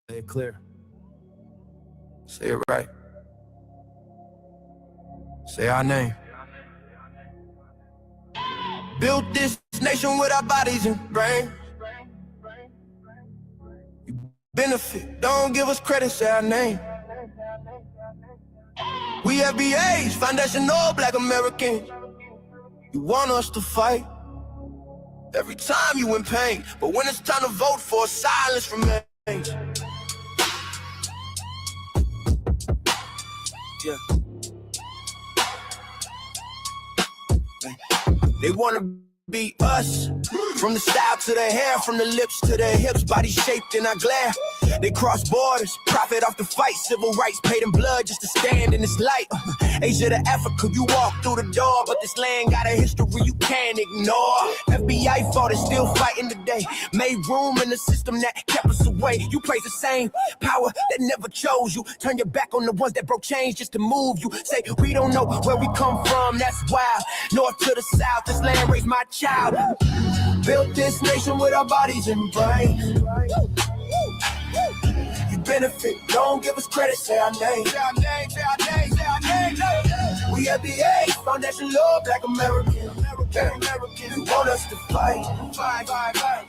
Say it clear. Say it right. Say our name. Built this nation with our bodies and brains. You benefit, don't give us credit, say our name. We FBAs, foundational Black Americans. You want us to fight every time you in pain, but when it's time to vote for, silence remains. Yeah. They wanna be us, from the style to the hair, from the lips to the hips, body shaped in our glare. They cross borders, profit off the fight, civil rights paid in blood just to stand in this light. Asia to Africa, you walk through the door, but this land got a history you can't ignore. FBI fought and still fighting today, made room in the system that kept us away. You praise the same power that never chose you, turn your back on the ones that broke chains just to move you. Say we don't know where we come from, that's wild. North to the south, this land raised my child. Built this nation with our bodies and brains. You benefit, don't give us credit, say our name. Say our name, say our name, say our name. We FBA, foundational Black American. You want us to fight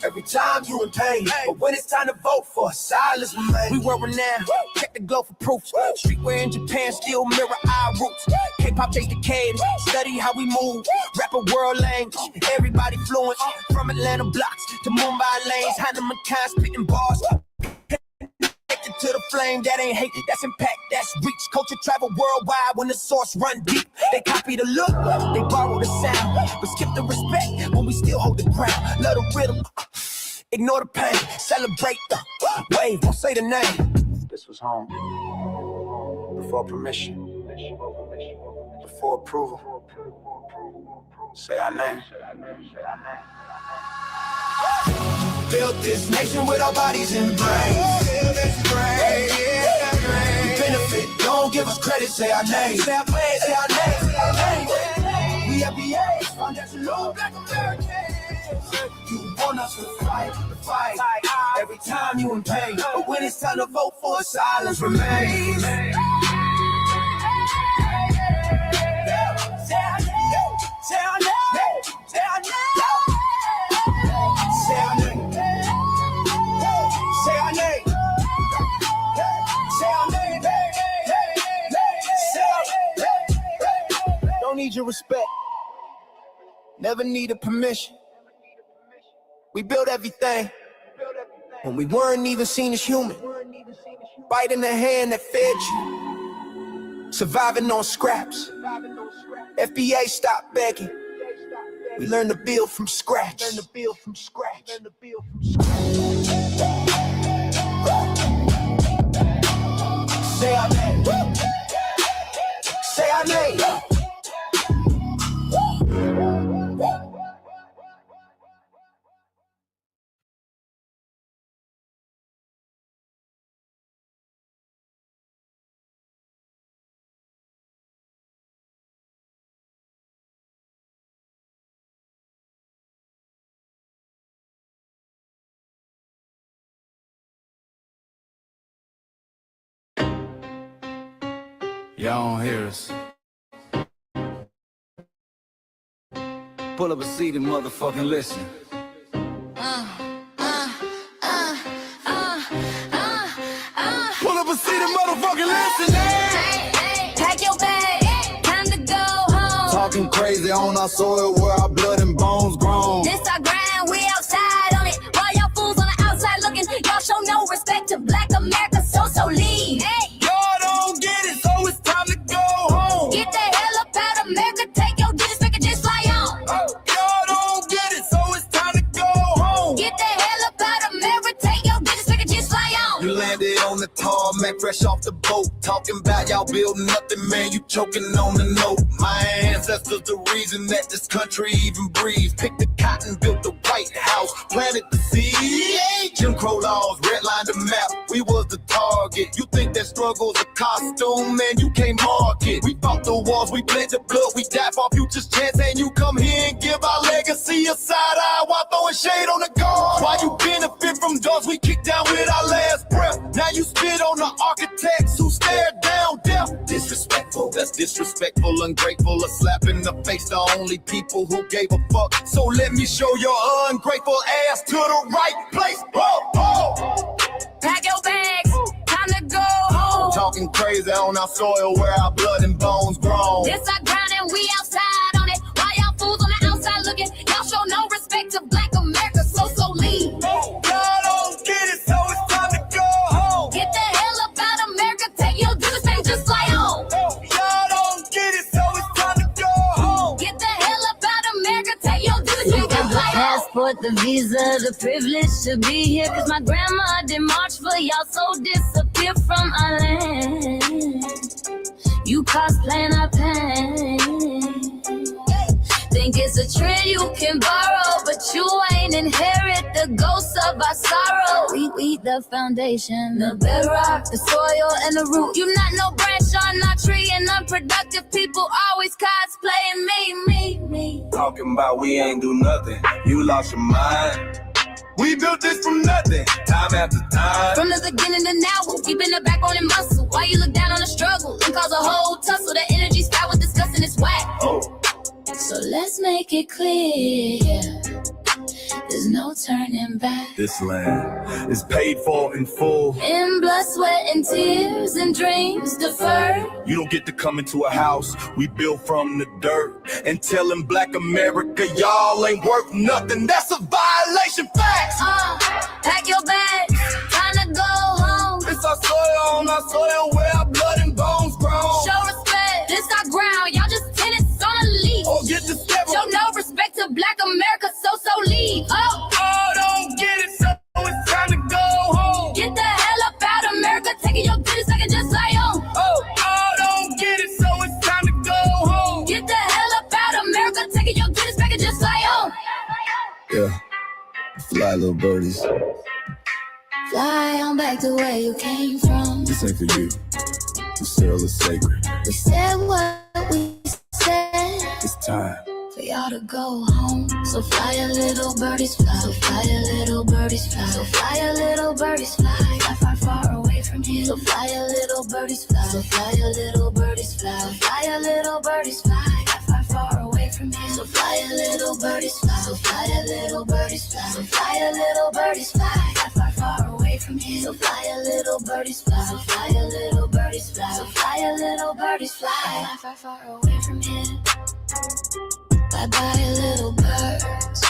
every time you in pain, but when it's time to vote for, silence remains. We were renowned, check the glow for proof. Streetwear in Japan still mirror our roots. K-pop chase the cadence, study how we move. Rapper world language, everybody fluent. From Atlanta blocks to Mumbai lanes, Hannah McCann spitting bars. To the flame, that ain't hate, that's impact, that's reach. Culture travel worldwide when the source run deep. They copy the look, they borrow the sound, but skip the respect when we still hold the ground. Love the rhythm, ignore the pain, celebrate the wave, won't say the name. This was home, before permission, before approval. Say our name. Built this nation with our bodies and brains. We benefit, don't give us credit, say our name. Say our name, say our name, say our name. We FBA, foundational Black Americans. You want us to fight every time you in pain, but when it's time to vote for, silence remains. Say our name, say our name, say our name. Say our name. Say our name. Say our name. Say our name. Don't need your respect. Never needed permission. We built everything when we weren't even seen as human. Biting the hand that fed you. Surviving on scraps. FBA stopped begging. We learned to build from scratch. Learn to build from scratch. Learn to build from scratch. Say our name. Say our name. Y'all don't hear us. Pull up a seat and motherfucking listen. Pull up a seat and motherfucking listen. Pack your bag, time to go home. Talking crazy on our soil where our blood and bones grown. This our grind, we outside on it. While y'all fools on the outside looking, y'all show no respect to Black America, so leave. Hey. Y'all don't get it, so it's time to go home. Get the hell up out of America, take your digits, make it just fly on. Y'all don't get it, so it's time to go home. Get the hell up out of America, take your digits, make it just fly on. You landed on the tarmac, fresh off the boat. Talking about y'all building nothing, man, you choking on the note. My ancestors the reason that this country even breathes. Picked the cotton, built the White House, planted the seed. Jim Crow laws, redlined the map, we was the target. You think that struggle's a costume, man, you can't mark it. We fought the wars, we bled the blood, we died for our future's chance. And you come here and give our legacy a side eye while throwing shade on the guard. Why you benefit from doors we kicked down with our last breath? Now you spit on the architects who stared down death. Disrespectful, that's disrespectful, ungrateful, a slap in the face to only people who gave a fuck. So let me show your ungrateful ass to the right place. Pack your bags, time to go home. Talking crazy on our soil where our blood and bones grown. This our ground and we outside on it. While y'all fools on the outside looking, y'all show no respect to Black America, so leave. Y'all don't get it, so it's time to go home. Get the hell up out of America, take your digits, make it just fly on. Y'all don't get it, so it's time to go home. Get the hell up out of America, take your digits, make it fly on. Passport, the visa, the privilege to be here. Cause my grandma did march for y'all, so disappear from our land. You cosplaying our pain. Think it's a trend you can borrow, but you ain't inherit the ghosts of our sorrow. We the foundation, the bedrock, the soil, and the root. You not no branch on our tree, and unproductive people always cosplaying me. Talking about we ain't do nothing, you lost your mind. We built this from nothing, time after time. From the beginning to now, we been the backbone and muscle. Why you look down on the struggle and cause a whole tussle? The energy's foul with disgusting, it's whack. So let's make it clear, there's no turning back. This land is paid for in full. In blood, sweat, and tears, and dreams deferred. You don't get to come into a house we built from the dirt and telling Black America y'all ain't worth nothing. That's a violation, facts. Pack your bags, time to go home. It's our soil on our soil where our blood and bones grown. Show respect, this our ground, y'all just tenants on a leash. Or get the step. Show no respect to Black America, so leave. Don't get it, so it's time to go home. Get the hell up out of America, taking your digits, I can just fly on. Don't get it, so it's time to go home. Get the hell up out of America, taking your digits, I can just fly on. Yeah, fly little birdies. Fly on back to where you came from. This ain't for you. The soil is sacred. We said what we said. It's time for y'all to go home. So fly a little birdies fly. So fly a little birdies fly. So fly a little birdies fly. Fly far away from here. So fly a little birdies fly. So fly a little birdies fly. So fly a little birdies fly. Far away from here. So fly a little birdies fly. So fly a little birdies fly. So fly a little birdies fly. Far away from here. So fly a little birdies fly. So fly a little birdies fly. So fly a little birdies fly. Far away from here. Bye bye little birds.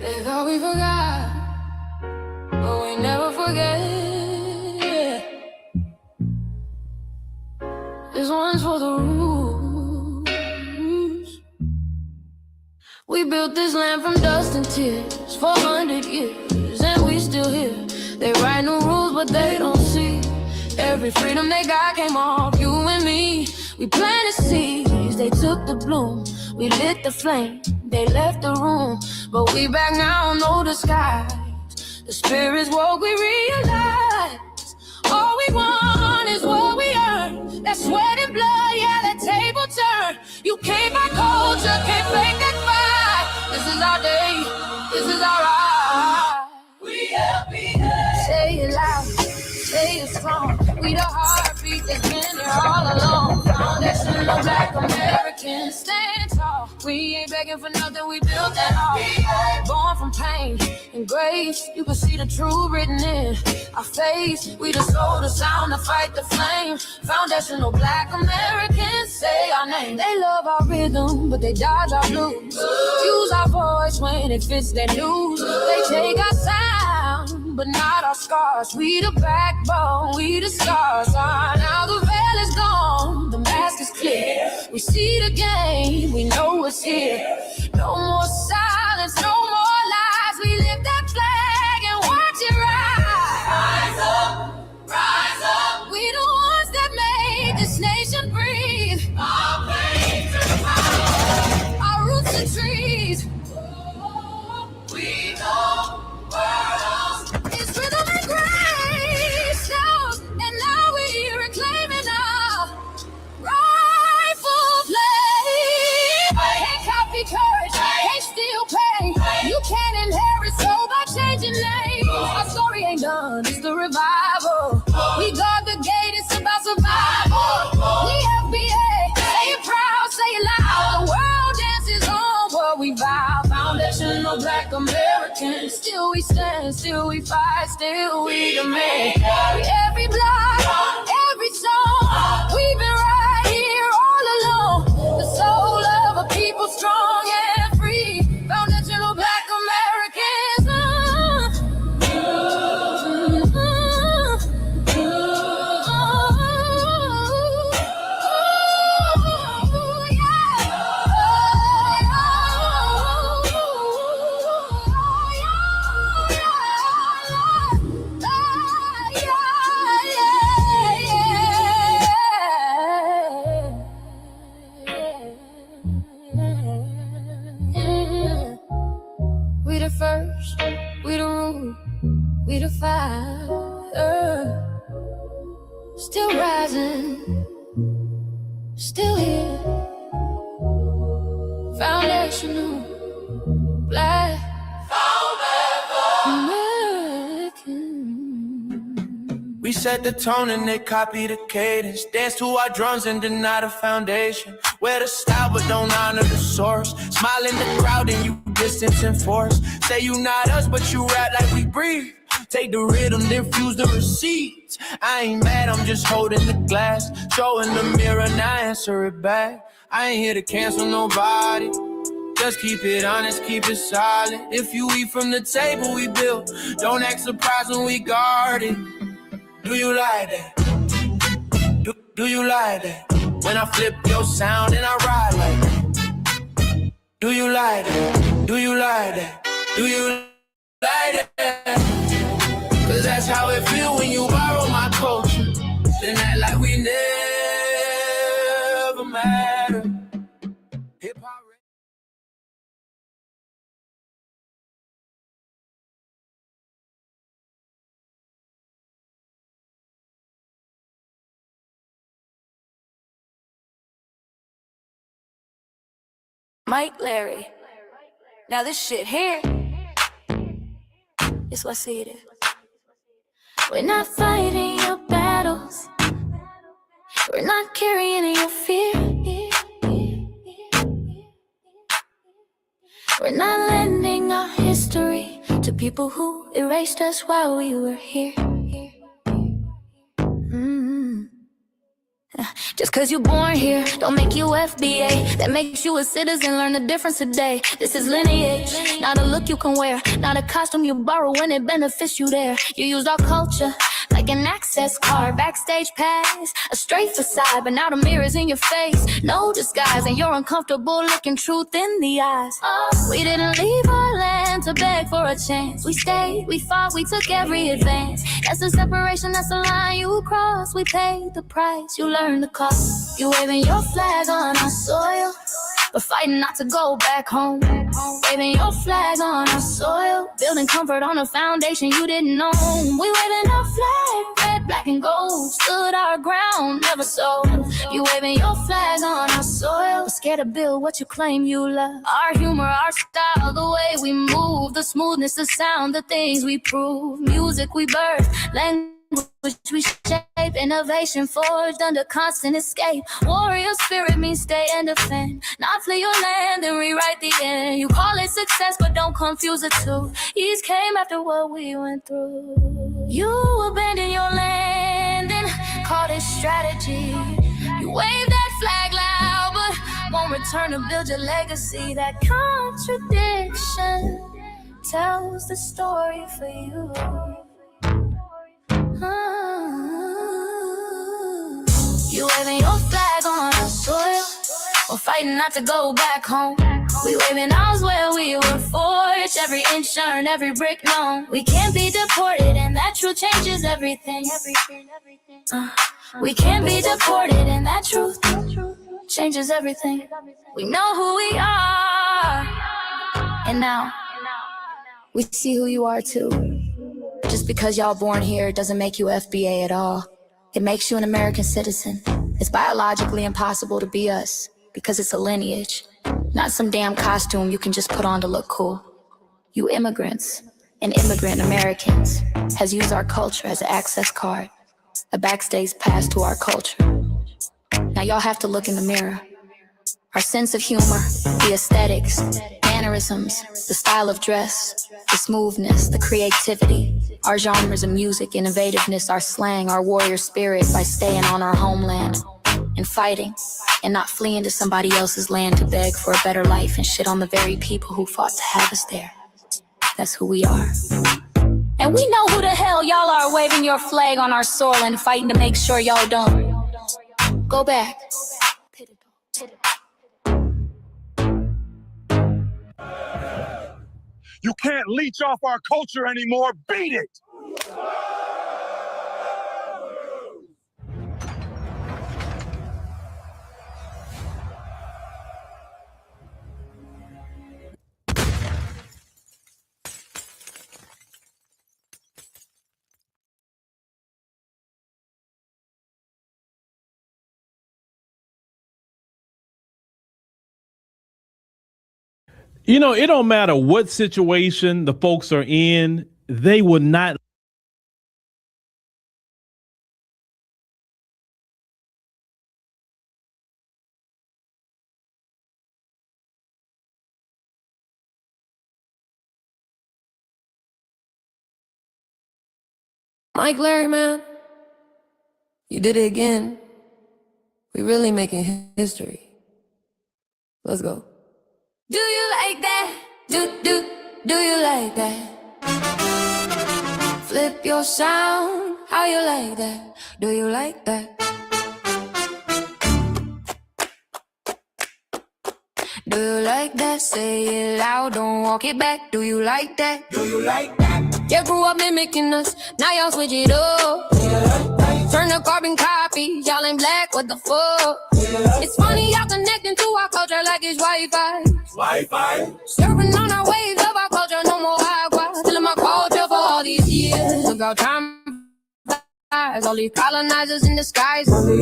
They thought we forgot, but This one's for the roots. We built this land from dust and tears, 400 years, and we still here. They write new rules, but they don't see. Every freedom they got came off you and me. We planted seeds, they took the bloom. We lit the flame, they left the room. But we back now, no disguise. The spirit's woke, we realize. All we want is what we earn. That sweat and blood, yeah, that table turn. You can't buy culture, can't fake that fight. This is our day, this is our right. We LBA. Say it loud, say it strong. We the heartbeat that's been here all along. Foundational Black Americans, stand tall. We ain't begging for nothing, we built that all. Born from pain and grace, you can see the truth written in our face. We the soul, the sound, the fight, the flame. Foundational Black Americans, say our name. They love our rhythm, but they dodge our blues. Use our voice when it fits their news. They take our sound, but not our scars. We the backbone, we the scars. Now the veil is gone, the mask is clear. We see the game, we know what's here. No more silence, no more lies. We lift that flag and watch it rise. Rise up, rise up. We the ones that made this nation breathe. Our pain to power, our roots are trees. We know worlds. It's rhythm and grace now, and now we reclaiming our rightful place. Can't copy courage, can't steal pain. You can't inherit soul by changing names. Our story ain't done, it's the revival. We guard the gate, it's about survival. We FBA, say it proud, say it loud. The world dances on what we vow. Foundational Black Americans, still we stand, still we fight, still we demand. Every block, every song, we've been right here all along. The soul of a people strong and free. Foundational Black Americans. We the first, we the root, we the fire. Still rising, still here. Foundational Black American. We set the tone and they copy the cadence. Dance to our drums and deny the foundation. Wear the style but don't honor the source. Smile in the crowd and you distance and force. Say you not us but you rap like we breathe. Take the rhythm, then fuse the receipts. I ain't mad, I'm just holding the glass. Showing the mirror, now answer it back. I ain't here to cancel nobody. Just keep it honest, keep it solid. If you eat from the table we built, don't act surprised when we guard it. Do you like that? Do you like that? When I flip your sound and I ride like that. Do you like that? Do you like that? Do you like that? Cause that's how it feel when you borrow my culture. Then act like we never matter. Hip-hop. Mike Larry. Now this shit here, it's what I see it is. We're not fighting your battles. We're not carrying your fear. We're not lending our history to people who erased us while we were here. Just cause you're born here, don't make you FBA. That makes you a citizen, learn the difference today. This is lineage, not a look you can wear. Not a costume you borrow when it benefits you there. You used our culture like like an access card, backstage pass, a straight facade, but now the mirror's in your face. No disguise, and you're uncomfortable looking truth in the eyes. We didn't leave our land to beg for a chance. We stayed, we fought, we took every advance. That's the separation, that's the line you cross. We paid the price, you learned the cost. You waving your flag on our soil, but fighting not to go back home. Waving your flag on our soil, building comfort on a foundation you didn't know. We waving our flag, red, black, and gold. Stood our ground, never sold. You waving your flag on our soil, scared to build what you claim you love. Our humor, our style, the way we move, the smoothness, the sound, the things we prove. Music we birth, language we shape, innovation forged under constant escape. Warrior spirit means stay and defend, not flee your land and rewrite the end. You call it success, but don't confuse the two. East came after what we went through. You abandoned your land and called it strategy. You wave that flag loud, but won't return to build your legacy. That contradiction tells the story for you. You waving your flag on our soil, we're fighting not to go back home. We waving ours where we were forged, every inch earned, every brick known. We can't be deported, and that truth changes everything. We can't be deported, and that truth changes everything. We know who we are, and now we see who you are too. Just because y'all born here doesn't make you FBA at all. It makes you an American citizen. It's biologically impossible to be us because it's a lineage, not some damn costume you can just put on to look cool. You immigrants and immigrant Americans has used our culture as an access card, a backstage pass to our culture. Now y'all have to look in the mirror. Our sense of humor, the aesthetics, mannerisms, the style of dress, the smoothness, the creativity, our genres of music, innovativeness, our slang, our warrior spirit by staying on our homeland and fighting and not fleeing to somebody else's land to beg for a better life and shit on the very people who fought to have us there. That's who we are. And we know who the hell y'all are waving your flag on our soil and fighting to make sure y'all don't go back. You can't leech off our culture anymore. Beat it! You know, it don't matter what situation the folks are in, they will not. Mike Larry, man, you did it again. We really making history. Let's go. Do you like that? Do you like that? Flip your sound, how you like that? Do you like that? Do you like that? Say it loud, don't walk it back. Do you like that? Do you like that? You grew up mimicking us, now y'all switch it up. Turn the carbon copy, y'all ain't black, what the fuck? It's funny y'all connecting to our culture like it's Wi-Fi. Surfing on our waves of our culture, no more agua. Still in my culture for all these years. Look how time flies, all these colonizers in disguise. Hate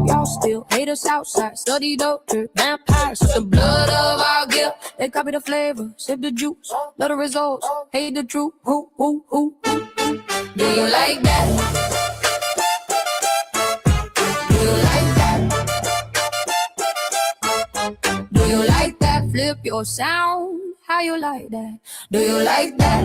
y'all still, hate us outside. Study doctor, vampires, the blood of our guilt. They copy the flavor, sip the juice. Love the results, hate the truth. Who? Do you like that? Do you like that? Do you like that? Flip your sound, how you like that? Do you like that?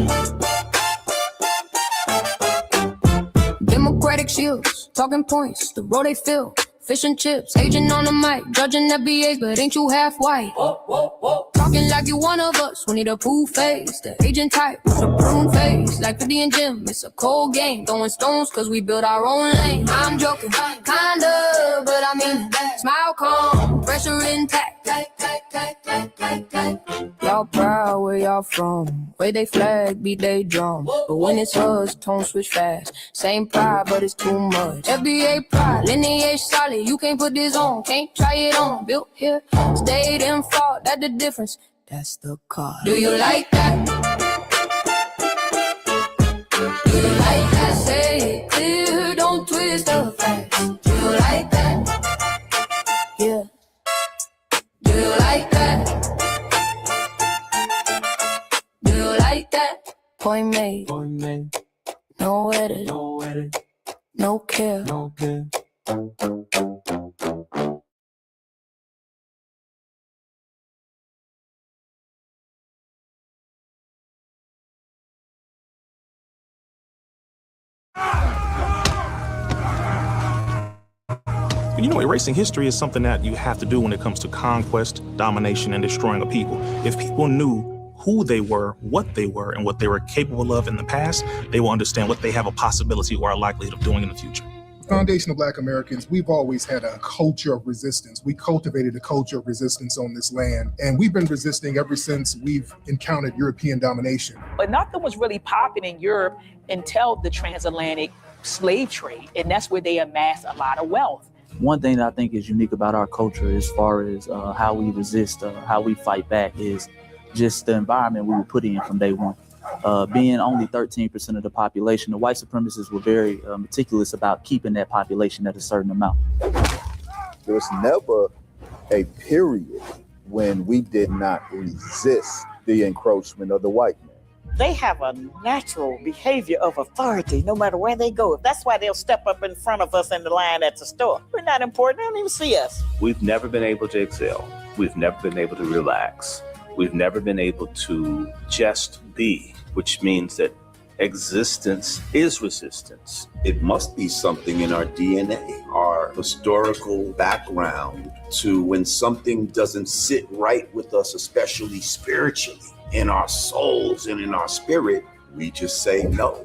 Democratic shields, talking points, the road they fill. Fish and chips, agent on the mic, judging FBAs, but ain't you half white? Talk Talking like you one of us, we need a pool face. The agent type with a prune face. Like 50 and Jim, it's a cold game. Throwing stones cause we build our own lane. I'm joking, kinda, but I mean, smile calm, pressure intact. Y'all proud where y'all from. Where they flag, beat they drum. But when it's us, tone switch fast. Same pride, but it's too much. FBA pride, lineage solid. You can't put this on, can't try it on. Built here, stayed and fought. That's the difference. That's the card. Do you like that? Do you like that? Say it clear, don't twist the facts. Do you like that? Yeah. Do you like that? Do you like that? Point made. No edit. No care. You know, erasing history is something that you have to do when it comes to conquest, domination, and destroying a people. If people knew who they were, what they were, and what they were capable of in the past, they will understand what they have a possibility or a likelihood of doing in the future. Foundation of Black Americans, we've always had a culture of resistance. We cultivated a culture of resistance on this land, and we've been resisting ever since we've encountered European domination. But nothing was really popping in Europe until the transatlantic slave trade, and that's where they amassed a lot of wealth. One thing that I think is unique about our culture as far as how we resist, how we fight back is just the environment we were put in from day one. Being only 13% of the population, the white supremacists were very meticulous about keeping that population at a certain amount. There was never a period when we did not resist the encroachment of the white man. They have a natural behavior of authority no matter where they go. That's why they'll step up in front of us in the line at the store. We're not important. They don't even see us. We've never been able to excel. We've never been able to relax. We've never been able to just be, which means that existence is resistance. It must be something in our DNA, our historical background, to when something doesn't sit right with us, especially spiritually, in our souls and in our spirit, we just say no.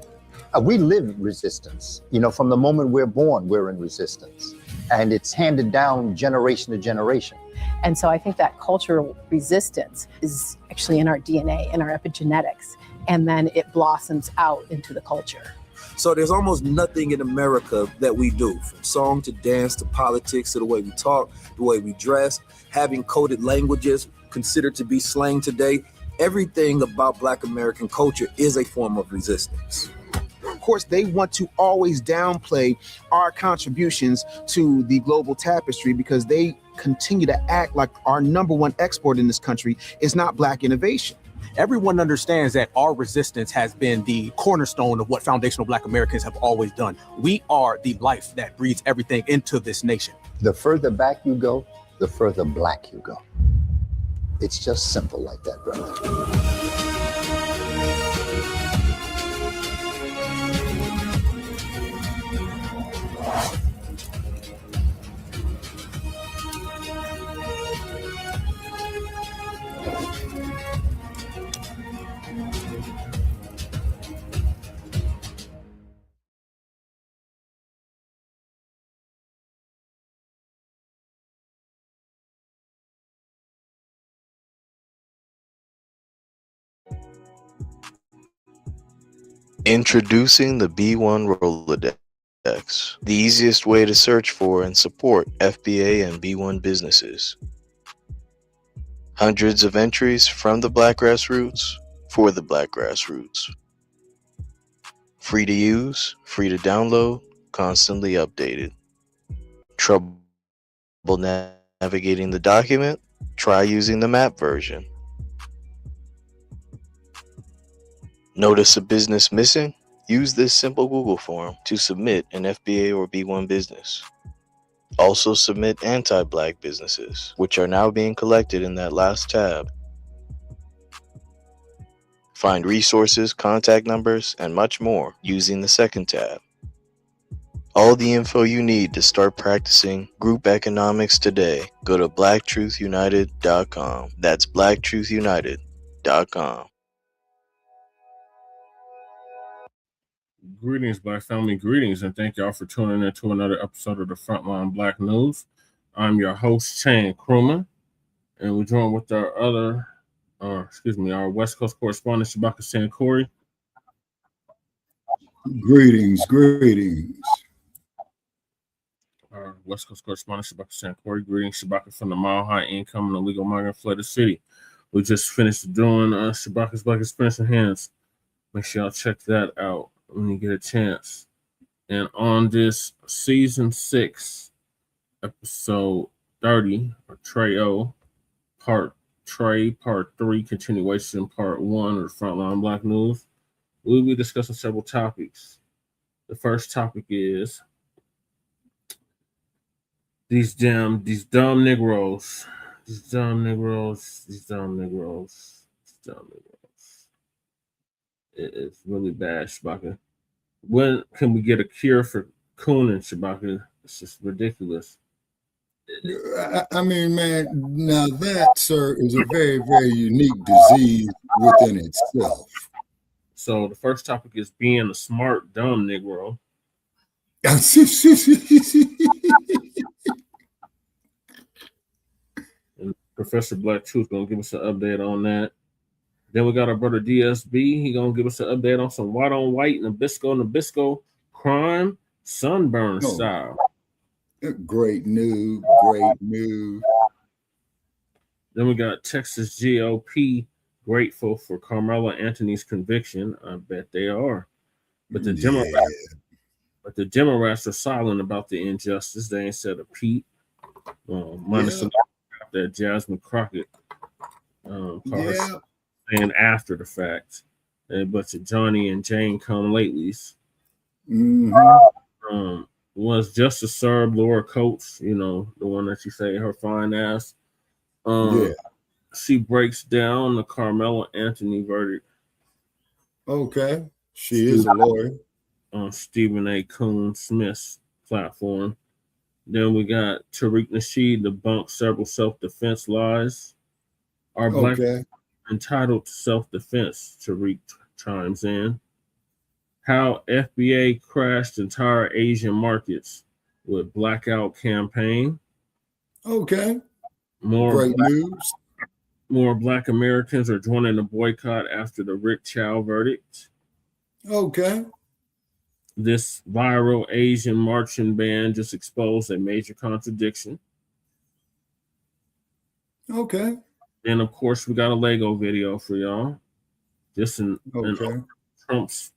We live resistance. You know, from the moment we're born, we're in resistance. And it's handed down generation to generation. And so I think that cultural resistance is actually in our DNA, in our epigenetics, and then it blossoms out into the culture. So there's almost nothing in America that we do, from song to dance to politics to the way we talk, the way we dress, having coded languages considered to be slang today. Everything about Black American culture is a form of resistance. Of course, they want to always downplay our contributions to the global tapestry because they continue to act like our number one export in this country is not Black innovation. Everyone understands that our resistance has been the cornerstone of what foundational Black Americans have always done. We are the life that breathes everything into this nation. The further back you go, the further Black you go. It's just simple like that, brother. Introducing the B1 Rolodex, the easiest way to search for and support FBA and B1 businesses. Hundreds of entries from the Black grassroots for the Black grassroots. Free to use, free to download, constantly updated. Trouble navigating the document? Try using the map version. Notice a business missing? Use this simple Google form to submit an FBA or B1 business. Also submit anti-Black businesses, which are now being collected in that last tab. Find resources, contact numbers, and much more using the second tab. All the info you need to start practicing group economics today. Go to blacktruthunited.com. That's blacktruthunited.com. Greetings, Black family. Greetings, and thank y'all for tuning in to another episode of the Frontline Black News. I'm your host, Shane Krumah, and we're joined with our West Coast correspondent, Shabaka Sankori. Greetings. Our West Coast correspondent, Shabaka Sankori. Greetings, Shabaka from the Mile High Income and Illegal Migrant Flooded City. We just finished doing Shabaka's Black Experience in Hands. Make sure y'all check that out when you get a chance. And on this season 6, episode 30, or Trey-O, part 3, continuation, part 1 of the Frontline Black News, we'll be discussing several topics. The first topic is these dumb Negroes. It's really bad, Shabaka. When can we get a cure for cooning, Shabaka? It's just ridiculous. I mean, man, now that, sir, is a very, very unique disease within itself. So the first topic is being a smart, dumb Negro. And Professor Black Truth gonna give us an update on that. Then we got our brother DSB. He gonna give us an update on some white on white Nabisco crime, sunburn style. Great news. Then we got Texas GOP grateful for Karmelo Anthony's conviction. I bet they are. But the Democrats are silent about the injustice. They ain't said a peep. Minus that Jasmine Crockett saying after the fact. And a bunch of Johnny and Jane come latelys. Was Justice Serb Laura Coates, the one that you say her fine ass. She breaks down the Karmelo Anthony verdict. Okay. She is a lawyer. On Stephen A. Coon Smith's platform. Then we got Tariq Nasheed debunk several self-defense lies. Are Black entitled to self-defense? Tariq chimes in. How FBA crashed entire Asian markets with Blackout campaign. Okay. Great news. More Black Americans are joining the boycott after the Ricc Chow verdict. Okay. This viral Asian marching band just exposed a major contradiction. Okay. And of course, we got a Lego video for y'all. Just in Trump's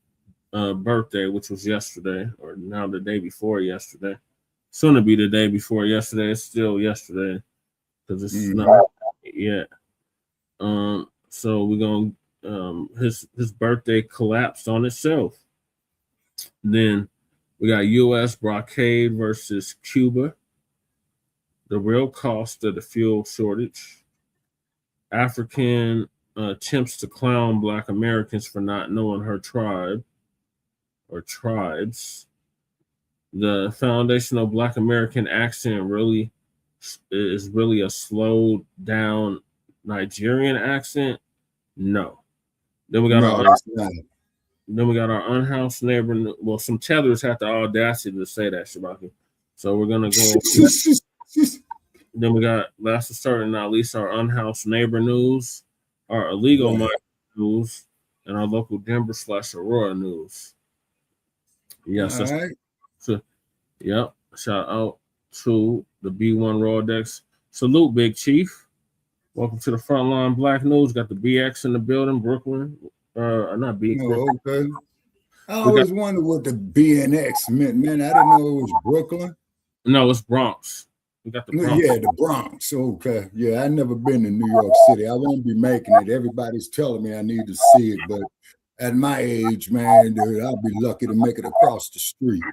birthday, which was yesterday, or now the day before yesterday. Soon to be the day before yesterday. It's still yesterday because it's not yet. So we're gonna his birthday collapsed on itself. Then we got U.S. blockade versus Cuba. The real cost of the fuel shortage. African attempts to clown Black Americans for not knowing her tribe or tribes. The foundational Black American accent is really a slowed down Nigerian accent. No. Then we got our unhoused neighbor. Well, some tethers have the audacity to say that, Shabaki. So we're gonna go. Then we got last but certainly not least our unhoused neighbor news, our illegal migrant news, and our local Denver / Aurora news. Yes. Yep. Shout out to the B1 Raw Decks. Salute, Big Chief. Welcome to the Frontline Black News. Got the BX in the building, Brooklyn. Not B. Okay. I always wondered what the BNX meant, man. I didn't know it was Brooklyn. No, it's Bronx. We got the Bronx. Yeah, the Bronx. Okay. Yeah, I've never been to New York City. I won't be making it. Everybody's telling me I need to see it, but at my age, man, dude, I'll be lucky to make it across the street.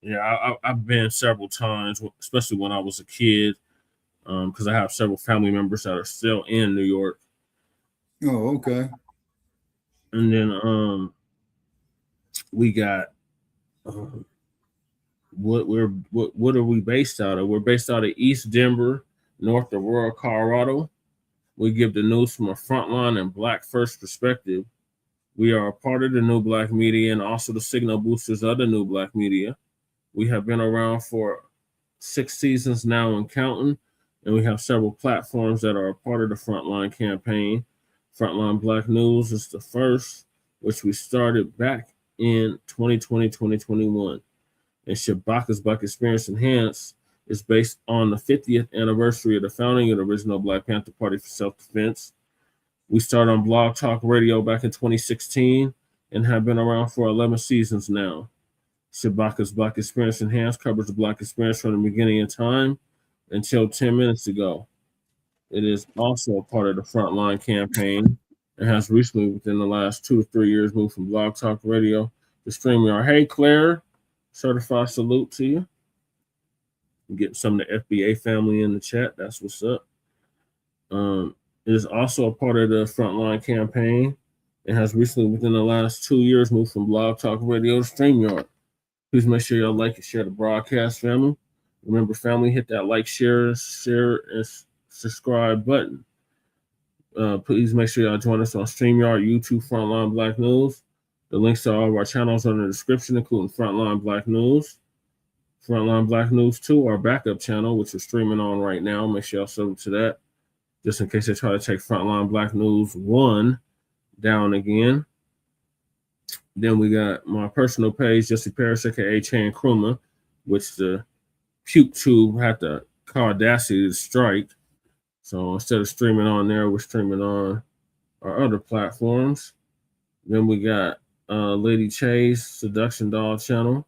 Yeah, I've been several times, especially when I was a kid, because I have several family members that are still in New York. Oh, okay. And then we got what are we based out of? We're based out of East Denver, North Aurora, Colorado. We give the news from a frontline and Black first perspective. We are a part of the New Black Media and also the signal boosters of the New Black Media. We have been around for 6 seasons now and counting, and we have several platforms that are a part of the Frontline campaign. Frontline Black News is the first, which we started back in 2020, 2021. And Shabaka's Black Experience Enhanced is based on the 50th anniversary of the founding of the original Black Panther Party for Self-Defense. We started on Blog Talk Radio back in 2016 and have been around for 11 seasons now. Shabaka's Black Experience Enhanced covers the Black experience from the beginning of time until 10 minutes ago. It is also a part of the Frontline campaign and has recently, within the last 2 or 3 years, moved from Blog Talk Radio to StreamYard. Hey, Claire, certified salute to you. Getting some of the FBA family in the chat. That's what's up. It is also a part of the Frontline campaign and has recently, within the last 2 years, moved from Blog Talk Radio to StreamYard. Please make sure y'all like and share the broadcast, family. Remember, family, hit that like, share, and subscribe button. Please make sure y'all join us on StreamYard, YouTube, Frontline Black News. The links to all of our channels are in the description, including Frontline Black News. Frontline Black News 2, our backup channel, which is streaming on right now. Make sure y'all sub to that, just in case they try to take Frontline Black News 1 down again. Then we got my personal page, Jesse Parrish, aka Chan Kruma, which the Puke Tube had the audacity to strike. So instead of streaming on there, we're streaming on our other platforms. Then we got Lady Chase Seduction Doll channel.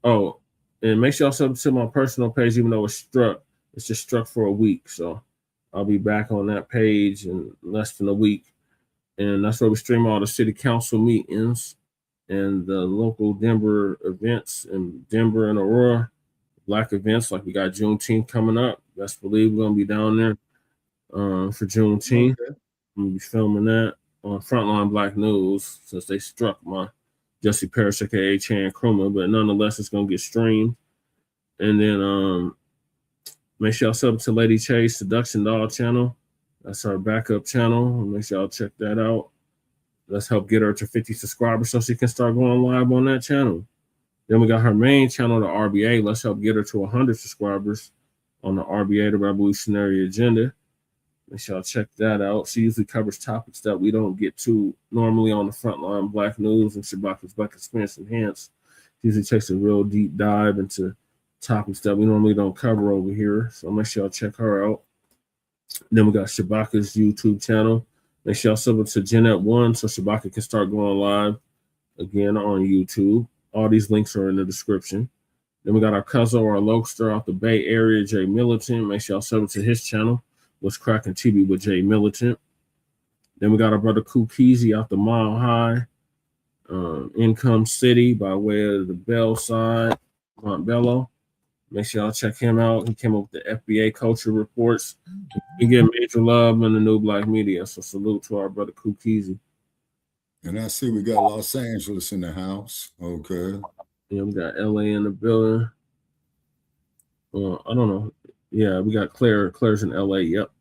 Oh, and make sure y'all sub to my personal page, even though it's struck. It's just struck for a week. So I'll be back on that page in less than a week. And that's where we stream all the city council meetings and the local Denver events in Denver and Aurora. Black events, like we got Juneteenth coming up. Best believe we're going to be down there for Juneteenth. Okay. I'm going to be filming that on Frontline Black News since they struck my Jesse Parrish, aka Chan Kruma, but nonetheless, it's going to get streamed. And then make sure y'all sub to Lady Chase Seduction Doll channel. That's our backup channel. Make sure y'all check that out. Let's help get her to 50 subscribers so she can start going live on that channel. Then we got her main channel, the RBA. Let's help get her to 100 subscribers on the RBA, the Revolutionary Agenda. Make sure y'all check that out. She usually covers topics that we don't get to normally on the Frontline Black News and Shabaka's Black Experience Enhanced. She usually takes a real deep dive into topics that we normally don't cover over here. So make sure y'all check her out. Then we got Shabaka's YouTube channel. Make sure y'all sub to Jeanette 1 so Shabaka can start going live again on YouTube. All these links are in the description. Then we got our cousin or our Lokester out the Bay Area, Jay Militant. Make sure y'all sub to his channel, What's Cracking TV with Jay Militant. Then we got our brother Kukizi out the Mile High, Income City by way of the Bell side, Montbello. Make sure y'all check him out. He came up with the FBA culture reports. We get major love in the New Black Media. So salute to our brother Kukizi. And I see we got Los Angeles in the house. Okay. Yeah, we got LA in the building. I don't know. Yeah, we got Claire. Claire's in LA. Yep.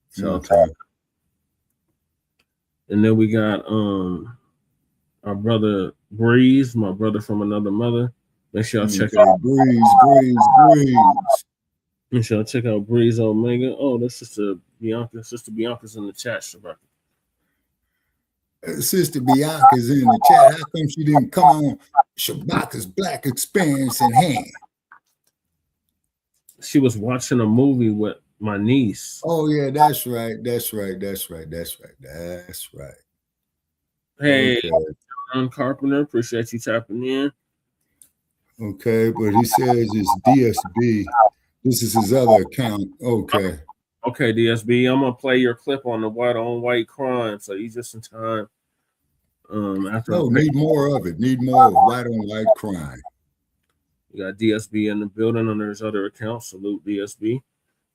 So, okay. And then we got our brother Breeze, my brother from another mother. Make sure y'all check out Breeze. Make sure y'all check out Breeze Omega. Oh, that's Sister Bianca. Sister Bianca's in the chat, Shabaka. Sister Bianca's in the chat. How come she didn't come on Shabaka's Black Experience Enhanced? She was watching a movie with my niece. Oh yeah, that's right. Hey, okay. John Carpenter, appreciate you tapping in. Okay, but he says it's DSB. This is his other account. Okay. Okay, DSB. I'm gonna play your clip on the white on white crime. So you just in time. Need more of it. Need more of white on white crime. We got DSB in the building under his other account. Salute DSB.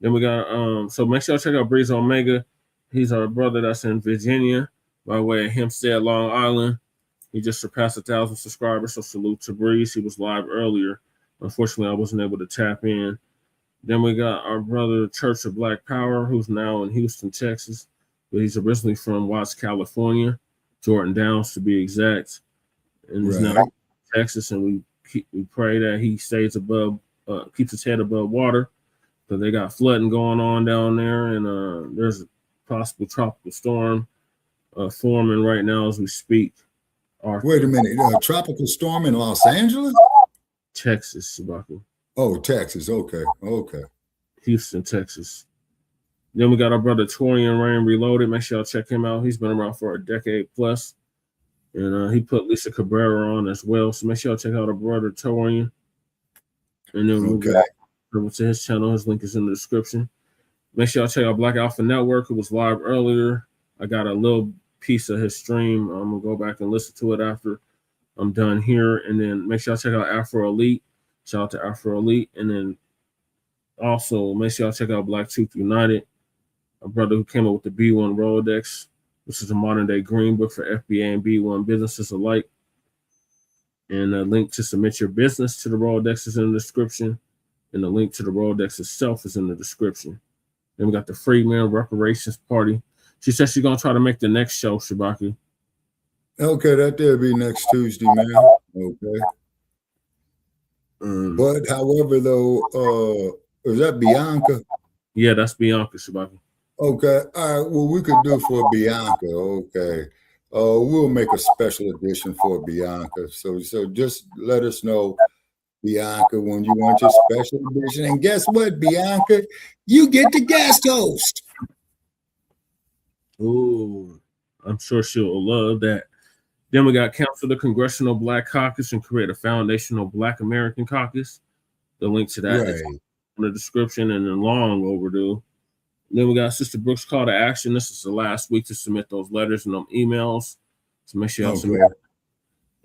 Then we got so make sure you check out Breeze Omega. He's our brother that's in Virginia by way of Hempstead, Long Island. He just surpassed 1,000 subscribers. So salute to Breeze. He was live earlier Unfortunately, I wasn't able to tap in. Then we got our brother Church of Black Power, who's now in Houston, Texas, but he's originally from Watts, California, Jordan Downs to be exact, and is now in Texas. And we pray that he stays above, keeps his head above water, because they got flooding going on down there, and there's a possible tropical storm forming right now as we speak. Wait a minute, tropical storm in Los Angeles? Texas, Shabaka. Oh, Texas. Okay. Houston, Texas. Then we got our brother Torian Rain Reloaded. Make sure y'all check him out. He's been around for a decade plus. And he put Lisa Cabrera on as well. So make sure y'all check out our brother Torian. And then we'll go over to his channel. His link is in the description. Make sure y'all check out Black Alpha Network. It was live earlier. I got a little piece of his stream. I'm going to go back and listen to it after I'm done here. And then make sure y'all check out Afro Elite. Shout out to Afro Elite. And then also make sure y'all check out Black Truth United, a brother who came up with the B1 Rolodex, which is a modern day green book for FBA and B1 businesses alike. And a link to submit your business to the Rolodex is in the description. And the link to the Rolodex itself is in the description. Then we got the Freedman Reparations Party. She said she's going to try to make the next show, Shabaki. Okay, that'll be next Tuesday, man. Okay. But however, though, is that Bianca? Yeah, that's Bianca, Shabaki. Okay. All right. Well, we could do for Bianca. Okay. We'll make a special edition for Bianca. So just let us know, Bianca, when you want your special edition. And guess what, Bianca? You get the guest host. Ooh, I'm sure she'll love that. Then we got Council the Congressional Black Caucus and create a foundational Black American Caucus. The link to that is in the description and then long overdue. Then we got Sister Brooks' call to action. This is the last week to submit those letters and them emails. So make sure y'all submit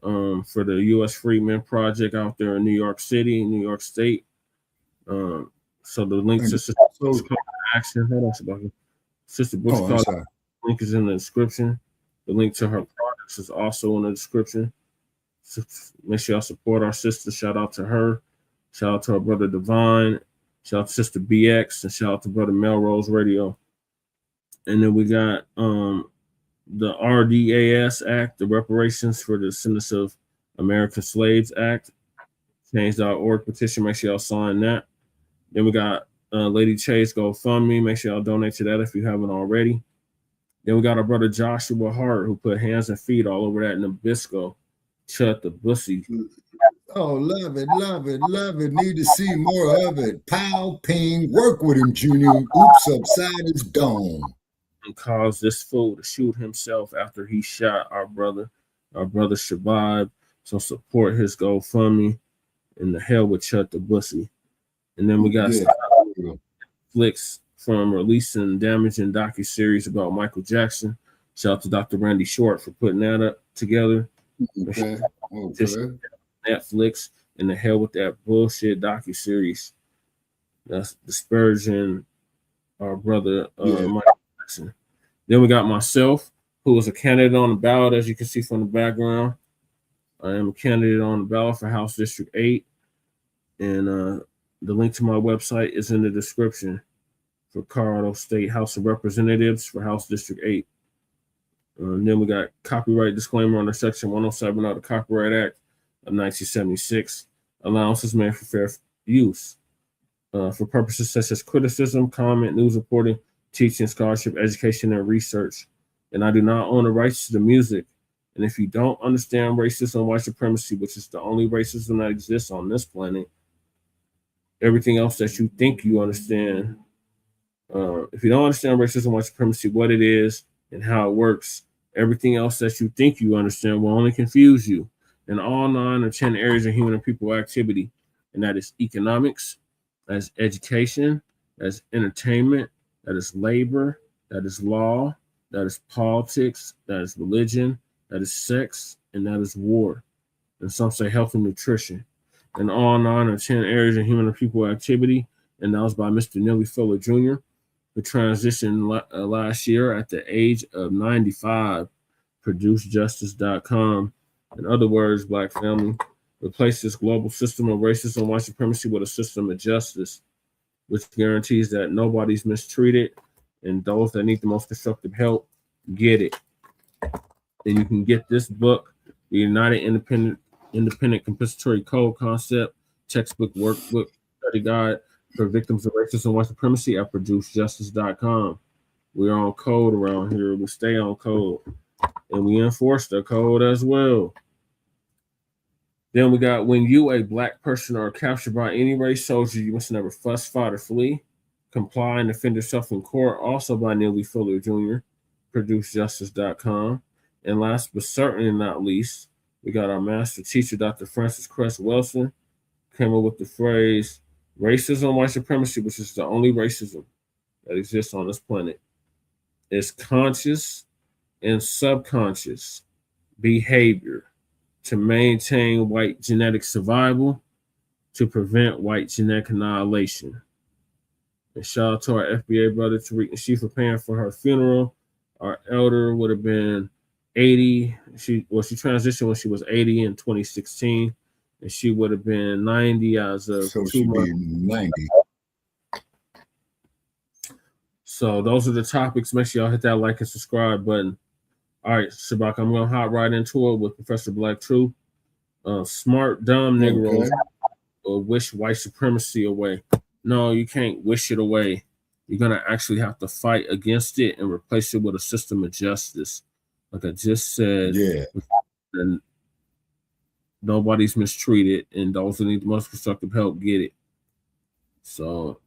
for the U.S. Freedmen Project out there in New York City, New York State. So the link to Sister Brooks' call to action. Hold on, Shabaki. Sister Brooks' call to link is in the description. The link to her products is also in the description. So make sure y'all support our sister. Shout out to her. Shout out to our brother Divine. Shout out to Sister BX. And shout out to brother Melrose Radio. And then we got the RDAS Act, the Reparations for the Descendants of American Slaves Act. Change.org petition. Make sure y'all sign that. Then we got Lady Chase GoFundMe. Make sure y'all donate to that if you haven't already. Then we got our brother Joshua Hart, who put hands and feet all over that Nabisco. Shut the bussy. Oh, love it, love it, love it. Need to see more of it. Pow, ping, work with him, Junior. Oops, upside his dome. And caused this fool to shoot himself after he shot our brother Shabab. So support his GoFundMe. And the hell with Shut the Bussy. And then we got Netflix from releasing damaging docuseries about Michael Jackson. Shout out to Dr. Randy Short for putting that up together. Okay. Netflix, and the hell with that bullshit docuseries. That's disparaging our brother Michael Jackson. Then we got myself, who was a candidate on the ballot, as you can see from the background. I am a candidate on the ballot for House District 8. And the link to my website is in the description for Colorado State House of Representatives for House District 8. And then we got copyright disclaimer under Section 107 of the Copyright Act of 1976. Allowances made for fair use for purposes such as criticism, comment, news reporting, teaching, scholarship, education, and research. And I do not own the rights to the music. And if you don't understand racism and white supremacy, which is the only racism that exists on this planet, everything else that you think you understand, if you don't understand racism and white supremacy, what it is and how it works, everything else that you think you understand will only confuse you in all 9 or 10 areas of human and people activity. And that is economics, that's education, that's entertainment, that is labor, that is law, that is politics, that is religion, that is sex, and that is war. And some say health and nutrition. In all 9 or 10 areas of human and people activity. And that was by Mr. Neely Fuller Jr., who transitioned last year at the age of 95. ProduceJustice.com. In other words, Black family, Replace this global system of racism and white supremacy with a system of justice, which guarantees that nobody's mistreated and those that need the most constructive help get it. And you can get this book, The United Independent Compensatory Code Concept, Textbook Workbook Study Guide for Victims of Racism and White Supremacy at ProduceJustice.com. We're on code around here. We stay on code. And we enforce the code as well. Then we got, when you, a black person, are captured by any race soldier, you must never fuss, fight, or flee. Comply and defend yourself in court, also by Neely Fuller Jr., ProduceJustice.com. And last but certainly not least, we got our master teacher, Dr. Francis Cress Wilson, came up with the phrase, racism, white supremacy, which is the only racism that exists on this planet, is conscious and subconscious behavior to maintain white genetic survival, to prevent white genetic annihilation. And shout out to our FBA brother, Tariq Nasheed, for paying for her funeral. Our elder would have been 80. She transitioned when she was 80 in 2016, and she would have been 90 as of So 2 she months. be 90. So those are the topics. Make sure y'all hit that like and subscribe button. All right, Shabak, I'm going to hop right into it with Professor Blacc Truth. Smart, dumb Negroes wish white supremacy away. No, you can't wish it away. You're going to actually have to fight against it and replace it with a system of justice. Like I just said, and nobody's mistreated, and those who need the most constructive help get it. So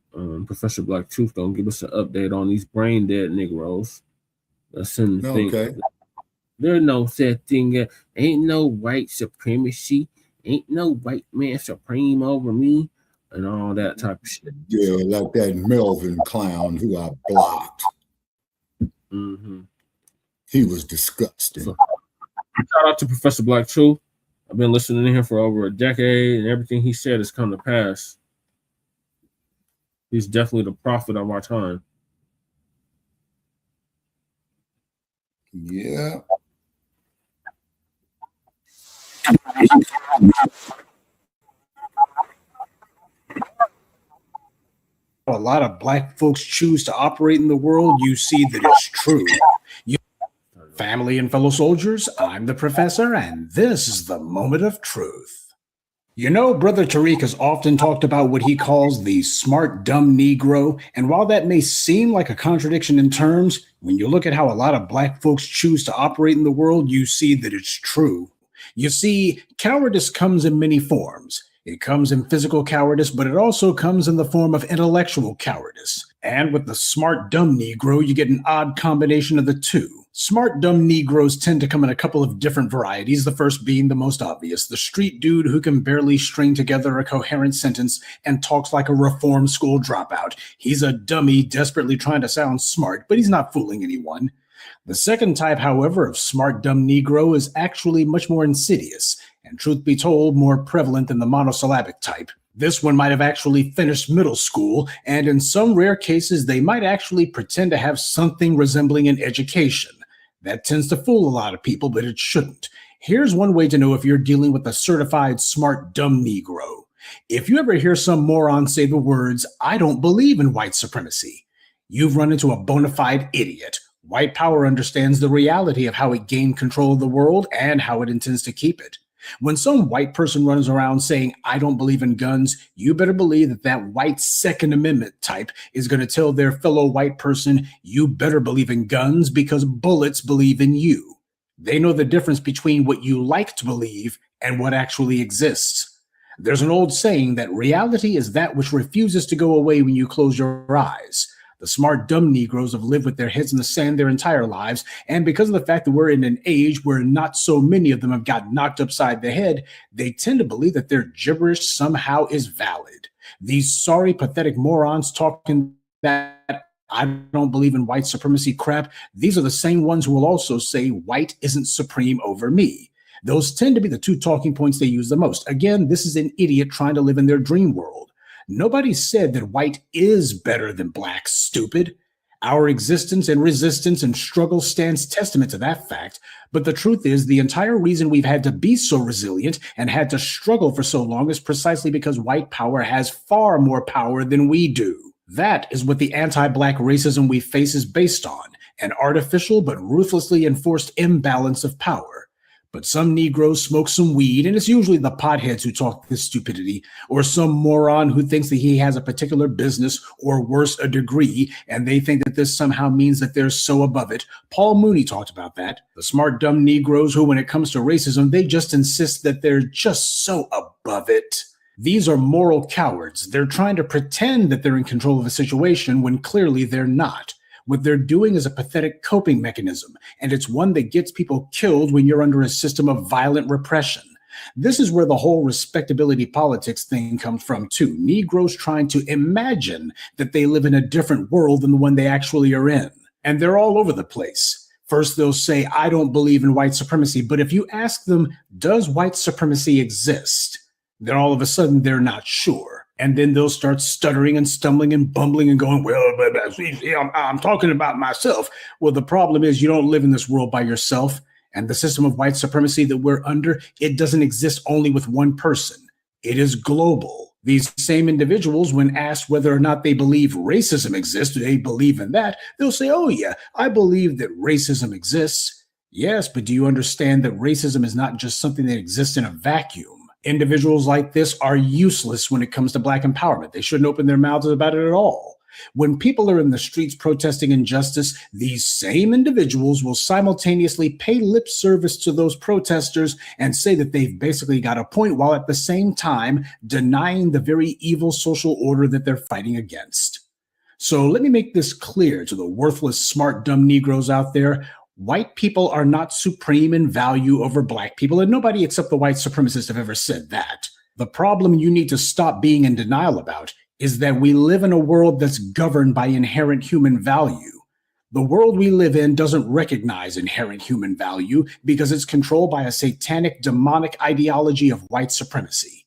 Professor Blacc Truth gonna give us an update on these brain dead Negroes. That's him think there's no such thing. Ain't no white supremacy. Ain't no white man supreme over me, and all that type of shit. Yeah, like that Melvin clown who I blocked. Mm-hmm. He was disgusting. So, shout out to Professor Blacc Truth. I've been listening to him for over a decade, and everything he said has come to pass. He's definitely the prophet of our time. Yeah. A lot of black folks choose to operate in the world, you see that it's true. Family and fellow soldiers, I'm the professor, and this is the moment of truth. You know, Brother Tariq has often talked about what he calls the smart, dumb Negro, and while that may seem like a contradiction in terms, when you look at how a lot of black folks choose to operate in the world, you see that it's true. You see, cowardice comes in many forms. It comes in physical cowardice, but it also comes in the form of intellectual cowardice. And with the smart, dumb Negro, you get an odd combination of the two. Smart, dumb Negroes tend to come in a couple of different varieties, the first being the most obvious, the street dude who can barely string together a coherent sentence and talks like a reform school dropout. He's a dummy desperately trying to sound smart, but he's not fooling anyone. The second type, however, of smart, dumb Negro is actually much more insidious, and truth be told, more prevalent than the monosyllabic type. This one might have actually finished middle school, and in some rare cases, they might actually pretend to have something resembling an education. That tends to fool a lot of people, but it shouldn't. Here's one way to know if you're dealing with a certified smart, dumb Negro. If you ever hear some moron say the words, "I don't believe in white supremacy," you've run into a bona fide idiot. White power understands the reality of how it gained control of the world and how it intends to keep it. When some white person runs around saying, "I don't believe in guns," you better believe that that white Second Amendment type is going to tell their fellow white person, "You better believe in guns because bullets believe in you." They know the difference between what you like to believe and what actually exists. There's an old saying that reality is that which refuses to go away when you close your eyes. The smart, dumb Negroes have lived with their heads in the sand their entire lives, and because of the fact that we're in an age where not so many of them have got knocked upside the head, they tend to believe that their gibberish somehow is valid. These sorry, pathetic morons talking that "I don't believe in white supremacy" crap, these are the same ones who will also say white isn't supreme over me. Those tend to be the two talking points they use the most. Again, this is an idiot trying to live in their dream world. Nobody said that white is better than black, stupid. Our existence and resistance and struggle stands testament to that fact. But the truth is, the entire reason we've had to be so resilient and had to struggle for so long is precisely because white power has far more power than we do. That is what the anti-Black racism we face is based on, an artificial but ruthlessly enforced imbalance of power. But some Negroes smoke some weed, and it's usually the potheads who talk this stupidity, or some moron who thinks that he has a particular business, or worse, a degree, and they think that this somehow means that they're so above it. Paul Mooney talked about that. The smart, dumb Negroes who, when it comes to racism, they just insist that they're just so above it. These are moral cowards. They're trying to pretend that they're in control of a situation when clearly they're not. What they're doing is a pathetic coping mechanism, and it's one that gets people killed when you're under a system of violent repression. This is where the whole respectability politics thing comes from, too. Negroes trying to imagine that they live in a different world than the one they actually are in. And they're all over the place. First, they'll say, I don't believe in white supremacy. But if you ask them, does white supremacy exist? Then all of a sudden, they're not sure. And then they'll start stuttering and stumbling and bumbling and going, well, I'm talking about myself. Well, the problem is you don't live in this world by yourself. And the system of white supremacy that we're under, it doesn't exist only with one person. It is global. These same individuals, when asked whether or not they believe racism exists, do they believe in that? They'll say, oh, yeah, I believe that racism exists. Yes, but do you understand that racism is not just something that exists in a vacuum? Individuals like this are useless when it comes to Black empowerment. They shouldn't open their mouths about it at all. When people are in the streets protesting injustice, these same individuals will simultaneously pay lip service to those protesters and say that they've basically got a point, while at the same time denying the very evil social order that they're fighting against. So let me make this clear to the worthless, smart, dumb Negroes out there. White people are not supreme in value over Black people, and nobody except the white supremacists have ever said that. The problem you need to stop being in denial about is that we live in a world that's governed by inherent human value. The world we live in doesn't recognize inherent human value because it's controlled by a satanic, demonic ideology of white supremacy.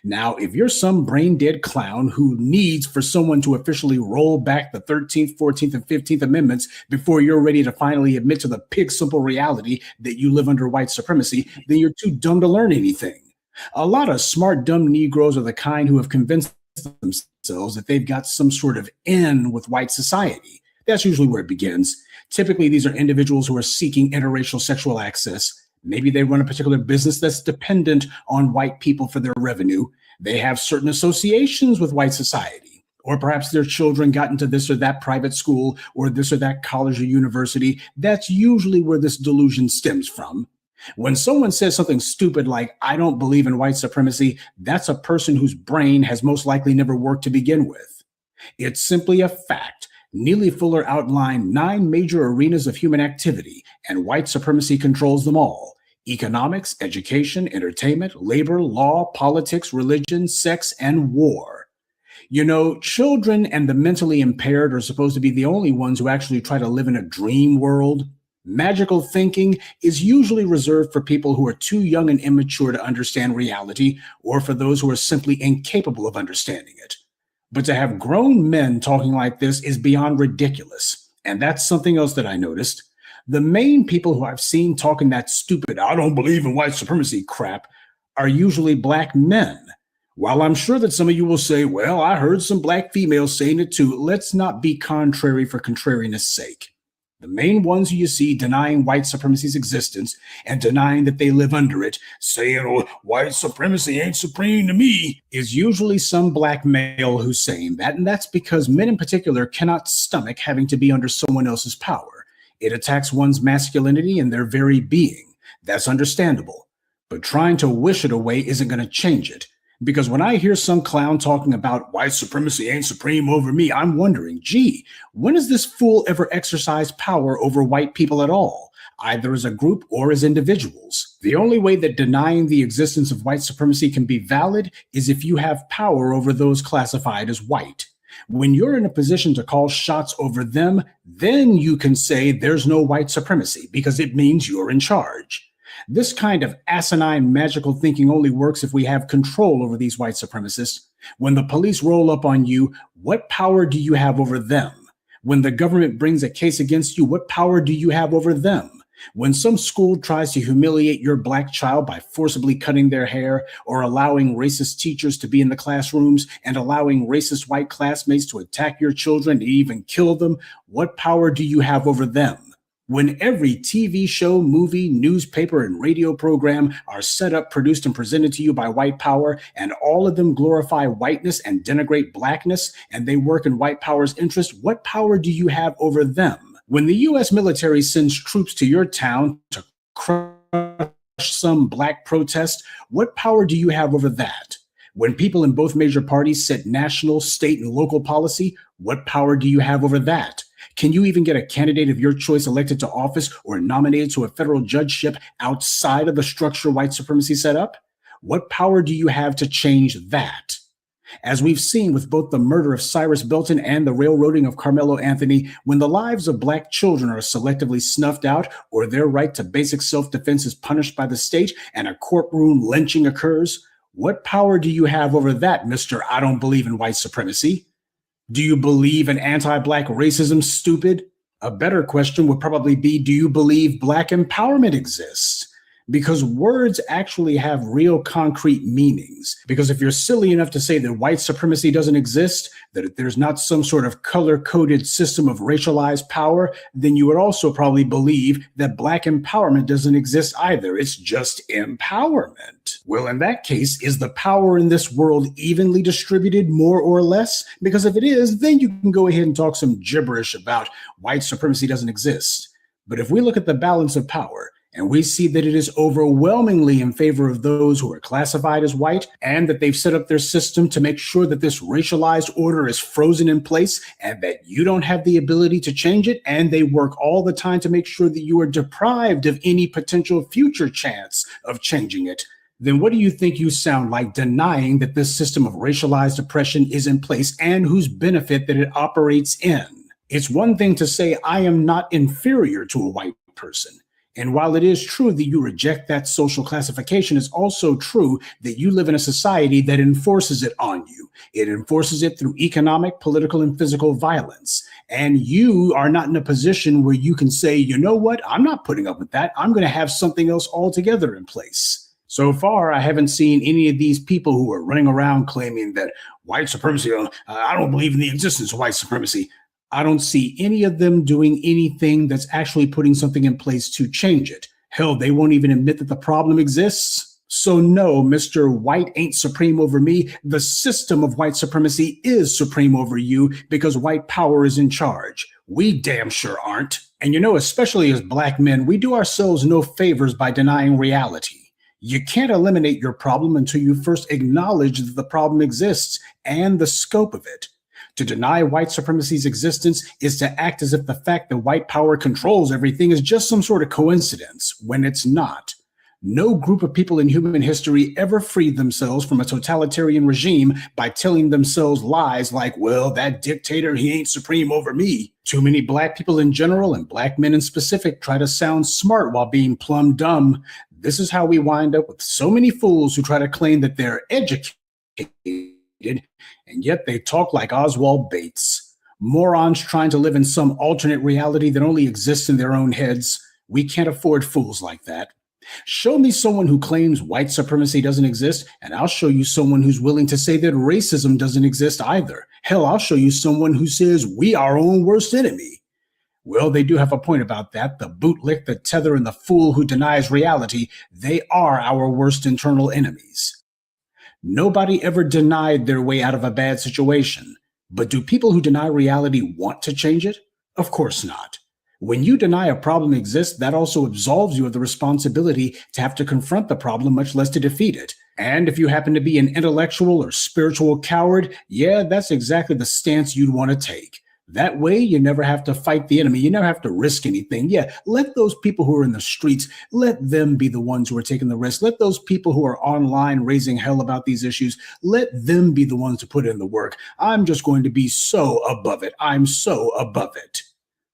Now, if you're some brain-dead clown who needs for someone to officially roll back the 13th, 14th, and 15th Amendments before you're ready to finally admit to the pig-simple reality that you live under white supremacy, then you're too dumb to learn anything. A lot of smart, dumb Negroes are the kind who have convinced themselves that they've got some sort of in with white society. That's usually where it begins. Typically, these are individuals who are seeking interracial sexual access. Maybe they run a particular business that's dependent on white people for their revenue. They have certain associations with white society. Or perhaps their children got into this or that private school or this or that college or university. That's usually where this delusion stems from. When someone says something stupid like, I don't believe in white supremacy, that's a person whose brain has most likely never worked to begin with. It's simply a fact. Neely Fuller outlined 9 major arenas of human activity, and white supremacy controls them all. Economics, education, entertainment, labor, law, politics, religion, sex, and war. You know, children and the mentally impaired are supposed to be the only ones who actually try to live in a dream world. Magical thinking is usually reserved for people who are too young and immature to understand reality, or for those who are simply incapable of understanding it. But to have grown men talking like this is beyond ridiculous. And that's something else that I noticed. The main people who I've seen talking that stupid, I don't believe in white supremacy crap, are usually Black men. While I'm sure that some of you will say, well, I heard some Black females saying it too, let's not be contrary for contrariness' sake. The main ones who you see denying white supremacy's existence and denying that they live under it, saying, oh, white supremacy ain't supreme to me, is usually some Black male who's saying that. And that's because men in particular cannot stomach having to be under someone else's power. It attacks one's masculinity and their very being. That's understandable. But trying to wish it away isn't going to change it. Because when I hear some clown talking about white supremacy ain't supreme over me, I'm wondering, gee, when has this fool ever exercised power over white people at all, either as a group or as individuals? The only way that denying the existence of white supremacy can be valid is if you have power over those classified as white. When you're in a position to call shots over them, then you can say there's no white supremacy because it means you're in charge. This kind of asinine magical thinking only works if we have control over these white supremacists. When the police roll up on you, what power do you have over them? When the government brings a case against you, what power do you have over them? When some school tries to humiliate your black child by forcibly cutting their hair or allowing racist teachers to be in the classrooms and allowing racist white classmates to attack your children and even kill them, what power do you have over them? When every TV show, movie, newspaper, and radio program are set up, produced, and presented to you by white power, and all of them glorify whiteness and denigrate blackness, and they work in white power's interest, what power do you have over them? When the U.S. military sends troops to your town to crush some black protest, what power do you have over that? When people in both major parties set national, state, and local policy, what power do you have over that? Can you even get a candidate of your choice elected to office or nominated to a federal judgeship outside of the structure white supremacy set up? What power do you have to change that? As we've seen with both the murder of Cyrus Belton and the railroading of Karmelo Anthony, when the lives of black children are selectively snuffed out or their right to basic self-defense is punished by the state and a courtroom lynching occurs, what power do you have over that, Mr. I don't believe in white supremacy? Do you believe in anti-black racism, stupid? A better question would probably be, do you believe black empowerment exists? Because words actually have real concrete meanings. Because if you're silly enough to say that white supremacy doesn't exist, that there's not some sort of color-coded system of racialized power, then you would also probably believe that black empowerment doesn't exist either. It's just empowerment. Well, in that case, is the power in this world evenly distributed, more or less? Because if it is, then you can go ahead and talk some gibberish about white supremacy doesn't exist. But if we look at the balance of power, and we see that it is overwhelmingly in favor of those who are classified as white, and that they've set up their system to make sure that this racialized order is frozen in place and that you don't have the ability to change it, and they work all the time to make sure that you are deprived of any potential future chance of changing it, then what do you think you sound like denying that this system of racialized oppression is in place and whose benefit that it operates in? It's one thing to say, I am not inferior to a white person. And while it is true that you reject that social classification, it's also true that you live in a society that enforces it on you. It enforces it through economic, political, and physical violence. And you are not in a position where you can say, you know what, I'm not putting up with that. I'm going to have something else altogether in place. So far, I haven't seen any of these people who are running around claiming that white supremacy, I don't believe in the existence of white supremacy. I don't see any of them doing anything that's actually putting something in place to change it. Hell, they won't even admit that the problem exists. So no, Mr. White ain't supreme over me. The system of white supremacy is supreme over you because white power is in charge. We damn sure aren't. And you know, especially as black men, we do ourselves no favors by denying reality. You can't eliminate your problem until you first acknowledge that the problem exists and the scope of it. To deny white supremacy's existence is to act as if the fact that white power controls everything is just some sort of coincidence, when it's not. No group of people in human history ever freed themselves from a totalitarian regime by telling themselves lies like, well, that dictator, he ain't supreme over me. Too many black people in general and black men in specific try to sound smart while being plumb dumb. This is how we wind up with so many fools who try to claim that they're educated, and yet they talk like Oswald Bates. Morons trying to live in some alternate reality that only exists in their own heads. We can't afford fools like that. Show me someone who claims white supremacy doesn't exist, and I'll show you someone who's willing to say that racism doesn't exist either. Hell, I'll show you someone who says we are our own worst enemy. Well, they do have a point about that. The bootlick, the tether, and the fool who denies reality, they are our worst internal enemies. Nobody ever denied their way out of a bad situation. But do people who deny reality want to change it? Of course not. When you deny a problem exists, that also absolves you of the responsibility to have to confront the problem, much less to defeat it. And if you happen to be an intellectual or spiritual coward, yeah, that's exactly the stance you'd want to take. That way, you never have to fight the enemy. You never have to risk anything. Yeah, let those people who are in the streets, let them be the ones who are taking the risk. Let those people who are online raising hell about these issues, let them be the ones to put in the work. I'm just going to be so above it. I'm so above it.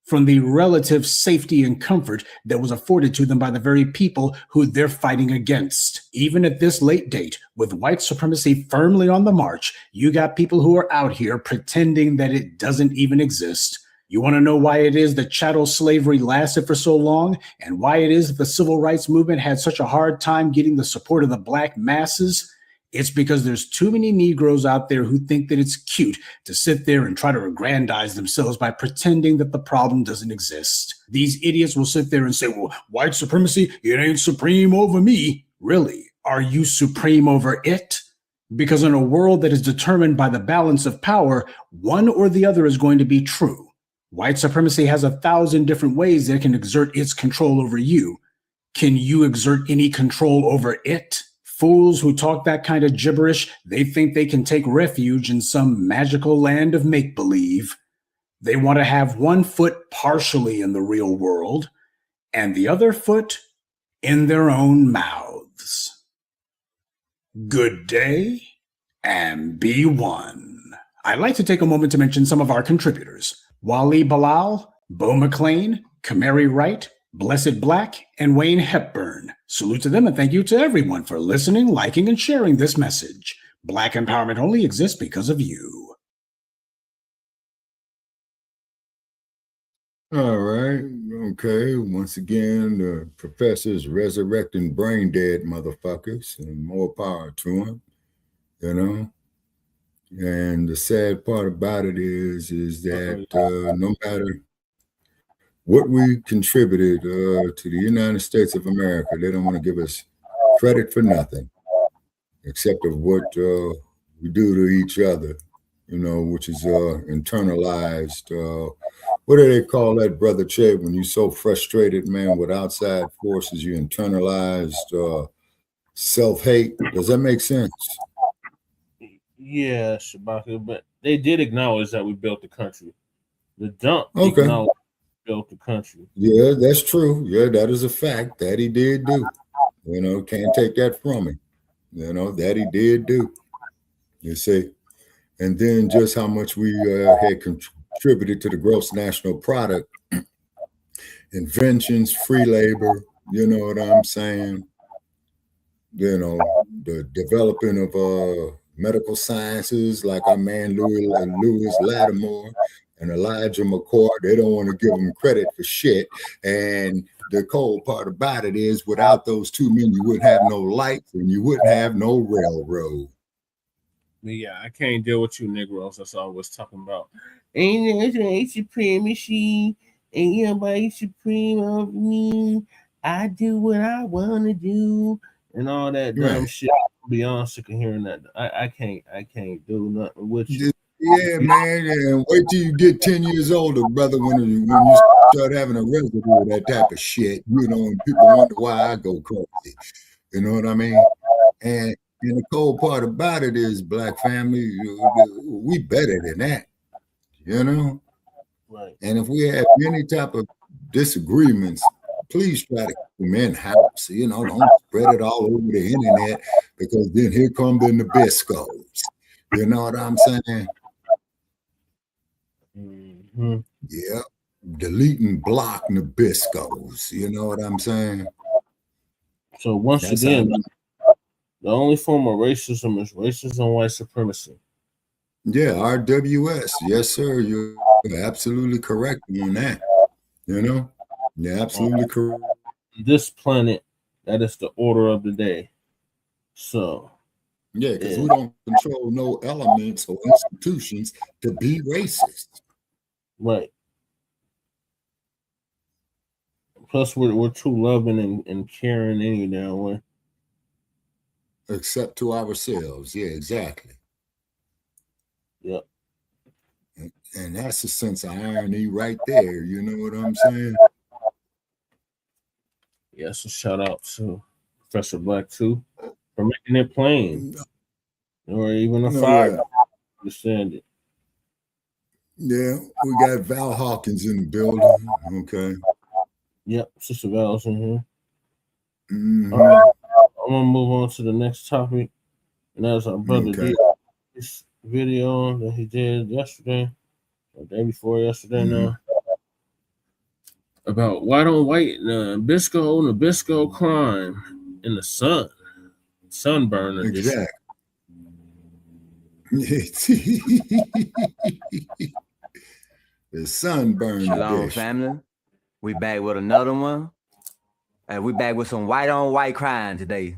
From the relative safety and comfort that was afforded to them by the very people who they're fighting against. Even at this late date, with white supremacy firmly on the march, you got people who are out here pretending that it doesn't even exist. You want to know why it is that chattel slavery lasted for so long, and why it is that the civil rights movement had such a hard time getting the support of the black masses? It's because there's too many Negroes out there who think that it's cute to sit there and try to aggrandize themselves by pretending that the problem doesn't exist. These idiots will sit there and say, well, white supremacy, it ain't supreme over me. Really? Are you supreme over it? Because in a world that is determined by the balance of power, one or the other is going to be true. White supremacy has 1,000 different ways that it can exert its control over you. Can you exert any control over it? Fools who talk that kind of gibberish, they think they can take refuge in some magical land of make-believe. They want to have one foot partially in the real world and the other foot in their own mouths. Good day and be one. I'd like to take a moment to mention some of our contributors. Wally Bilal, Bo McLean, Kamari Wright, Blessed Blacc, and Wayne Hepburn. Salute to them and thank you to everyone for listening, liking, and sharing this message. Black empowerment only exists because of you. All right. Okay. Once again, the professor's resurrecting brain dead motherfuckers, and more power to him, you know. And the sad part about it is that no matter what we contributed to the United States of America, they don't want to give us credit for nothing except of what we do to each other, you know, which is internalized. What do they call that, Brother Che, when you're so frustrated, man, with outside forces, you internalized self-hate? Does that make sense? Yeah, Shabaka, but they did acknowledge that we built the country. The dump acknowledged built the country. Yeah, that's true. Yeah, that is a fact that he did do. You know, can't take that from him. You know, that he did do. You see, and then just how much we had contributed to the gross national product, inventions, free labor. You know what I'm saying? You know, the developing of medical sciences, like our man Lewis Lattimore and Elijah McCoy. They don't want to give them credit for shit. And the cold part about it is, without those two men, you wouldn't have no lights and you wouldn't have no railroad. Yeah, I can't deal with you Negroes. That's all I was talking about. Ain't supremacy, ain't nobody supreme of me. I do what I want to do, and all that dumb shit. Beyond sick of hearing that. I can't do nothing with you. Yeah, man, and wait till you get 10 years older, brother, when you start having a residue of that type of shit, you know, and people wonder why I go crazy. You know what I mean? And the cold part about it is, Black family, we better than that, you know? Right. And if we have any type of disagreements, please try to keep them in-house. You know, don't spread it all over the internet, because then here come the Nabiscos. You know what I'm saying? Mm-hmm. Yeah. Delete and block Nabiscos. You know what I'm saying? So once again, the only form of racism is racism, white supremacy. Yeah, RWS. Yes, sir. You're absolutely correct on that. You know? You're absolutely correct. This planet, that is the order of the day. So yeah, because we don't control no elements or institutions to be racist. Right. Plus, we're too loving and caring any damn way. Except to ourselves. Yeah, exactly. Yep. And that's a sense of irony right there. You know what I'm saying? Yes, a shout out to Professor Blacc too for making it plain, or even a fire. Understand it. Yeah, we got Val Hawkins in the building. Okay. Yep, Sister Val's in here. Mm-hmm. All right, I'm gonna move on to the next topic, and that's our brother D. This video that he did yesterday, or day before yesterday now, about white on white Nabisco crime in the sun, sunburn edition. The sunburn Shalom, edition. family. We back with another one. And we back with some white on white crime today.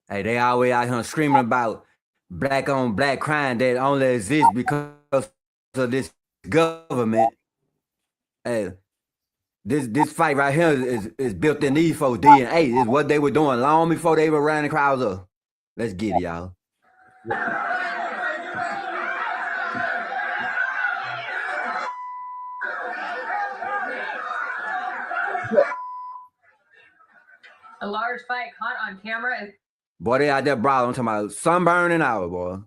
Hey, they always out here screaming about black on black crime that only exists because of this government. Hey, this fight right here is built in these folks' DNA. Is what they were doing long before they were running crowds up. Let's get it, y'all. A large fight caught on camera. Boy, they out there brawling. I'm talking about sunburning out, boy.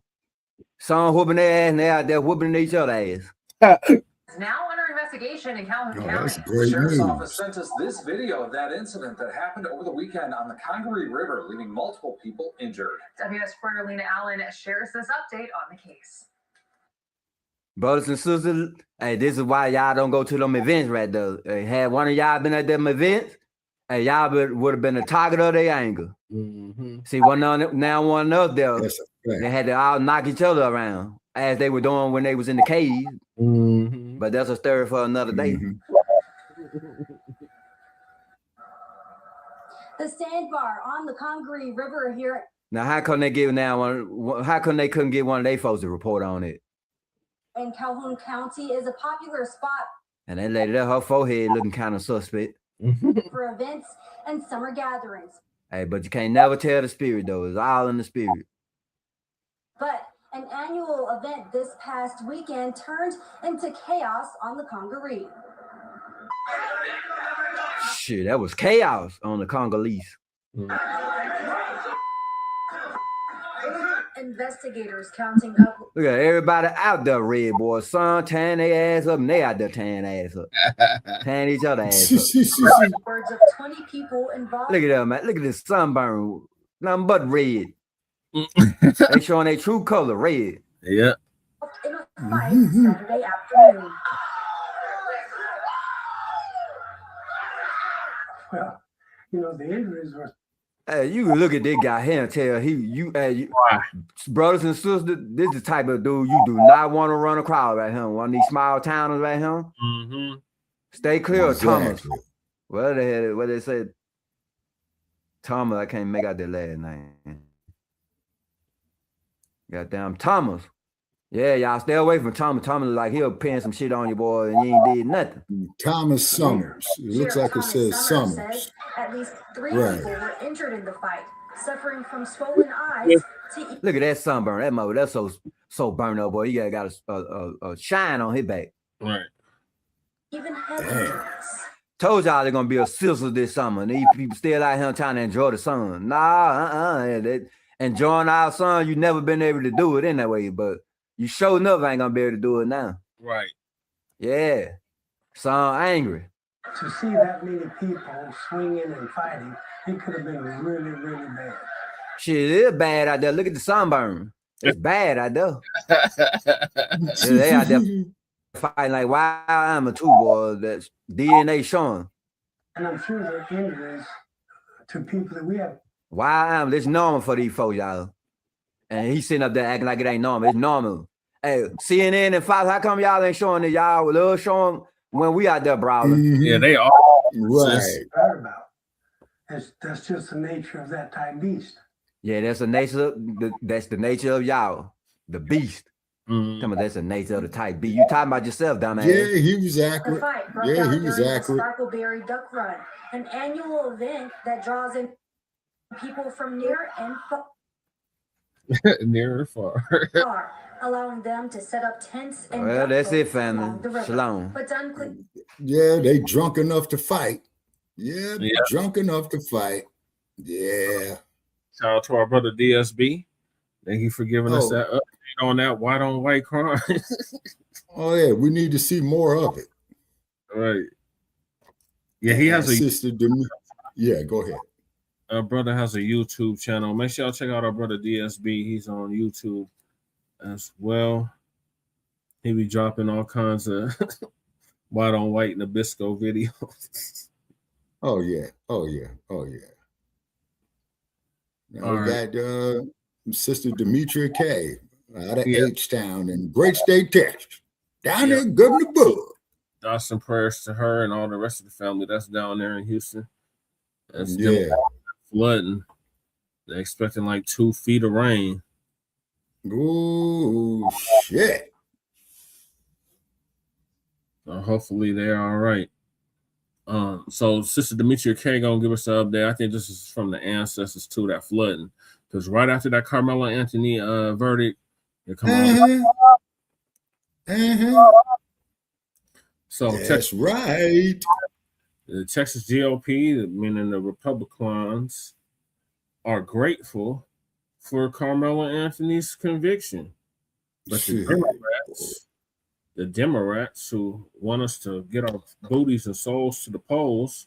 Some whooping their ass and they out there whooping each other ass. Is now under investigation in Calhoun County. That's great Sheriff's news. Office sent us this video of that incident that happened over the weekend on the Congaree River, leaving multiple people injured. WS reporter Lena Allen shares this update on the case. Brothers and sisters, hey, this is why y'all don't go to them events right there. Hey, had one of y'all been at them events, hey, y'all would have been the target of their anger. See, one of there, they had to all knock each other around as they were doing when they was in the cave. But that's a story for another day. The sandbar on the Congaree River here. Now, how come they couldn't get one of their folks to report on it? In Calhoun County is a popular spot And that lady, her forehead looking kind of suspect. for events and summer gatherings. Hey, but you can't never tell the spirit though. It's all in the spirit. But an annual event this past weekend turned into chaos on the Congaree. Shit, that was chaos on the Congolese. Investigators counting up. Look at everybody out there, red boy. Sun tan their ass up, and they out there tearing ass up. Tearing each other ass up. Upwards of 20 people involved. Look at that, man. Look at this sunburn. Nothing but red. They showing their true color, red. Yeah. In a fight Saturday afternoon. Well, you know, the injuries were. Hey, you can look at this guy here and tell brothers and sisters, this is the type of dude you do not want to run a crowd right here. One of these small towners right here. Stay clear of Thomas. What they said? Thomas, I can't make out their last name. Goddamn Thomas. Yeah, y'all stay away from Thomas. Thomas like he'll pin some shit on you, boy, and you ain't did nothing. Thomas Summers. It looks like it says Summers. Says at least 3 Right. people were injured in the fight, suffering from swollen eyes. Look at that sunburn. That mother, that's so burnt up, boy. He got a shine on his back. Right. Even head. Told y'all they're gonna be a sizzle this summer. And these people still out here trying to enjoy the sun. Nah, enjoying our sun, you never been able to do it in that way, but you sure enough ain't gonna be able to do it now. Right. Yeah. Sun angry. To see that many people swinging and fighting, it could have been really, really bad. Shit, it is bad out there. Look at the sunburn. It's bad out there. They out there fighting like wild animal too, boy. That's DNA showing. And I'm sure there are injuries to people that we have. Wild animal. It's normal for these folks, y'all. And he's sitting up there acting like it ain't normal. It's normal. Hey, CNN and Fox, how come y'all ain't showing it? Y'all love showing them when we out there brawling. Yeah, they are. Right. Heard about. That's just the nature of that type beast. Yeah, that's the nature of y'all, the beast. Tell me that's the nature of the type beast. You talking about yourself, dumbass. Yeah, he was The accurate. fight broke Yeah, out he was during the accurate. Sparkleberry Duck Run, an annual event that draws in people from near and Near and far. far, allowing them to set up tents and Well, duck that's it, boats along family. the river. Shalom. But to unclear Yeah, they drunk enough to fight. Yeah, drunk enough to fight. Yeah. Shout out to our brother DSB. Thank you for giving us that update on that white on white crime. Oh yeah, we need to see more of it. Right. Yeah, he has a sister. Yeah, go ahead. Our brother has a YouTube channel. Make sure y'all check out our brother DSB. He's on YouTube as well. He be dropping all kinds of white on white Nabisco videos. Oh yeah. Oh yeah. Oh yeah. Now All we right. got Sister Demetria K out of Yeah. H-Town in Great State, Texas. Down there, Governor Bud. thoughts and prayers to her and all the rest of the family that's down there in Houston. That's Yeah. flooding. They're expecting like 2 feet of rain. Ooh, shit. So hopefully they're all right. So Sister Demetria K gonna give us an update. I think this is from the ancestors too, that flooding. Because right after that Karmelo Anthony verdict, it come out. So that's right. The Texas GOP, meaning the Republicans, are grateful for Karmelo Anthony's conviction. But the Democrats who want us to get our booties and souls to the polls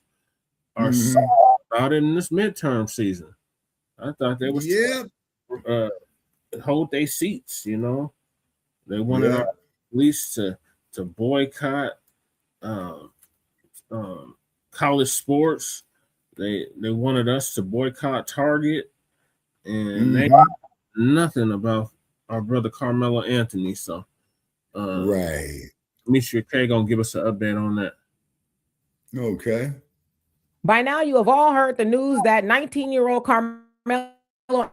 are sad about it in this midterm season. I thought they was hold their seats, you know. They wanted our police to boycott college sports. They wanted us to boycott Target, and they nothing about our brother Karmelo Anthony. So right. Demetria K gonna give us an update on that. Okay. By now, you have all heard the news that 19-year-old Karmelo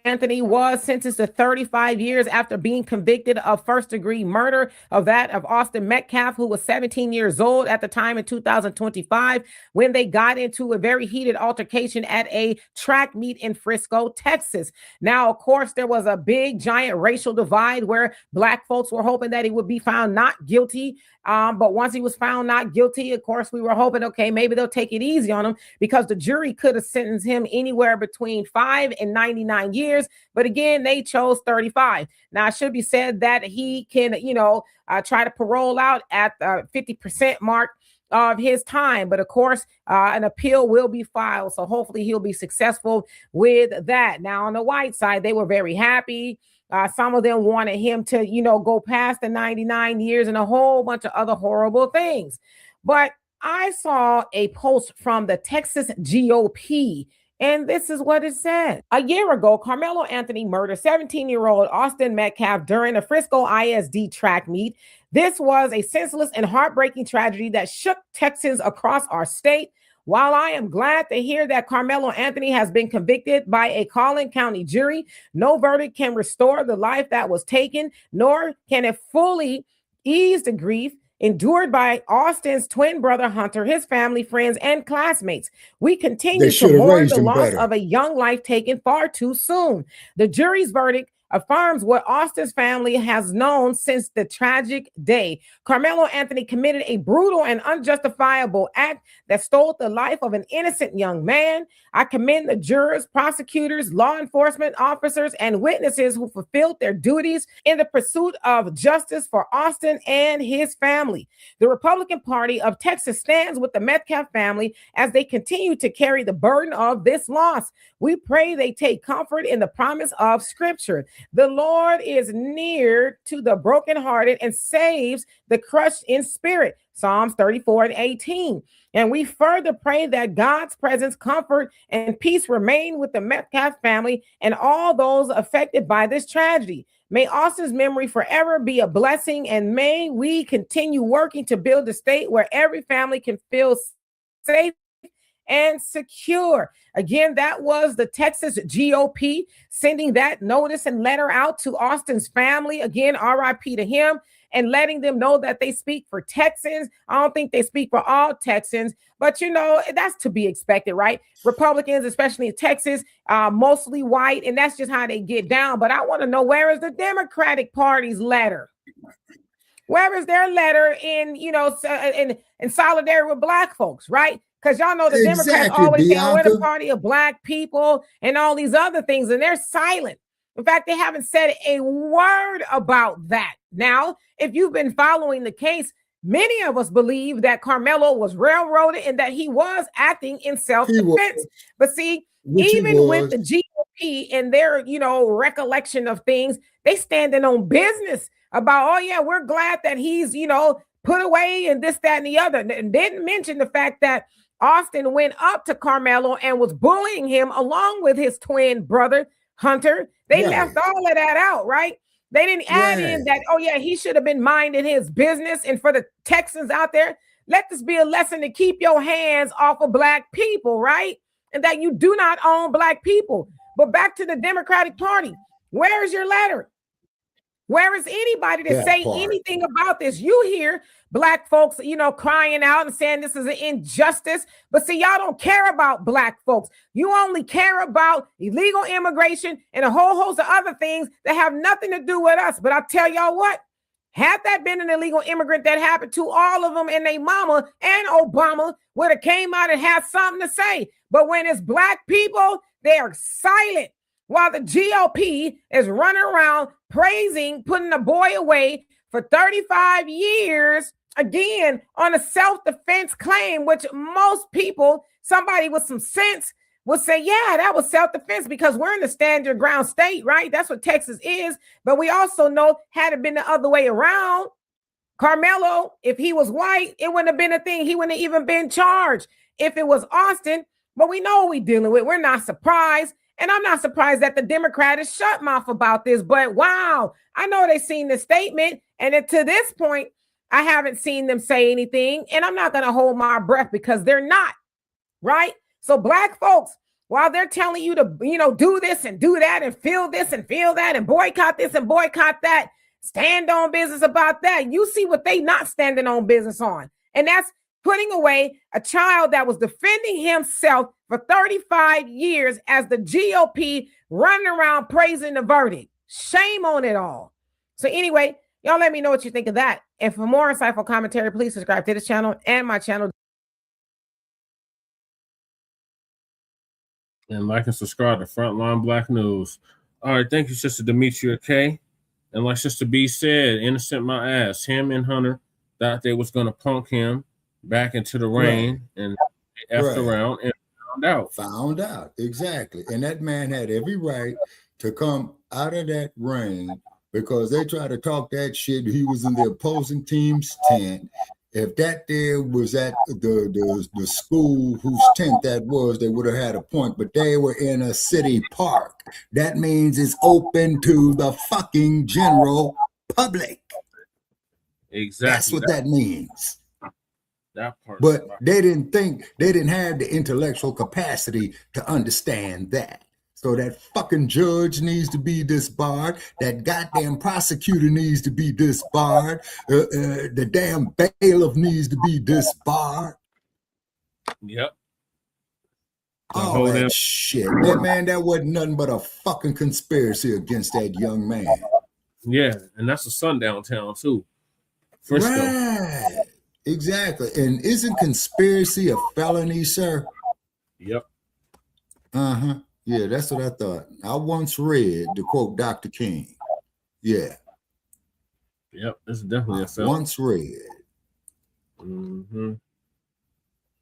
Anthony was sentenced to 35 years after being convicted of first-degree murder of Austin Metcalf, who was 17 years old at the time in 2025 when they got into a very heated altercation at a track meet in Frisco, Texas. Now, of course, there was a big, giant racial divide where Black folks were hoping that he would be found not guilty. But once he was found not guilty, of course, we were hoping, okay, maybe they'll take it easy on him because the jury could have sentenced him anywhere between 5 and 99 years. But again, they chose 35. Now, it should be said that he can, try to parole out at the 50% mark of his time. But of course, an appeal will be filed. So hopefully he'll be successful with that. Now, on the white side, they were very happy. Some of them wanted him to, go past the 99 years and a whole bunch of other horrible things. But I saw a post from the Texas GOP, and this is what it said. A year ago, Karmelo Anthony murdered 17-year-old Austin Metcalf during a Frisco ISD track meet. This was a senseless and heartbreaking tragedy that shook Texans across our state. While I am glad to hear that Karmelo Anthony has been convicted by a Collin County jury, no verdict can restore the life that was taken, nor can it fully ease the grief endured by Austin's twin brother Hunter, his family, friends, and classmates. We continue to mourn the loss of a young life taken far too soon. The jury's verdict affirms what Austin's family has known since the tragic day. Karmelo Anthony committed a brutal and unjustifiable act that stole the life of an innocent young man. I commend the jurors, prosecutors, law enforcement officers, and witnesses who fulfilled their duties in the pursuit of justice for Austin and his family. The Republican Party of Texas stands with the Metcalf family as they continue to carry the burden of this loss. We pray they take comfort in the promise of Scripture. The Lord is near to the brokenhearted and saves the crushed in spirit. Psalms 34:18. And we further pray that God's presence, comfort, and peace remain with the Metcalf family and all those affected by this tragedy. May Austin's memory forever be a blessing, and may we continue working to build a state where every family can feel safe and secure. Again, that was the Texas GOP sending that notice and letter out to Austin's family. Again, RIP to him, and letting them know that they speak for Texans. I don't think they speak for all Texans, but that's to be expected, right? Republicans, especially in Texas, mostly white, and that's just how they get down. But I want to know, where is the Democratic Party's letter? Where is their letter in solidarity with Black folks, right? Because y'all know the Democrats always say, we're the party of Black people and all these other things, and they're silent. In fact, they haven't said a word about that. Now, if you've been following the case, many of us believe that Karmelo was railroaded and that he was acting in self-defense. But see, even with the GOP and their, recollection of things, they standing on business about, oh yeah, we're glad that he's, put away and this, that, and the other. And didn't mention the fact that Austin went up to Karmelo and was bullying him along with his twin brother, Hunter. They left all of that out, right? They didn't add in that, oh yeah, he should have been minding his business. And for the Texans out there, let this be a lesson to keep your hands off of Black people, right? And that you do not own Black people. But back to the Democratic Party, where is your letter? Where is anybody to say anything about this? You hear Black folks, crying out and saying this is an injustice. But see, y'all don't care about Black folks. You only care about illegal immigration and a whole host of other things that have nothing to do with us. But I tell y'all what, had that been an illegal immigrant that happened to all of them and their mama, and Obama would have came out and had something to say. But when it's Black people, they are silent. While the GOP is running around praising, putting the boy away for 35 years, again, on a self-defense claim, which most people, somebody with some sense, would say, yeah, that was self-defense because we're in the stand your ground state, right? That's what Texas is. But we also know, had it been the other way around, Karmelo, if he was white, it wouldn't have been a thing. He wouldn't have even been charged. If it was Austin, but we know what we're dealing with. We're not surprised. And I'm not surprised that the Democrats shut mouth about this, but wow, I know they've seen the statement. And to this point, I haven't seen them say anything. And I'm not going to hold my breath because they're not, right? So Black folks, while they're telling you to, do this and do that and feel this and feel that and boycott this and boycott that, stand on business about that. You see what they not standing on business on. And that's putting away a child that was defending himself for 35 years as the GOP running around praising the verdict. Shame on it all. So anyway, y'all let me know what you think of that. And for more insightful commentary, please subscribe to this channel and my channel. And like and subscribe to Frontline Black News. All right, thank you, Sister Demetria K. And like Sister B said, innocent my ass. Him and Hunter thought they was going to punk him back into the rain and effed around and found out exactly. And that man had every right to come out of that rain because they tried to talk that shit. He was in the opposing team's tent. If that there was at the school whose tent that was, they would have had a point, but they were in a city park. That means it's open to the fucking general public. Exactly. That's what that means. That part. But they didn't have the intellectual capacity to understand that. So that fucking judge needs to be disbarred. That goddamn prosecutor needs to be disbarred. The damn bailiff needs to be disbarred. Yep. All that shit. That wasn't nothing but a fucking conspiracy against that young man. Yeah, and that's a sundown town too. Frisco. Right. Exactly. And isn't conspiracy a felony, sir? Yep. Uh-huh. Yeah, that's what I thought. I once read, to quote Dr. King. Yeah. Yep, it's definitely a felony. Once read. Mm-hmm.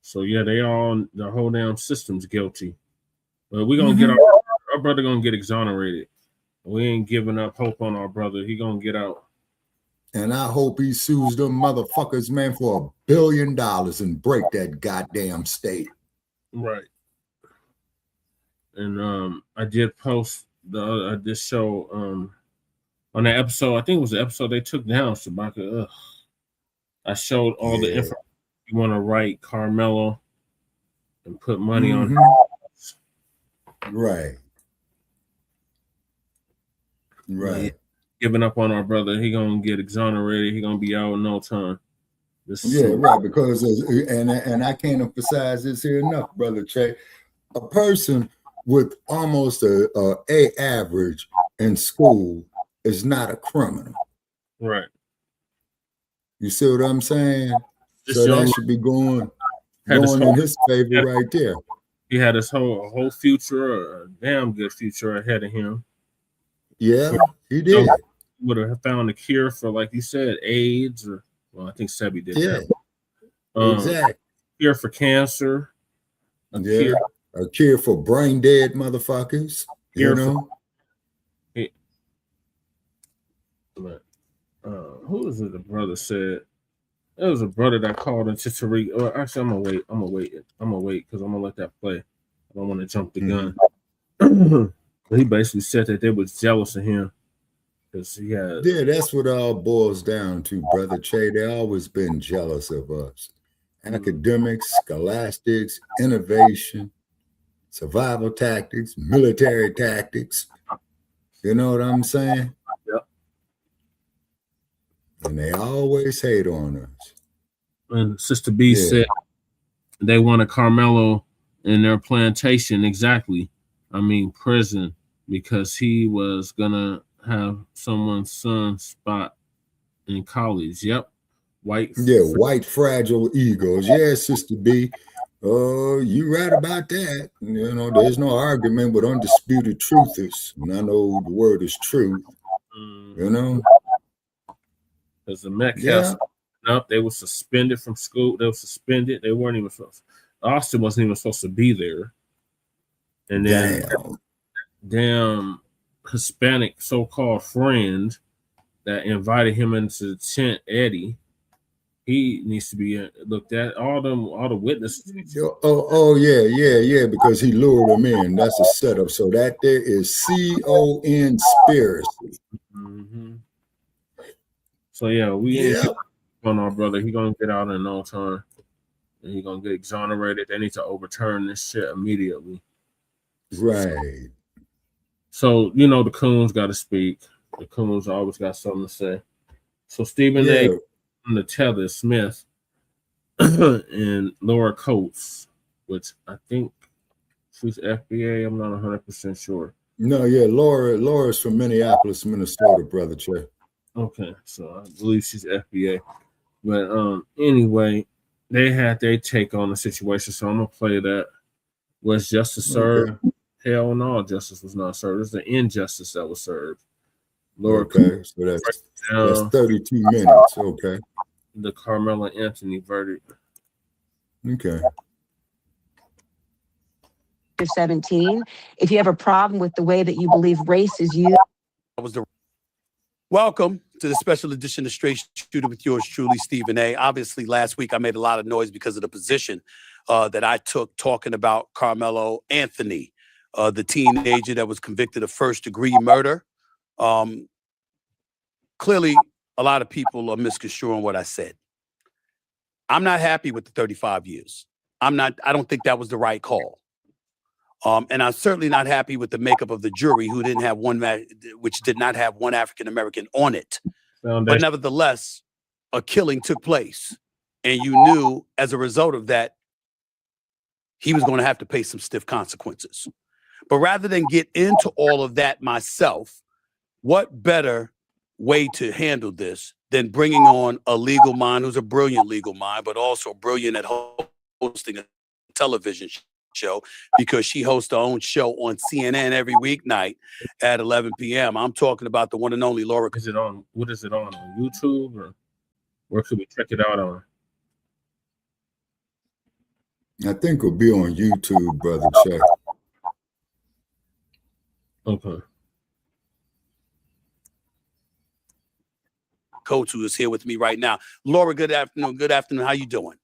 So yeah, the whole damn system's guilty. But we're gonna get our brother gonna get exonerated. We ain't giving up hope on our brother. He gonna get out. And I hope he sues them motherfuckers, man, for $1 billion and break that goddamn state. Right. And I did post this show on the episode. I think it was the episode they took down, Shabaka. I showed all the information you want to write Karmelo and put money on him. Right. Right. Giving up on our brother, he gonna get exonerated. He gonna be out in no time. Right. Because and I can't emphasize this here enough, brother Che. A person with almost a average in school is not a criminal. Right. You see what I'm saying? So that should be going in his favor right there. He had his whole future, a damn good future ahead of him. Yeah, he did. Would have found a cure for, like you said, AIDS, or I think Sebi did. Yeah, exactly. Cure for cancer. A cure for brain dead motherfuckers. Who is it? The brother said it was a brother that called into Tariq. Or actually, I'm gonna wait because I'm gonna let that play. I don't want to jump the gun. He basically said that they was jealous of him Because he had. Yeah, that's what it all boils down to, Brother Che. They always been jealous of us. Academics, scholastics, innovation, survival tactics, military tactics. You know what I'm saying? Yep. And they always hate on us. And Sister B said they wanted Karmelo in their plantation, exactly. I mean, prison, because he was gonna have someone's son spot in college. Yep. White fragile egos. Yeah, Sister B. Oh, you right about that. You know, there's no argument with undisputed truthers. And I know the word is truth. You know? Because the Metcalf up, they were suspended from school. They were suspended. They weren't even supposed. Austin wasn't even supposed to be there. And then damn Hispanic so-called friend that invited him into the tent, Eddie, he needs to be looked at. All the witnesses. Yeah, because he lured them in. That's a setup. So that there is conspiracy. Mm-hmm. So yeah, we ain't on our brother. He gonna get out in no time, and he gonna get exonerated. They need to overturn this shit immediately. Right. So you know the coons got to speak. The coons always got something to say. So Stephen A. on the tether Smith and Laura Coates, which I think she's FBA. I'm not 100% sure. No, Laura's from Minneapolis, Minnesota, Brother Che. Okay, so I believe she's FBA. But anyway, they had their take on the situation, so I'm gonna play that. Was justice served? Okay. Hell no, justice was not served. It's the injustice that was served. Lord, okay, so that's 32 minutes. Okay. The Karmelo Anthony verdict. Okay. 17. If you have a problem with the way that you believe race is used. Welcome to the special edition of Straight Shooter with yours truly, Stephen A. Obviously, last week I made a lot of noise because of the position that I took talking about Karmelo Anthony, the teenager that was convicted of first-degree murder. Clearly, a lot of people are misconstruing what I said. I'm not happy with the 35 years. I don't think that was the right call. And I'm certainly not happy with the makeup of the jury, who did not have one African-American on it. But nevertheless, a killing took place. And you knew as a result of that, he was going to have to pay some stiff consequences. But rather than get into all of that myself, what better way to handle this than bringing on a legal mind who's a brilliant legal mind, but also brilliant at hosting a television show, because she hosts her own show on CNN every weeknight at 11 p.m. I'm talking about the one and only Laura. Is it on? What is it on YouTube, or where could we check it out on? I think it'll be on YouTube, Brother Che. Okay. Coach, who is here with me right now. Laura, good afternoon. Good afternoon. How you doing?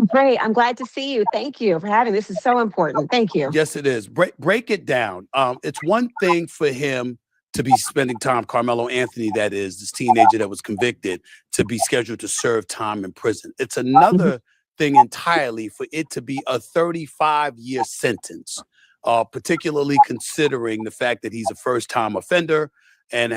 Great. I'm glad to see you. Thank you for having this. Is so important. Thank you. Yes, it is. Break it down. It's one thing for him to be spending time, Karmelo Anthony, that is, this teenager that was convicted, to be scheduled to serve time in prison. It's another thing entirely for it to be a 35-year sentence, particularly considering the fact that he's a first-time offender and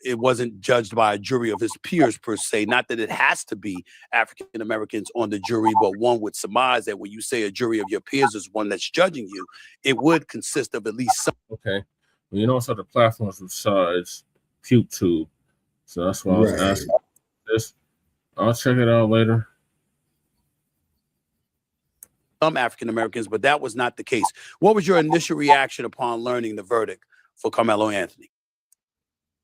it wasn't judged by a jury of his peers per se. Not that it has to be African Americans on the jury, but one would surmise that when you say a jury of your peers is one that's judging you, it would consist of at least some. Okay. Well, you know, so the platforms besides YouTube. So that's why I was asking this. I'll check it out later. Some African Americans, but that was not the case. What was your initial reaction upon learning the verdict for Karmelo Anthony?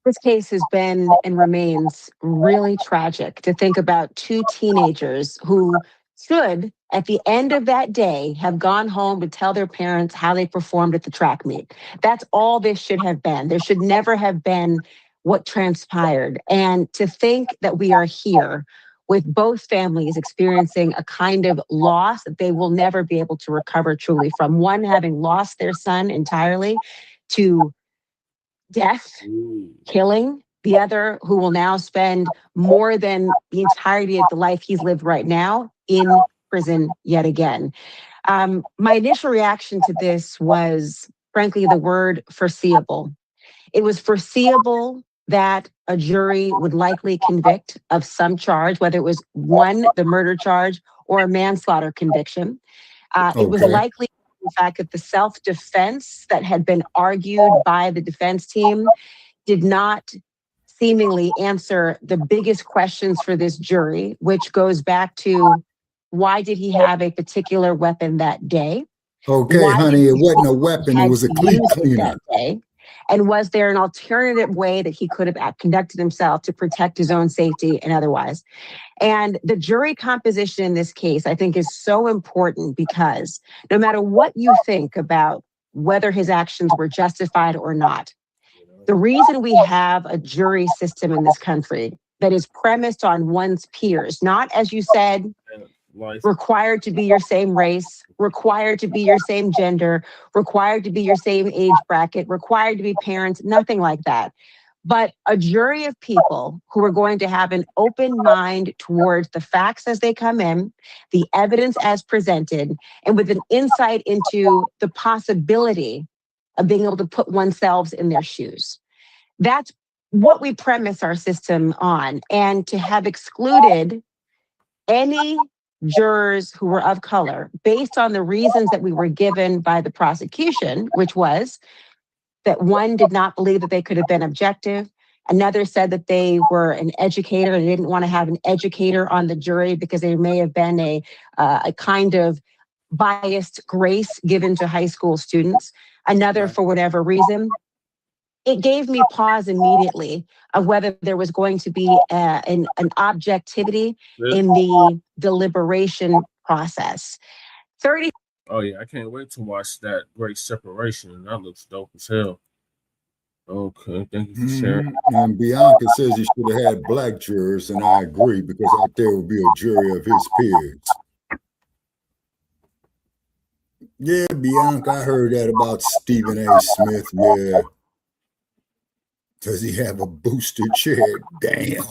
This case has been and remains really tragic to think about two teenagers who should, at the end of that day, have gone home to tell their parents how they performed at the track meet. That's all this should have been. There should never have been what transpired. And to think that we are here with both families experiencing a kind of loss that they will never be able to recover truly from, one having lost their son entirely to death, killing, the other who will now spend more than the entirety of the life he's lived right now in prison yet again. My initial reaction to this was, frankly, the word foreseeable. It was foreseeable that a jury would likely convict of some charge, whether it was one, the murder charge, or a manslaughter conviction. It was likely the fact that the self-defense that had been argued by the defense team did not seemingly answer the biggest questions for this jury, which goes back to why did he have a particular weapon that day? Okay, Why honey, it wasn't a weapon, it was a cleat cleaner. that day? And was there an alternative way that he could have conducted himself to protect his own safety and otherwise? And the jury composition in this case, I think, is so important because no matter what you think about whether his actions were justified or not, the reason we have a jury system in this country that is premised on one's peers, not, as you said, required to be your same race, required to be your same gender, required to be your same age bracket, required to be parents, nothing like that. But a jury of people who are going to have an open mind towards the facts as they come in, the evidence as presented, and with an insight into the possibility of being able to put oneself in their shoes. That's what we premise our system on. And to have excluded any jurors who were of color based on the reasons that we were given by the prosecution, which was that one did not believe that they could have been objective. Another said that they were an educator and didn't want to have an educator on the jury because they may have been a kind of biased grace given to high school students. Another, for whatever reason, it gave me pause immediately of whether there was going to be an objectivity in the deliberation process. Oh yeah, I can't wait to watch that Great Separation. That looks dope as hell. Okay, thank you for sharing. And Bianca says he should have had black jurors, and I agree, because out there would be a jury of his peers. Yeah, Bianca, I heard that about Stephen A. Smith. Yeah. Does he have a booster chair? Damn.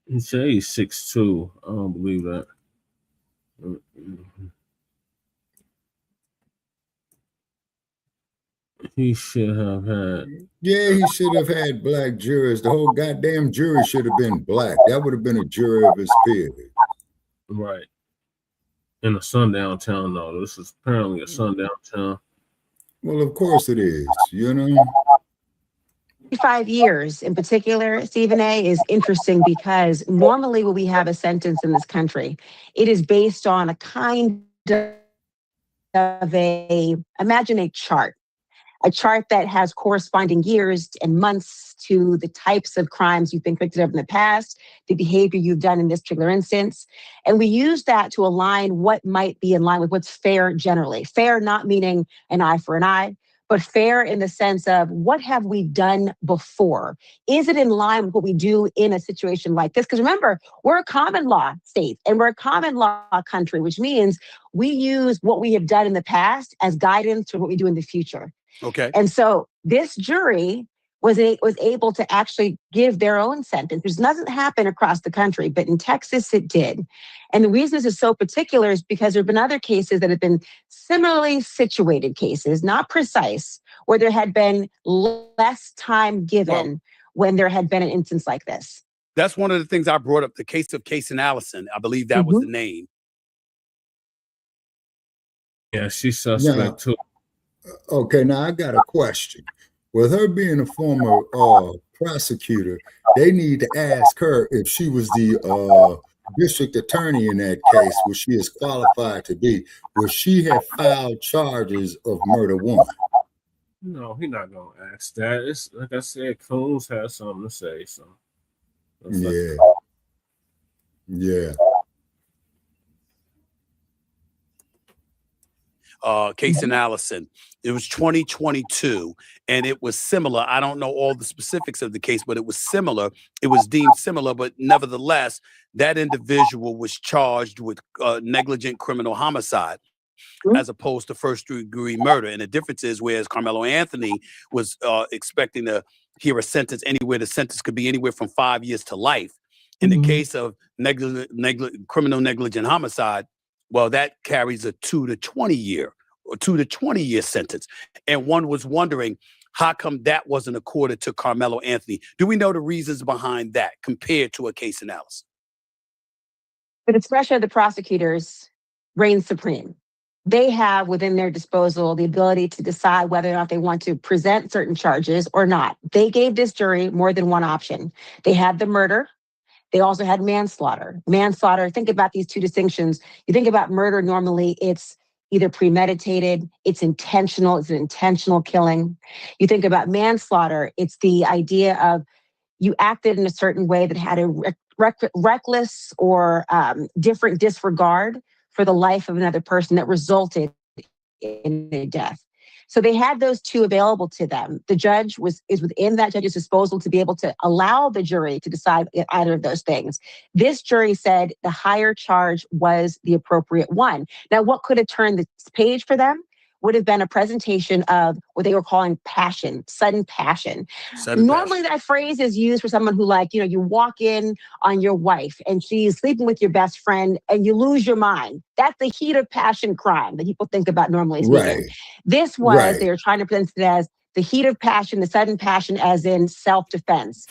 He said he's 6'2". I don't believe that. He should have had. Yeah, he should have had black jurors. The whole goddamn jury should have been black. That would have been a jury of his peers. Right. In a sundown town, though. This is apparently a sundown town. Well, of course it is, you know. 5 years in particular, Stephen A., is interesting because normally when we have a sentence in this country, it is based on a kind of imagine a chart that has corresponding years and months to the types of crimes you've been convicted of in the past, the behavior you've done in this particular instance. And we use that to align what might be in line with what's fair generally. Fair not meaning an eye for an eye, but fair in the sense of what have we done before? Is it in line with what we do in a situation like this? Because remember, we're a common law state and we're a common law country, which means we use what we have done in the past as guidance to what we do in the future. Okay. And so this jury was able to actually give their own sentence, which doesn't happen across the country, but in Texas it did. And the reason this is so particular is because there have been other cases that have been similarly situated cases, not precise, where there had been less time given when there had been an instance like this. That's one of the things I brought up, the case of Case and Allison. I believe that was the name. Yeah, she's suspect too. Okay, now I got a question. With her being a former prosecutor, they need to ask her if she was the district attorney in that case, which she is qualified to be. Would she have filed charges of murder one? No, he's not gonna ask that. It's like I said, Coons has something to say. So yeah, yeah. Case and Allison. It was 2022, and it was similar. I don't know all the specifics of the case, but it was similar. It was deemed similar, but nevertheless, that individual was charged with negligent criminal homicide. as opposed to first-degree murder. And the difference is, whereas Karmelo Anthony was expecting to hear a sentence anywhere, the sentence could be anywhere from 5 years to life. In the case of criminal negligent homicide, well, that carries a 2 to 20 year or 2 to 20 year sentence. And one was wondering, how come that wasn't accorded to Karmelo Anthony? Do we know the reasons behind that compared to a case analysis? The discretion of the prosecutors reigns supreme. They have within their disposal the ability to decide whether or not they want to present certain charges or not. They gave this jury more than one option. They had the murder. They also had manslaughter. Manslaughter, think about these two distinctions. You think about murder, normally it's either premeditated, it's intentional, it's an intentional killing. You think about manslaughter, it's the idea of you acted in a certain way that had a reckless or different disregard for the life of another person that resulted in their death. So they had those two available to them. The judge is within that judge's disposal to be able to allow the jury to decide either of those things. This jury said the higher charge was the appropriate one. Now, what could have turned the page for them would have been a presentation of what they were calling passion, sudden passion. Normally that phrase is used for someone who, like, you walk in on your wife and she's sleeping with your best friend and you lose your mind. That's the heat of passion crime that people think about normally speaking. Right. This was, they were trying to present it as the heat of passion, the sudden passion as in self-defense.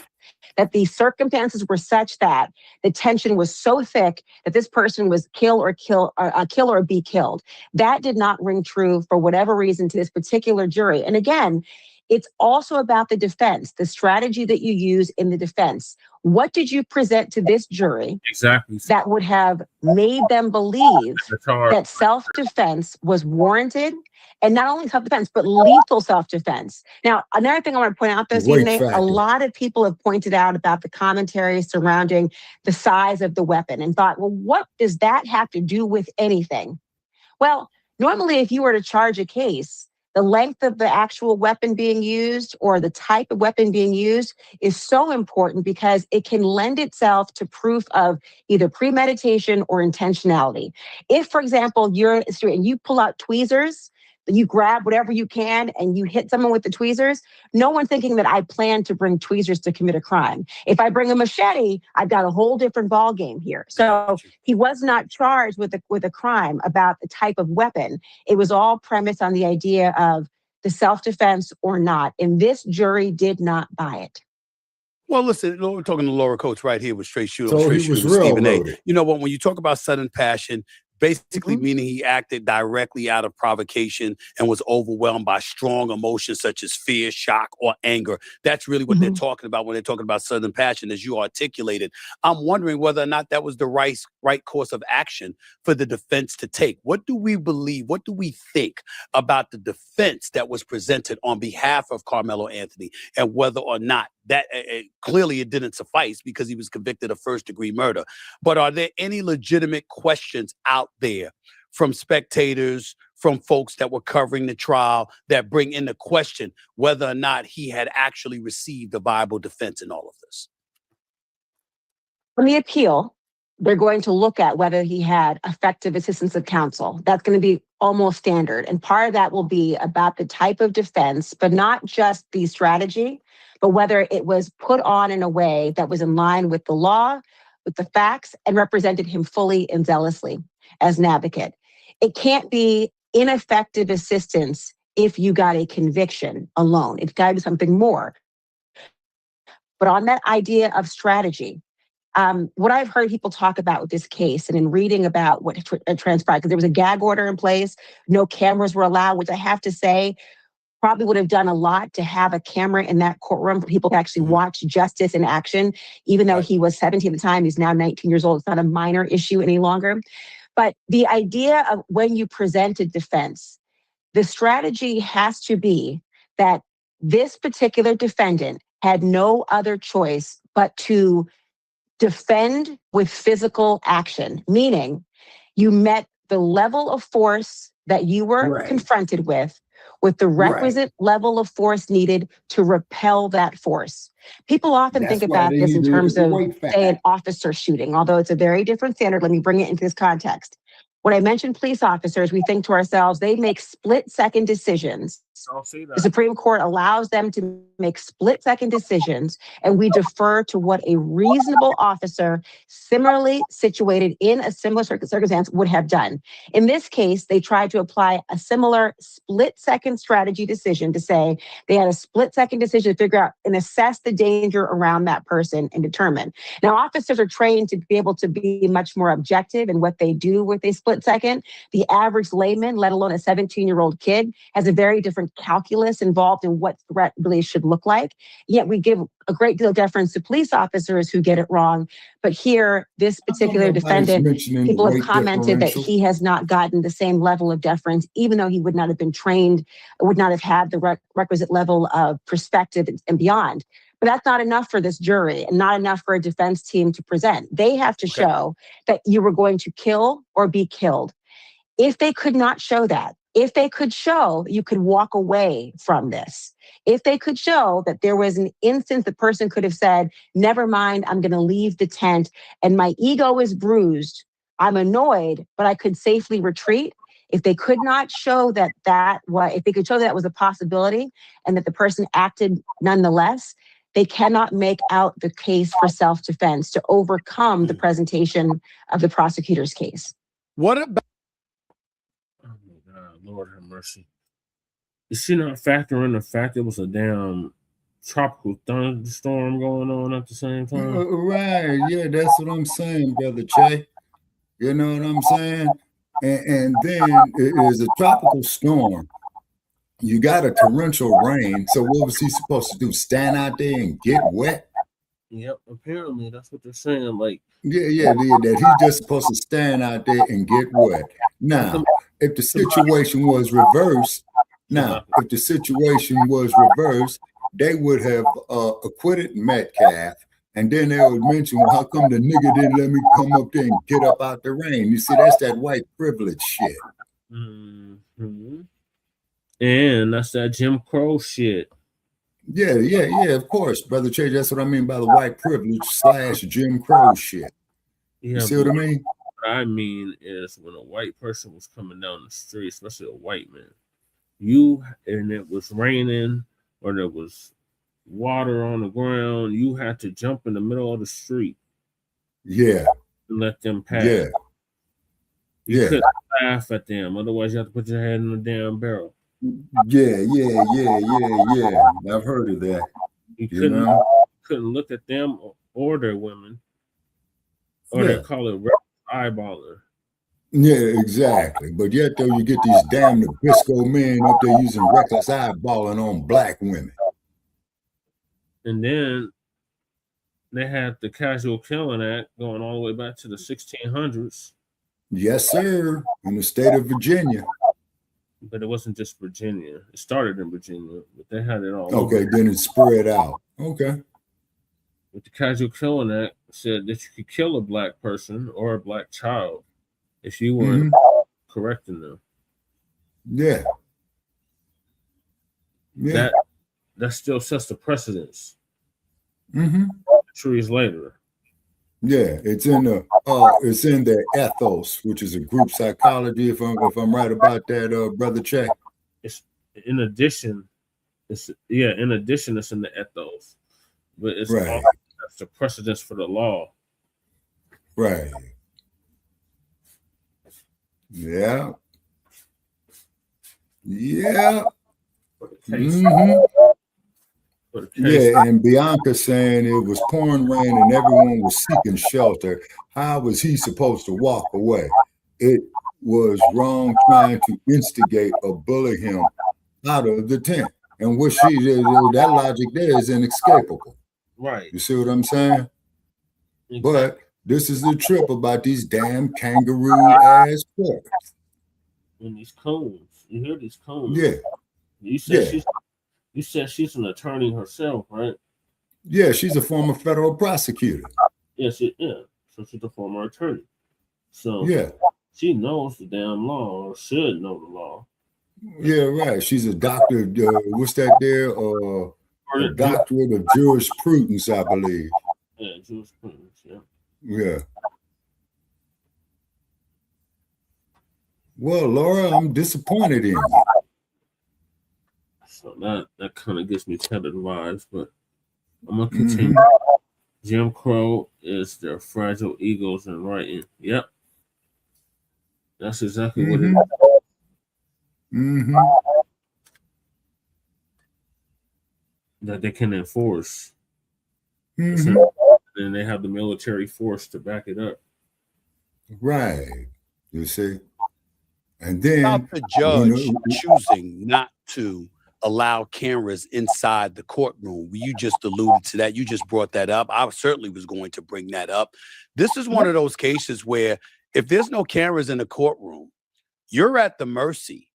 That the circumstances were such that the tension was so thick that this person was kill or be killed. That did not ring true for whatever reason to this particular jury. And again, it's also about the defense, the strategy that you use in the defense. What did you present to this jury that would have made them believe that self-defense was warranted? And not only self-defense, but lethal self-defense. Now, another thing I want to point out, though, Stephen, a lot of people have pointed out about the commentary surrounding the size of the weapon and thought, well, what does that have to do with anything? Well, normally, if you were to charge a case, the length of the actual weapon being used or the type of weapon being used is so important because it can lend itself to proof of either premeditation or intentionality. If, for example, you're in the street and you pull out tweezers, you grab whatever you can and you hit someone with the tweezers, no one's thinking that I plan to bring tweezers to commit a crime. If I bring a machete, I've got a whole different ball game here. So he was not charged with a crime about the type of weapon. It was all premised on the idea of the self-defense or not. And this jury did not buy it. Well, listen, we're talking to Laura Coates right here with Straight Shooter. So Straight he was Shooter with Stephen A. railroaded. You know what? When you talk about sudden passion, basically meaning he acted directly out of provocation and was overwhelmed by strong emotions such as fear, shock, or anger. That's really what they're talking about when they're talking about sudden passion, as you articulated. I'm wondering whether or not that was the right course of action for the defense to take. What do we believe? What do we think about the defense that was presented on behalf of Karmelo Anthony, and whether or not that clearly it didn't suffice because he was convicted of first-degree murder? But are there any legitimate questions out there from spectators, from folks that were covering the trial, that bring into question whether or not he had actually received a viable defense in all of this? On the appeal, they're going to look at whether he had effective assistance of counsel. That's going to be almost standard. And part of that will be about the type of defense, but not just the strategy, but whether it was put on in a way that was in line with the law, with the facts, and represented him fully and zealously as an advocate. It can't be ineffective assistance if you got a conviction alone. It's got to be something more. But on that idea of strategy, what I've heard people talk about with this case and in reading about what transpired, because there was a gag order in place, no cameras were allowed, which I have to say probably would have done a lot to have a camera in that courtroom for people to actually watch justice in action. Even though he was 17 at the time, he's now 19 years old. It's not a minor issue any longer. But the idea of when you present a defense, the strategy has to be that this particular defendant had no other choice but to defend with physical action, meaning you met the level of force that you were confronted with the requisite level of force needed to repel that force. People often think about this in terms of, say, an officer shooting, although it's a very different standard. Let me bring it into this context. When I mentioned police officers, we think to ourselves, they make split-second decisions. The Supreme Court allows them to make split-second decisions, and we defer to what a reasonable officer similarly situated in a similar circumstance would have done. In this case, they tried to apply a similar split-second strategy decision to say they had a split-second decision to figure out and assess the danger around that person and determine. Now, officers are trained to be able to be much more objective in what they do with a split second. The average layman, let alone a 17-year-old kid, has a very different calculus involved in what threat really should look like. Yet we give a great deal of deference to police officers who get it wrong. But here, this particular defendant, people have commented that he has not gotten the same level of deference, even though he would not have been trained, would not have had the requisite level of perspective and beyond. But that's not enough for this jury and not enough for a defense team to present. They have to show that you were going to kill or be killed. If they could not show that, if they could show you could walk away from this, if they could show that there was an instance the person could have said, never mind, I'm going to leave the tent and my ego is bruised, I'm annoyed, but I could safely retreat. If they could not show if they could show that was a possibility and that the person acted nonetheless, they cannot make out the case for self-defense to overcome the presentation of the prosecutor's case. What about? Oh my God, Lord have mercy. Is she not factoring the fact it was a damn tropical thunderstorm going on at the same time? Right, yeah, that's what I'm saying, Brother Che. You know what I'm saying? And then it is a tropical storm. You got a torrential rain. So what was he supposed to do? Stand out there and get wet? Yep, apparently that's what they're saying. Like, that he's just supposed to stand out there and get wet. Now, if the situation was reversed, they would have acquitted Metcalf, and then they would mention, well, how come the nigga didn't let me come up there and get up out the rain? You see, that's that white privilege shit. Mm-hmm. And that's that Jim Crow shit. Yeah, of course, Brother Che. That's what I mean by the white privilege / Jim Crow shit. You see what I mean? What I mean is when a white person was coming down the street, especially a white man, and it was raining or there was water on the ground, you had to jump in the middle of the street. Yeah. And let them pass. Yeah. You couldn't laugh at them, otherwise you have to put your head in the damn barrel. Yeah. I've heard of that. You couldn't look at them or their women, or they call it eyeballing. Yeah, exactly. But yet, though, you get these damn Nabisco men up there using reckless eyeballing on black women. And then they had the Casual Killing Act going all the way back to the 1600s. Yes, sir. In the state of Virginia. But it wasn't just Virginia. It started in Virginia, but they had it all. Okay, then it spread out. Okay. But the Casual Killing Act said that you could kill a black person or a black child if you weren't correcting them. Yeah. That still sets the precedence. Mm-hmm. Centuries later. Yeah, it's in the ethos, which is a group psychology. If I'm right about that, Brother Che. It's in addition, it's in the ethos, but it's right. That's the precedence for the law. Right. Yeah. Mm-hmm. Yeah, and Bianca saying it was pouring rain and everyone was seeking shelter. How was he supposed to walk away? It was wrong trying to instigate or bully him out of the tent. And what that logic there is inescapable. Right. You see what I'm saying? Exactly. But this is the trip about these damn kangaroo ass courts. And these cones. You hear these cones? Yeah. You said she's an attorney herself, right? Yeah, she's a former federal prosecutor. Yes, so she's a former attorney. So she knows the damn law, or should know the law. Yeah, right. She's a doctor. What's that there? A doctorate of jurisprudence, I believe. Yeah, jurisprudence. Yeah. Yeah. Well, Laura, I'm disappointed in you. So that kind of gives me tethered vibes, but I'm gonna continue. Jim Crow is their fragile egos in writing. Yep. That's exactly what it is. That they can enforce. And they have the military force to back it up. Right. You see? And then about the judge choosing not to allow cameras inside the courtroom. You just alluded to that. You just brought that up. I certainly was going to bring that up. This is one of those cases where if there's no cameras in the courtroom, you're at the mercy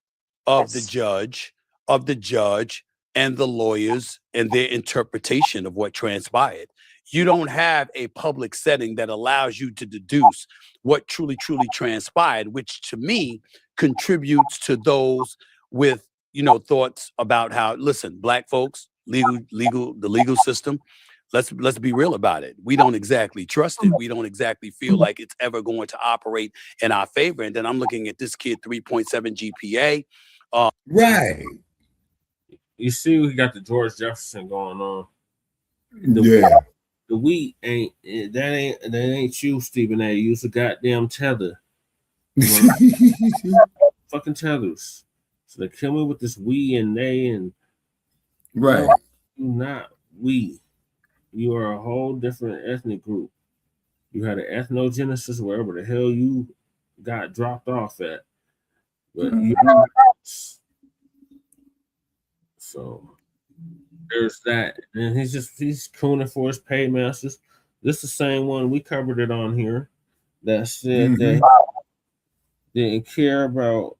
of the judge, and the lawyers and their interpretation of what transpired. You don't have a public setting that allows you to deduce what truly transpired, which to me contributes to those with, thoughts about how, listen, Black folks, the legal system, let's be real about it. We don't exactly trust it. We don't exactly feel like it's ever going to operate in our favor. And then I'm looking at this kid, 3.7 GPA. Right. You see, we got the George Jefferson going on. The wheat ain't you, Stephen A. Use a goddamn tether. Fucking tethers. So they kill me with this we and they and right. No, you're not we. You are a whole different ethnic group. You had an ethnogenesis wherever the hell you got dropped off at. But so there's that. And he's crooning for his paymasters. This is the same one we covered it on here that said that didn't care about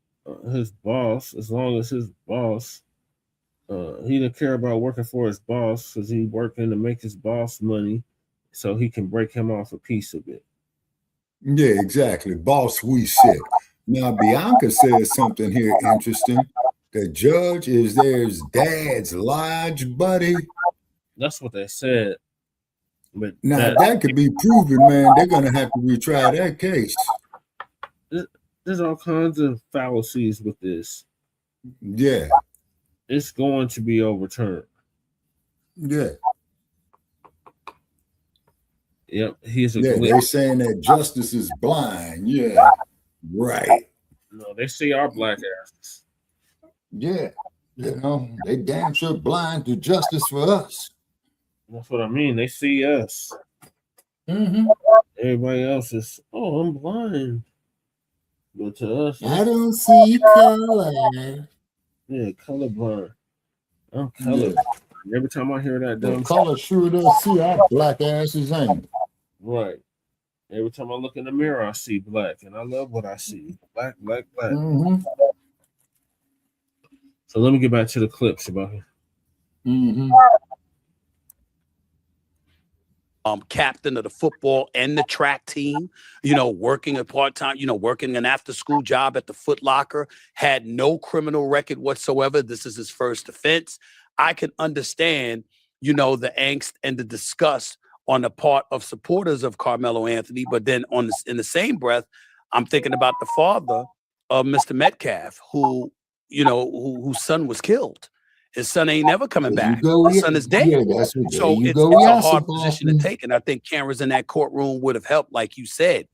his boss as long as his boss he didn't care about working for his boss because he working to make his boss money so he can break him off a piece of it. Yeah, exactly. Boss we sick. Now Bianca says something here interesting. The judge is there's dad's lodge buddy. That's what they said. But now that could be proven, man. They're gonna have to retry that case. There's all kinds of fallacies with this. Yeah. It's going to be overturned. Yeah. Yep. They're saying that justice is blind. Yeah. Right. No, they see our black asses. Yeah. They damn sure blind to justice for us. That's what I mean. They see us. Everybody else is, I'm blind. But to us, I don't see color. Yeah, colorblind. I'm colorblind. Yeah. Every time I hear that dumb color sure does see our black asses, ain't it? Right. Every time I look in the mirror, I see black, and I love what I see. Black. So let me get back to the clips about him. Captain of the football and the track team, working a part-time, working an after-school job at the Foot Locker, had no criminal record whatsoever. This is his first offense. I can understand, the angst and the disgust on the part of supporters of Karmelo Anthony, but then in the same breath, I'm thinking about the father of Mr. Metcalf, whose son was killed. His son ain't never coming back. His son is dead. Yeah, so it's a hard position to take. And I think cameras in that courtroom would have helped, like you said.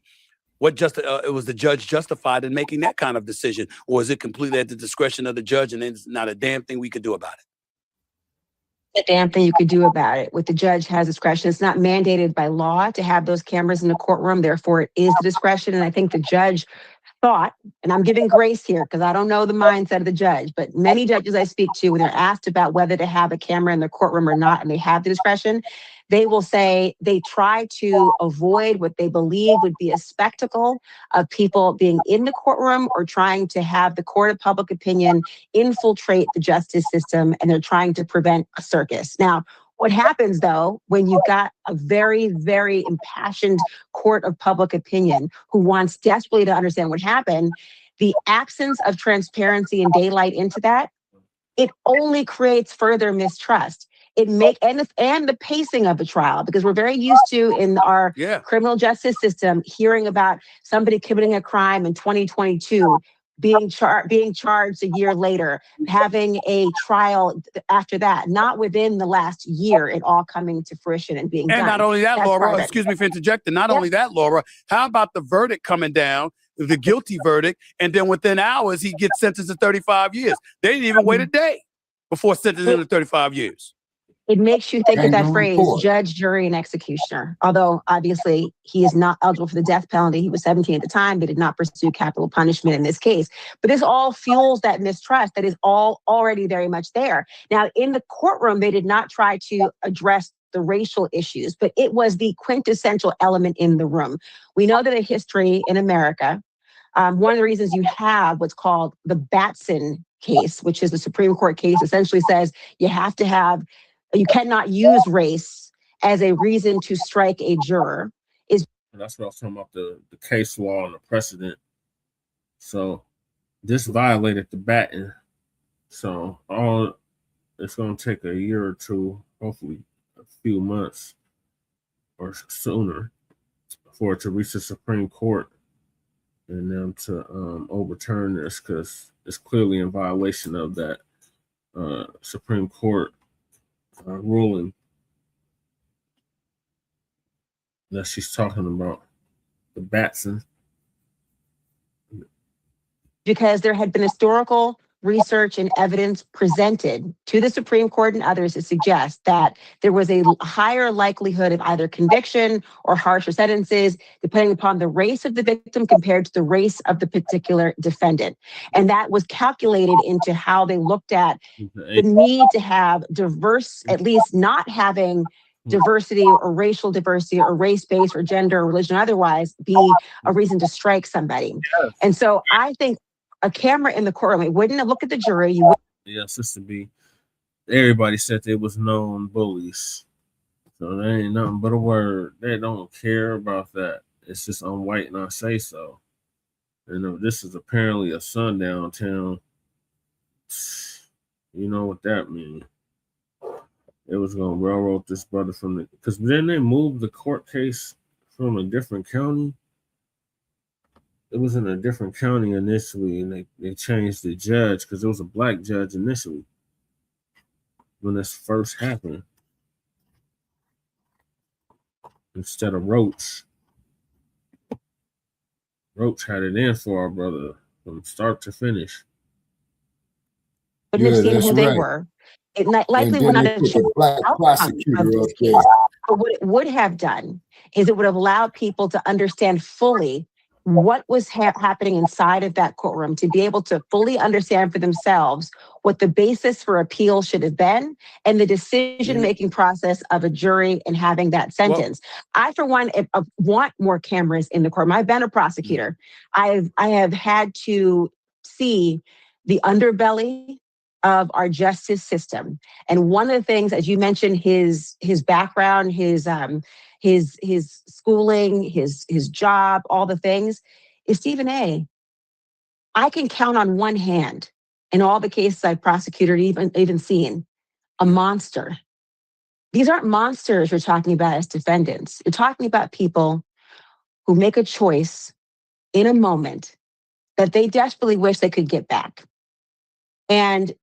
It was the judge justified in making that kind of decision? Or is it completely at the discretion of the judge and there's not a damn thing we could do about it? The damn thing you could do about it. What the judge has discretion. It's not mandated by law to have those cameras in the courtroom. Therefore, it is the discretion. And I think the judge thought, and I'm giving grace here because I don't know the mindset of the judge, but many judges I speak to, when they're asked about whether to have a camera in the courtroom or not, and they have the discretion, they will say they try to avoid what they believe would be a spectacle of people being in the courtroom or trying to have the court of public opinion infiltrate the justice system, and they're trying to prevent a circus. Now, what happens, though, when you've got a very, very impassioned court of public opinion who wants desperately to understand what happened, the absence of transparency and daylight into that, it only creates further mistrust. And the pacing of a trial, because we're very used to in our criminal justice system hearing about somebody committing a crime in 2022. being charged a year later, having a trial after that, not within the last year, it all coming to fruition and being done. And not only that, That's Laura, part of it. excuse me for interjecting, not only that, Laura, how about the verdict coming down, the guilty verdict, and then within hours, he gets sentenced to 35 years. They didn't even wait a day before sentencing him to 35 years. It makes you think of that Kangaroo phrase, court. judge, jury, and executioner. Although obviously he is not eligible for the death penalty. He was 17 at the time. They did not pursue capital punishment in this case. But this all fuels that mistrust that is all already very much there. Now, in the courtroom, they did not try to address the racial issues, but it was the quintessential element in the room. We know that a history in America, one of the reasons you have what's called the Batson case, which is the Supreme Court case, essentially says you cannot use race as a reason to strike a juror. And that's what I was talking about, the case law and the precedent. So this violated the Batson. So it's going to take a year or two, hopefully a few months or sooner, for it to reach the Supreme Court and them to overturn this, because it's clearly in violation of that Supreme Court ruling that she's talking about, the Batson. Because there had been historical research and evidence presented to the Supreme Court and others to suggest that there was a higher likelihood of either conviction or harsher sentences, depending upon the race of the victim compared to the race of the particular defendant. And that was calculated into how they looked at the need to have diverse, at least not having diversity or racial diversity or race-based or gender or religion otherwise be a reason to strike somebody. Yes. And so I think a camera in the courtroom, it wouldn't look at the jury. Yeah, Sister B. Everybody said they was known bullies. So they ain't nothing but a word. They don't care about that. It's just on white and I say so. And this is apparently a sundown town. You know what that means. It was going to railroad this brother from the... Because then they moved the court case from a different county. It was in a different county initially, and they changed the judge because it was a black judge initially when this first happened. Instead of Roach. Roach had it in for our brother from start to finish. Wouldn't have seen who they were. It likely would not have changed the black outcome prosecutor of this up case. there. But what it would have done is it would have allowed people to understand fully what was happening inside of that courtroom, to be able to fully understand for themselves what the basis for appeal should have been and the decision-making process of a jury and having that sentence. I, for one, want more cameras in the courtroom. I've been a prosecutor. I have had to see the underbelly of our justice system. And one of the things, as you mentioned, his background, his schooling, his job, all the things, is Stephen A. I can count on one hand in all the cases I've prosecuted, even seen, a monster. These aren't monsters you're talking about as defendants. You're talking about people who make a choice in a moment that they desperately wish they could get back. And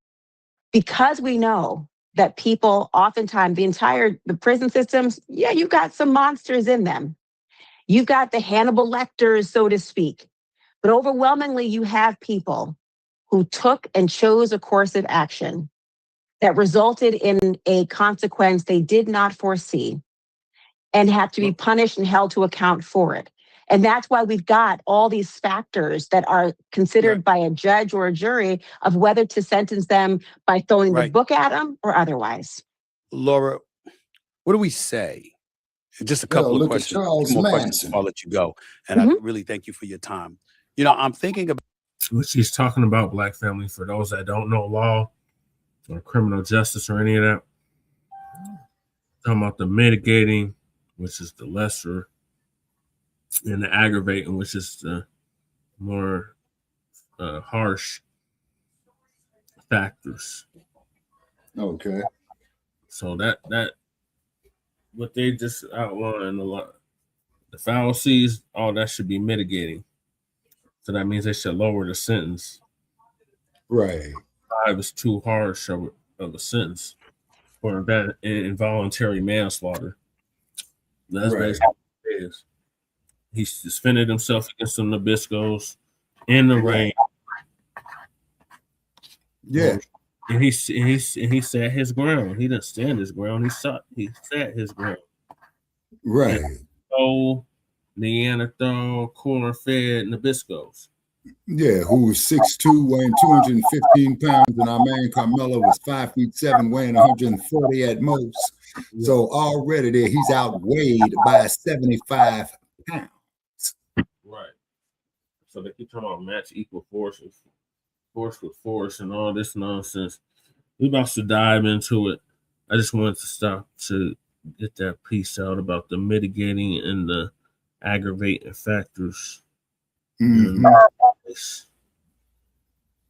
because we know that people, oftentimes, the prison systems, yeah, you've got some monsters in them. You've got the Hannibal Lecters, so to speak. But overwhelmingly, you have people who took and chose a course of action that resulted in a consequence they did not foresee and have to be punished and held to account for it. And that's why we've got all these factors that are considered by a judge or a jury of whether to sentence them by throwing the book at them or otherwise. Laura, what do we say? Just a couple of questions, two more questions before I let you go. And I really thank you for your time. You know, I'm thinking about what she's talking about, Black family, for those that don't know law or criminal justice or any of that. Talking about the mitigating, which is the lesser, and the aggravating, which is the more harsh factors. Okay. So that what they just outlined a lot, the fallacies, all that should be mitigating. So that means they should lower the sentence. Right. 5 is too harsh of a sentence for that involuntary manslaughter. That's basically what it is. He suspended himself against the Nabiscos in the rain. Yeah. And he sat his ground. He didn't stand his ground. He sat his ground. Right. So Neanderthal, corn-fed Nabiscos. Yeah, who was 6'2", weighing 215 pounds, and our man Karmelo was 5'7", weighing 140 at most. So already there, he's outweighed by 75 pounds. Right. So they keep talking about match equal forces, force with force, and all this nonsense. We're about to dive into it. I just wanted to stop to get that piece out about the mitigating and the aggravating factors. Mm-hmm.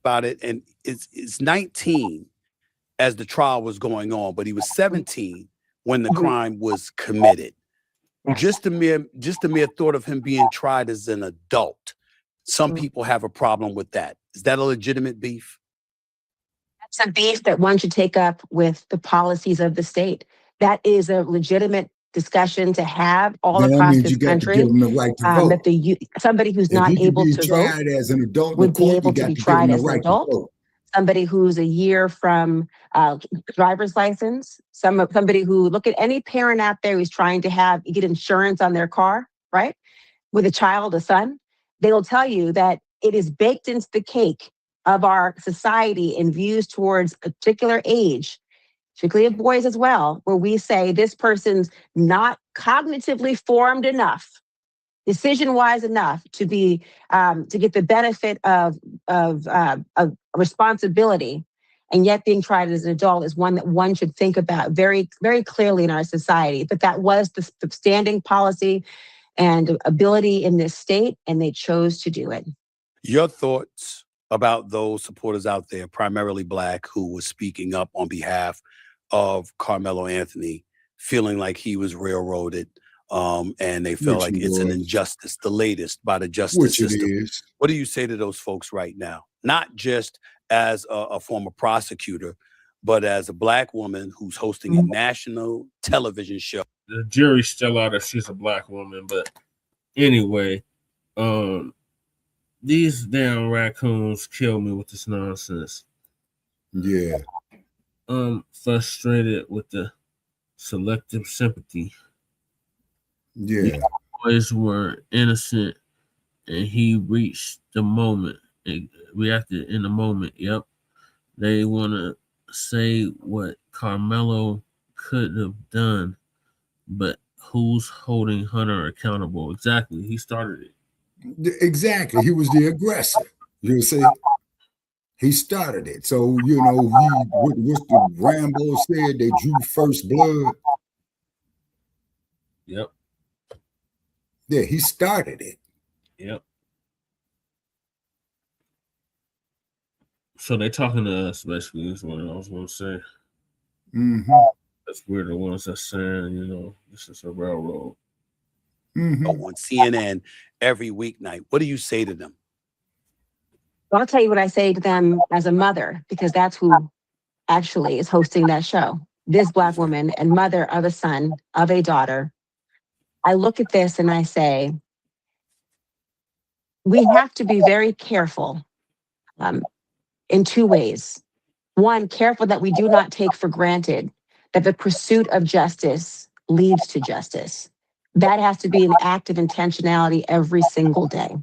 About it, and it's 19 as the trial was going on, but he was 17 when the crime was committed. Just the mere thought of him being tried as an adult. Some people have a problem with that. Is that a legitimate beef? That's a beef that one should take up with the policies of the state. That is a legitimate discussion to have all across this country. Give them the right to vote. That somebody who's not able to vote as an adult would be able to be tried as an adult. Somebody who's a year from driver's license. Somebody who, look at any parent out there who's trying to get insurance on their car, right? With a child, a son, they will tell you that it is baked into the cake of our society and views towards a particular age, particularly of boys as well, where we say this person's not cognitively formed enough, decision-wise enough to be to get the benefit of responsibility, and yet being tried as an adult is one that one should think about very, very clearly in our society. But that was the standing policy and ability in this state, and they chose to do it. Your thoughts about those supporters out there, primarily Black, who was speaking up on behalf of Karmelo Anthony, feeling like he was railroaded, and they feel like it's an injustice, the latest by the justice system. What do you say to those folks right now? Not just as a former prosecutor, but as a Black woman who's hosting a national television show. The jury's still out if she's a Black woman, but anyway, these damn raccoons kill me with this nonsense. Yeah. I'm frustrated with the selective sympathy. Yeah. These boys were innocent, and he reached the moment and reacted in the moment. Yep. They want to say what Karmelo could have done, but who's holding Hunter accountable? Exactly. He started it. Exactly. He was the aggressor. You see? He started it. So, what's the Rambo said? They drew first blood. Yep. Yeah, he started it. Yep. So they talking to us, basically, is what I was going to say. Mm-hmm. That's we're the ones that saying, this is a railroad. Mm-hmm. On CNN every weeknight. What do you say to them? Well, I'll tell you what I say to them as a mother, because that's who actually is hosting that show. This Black woman and mother of a son, of a daughter. I look at this and I say, we have to be very careful in two ways. One, careful that we do not take for granted that the pursuit of justice leads to justice. That has to be an act of intentionality every single day.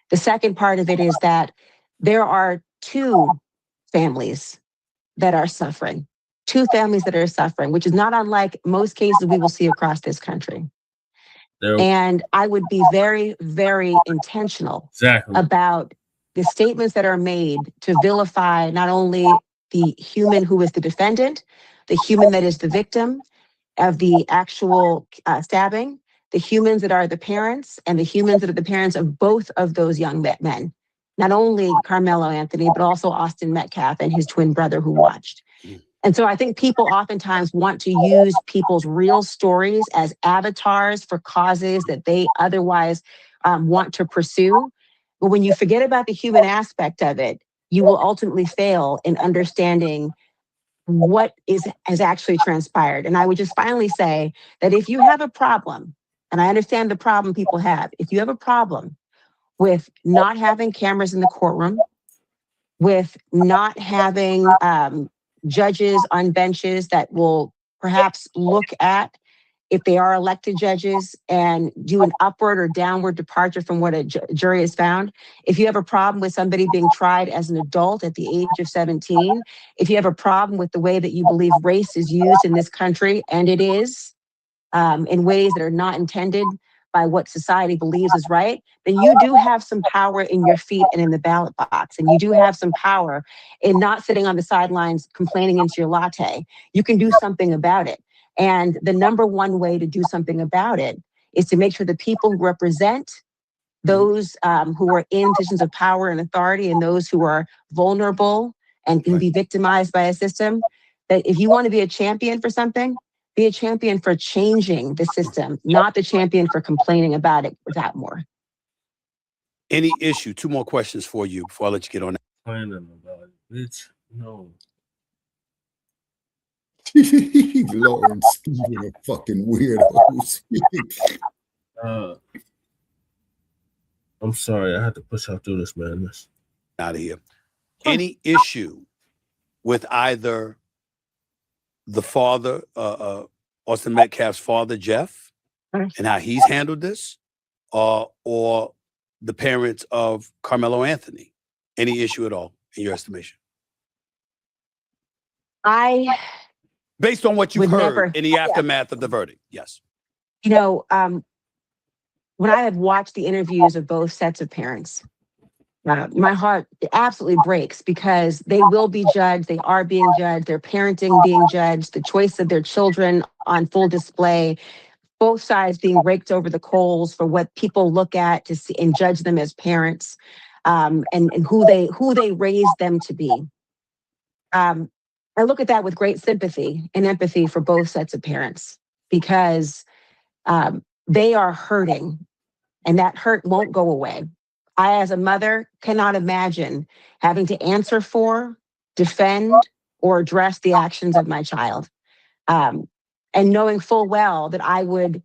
The second part of it is that there are two families that are suffering, which is not unlike most cases we will see across this country. And I would be very, very intentional about the statements that are made to vilify not only the human who is the defendant, the human that is the victim of the actual stabbing, the humans that are the parents, and the humans that are the parents of both of those young men. Not only Karmelo Anthony, but also Austin Metcalf and his twin brother who watched. And so I think people oftentimes want to use people's real stories as avatars for causes that they otherwise want to pursue. But when you forget about the human aspect of it, you will ultimately fail in understanding what has actually transpired. And I would just finally say that if you have a problem, and I understand the problem people have, if you have a problem with not having cameras in the courtroom, with not having judges on benches that will perhaps look at, if they are elected judges, and do an upward or downward departure from what a jury has found. If you have a problem with somebody being tried as an adult at the age of 17, if you have a problem with the way that you believe race is used in this country, and it is, in ways that are not intended by what society believes is right, then you do have some power in your feet and in the ballot box. And you do have some power in not sitting on the sidelines complaining into your latte. You can do something about it. And the number one way to do something about it is to make sure the people who represent those who are in positions of power and authority, and those who are vulnerable and can be victimized by a system, that if you want to be a champion for something, be a champion for changing the system, not the champion for complaining about it without more. Any issue? 2 more questions for you before I let you get on that. Complaining about it, bitch. No. Lauren Stephen, a fucking weirdo. I'm sorry, I had to push out through this madness. Out of here. Any issue with either the father, Austin Metcalf's father, Jeff, and how he's handled this, or the parents of Karmelo Anthony? Any issue at all, in your estimation? Based on what you've heard in the aftermath of the verdict, yes. You know, when I have watched the interviews of both sets of parents, my heart absolutely breaks, because they will be judged. They are being judged. Their parenting being judged. The choice of their children on full display. Both sides being raked over the coals for what people look at to see and judge them as parents, and who they raised them to be. I look at that with great sympathy and empathy for both sets of parents, because they are hurting, and that hurt won't go away. I, as a mother, cannot imagine having to answer for, defend, or address the actions of my child. And knowing full well that I would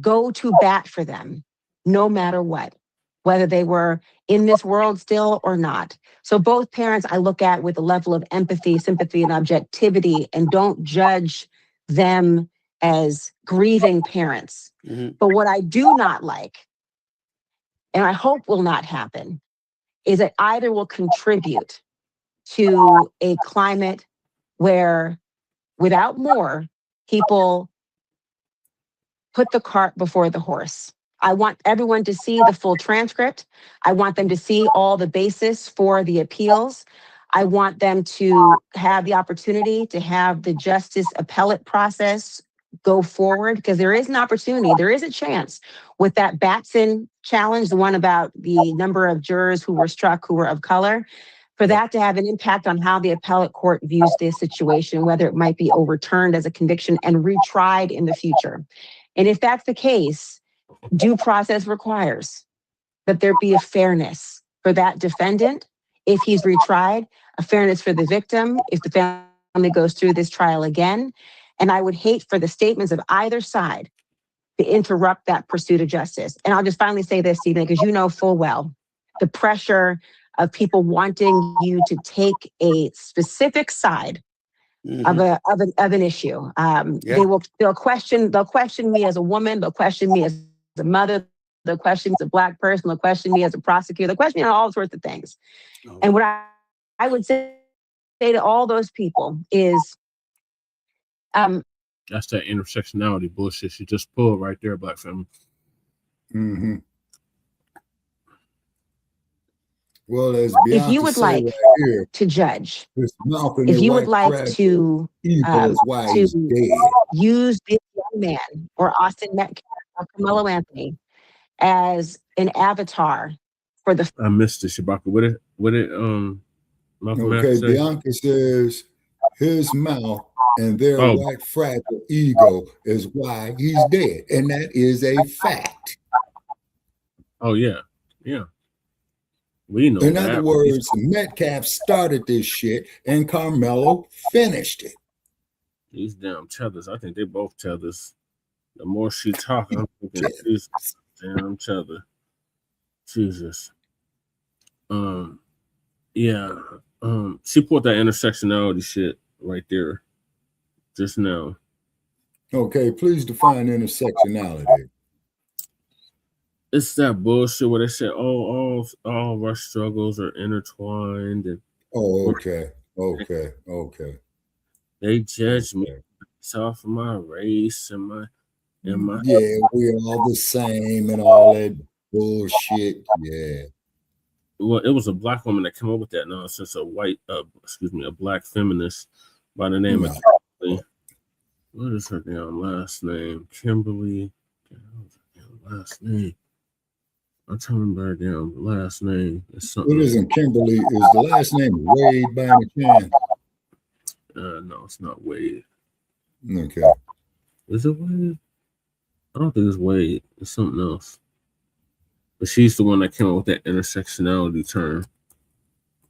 go to bat for them no matter what, whether they were in this world still or not. So both parents I look at with a level of empathy, sympathy, and objectivity, and don't judge them as grieving parents. But what I do not like, and I hope will not happen, is that either will contribute to a climate where, without more, people put the cart before the horse. I want everyone to see the full transcript. I want them to see all the basis for the appeals. I want them to have the opportunity to have the justice appellate process go forward, because there is an opportunity, there is a chance with that Batson challenge, the one about the number of jurors who were struck who were of color, for that to have an impact on how the appellate court views this situation, whether it might be overturned as a conviction and retried in the future. And if that's the case, due process requires that there be a fairness for that defendant if he's retried, a fairness for the victim if the family goes through this trial again. And I would hate for the statements of either side to interrupt that pursuit of justice. And I'll just finally say this, Stephen, because you know full well the pressure of people wanting you to take a specific side of an issue. They'll question me as a woman, they'll question me as a mother, they'll question me as a Black person, they'll question me as a prosecutor, they'll question me on all sorts of things. And what I would say to all those people is that's that intersectionality bullshit she just pulled right there, Black family. Well, as if you would like to judge, if you would like to use this young man or Austin Metcalf or Karmelo Anthony as an avatar for the... I missed it, Shabaka. What it okay, Bianca says his mouth and their white fragile ego is why he's dead, and that is a fact. Oh yeah, yeah. We know In that. other words, Metcalf started this shit and Karmelo finished it. These damn tethers. I think they both tethers. The more she talks, I'm thinking, Jesus, damn tether. Jesus. Yeah. She put that intersectionality shit right there just now. Okay, please define intersectionality. It's that bullshit where they say, "Oh, all of our struggles are intertwined." And okay. They judge me based off of my race and my. Yeah, we're all the same and all that bullshit. Yeah. Well, it was a black woman that came up with that nonsense. A black feminist by the name of Kimberly. What is her damn last name? Kimberly. Last name. I'm trying to remember her damn last name. It's something. It isn't Kimberly. Is the last name Wade by any chance? No, it's not Wade. Okay. Is it Wade? I don't think it's Wade. It's something else. But she's the one that came up with that intersectionality term.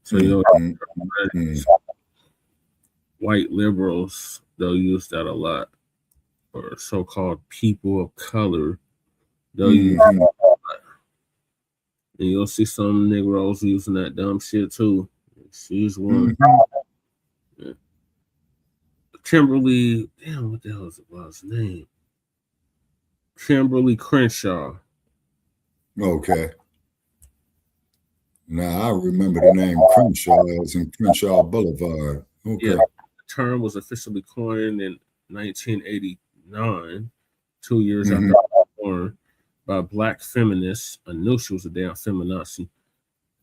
So white liberals, they'll use that a lot. Or so-called people of color, they'll use that a lot. And you'll see some Negroes using that dumb shit too. She's one. Yeah. Kimberly, damn, what the hell is the last name? Kimberly Crenshaw. Okay. Now I remember the name Crenshaw as in Crenshaw Boulevard. Okay. Yeah, the term was officially coined in 1989, 2 years after I was born, by black feminists. I knew she was a damn feminazi.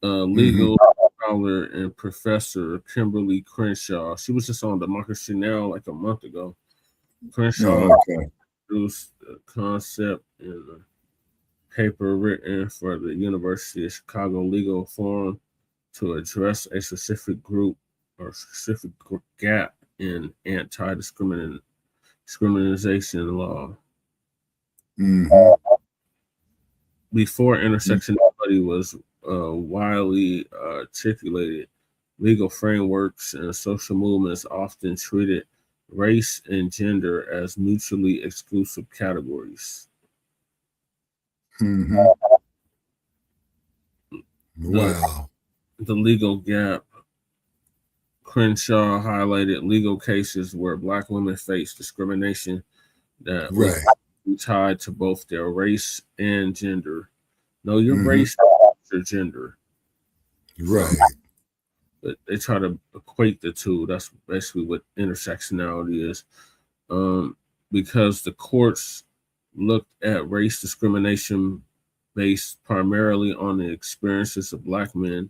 Legal scholar and professor Kimberly Crenshaw. She was just on Democracy Now! Like a month ago. Crenshaw introduced the concept in a paper written for the University of Chicago Legal Forum to address a specific group or specific gap in anti-discrimination law. Before intersectionality was widely articulated, legal frameworks and social movements often treated race and gender as mutually exclusive categories. Wow. The legal gap. Crenshaw highlighted legal cases where black women faced discrimination that was tied to both their race and gender. No, your race, your gender. Right. But they try to equate the two. That's basically what intersectionality is. Because the courts looked at race discrimination based primarily on the experiences of black men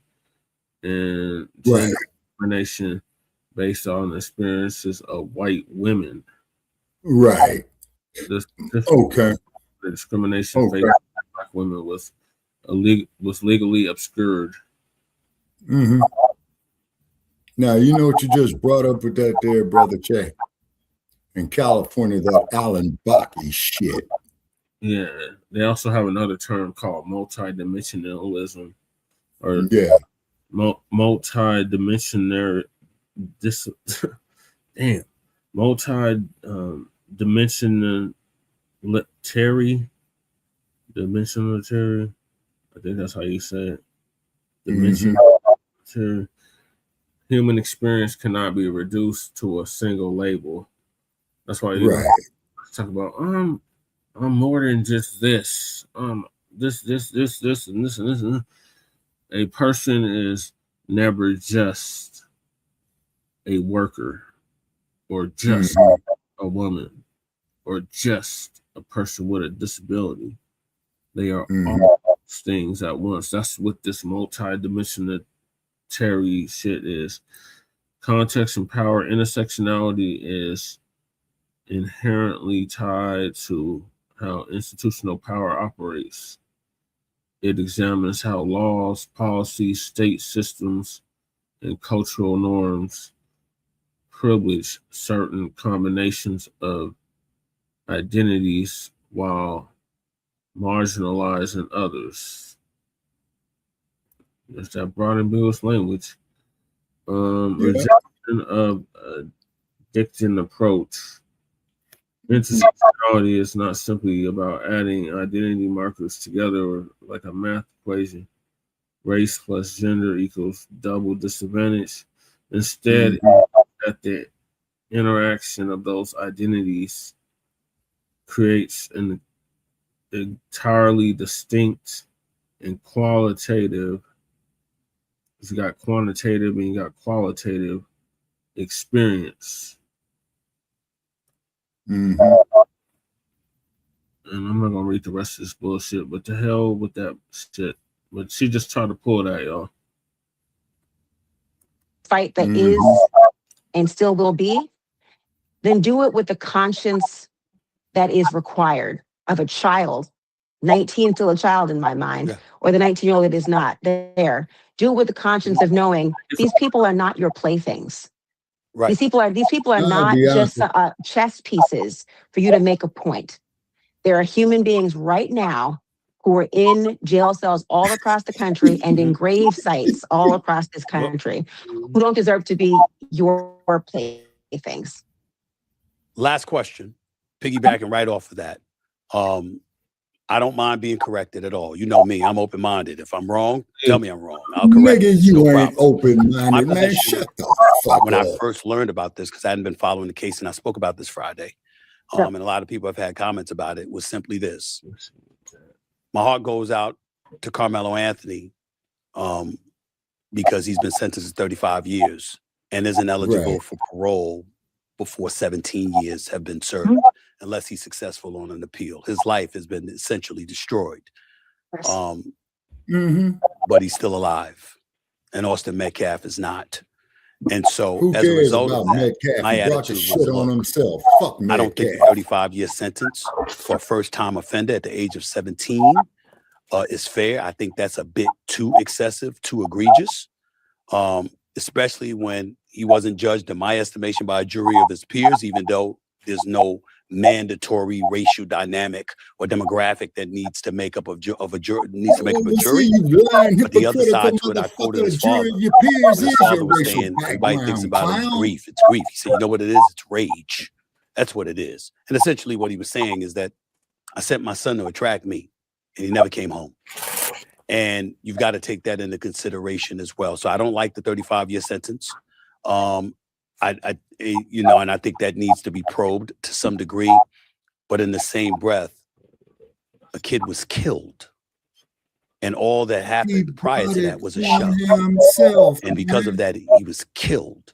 and gender discrimination based on the experiences of white women. Right. The discrimination faced by black women was legally obscured. Now, you know what you just brought up with that there, Brother Che? In California, that Alan Bakke shit. Yeah. They also have another term called multidimensionalism. Or multidimensionary dimensionalitary. I think that's how you say it. Dimensionalitary. Human experience cannot be reduced to a single label. That's why you talk about I'm more than just this. This, and this. A person is never just a worker, or just a woman, or just a person with a disability. They are all things at once. That's what this multidimensional shit is. Context and power. Intersectionality is inherently tied to how institutional power operates. It examines how laws, policies, state systems, and cultural norms privilege certain combinations of identities while marginalizing others. It's that broad ambiguous language. Rejection of addiction approach. Intersectionality is not simply about adding identity markers together or like a math equation. Race plus gender equals double disadvantage. Instead, that the interaction of those identities creates an entirely distinct and qualitative. You got quantitative and you got qualitative experience. And I'm not gonna read the rest of this bullshit, but to hell with that shit. But she just tried to pull that, y'all. Fight that is and still will be, then do it with the conscience that is required of a child. 19 still a child in my mind, or the 19-year-old that is not there. Do it with the conscience of knowing these people are not your playthings. Right. These people are not just chess pieces for you to make a point. There are human beings right now who are in jail cells all across the country and in grave sites all across this country who don't deserve to be your playthings. Last question, piggybacking right off of that. I don't mind being corrected at all. You know me, I'm open-minded. If I'm wrong, tell me I'm wrong. I'll correct Nigga, you ain't open-minded, man. Shut the fuck When up. I first learned about this, because I hadn't been following the case, and I spoke about this Friday, and a lot of people have had comments about it, was simply this. My heart goes out to Karmelo Anthony because he's been sentenced to 35 years and isn't eligible for parole before 17 years have been served, unless he's successful on an appeal. His life has been essentially destroyed. But he's still alive. And Austin Metcalf is not. And so Who as a cares result about of that, Metcalf? my He brought the attitude shit was, on look, himself. Fuck I don't think Metcalf. the 35-year sentence for a first-time offender at the age of 17 is fair. I think that's a bit too excessive, too egregious, especially when he wasn't judged, in my estimation, by a jury of his peers, even though there's no mandatory racial dynamic or demographic that needs to make up a jury. But the other side to it, I quoted his father. His father was saying, everybody thinks about it as grief. It's grief. He said, you know what it is? It's rage. That's what it is. And essentially what he was saying is that I sent my son to a track meet and he never came home. And you've got to take that into consideration as well. So I don't like the 35-year sentence. And I think that needs to be probed to some degree. But in the same breath, a kid was killed. And all that happened prior to that was a shove. And because of that, he was killed.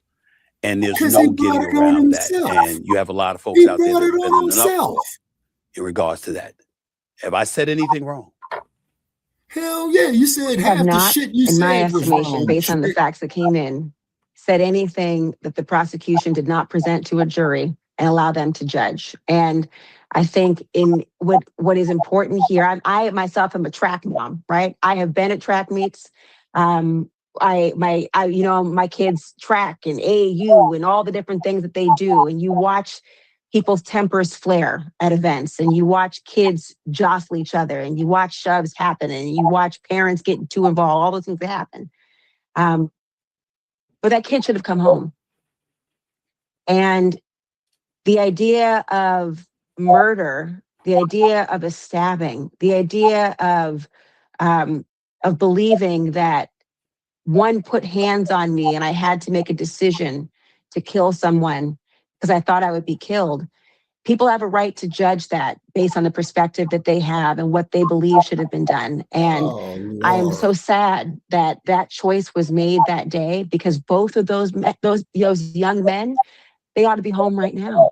And there's no getting around that. And you have a lot of folks out there that have been in an uproar in regards to that. Have I said anything wrong? Hell yeah, you said half the shit you in my said was estimation, wrong. based on the facts that came in, said anything that the prosecution did not present to a jury and allow them to judge. And I think in what is important here, I myself am a track mom, right? I have been at track meets. My kids track and AAU and all the different things that they do. And you watch people's tempers flare at events, and you watch kids jostle each other, and you watch shoves happen, and you watch parents get too involved, all those things that happen. But that kid should have come home. And the idea of murder, the idea of a stabbing, the idea of believing that one put hands on me and I had to make a decision to kill someone because I thought I would be killed. People have a right to judge that based on the perspective that they have and what they believe should have been done. And I am so sad that that choice was made that day, because both of those young men, they ought to be home right now.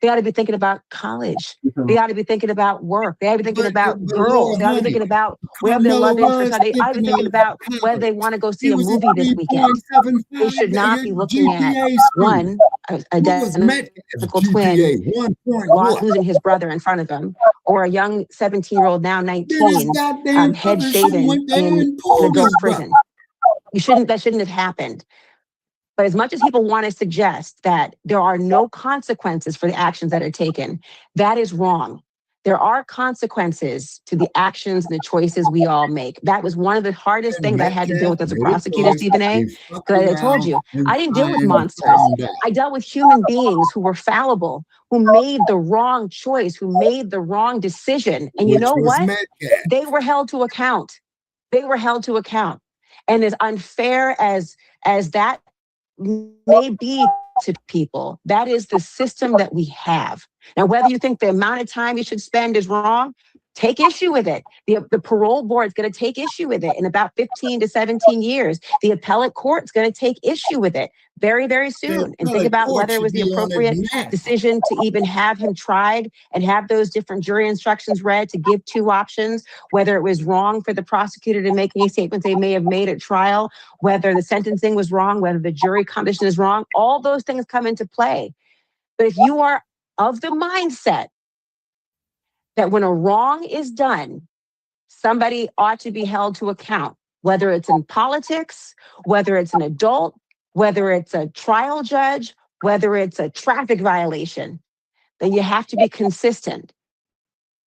They ought to be thinking about college. They ought to be thinking about work. They ought to be thinking about girls. They ought to be thinking about wherever their love interests are. They ought to be thinking about whether they want to go see a movie this weekend. They should not be looking at one, a identical twin losing his brother in front of him, or a young 17-year-old, now 19, head shaven in an adult prison. That shouldn't have happened. But as much as people want to suggest that there are no consequences for the actions that are taken, that is wrong. There are consequences to the actions and the choices we all make. That was one of the hardest things I had to deal with as a prosecutor, Stephen A. Because I told you, I didn't deal with monsters. I dealt with human beings who were fallible, who made the wrong choice, who made the wrong decision. And you know what? They were held to account. They were held to account. And as unfair as that may be to people, that is the system that we have. Now, whether you think the amount of time you should spend is wrong, take issue with it. The parole board is going to take issue with it in about 15 to 17 years. The appellate court is going to take issue with it very, very soon. And think about whether it was the appropriate decision to even have him tried and have those different jury instructions read to give two options, whether it was wrong for the prosecutor to make any statements they may have made at trial, whether the sentencing was wrong, whether the jury composition is wrong. All those things come into play. But if you are of the mindset that when a wrong is done, somebody ought to be held to account, whether it's in politics, whether it's an adult, whether it's a trial judge, whether it's a traffic violation, then you have to be consistent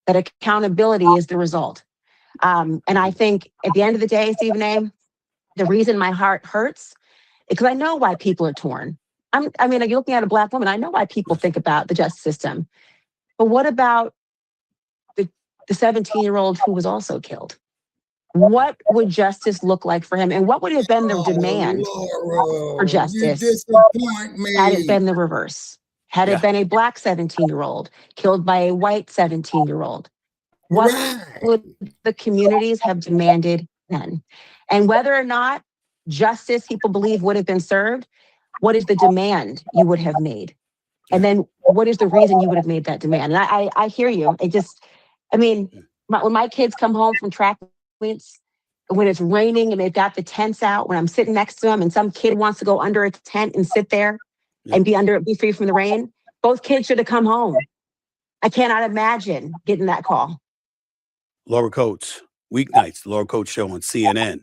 that accountability is the result. And I think at the end of the day, Stephen A., the reason my heart hurts is because I know why people are torn. I mean, you're looking at a Black woman, I know why people think about the justice system. But what about the 17-year-old who was also killed? What would justice look like for him? And what would have been the demand for justice had it been the reverse? Had it been a Black 17-year-old killed by a white 17-year-old? What would the communities have demanded then? And whether or not justice, people believe, would have been served, what is the demand you would have made? And then what is the reason you would have made that demand? And I hear you. When my kids come home from track meets, when it's raining and they've got the tents out, when I'm sitting next to them and some kid wants to go under a tent and sit there and be free from the rain, both kids should have come home. I cannot imagine getting that call. Laura Coates, weeknights, the Laura Coates Show on CNN.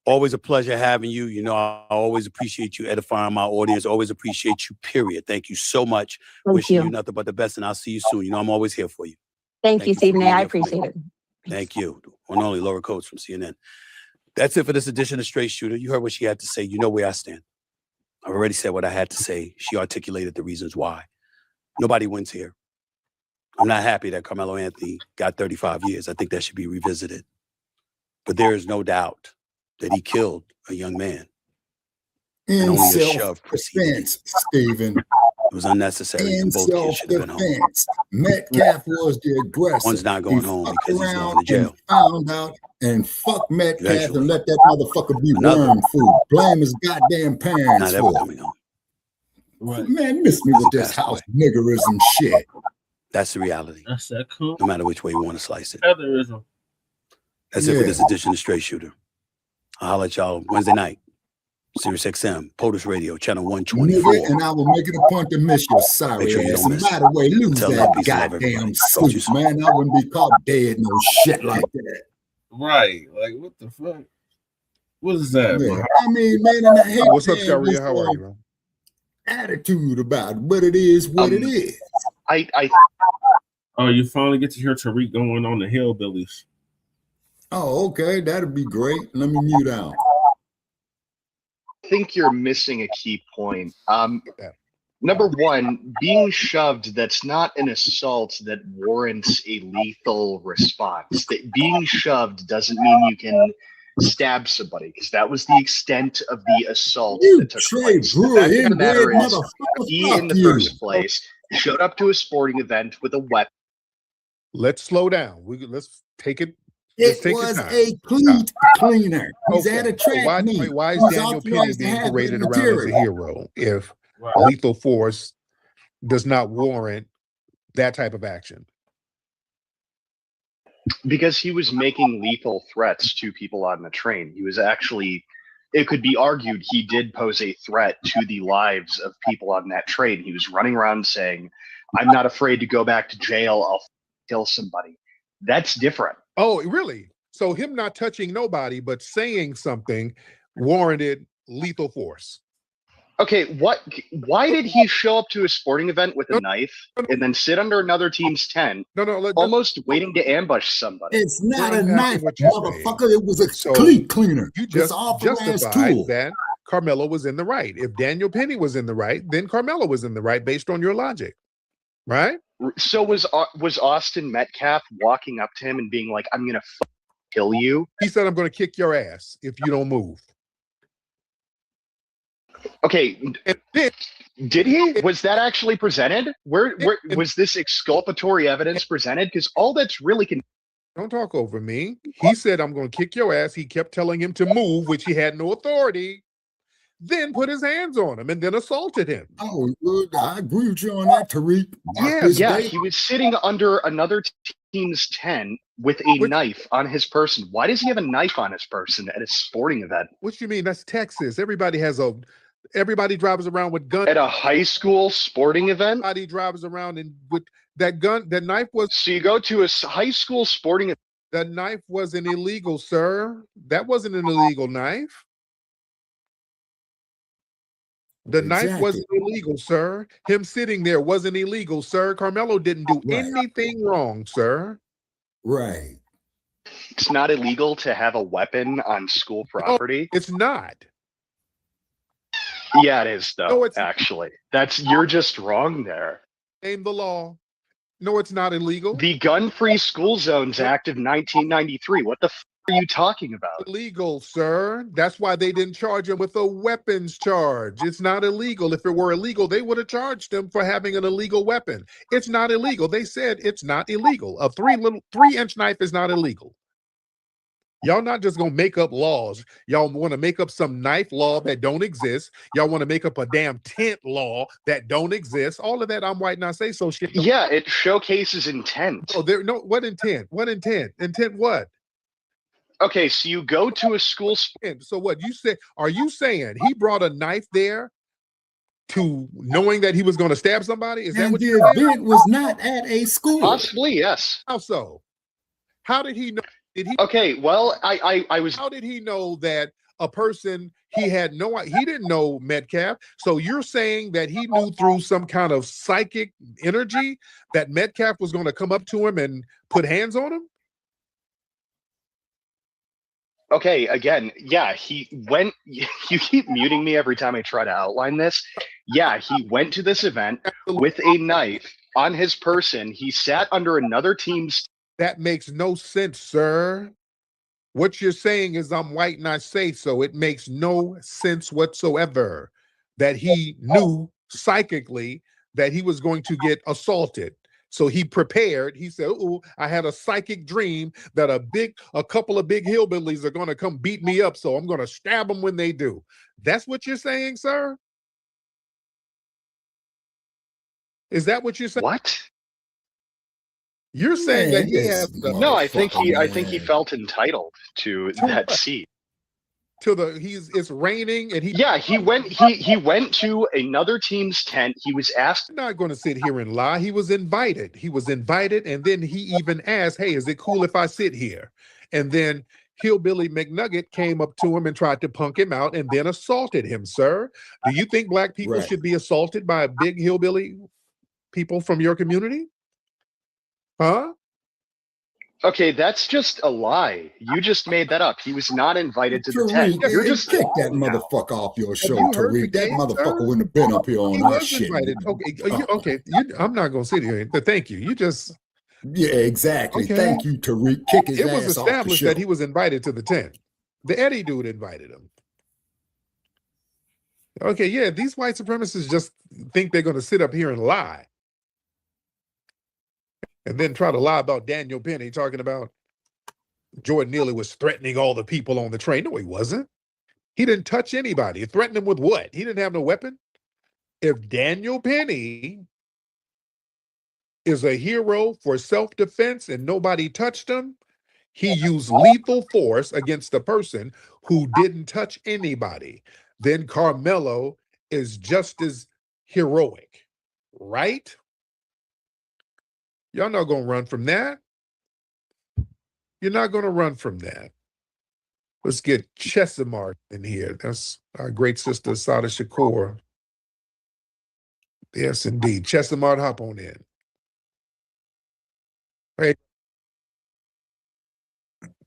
Always a pleasure having you. You know, I always appreciate you edifying my audience. Always appreciate you, period. Thank you so much. Wishing you nothing but the best, and I'll see you soon. You know, I'm always here for you. Thank you, Stephen A. I appreciate it. Thank you. One only Laura Coates from CNN. That's it for this edition of Straight Shooter. You heard what she had to say. You know where I stand. I've already said what I had to say. She articulated the reasons why. Nobody wins here. I'm not happy that Karmelo Anthony got 35 years. I think that should be revisited. But there is no doubt that he killed a young man. In self-defense, Stephen. It was unnecessary. In self-defense. Metcalf was the aggressor. One's not going home because he's going to jail. Found out and fuck Metcalf and let that motherfucker be worm food. Blame his goddamn parents not ever coming home. Right. Man, miss me with this house niggerism shit. That's the reality. That's that cool. No matter which way you want to slice it. Featherism. That's it for this edition of Straight Shooter. I'll holler at y'all Wednesday night. Sirius XM, POTUS Radio, channel 124. Nigga, and I will make it a point to miss your sorry ass. And by the way, lose that goddamn suit, man. I wouldn't be caught dead, no shit like that. Right. Like, what the fuck? What is that, Yeah. bro? I mean, man, and I hate What's up, Sharia? How are you, bro? Attitude about it, but it is what it is. Oh, you finally get to hear Tariq going on the Hillbillies. Oh, okay. That'd be great. Let me mute out. I think you're missing a key point. Number one, being shoved, that's not an assault that warrants a lethal response. That being shoved doesn't mean you can stab somebody, because that was the extent of the assault that took place. The fact of the matter is, he, in the first place, showed up to a sporting event with a weapon. Let's slow down. Let's take it. It was a cleat cleaner. He's at a track meet. Why is Daniel Penny being paraded around as a hero if lethal force does not warrant that type of action? Because he was making lethal threats to people on the train. He was actually, it could be argued, he did pose a threat to the lives of people on that train. He was running around saying, I'm not afraid to go back to jail. I'll kill somebody. That's different. Oh, really? So him not touching nobody, but saying something warranted lethal force. Okay, why did he show up to a sporting event with a knife and then sit under another team's tent, almost waiting to ambush somebody? It's not We're a unpacking knife, what you're saying. motherfucker. It was a So cleat cleaner. you It's just an awful ass justified tool. that Karmelo was in the right. If Daniel Penny was in the right, then Karmelo was in the right based on your logic, right? So was Austin Metcalf walking up to him and being like, "I'm gonna kill you"? He said, "I'm going to kick your ass if you don't move." Okay, did he? Was that actually presented? Where was this exculpatory evidence presented? Because all that's really don't talk over me. He said, "I'm going to kick your ass." He kept telling him to move, which he had no authority. Then put his hands on him and then assaulted him. Oh, good. I agree with you on that, Tariq. Yeah, he was sitting under another team's tent with a knife on his person. Why does he have a knife on his person at a sporting event? What you mean? That's Texas. Everybody drives around with guns. At a high school sporting event? Everybody drives around with that gun. That knife was. So you go to a high school sporting event. That knife wasn't illegal, sir. That wasn't an illegal knife. The knife wasn't illegal, sir. Him sitting there wasn't illegal, sir. Karmelo didn't do anything wrong, sir. Right. It's not illegal to have a weapon on school property. No, it's not. Yeah, it is, though. No, it's actually. You're just wrong there. Name the law. No, it's not illegal. The Gun-Free School Zones Act of 1993. What the f are you talking about? Illegal, sir. That's why they didn't charge him with a weapons charge. It's not illegal. If it were illegal, they would have charged him for having an illegal weapon. It's not illegal. They said it's not illegal. A 3-inch knife is not illegal. Y'all not just gonna make up laws. Y'all want to make up some knife law that don't exist. Y'all want to make up a damn tent law that don't exist. All of that I'm white not say so shit. Yeah, it showcases intent. Oh, what intent? What intent? Intent what? Okay, so you go to a school. So what you say? Are you saying he brought a knife there to knowing that he was going to stab somebody? Is that what the event was not at a school? Possibly, yes. How so? How did he know? Okay, well, I was. How did he know that a person he didn't know Metcalf? So you're saying that he knew through some kind of psychic energy that Metcalf was going to come up to him and put hands on him? Okay, again, yeah, he went. You keep muting me every time I try to outline this. Yeah, he went to this event with a knife on his person. He sat under another team's. That makes no sense, sir. What you're saying is I'm white and I say so. It makes no sense whatsoever that he knew psychically that he was going to get assaulted. So he prepared. He said, "Oh, I had a psychic dream that a couple of big hillbillies are going to come beat me up. So I'm going to stab them when they do." That's what you're saying, sir? Is that what you're saying? What? You're saying that he has no. I think he felt entitled to that seat. It's raining and he went to another team's tent. He was asked. I'm not going to sit here and lie. He was invited. And then he even asked, "Hey, is it cool if I sit here?" And then Hillbilly McNugget came up to him and tried to punk him out and then assaulted him, sir. Do you think black people should be assaulted by big hillbilly people from your community? Huh? Okay, that's just a lie. You just made that up. He was not invited to the tent. You're just kick that motherfucker off your show, Tariq. That motherfucker wouldn't have been up here on that shit. Invited. Okay. I'm not gonna sit here. Thank you. You just. Yeah, exactly. Okay. Thank you, Tariq. Kick his ass off the show. It was established that he was invited to the tent. The Eddie dude invited him. Okay, yeah. These white supremacists just think they're gonna sit up here and lie. And then try to lie about Daniel Penny, talking about Jordan Neely was threatening all the people on the train. No, he wasn't. He didn't touch anybody. He threatened them with what? He didn't have no weapon. If Daniel Penny is a hero for self-defense and nobody touched him, he used lethal force against a person who didn't touch anybody. Then Karmelo is just as heroic, right? Y'all not going to run from that. You're not going to run from that. Let's get Chesimard in here. That's our great sister, Sada Shakur. Yes, indeed. Chestermart, hop on in. Hey.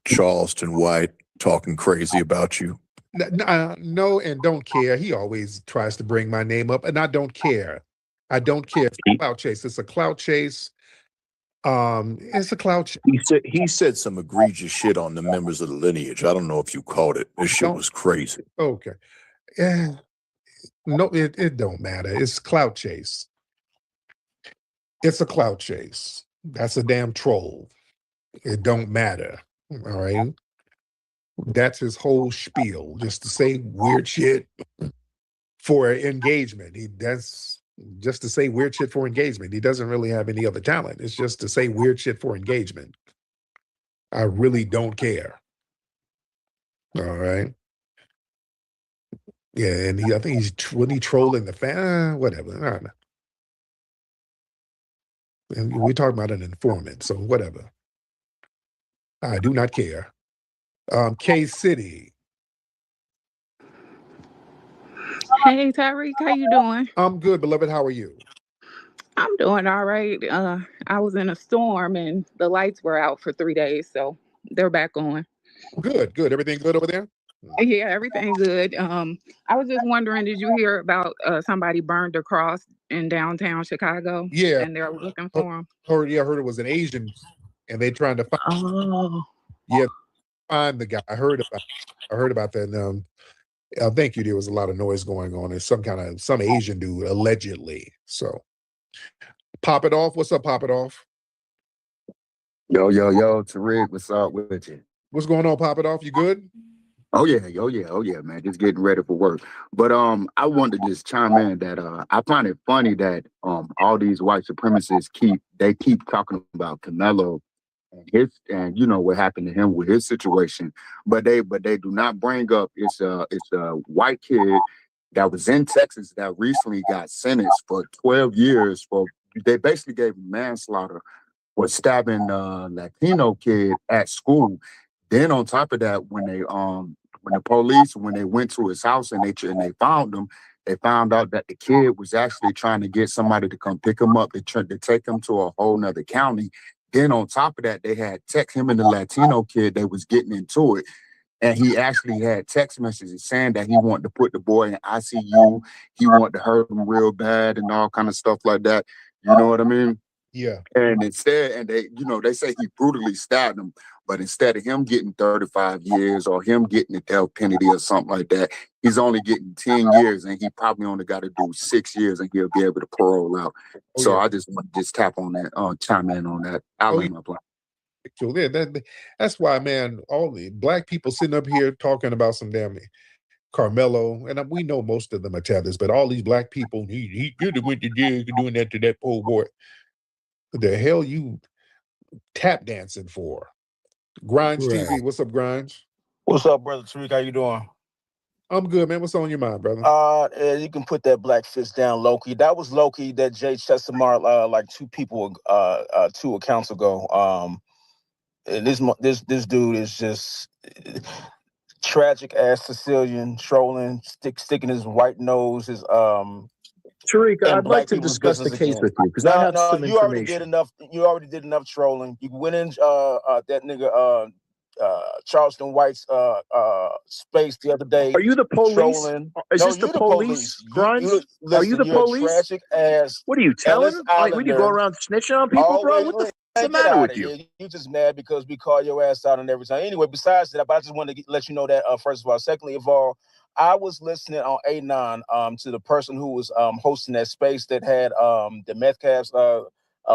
Charleston White talking crazy about you. No, and don't care. He always tries to bring my name up, and I don't care. I don't care. It's a clout chase. It's a clout chase. It's a clout chase. He said some egregious shit on the members of the lineage. I don't know if you caught it. This shit was crazy. Okay. Yeah. No, it don't matter. It's clout chase. It's a clout chase. That's a damn troll. It don't matter. All right. That's his whole spiel, just to say weird shit for engagement. That's just to say weird shit for engagement. He doesn't really have any other talent. It's just to say weird shit for engagement. I really don't care. All right. Yeah, and I think he's trolling the fan, whatever. I don't know. And we're talking about an informant, so whatever. I do not care. K-City. Hey Tariq, how you doing? I'm good, beloved. How are you? I'm doing all right. I was in a storm and the lights were out for 3 days, so they're back on. Good, good. Everything good over there? Yeah, everything good. I was just wondering, did you hear about somebody burned a cross in downtown Chicago? Yeah. And they're looking for him. I heard it was an Asian, and they trying to find. Oh. Yeah, find the guy. I heard about that. Thank you. There was a lot of noise going on. There's some Asian dude allegedly. So, Pop It Off. What's up, Pop It Off? Yo, Tariq, what's up with you? What's going on, Pop It Off? You good? Oh yeah, man. Just getting ready for work. But I wanted to just chime in that I find it funny that all these white supremacists keep talking about Karmelo and you know what happened to him with his situation, but they do not bring up it's a white kid that was in Texas that recently got sentenced for 12 years they basically gave him manslaughter for stabbing a Latino kid at school. Then on top of that, when the police went to his house and they found him, they found out that the kid was actually trying to get somebody to come pick him up. They tried to take him to a whole nother county. Then on top of that, they had text him and the Latino kid. They was getting into it. And he actually had text messages saying that he wanted to put the boy in ICU. He wanted to hurt him real bad and all kind of stuff like that. You know what I mean? Yeah. And instead, they say he brutally stabbed him, but instead of him getting 35 years or him getting the death penalty or something like that, he's only getting 10 years and he probably only got to do 6 years and he'll be able to parole out. So I just want to tap on that, chime in on that. I'll leave my plan. So that's why, man, all the black people sitting up here talking about some damn Karmelo, and we know most of them are tethers, but all these black people, he could have went to jail doing that to that poor boy. What the hell you tap dancing for? Grinds Right. TV, what's up, Grinds? What's up, brother Tariq? How you doing? I'm good, man. What's on your mind, brother? You can put that black fist down, Loki. That was Loki that Jay Chestermart, like 2 accounts ago. And this dude is just tragic ass Sicilian trolling, sticking his white nose, his Tariq, in I'd black like to people's discuss the business case again. with you because I have some you already information. did enough trolling. You went in that nigga Charleston White's space the other day. Are you the police? Trolling. Is No, this the you police, Grimes? Are you the you're a police? tragic ass. What are you telling? Ellis Like we could go Islander. around snitching on people, bro? What the f is the Get matter out with of you? here. You just mad because we call your ass out on every time. Anyway, besides that, I just wanted to let you know that first of all. Secondly of all, I was listening on A9 to the person who was hosting that space that had the Metcalf's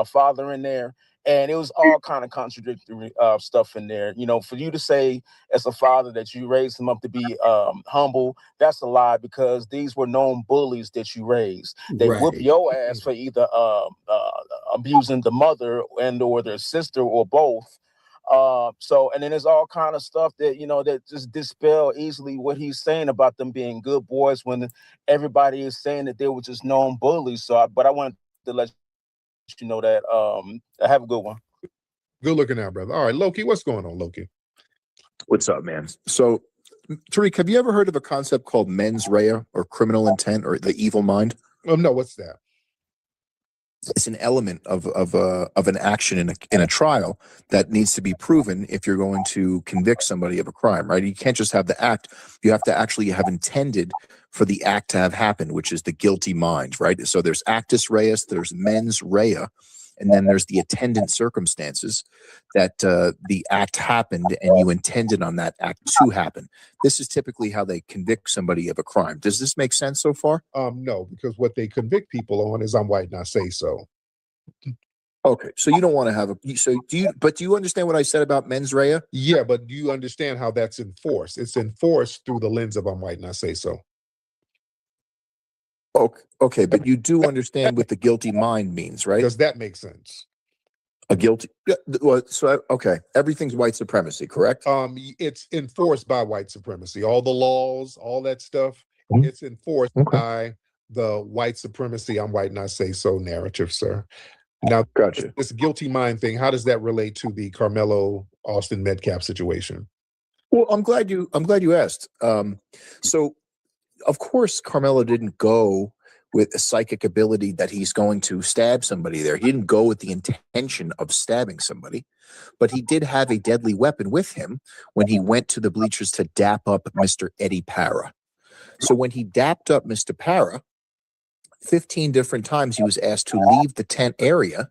father in there. And it was all kind of contradictory stuff in there. You know, for you to say as a father that you raised him up to be humble, that's a lie because these were known bullies that you raised. They whoop Right. your ass for either abusing the mother and or their sister or both. And then there's all kind of stuff that, you know, that just dispel easily what he's saying about them being good boys when everybody is saying that they were just known bullies. But I wanted to let you know that. Have a good one. Good looking out, brother. All right, Loki, what's going on, Loki? What's up, man? So, Tariq, have you ever heard of a concept called mens rea or criminal intent or the evil mind? No, what's that? is an element of an action in a trial that needs to be proven if you're going to convict somebody of a crime, right? You can't just have the act. You have to actually have intended for the act to have happened, which is the guilty mind, right? So there's actus reus, there's mens rea, and then there's the attendant circumstances that the act happened and you intended on that act to happen. This is typically how they convict somebody of a crime. Does this make sense so far? No, because what they convict people on is I'm white and I say so. Okay, so you don't want to have a. So do you? But do you understand what I said about mens rea? Yeah, but do you understand how that's enforced? It's enforced through the lens of I'm white and I say so. Okay, but you do understand what the guilty mind means, right? Does that make sense? A guilty. Well, so okay, everything's white supremacy, correct? It's enforced by white supremacy. All the laws, all that stuff, it's enforced by the white supremacy. I'm white and I say so narrative, sir. Now, gotcha. This guilty mind thing, how does that relate to the Karmelo Austin Metcalf situation? Well, I'm glad you asked. So, of course, Karmelo didn't go with a psychic ability that he's going to stab somebody there. He didn't go with the intention of stabbing somebody, but he did have a deadly weapon with him when he went to the bleachers to dap up Mr. Eddie Para. So when he dapped up Mr. Para, 15 different times he was asked to leave the tent area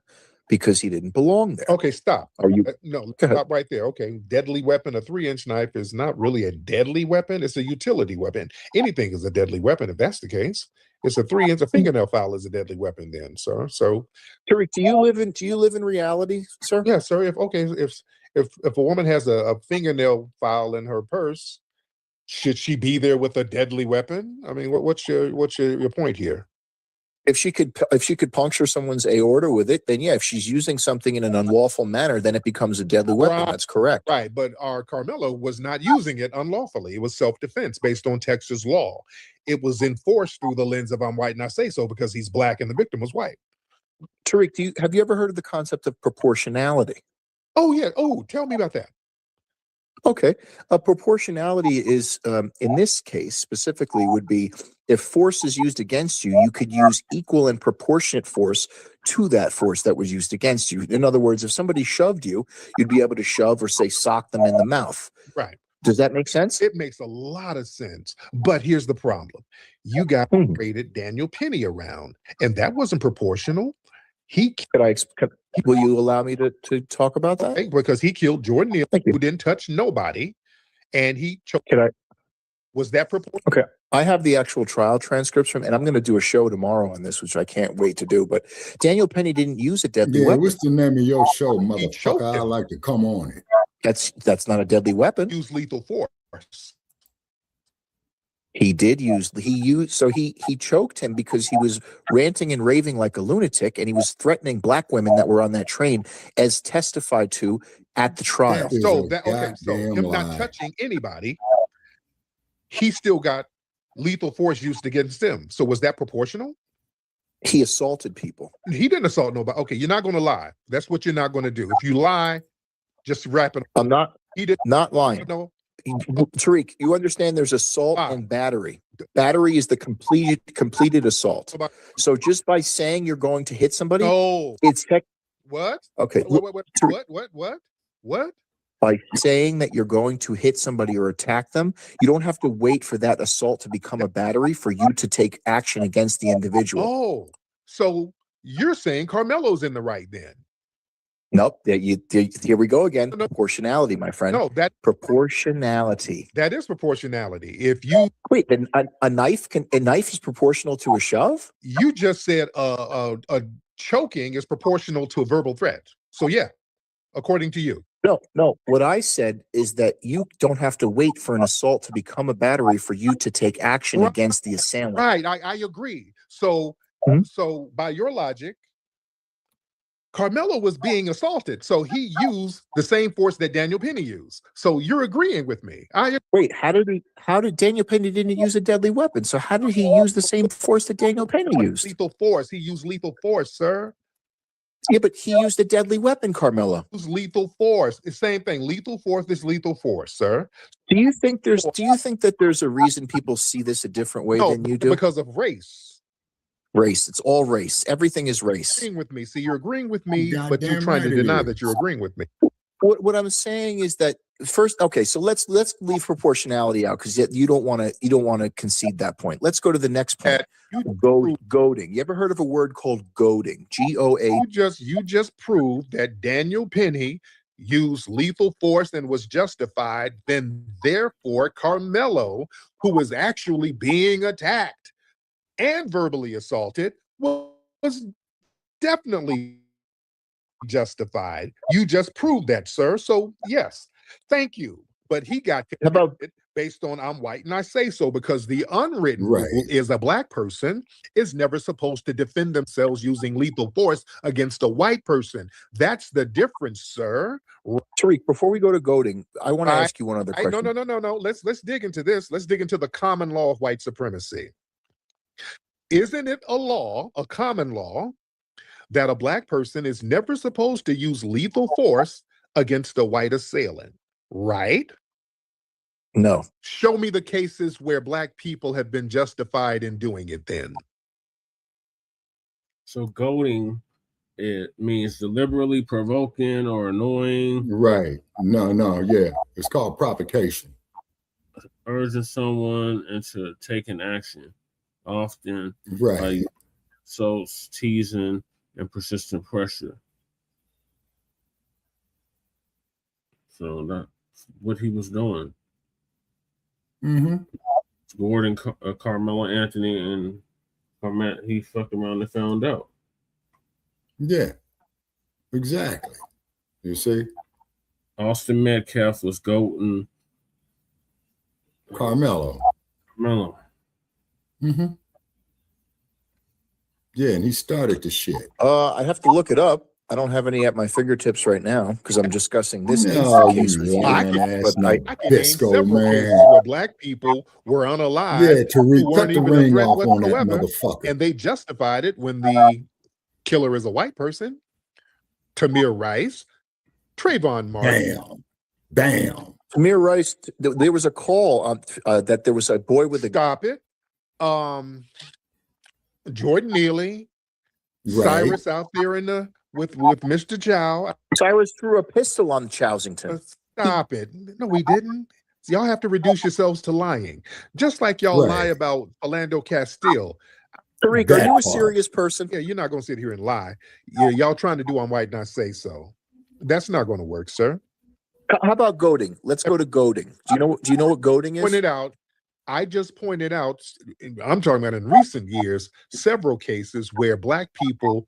because he didn't belong there. Okay, stop. Are you? No, stop right there. Okay, deadly weapon, a 3-inch knife is not really a deadly weapon. It's a utility weapon. Anything is a deadly weapon if that's the case. It's a 3-inch, a fingernail file is a deadly weapon then, sir. So, Tariq, do you live in reality, sir? Yeah, sir. If a woman has a fingernail file in her purse, should she be there with a deadly weapon? I mean, what's your point here? If she could puncture someone's aorta with it, then yeah. If she's using something in an unlawful manner, then it becomes a deadly weapon. Right. That's correct. Right, but our Karmelo was not using it unlawfully. It was self-defense based on Texas law. It was enforced through the lens of I'm white and I say so because he's black and the victim was white. Tariq, have you ever heard of the concept of proportionality? Oh yeah. Oh, tell me about that. Okay. Proportionality is, in this case specifically, would be if force is used against you, you could use equal and proportionate force to that force that was used against you. In other words, if somebody shoved you, you'd be able to shove or say sock them in the mouth. Right. Does that make sense? It makes a lot of sense. But here's the problem. You guys raided Daniel Penny around, and that wasn't proportional. Will you allow me to talk about that? Okay, because he killed Jordan Neal, who didn't touch nobody, and he choked. Was that proportional? Okay. I have the actual trial transcripts from, and I'm going to do a show tomorrow on this, which I can't wait to do. But Daniel Penny didn't use a deadly weapon. What's the name of your show, motherfucker? I like to come on it. That's not a deadly weapon. Use lethal force. He choked him because he was ranting and raving like a lunatic, and he was threatening black women that were on that train, as testified to at the trial. So him not touching anybody, he still got lethal force used against him. So was that proportional? He assaulted people. He didn't assault nobody. Okay, you're not going to lie. That's what you're not going to do. If you lie, just wrap it up. I'm not. He did not lying. No. Tariq, you understand there's assault and battery. Battery is the completed assault. So just by saying you're going to hit somebody, it's what? Okay. What? By saying that you're going to hit somebody or attack them, you don't have to wait for that assault to become a battery for you to take action against the individual. Oh, so you're saying Karmelo's in the right then? Nope. Here we go again. Proportionality, my friend. No, that proportionality. That is proportionality. If you wait, then a knife is proportional to a shove. You just said a choking is proportional to a verbal threat. So yeah, according to you. No. What I said is that you don't have to wait for an assault to become a battery for you to take action against the assailant. Right. I agree. So by your logic, Karmelo was being assaulted, so he used the same force that Daniel Penny used. So you're agreeing with me. Wait, how did Daniel Penny didn't use a deadly weapon? So how did he use the same force that Daniel Penny used? Lethal force. He used lethal force, sir. Yeah, but he used a deadly weapon, Karmelo. He used lethal force. It's the same thing. Lethal force is lethal force, sir. Do you think that there's a reason people see this a different way than you do? Because of race. Race. It's all race. Everything is race. Agreeing with me. See, you're agreeing with me, God but you're damn trying right to it deny is. that you're agreeing with me. What I'm saying is that first, okay, so let's leave proportionality out because you don't want to concede that point. Let's go to the next point. Goading. You ever heard of a word called goading? GOA. You just proved that Daniel Penny used lethal force and was justified. Then therefore, Karmelo, who was actually being attacked and verbally assaulted, was definitely justified. You just proved that, sir. So yes, thank you. But he got convicted based on I'm white and I say so, because the unwritten rule is a black person is never supposed to defend themselves using lethal force against a white person. That's the difference, sir. Tariq, before we go to goading, I want to ask you one other question. No. Let's dig into this. Let's dig into the common law of white supremacy. Isn't it a law, a common law, that a black person is never supposed to use lethal force against a white assailant, right? No. Show me the cases where black people have been justified in doing it then. So goading, it means deliberately provoking or annoying. Right. No, yeah. It's called provocation. Urging someone into taking action, often Right. by insults, teasing, and persistent pressure. So that's what he was doing. Mm-hmm. Gordon, Carmelo Anthony, and he fucked around and found out. Yeah, exactly. You see? Austin Metcalf was goating Karmelo. Mm-hmm. Yeah, and he started the shit. I have to look it up. I don't have any at my fingertips right now because I'm discussing this No, case with you. I can name several cases where black people were unalive, Yeah, Tariq, who weren't cut the even a ring threat off on that whatsoever, motherfucker. and they justified it when the killer is a white person. Tamir Rice, Trayvon Martin. Bam. Tamir Rice, there was a call on that there was a boy with a... Stop it. Jordan Neely, Cyrus out there in the with Mr. Chow. Cyrus threw a pistol on Chowsington. Stop it. No, we didn't. Y'all have to reduce yourselves to lying. Just like y'all lie about Philando Castile. Tariq, are you a serious person? Yeah, you're not going to sit here and lie. Yeah, y'all trying to do I'm white, not say so. That's not going to work, sir. How about goading? Let's go to goading. Do you know what goading is? Pointed out. I just pointed out, I'm talking about in recent years, several cases where black people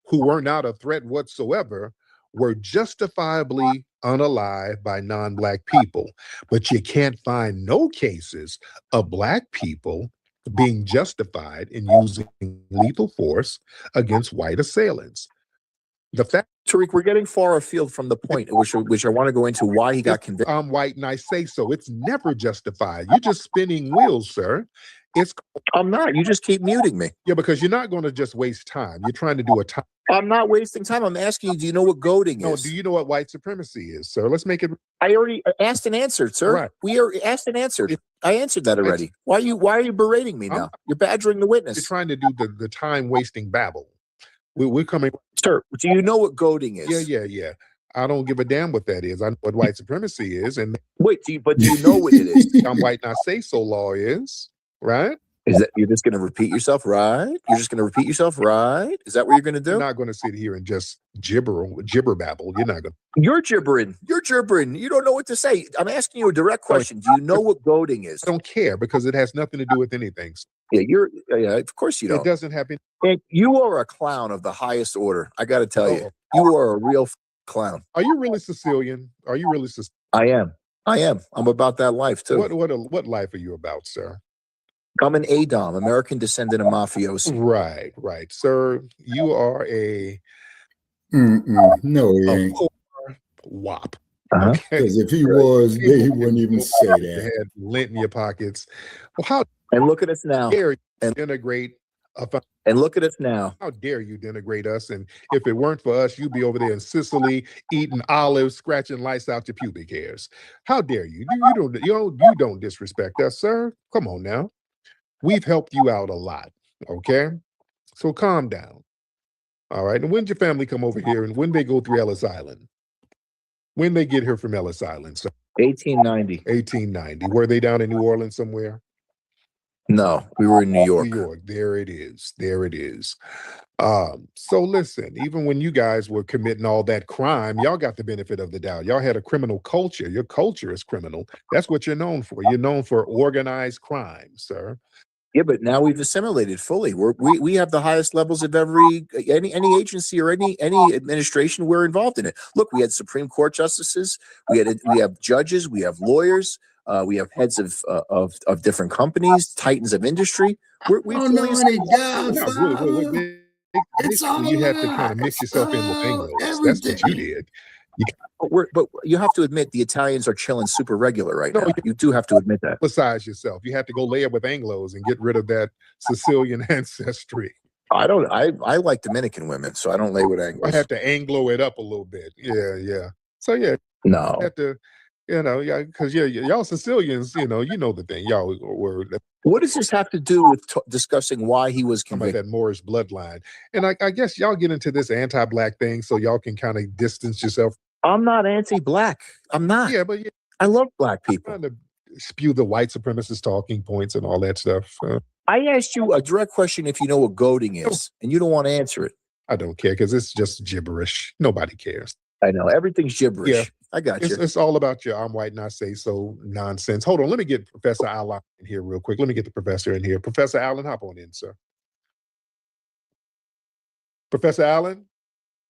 who were not a threat whatsoever were justifiably unalived by non-black people. But you can't find no cases of black people being justified in using lethal force against white assailants. The fact, Tariq, we're getting far afield from the point, which I want to go into why he got convicted. I'm white and I say so. It's never justified. You're just spinning wheels, sir. I'm not. You just keep muting me. Yeah, because you're not going to just waste time. You're trying to do a time. I'm not wasting time. I'm asking you, do you know what goading is? Do you know what white supremacy is, sir? Let's make it. I already asked and answered, sir. Right. We are asked and answered. I answered that already. Why are you berating me now? You're badgering the witness. You're trying to do the time wasting babble. We're coming. Sir, do you know what goading is? Yeah. I don't give a damn what that is. I know what white supremacy is. And wait, do you know what it is? I'm white and I say so law is, right? Is that you're just going to repeat yourself, right? You're just going to repeat yourself, right? Is that what you're going to do? You're not going to sit here and just gibber babble. You're not going to. You're gibbering. You don't know what to say. I'm asking you a direct question. Do you know what goading is? I don't care because it has nothing to do with anything. Yeah, of course you don't. It doesn't happen. And you are a clown of the highest order. I got to tell you, you are a real clown. Are you really Sicilian? Are you really Sicilian? I am. I'm about that life too. What life are you about, sir? I'm an ADOM, American descendant of mafiosi. Right, sir. You are a no, he ain't. Poor wop. Because if he was, he wouldn't even say that. Had lint in your pockets. Well, how? And look at us now. Dare you denigrate? And look at us now. How dare you denigrate us? And if it weren't for us, you'd be over there in Sicily eating olives, scratching lice out your pubic hairs. How dare you? You don't disrespect us, sir. Come on now. We've helped you out a lot. Okay. So calm down. All right. And when did your family come over here and when they go through Ellis Island? When they get here from Ellis Island? So 1890. 1890. Were they down in New Orleans somewhere? No, we were in New York. New York. There it is. There it is. So listen, even when you guys were committing all that crime, y'all got the benefit of the doubt. Y'all had a criminal culture. Your culture is criminal. That's what you're known for. You're known for organized crime, sir. Yeah, but now we've assimilated fully. We have the highest levels of any agency or any administration. We're involved in it. Look, we had Supreme Court justices, we have judges, we have lawyers, we have heads of different companies, titans of industry. We Oh no, any Godfather. It's all You had to kind of mix yourself in with Anglos. That's what you did. But you have to admit the Italians are chilling super regular right now. You do have to admit that. Besides yourself, you have to go lay up with Anglos and get rid of that Sicilian ancestry. I like Dominican women, so I don't lay with Anglos. I have to Anglo it up a little bit. Yeah. So yeah. No. You have to, because y'all Sicilians, you know the thing. Y'all were. What does this have to do with discussing why he was convicted? About that Moorish bloodline. And I guess y'all get into this anti-black thing so y'all can kind of distance yourself. I'm not anti-black. I'm not. Yeah, but I love black people. Trying to spew the white supremacist talking points and all that stuff. I asked you a direct question if you know what goading is, and you don't want to answer it. I don't care because it's just gibberish. Nobody cares. I know. Everything's gibberish. Yeah. I got you. It's all about your I'm white, not say so nonsense. Hold on. Let me get Professor Allen in here real quick. Let me get the professor in here. Professor Allen, hop on in, sir. Professor Allen?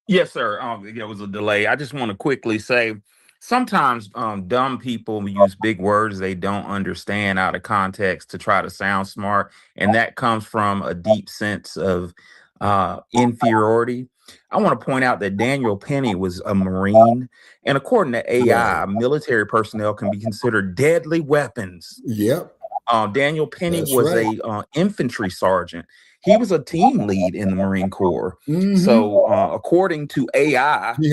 Yes, sir. There was a delay. I just want to quickly say sometimes dumb people use big words they don't understand out of context to try to sound smart. And that comes from a deep sense of inferiority. I want to point out that Daniel Penny was a Marine. And according to AI, military personnel can be considered deadly weapons. Yep. Daniel Penny was a infantry sergeant. He was a team lead in the Marine Corps. So according to AI, he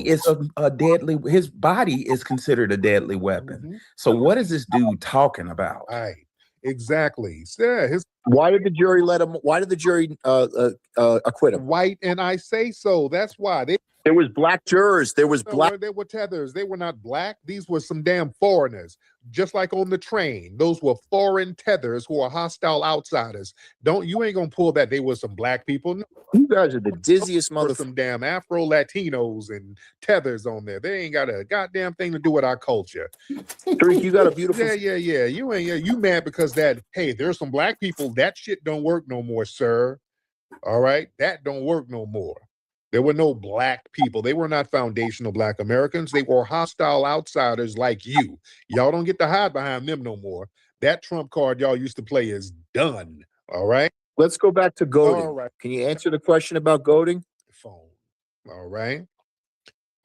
is a deadly, his body is considered a deadly weapon. So what is this dude talking about? Right. Exactly. Yeah, why did the jury let him? Why did the jury acquit him? White, and I say so. That's why there was black jurors. There was black. They were tethers. They were not black. These were some damn foreigners. Just like on the train, those were foreign tethers who are hostile outsiders. You ain't gonna pull that. They were some black people. No. You guys are the dizziest motherfuckers. Some damn Afro Latinos and tethers on there. They ain't got a goddamn thing to do with our culture. Tariq, you got a beautiful. Yeah. You ain't. You mad because there's some black people. That shit don't work no more, sir. All right, that don't work no more. There were no black people. They were not foundational black Americans. They were hostile outsiders like you. Y'all don't get to hide behind them no more. That trump card y'all used to play is done. All right. Let's go back to goading. All right. Can you answer the question about goading? Phone. All right.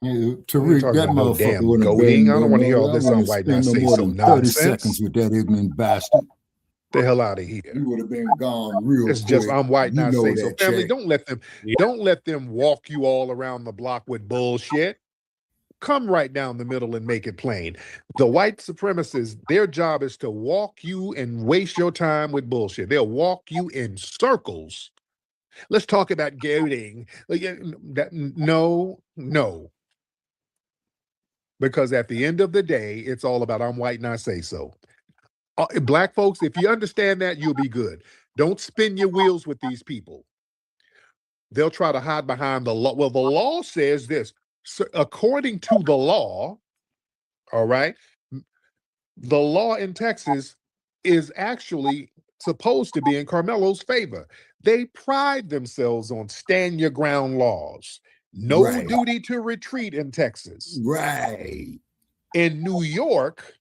Tariq, that motherfucker would have goading. been. I don't want to hear all this on white not say so nonsense. 30 seconds with that ignorant bastard. The hell out of here. You would have been gone real quick. It's just I'm white, not say so. Family, check. don't let them walk you all around the block with bullshit. Come right down the middle and make it plain. The white supremacists, their job is to walk you and waste your time with bullshit. They'll walk you in circles. Let's talk about goading. No. Because at the end of the day, it's all about I'm white, not say so. Black folks, if you understand that, you'll be good. Don't spin your wheels with these people. They'll try to hide behind the law. Well, the law says this. So according to the law, all right, the law in Texas is actually supposed to be in Karmelo's favor. They pride themselves on stand your ground laws. No duty to retreat in Texas. Right. In New York,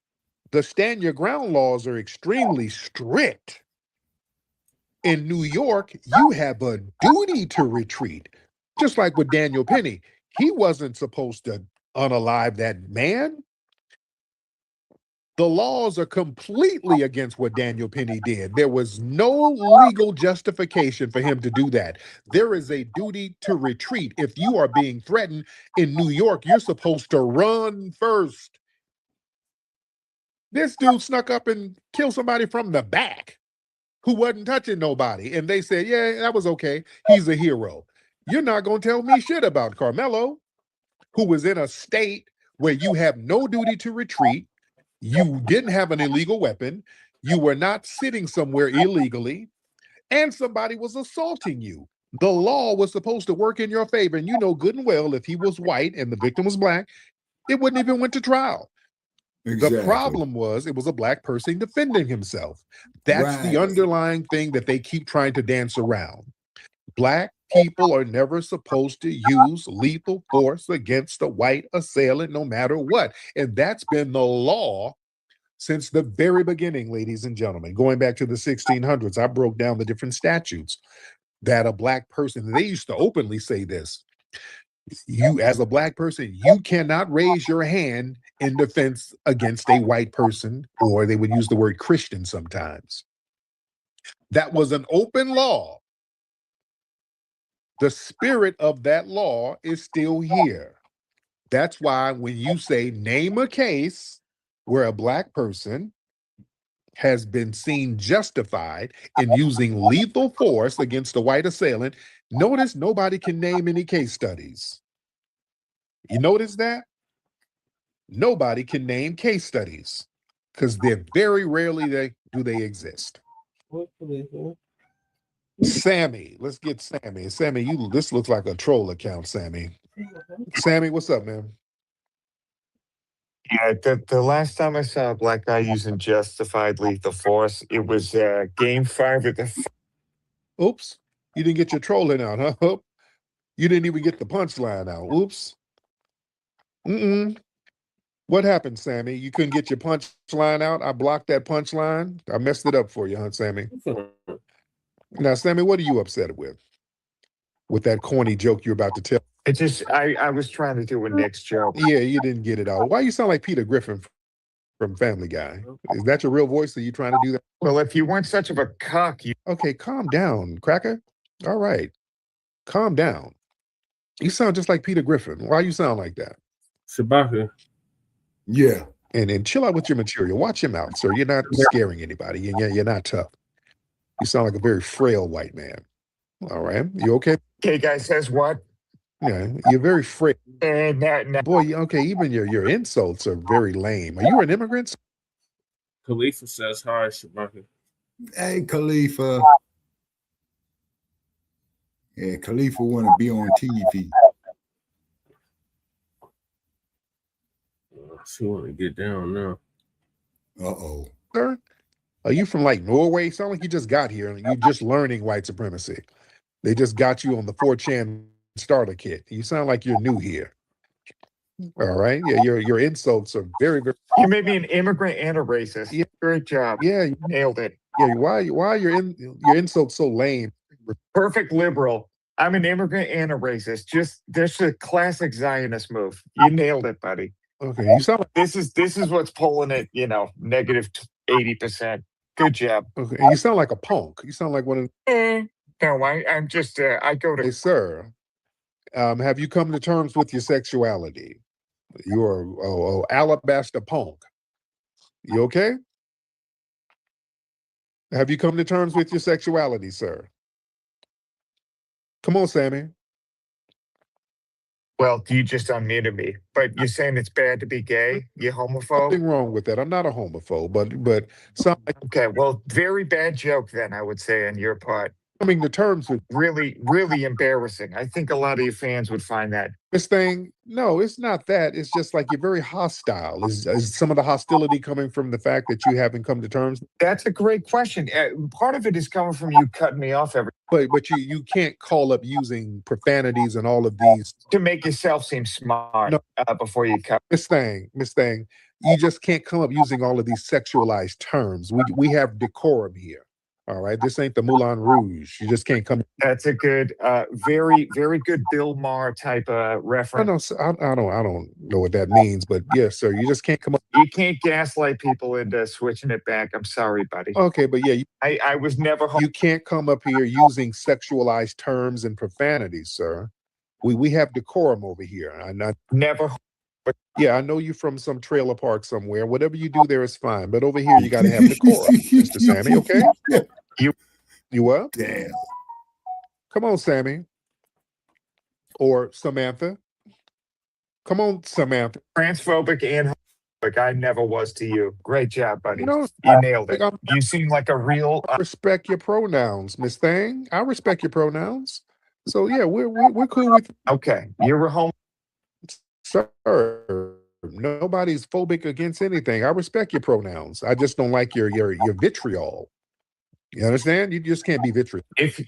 the stand your ground laws are extremely strict. In New York, you have a duty to retreat. Just like with Daniel Penny, he wasn't supposed to unalive that man. The laws are completely against what Daniel Penny did. There was no legal justification for him to do that. There is a duty to retreat. If you are being threatened in New York, you're supposed to run first. This dude snuck up and killed somebody from the back who wasn't touching nobody. And they said, yeah, that was okay. He's a hero. You're not going to tell me shit about Karmelo, who was in a state where you have no duty to retreat. You didn't have an illegal weapon. You were not sitting somewhere illegally. And somebody was assaulting you. The law was supposed to work in your favor. And you know good and well, if he was white and the victim was black, it wouldn't even went to trial. Exactly. The problem was it was a black person defending himself. That's the Right. underlying thing that they keep trying to dance around. Black people are never supposed to use lethal force against a white assailant, no matter what. And that's been the law since the very beginning, ladies and gentlemen. Going back to the 1600s, I broke down the different statutes that a black person, they used to openly say this. You, as a black person, you cannot raise your hand in defense against a white person, or they would use the word Christian sometimes. That was an open law. The spirit of that law is still here. That's why when you say name a case where a black person has been seen justified in using lethal force against a white assailant, notice nobody can name any case studies. You notice that? Nobody can name case studies because they're very rarely do they exist. Sammy, let's get Sammy. Sammy, this looks like a troll account, Sammy. Sammy, what's up, man? Yeah, the last time I saw a black guy using justified lethal force, it was game 5 of the. Oops, you didn't get your trolling out, huh? You didn't even get the punchline out. Oops. What happened, Sammy? You couldn't get your punchline out? I blocked that punchline. I messed it up for you, huh, Sammy? Now, Sammy, what are you upset with? With that corny joke you're about to tell? I was trying to do a Nick's joke. Yeah, you didn't get it out. Why you sound like Peter Griffin from Family Guy? Is that your real voice? Are you trying to do that? Well, if you weren't such of a cock, you. Okay, calm down, Cracker. All right, calm down. You sound just like Peter Griffin. Why you sound like that? Shabaka. Yeah. And chill out with your material. Watch your mouth, sir. You're not scaring anybody. And you're not tough. You sound like a very frail white man. All right. You okay? Okay, guy says what? Yeah, you're very frail. No. Boy, okay, even your insults are very lame. Are you an immigrant? Khalifa says hi, Shabaka. Hey, Khalifa. Yeah, Khalifa want to be on TV. She want to get down now. Uh-oh. Sir, are you from like Norway? Sound like you just got here and you're just learning white supremacy. They just got you on the 4chan starter kit. You sound like you're new here. All right. Yeah, your insults are very, very. You made me an immigrant and a racist. Yeah. Great job. Yeah, you nailed it. Yeah, why are your insults so lame? Perfect liberal. I'm an immigrant and a racist. Just a classic Zionist move. You nailed it, buddy. Okay, you sound like this is what's pulling it. Negative 80%. Good job. Okay, you sound like a punk. You sound like one of. No, I'm just. I go to. Hey, sir. Have you come to terms with your sexuality? You're alabaster punk. You okay? Have you come to terms with your sexuality, sir? Come on, Sammy. Well, you just unmuted me. But you're saying it's bad to be gay? You homophobe? Nothing wrong with that. I'm not a homophobe, but okay. Well, very bad joke then, I would say, on your part. Coming to terms with really, really embarrassing. I think a lot of your fans would find that. This thing, no, it's not that. It's just like you're very hostile. Is some of the hostility coming from the fact that you haven't come to terms? That's a great question. Part of it is coming from you cutting me off every. But you can't call up using profanities and all of these to make yourself seem smart before you cut. Miss Thing, you just can't come up using all of these sexualized terms. We have decorum here. All right, this ain't the Moulin Rouge. You just can't come. That's a good, very, very good Bill Maher type reference. I don't know what that means, but yes, sir, you just can't come up. You can't gaslight people into switching it back. I'm sorry, buddy. Okay, but yeah, I was never. You can't come up here using sexualized terms and profanities, sir. We have decorum over here. I'm not never. But yeah, I know you from some trailer park somewhere. Whatever you do there is fine, but over here you got to have decorum, Mr. Sammy. Okay. You what? Damn. Come on, Sammy. Or Samantha. Come on, Samantha. Transphobic and homophobic. I never was to you. Great job, buddy. No, You nailed it. I You seem like a real. respect your pronouns, Miss Thing. I respect your pronouns. So yeah, we're cool with Okay, you're a home. sir. Nobody's phobic against anything. I respect your pronouns. I just don't like your vitriol. You understand? You just can't be vitriol. If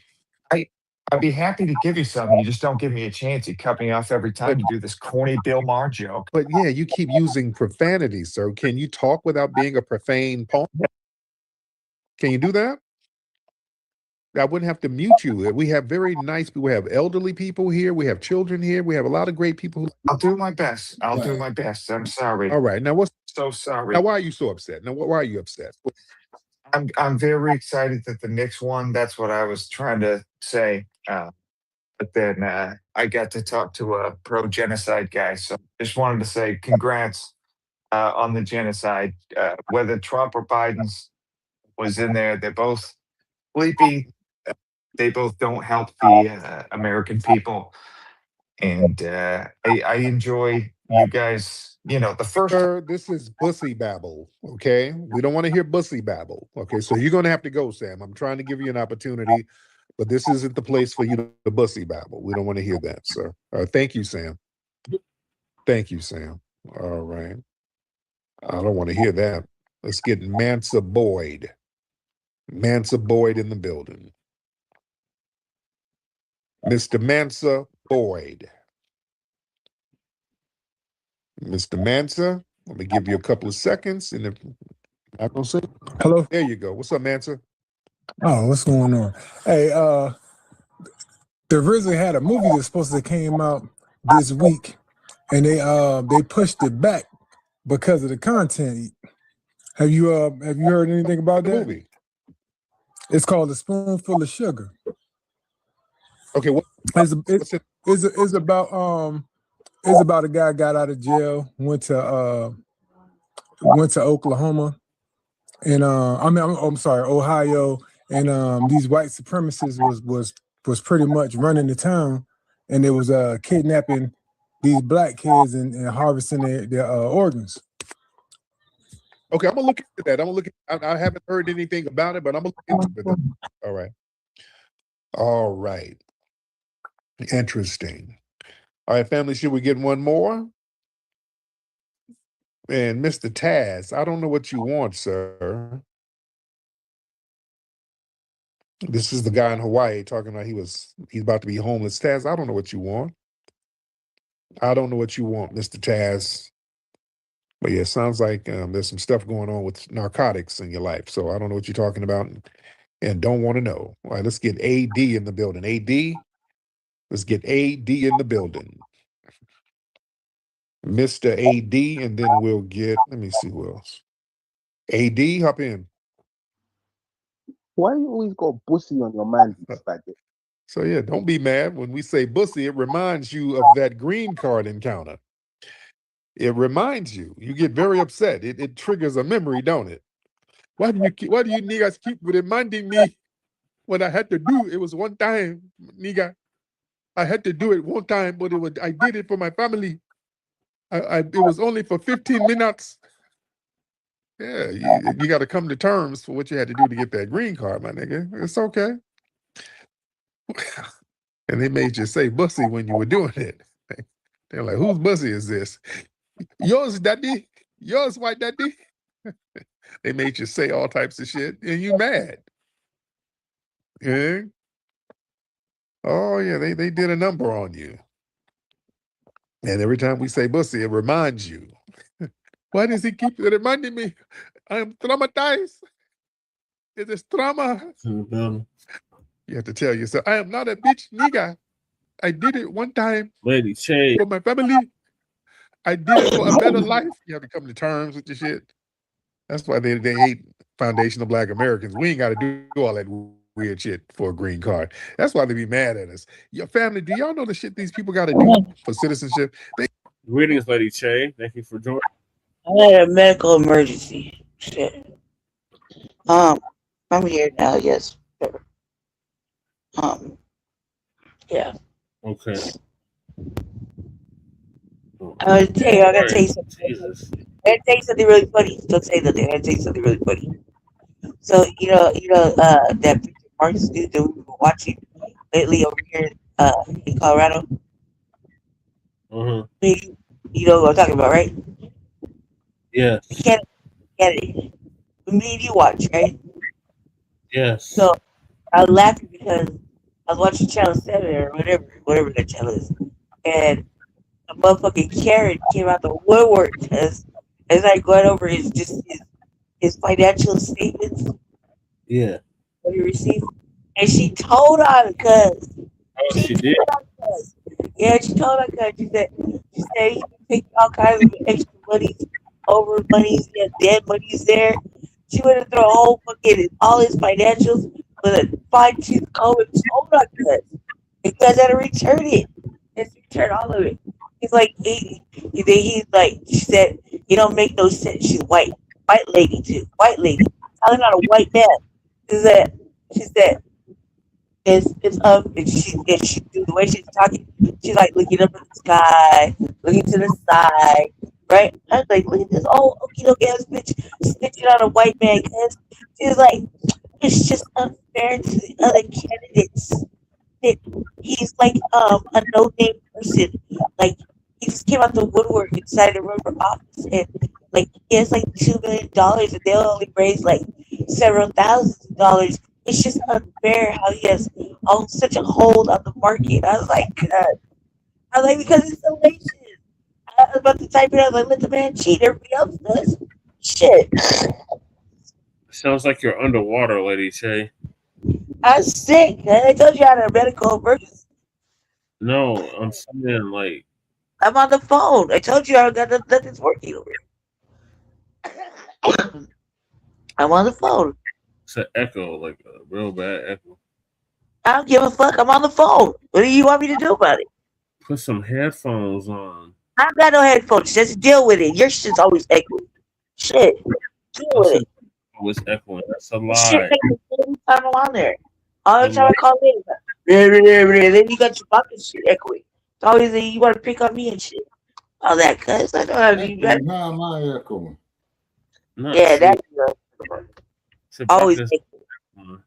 I'd be happy to give you some. You just don't give me a chance. You cut me off every time you do this corny Bill Maher joke. But yeah, you keep using profanity, sir. Can you talk without being a profane pawn? Can you do that? I wouldn't have to mute you. We have very nice people. We have elderly people here. We have children here. We have a lot of great people. I'll do my best. I'll do my best. I'm sorry. All right. Now what's So sorry. now? Why are you so upset? Now why are you upset? I'm very excited that the Knicks won. That's what I was trying to say. But then I got to talk to a pro-genocide guy. So just wanted to say congrats on the genocide. Whether Trump or Biden's was in there, they're both sleepy. They both don't help the American people. And I enjoy you guys. You know, the first. Sir, this is bussy babble. Okay, we don't want to hear bussy babble. Okay, so you're gonna have to go, Sam. I'm trying to give you an opportunity, but this isn't the place for you to bussy babble. We don't want to hear that, sir. Thank you, Sam. Thank you, Sam. All right. I don't want to hear that. Let's get Mansa Boyd. Mansa Boyd in the building. Mr. Mansa Boyd. Mr. Mansa, let me give you a couple of seconds. And if I don't say hello, there you go. What's up, Mansa? Oh, what's going on? Hey, the RZA had a movie that's supposed to came out this week, and they pushed it back because of the content. Have you heard anything about that movie? It's called A Spoonful of Sugar. Okay, it's about a guy got out of jail, went to Oklahoma, and I'm sorry, Ohio, and these white supremacists was pretty much running the town, and they was kidnapping these black kids and harvesting their organs. Okay, I'm gonna look into that. I haven't heard anything about it, but I'm gonna look into it. All right. All right. Interesting. All right, family, should we get one more? And Mr. Taz, I don't know what you want, sir. This is the guy in Hawaii talking about he's about to be homeless. Taz, I don't know what you want. I don't know what you want, Mr. Taz. But yeah, it sounds like there's some stuff going on with narcotics in your life. So I don't know what you're talking about and don't want to know. All right, let's get AD in the building. AD, let's get AD in the building. Mr. AD, and then we'll get, let me see who else. AD, hop in. Why do you always go bussy on your man like that? So yeah, don't be mad. When we say bussy, it reminds you of that green card encounter. It reminds you. You get very upset. It triggers a memory, don't it? Why do you niggas keep reminding me when I had to do it? Was one time, nigga. I had to do it one time, but I did it for my family. It was only for 15 minutes. Yeah, you got to come to terms for what you had to do to get that green card, my nigga. It's okay. And they made you say bussy when you were doing it. They're like, whose bussy is this? Yours, daddy. Yours, white daddy. They made you say all types of shit, and you mad. Yeah. Oh yeah, they did a number on you. And every time we say bussy, it reminds you. Why does he keep reminding me? I'm traumatized. It is trauma. You have to tell yourself, I am not a bitch nigga. I did it one time Lady Che. for my family. I did it for a better life. You have to come to terms with your shit. That's why they hate foundational Black Americans. We ain't got to do all that weird shit for a green card. That's why they be mad at us. Your family, do y'all know the shit these people got to do for citizenship? Greetings, Lady Che. Thank you for joining. I had a medical emergency. Shit. I'm here now. Yes. Yeah. Okay. I gotta tell you Right. something. Jesus. I gotta tell you something really funny. Don't say nothing. I gotta tell you something really funny. So that Victor Marcus dude that we've been watching lately over here in Colorado. Uh-huh. You know what I'm talking about, right? Yes. Kennedy. Me and you watch, right? Yes. So I was laughing because I was watching Channel 7 or whatever that channel is. And a motherfucking Karen came out the woodwork because as I going over his financial statements Yeah. that he received. And she told on him because Oh, she did. yeah, she told on because she said he picked all kinds of extra monies, over monies, yeah, dead monies there. She went to throw a whole fucking all his financials with a fine tooth comb and told on because had to return it. Just return all of it. He's like he's like she said, you don't make no sense. She's white. White lady too. White lady. I'm not a white man. She said it's up and she the way she's talking, she's like looking up at the sky, looking to the side, right? I was like, look at this okie dokie ass bitch snitching on a white man because she's like, it's just unfair to the other candidates that he's like a no name person. Like he just came out the woodwork and decided to run for office and like he has like $2 million and they'll only raise like several $1,000s. It's just unfair how he has such a hold on the market. I was like, God. I was like, because it's salacious. I was about to type it out, like, let the man cheat, everybody else does. Shit. Sounds like you're underwater, Lady Shay. I'm sick. I told you I had a medical emergency. No, I'm saying like I'm on the phone. I told you I got nothing's working over here. I'm on the phone. it's an echo, like a real bad echo. I don't give a fuck. I'm on the phone. What do you want me to do about it? Put some headphones on. I don't got no headphones. Just deal with it. Your shit's always echoing. Shit. Deal I with said it. it was echoing. That's a Shit lie. echoes every time I'm on there. All the A time I call in. Then you got your fucking shit echoing. It's always you want to pick on me and shit. All that, cuz I don't have to do that. Echoing. How am I echoing? Not Yeah, you. that's always Chewbacca's echoing.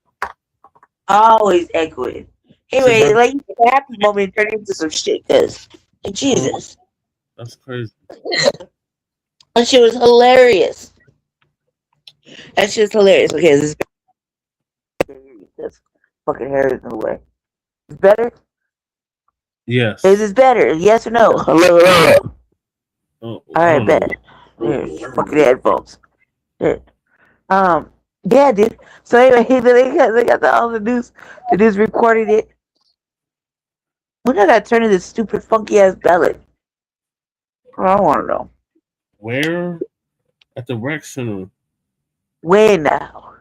Always echoing. Anyway, like you get a happy moment and turn it into some shit, cuz Jesus. That's crazy. That shit was hilarious. That shit's hilarious. Okay, this fucking hair is in the way. It's better? Yes. Is this better? Yes or no? Hello. Oh, Alright, bet. Here's fucking headphones. Here. Yeah, dude. So anyway, they got all the news. The news recorded it. When did I turn in this stupid funky ass ballot? I want to know. Where? At the rec center. When now?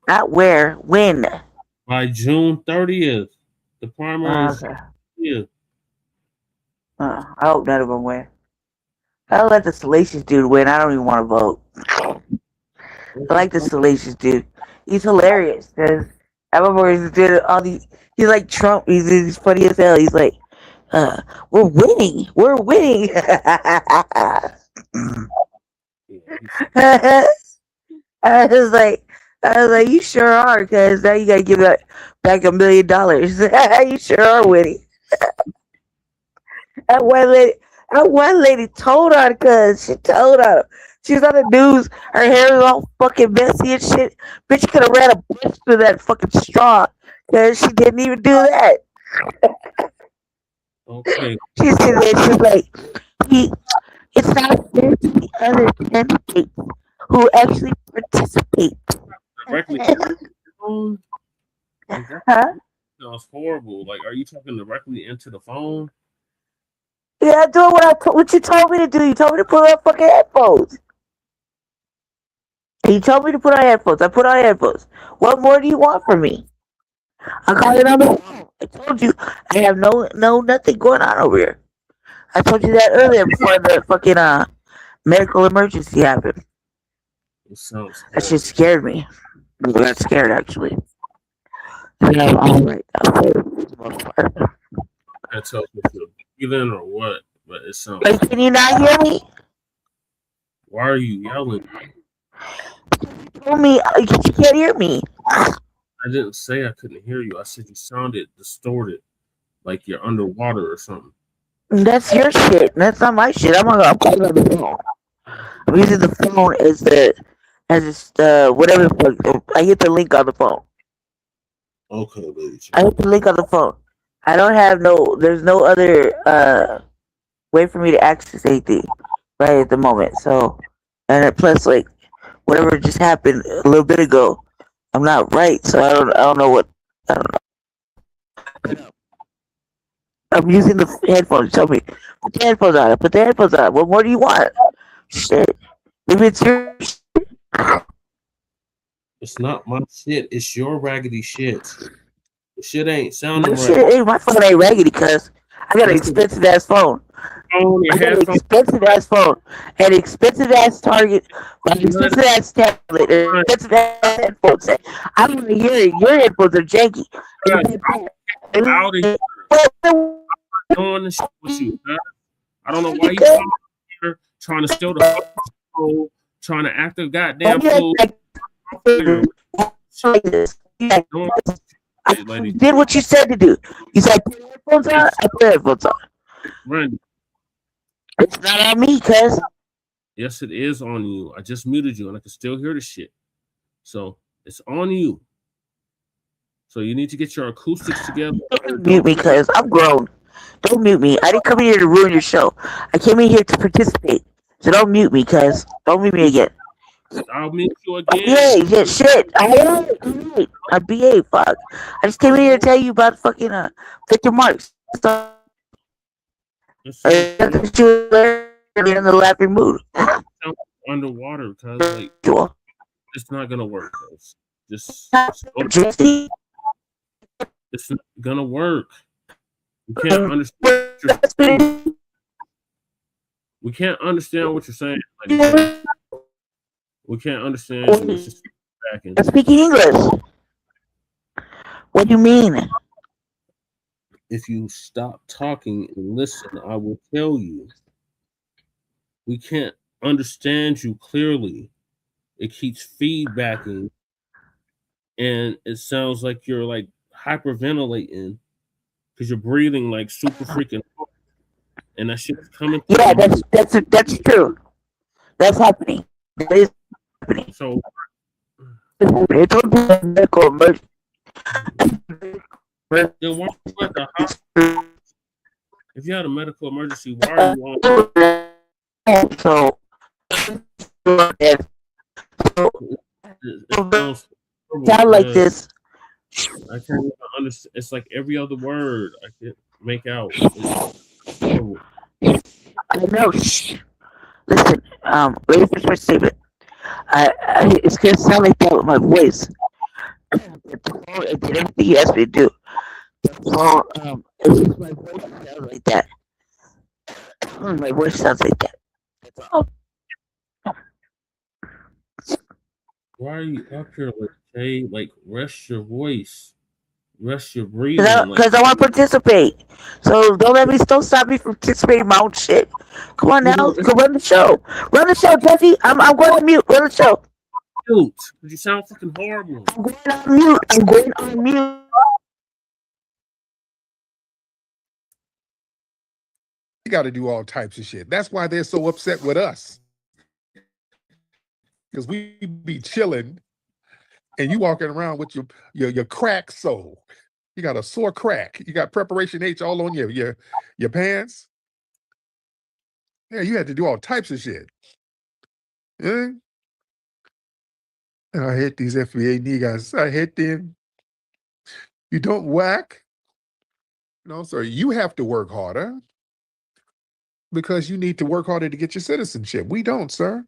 Not where. When? By June 30th. The primary is Okay. yeah. I hope none of them win. I'll let the salacious dude win. I don't even want to vote. I like the salacious dude. He's hilarious. Cause I remember he did all these. He's like Trump. He's funny as hell. He's like, we're winning. We're winning. I was like, you sure are, because now you gotta give back $1 million. You sure are winning. That one lady told on cuz she told on him. She was on the news. Her hair was all fucking messy and shit. Bitch could have ran a bush through that fucking straw. Cause she didn't even do that. Okay. She said that she's like, it's not fair to the other candidates who actually participate. Directly. Like that sounds horrible. Like, are you talking directly into the phone? Yeah, I'm doing what you told me to do. You told me to put on fucking headphones. You told me to put on headphones. I put on headphones. What more do you want from me? I'm calling on the phone. I told you I have no nothing going on over here. I told you that earlier before the fucking medical emergency happened. It sounds That shit scared me. I got scared actually. And I'm all right now for the most part. Can't tell if you're breathing or what, but it sounds. Like, can you not hear me? Why are you yelling? You told me you can't hear me. I didn't say I couldn't hear you. I said you sounded distorted, like you're underwater or something. That's your shit. That's not my shit. I'm putting on the phone. I'm using the phone as whatever. I hit the link on the phone. Okay, ladies. I hit the link on the phone. I don't have there's no other way for me to access anything right at the moment. So, and plus, like, whatever just happened a little bit ago, I'm not right. So I don't know what. I don't know. I'm using the headphones. Tell me, put the headphones on. I put the headphones on. What more do you want? Shit. Maybe it's your. It's not my shit. It's your raggedy shit. The shit ain't sounding My right. shit ain't my phone ain't raggedy, cuz I got an expensive ass phone. I got an expensive ass phone, an expensive ass Target, an expensive ass tablet, an expensive ass headphones. I don't want to hear it. Your headphones are janky. Out of here. Doing this shit with you, huh? I don't know why you come here trying to steal the phone, trying to act a goddamn fool. I did what you said to do. You said put headphones on. I put headphones on. Randy. It's not on me, cuz. Yes, it is on you. I just muted you and I can still hear the shit. So it's on you. So you need to get your acoustics together. Don't mute me, cuz I'm grown. Don't mute me. I didn't come in here to ruin your show. I came in here to participate. So don't mute me, cuz. Don't mute me again. I'll mute you again. Yeah, shit. I behave. Fuck. I just came in here to tell you about fucking Victor Marks. You were in the laughing mood. Underwater, cuz like it's not gonna work, cuz. Just it's not gonna work. We can't understand what you're saying. We can't understand what you're saying. We can't understand you. It's just back in. I'm speaking English. What do you mean? If you stop talking and listen, I will tell you. We can't understand you clearly. It keeps feedbacking, and it sounds like you're like hyperventilating because you're breathing like super freaking hard, and that shit's coming. Yeah, that's true. That's happening. That is happening. So it's a medical emergency. Then why are you at the hospital? If you had a medical emergency, why are you on? So sound like this. I can't even understand. It's like every other word I can't make out. I know. Listen, let me finish my statement. It's gonna sound like that with my voice. It did everything you asked me to do. So, it's just my voice sounds like that. My voice sounds like that. That's all. Why are you up here, like, hey, like, rest your voice, rest your breathing? Because I want to participate. So don't stop me from participating in my own shit. Come on now, go run the show. Run the show, Jesse. I'm going on mute. Run the show. Mute. You sound fucking horrible. I'm going on mute. I'm going on mute. You got to do all types of shit. That's why they're so upset with us. Because we be chilling and you walking around with your crack soul. You got a sore crack. You got preparation H all on your pants. Yeah, you had to do all types of shit. Yeah. I hate these FBA niggas. I hate them. You don't whack. No, sir. You have to work harder because you need to work harder to get your citizenship. We don't, sir.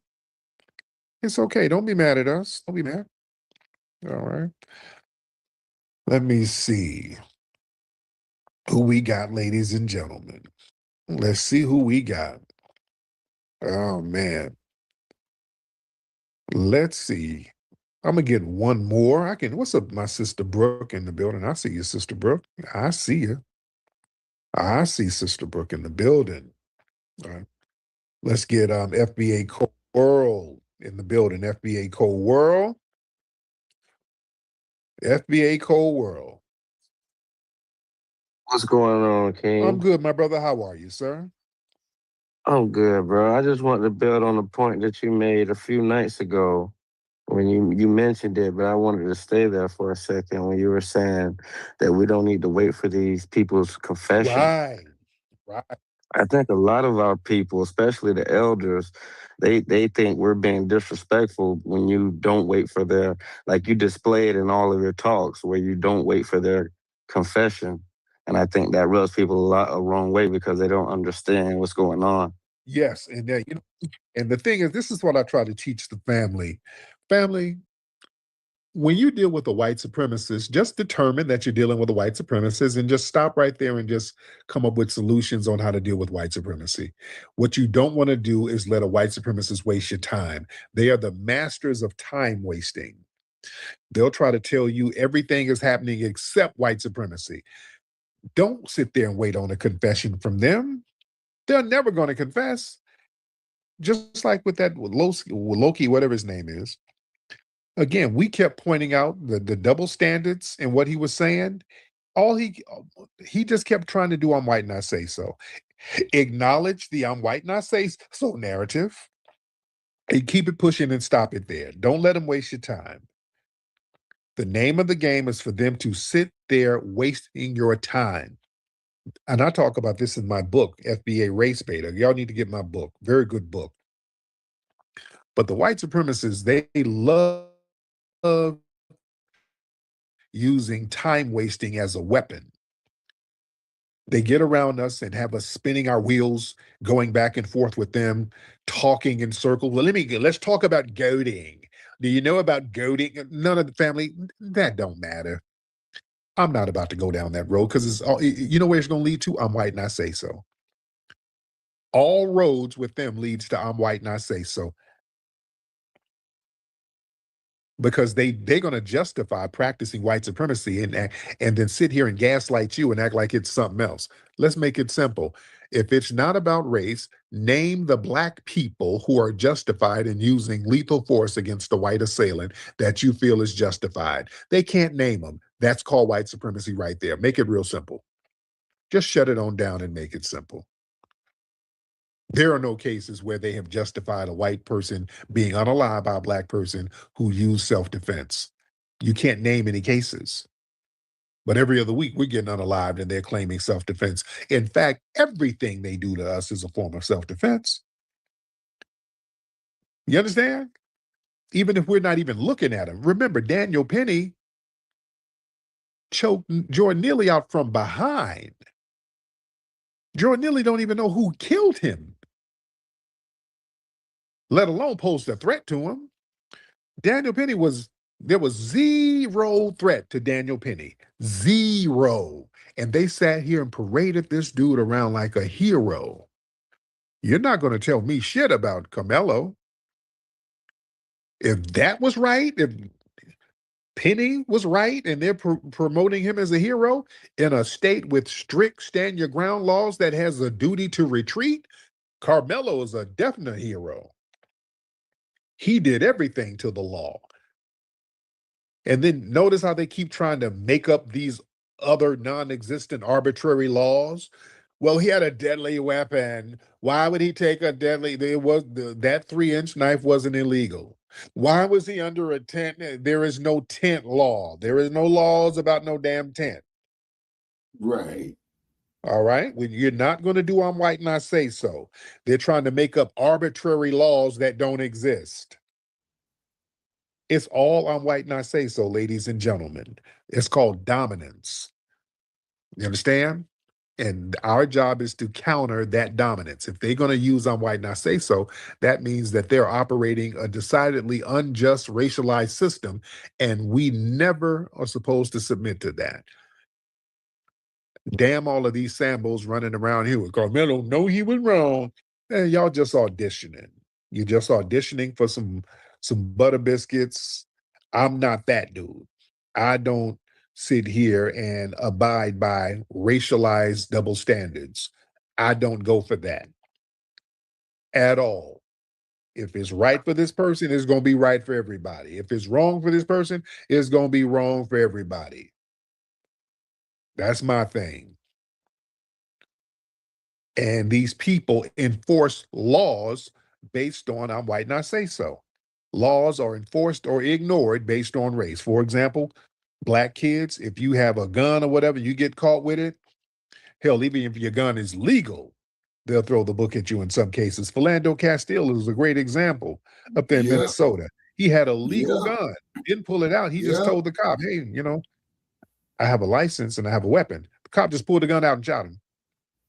It's okay. Don't be mad at us. Don't be mad. All right. Let me see who we got, ladies and gentlemen. Let's see who we got. Oh, man. Let's see. I'm gonna get one more. What's up, my sister Brooke in the building? I see you, Sister Brooke. I see you. I see Sister Brooke in the building. All right. Let's get FBA Cold World in the building. FBA Cold World. FBA Cold World. What's going on, King? I'm good, my brother. How are you, sir? I'm good, bro. I just wanted to build on the point that you made a few nights ago when you mentioned it, but I wanted to stay there for a second when you were saying that we don't need to wait for these people's confession. Right. I think a lot of our people, especially the elders, they think we're being disrespectful when you don't wait for their, like you displayed in all of your talks where you don't wait for their confession. And I think that rubs people a wrong way because they don't understand what's going on. Yes, and and the thing is, this is what I try to teach the family. Family, when you deal with a white supremacist, just determine that you're dealing with a white supremacist and just stop right there and just come up with solutions on how to deal with white supremacy. What you don't want to do is let a white supremacist waste your time. They are the masters of time wasting. They'll try to tell you everything is happening except white supremacy. Don't sit there and wait on a confession from them. They're never going to confess. Just like with that Loki, whatever his name is. Again, we kept pointing out the double standards and what he was saying. All he just kept trying to do I'm white and I say so. Acknowledge the I'm white and I say so narrative and keep it pushing and stop it there. Don't let them waste your time. The name of the game is for them to sit there wasting your time. And I talk about this in my book, FBA Race Beta. Y'all need to get my book. Very good book. But the white supremacists, they love using time wasting as a weapon. They get around us and have us spinning our wheels, going back and forth with them, talking in circles. Well, let's talk about goading. Do you know about goading? None of the family, that don't matter. I'm not about to go down that road because it's all, you know where it's going to lead to? I'm white and I say so. All roads with them leads to I'm white and I say so. Because they're going to justify practicing white supremacy and then sit here and gaslight you and act like it's something else. Let's make it simple. If it's not about race, name the Black people who are justified in using lethal force against the white assailant that you feel is justified. They can't name them. That's called white supremacy right there. Make it real simple. Just shut it on down and make it simple. There are no cases where they have justified a white person being unalived by a Black person who used self-defense. You can't name any cases. But every other week, we're getting unalived and they're claiming self-defense. In fact, everything they do to us is a form of self-defense. You understand? Even if we're not even looking at him. Remember, Daniel Penny choked Jordan Neely out from behind. Jordan Neely don't even know who killed him, let alone posed a threat to him. Daniel Penny there was zero threat to Daniel Penny. Zero. And they sat here and paraded this dude around like a hero. You're not going to tell me shit about Karmelo. If that was right, if Penny was right and they're promoting him as a hero in a state with strict stand your ground laws that has a duty to retreat, Karmelo is a definite hero. He did everything to the law. And then notice how they keep trying to make up these other non-existent arbitrary laws. Well, he had a deadly weapon. Why would he take a deadly? That 3-inch knife wasn't illegal. Why was he under a tent? There is no tent law. There is no laws about no damn tent. Right. All right. When you're not going to do I'm white and I say so. They're trying to make up arbitrary laws that don't exist. It's all I'm white and I say so, ladies and gentlemen. It's called dominance. You understand? And our job is to counter that dominance. If they're going to use I'm white and I say so, that means that they're operating a decidedly unjust racialized system, and we never are supposed to submit to that. Damn all of these Sambos running around here with Karmelo, no, he was wrong. And y'all just auditioning. You're just auditioning for some butter biscuits. I'm not that dude. I don't sit here and abide by racialized double standards. I don't go for that at all. If it's right for this person, it's going to be right for everybody. If it's wrong for this person, it's going to be wrong for everybody. That's my thing. And these people enforce laws based on I'm white and I say so. Laws are enforced or ignored based on race. For example, black kids, if you have a gun or whatever, you get caught with it. Hell, even if your gun is legal, they'll throw the book at you in some cases. Philando Castile is a great example up there in Yeah, Minnesota. He had a legal yeah, gun, didn't pull it out. He just yeah, told the cop, hey, I have a license and I have a weapon. The cop just pulled the gun out and shot him.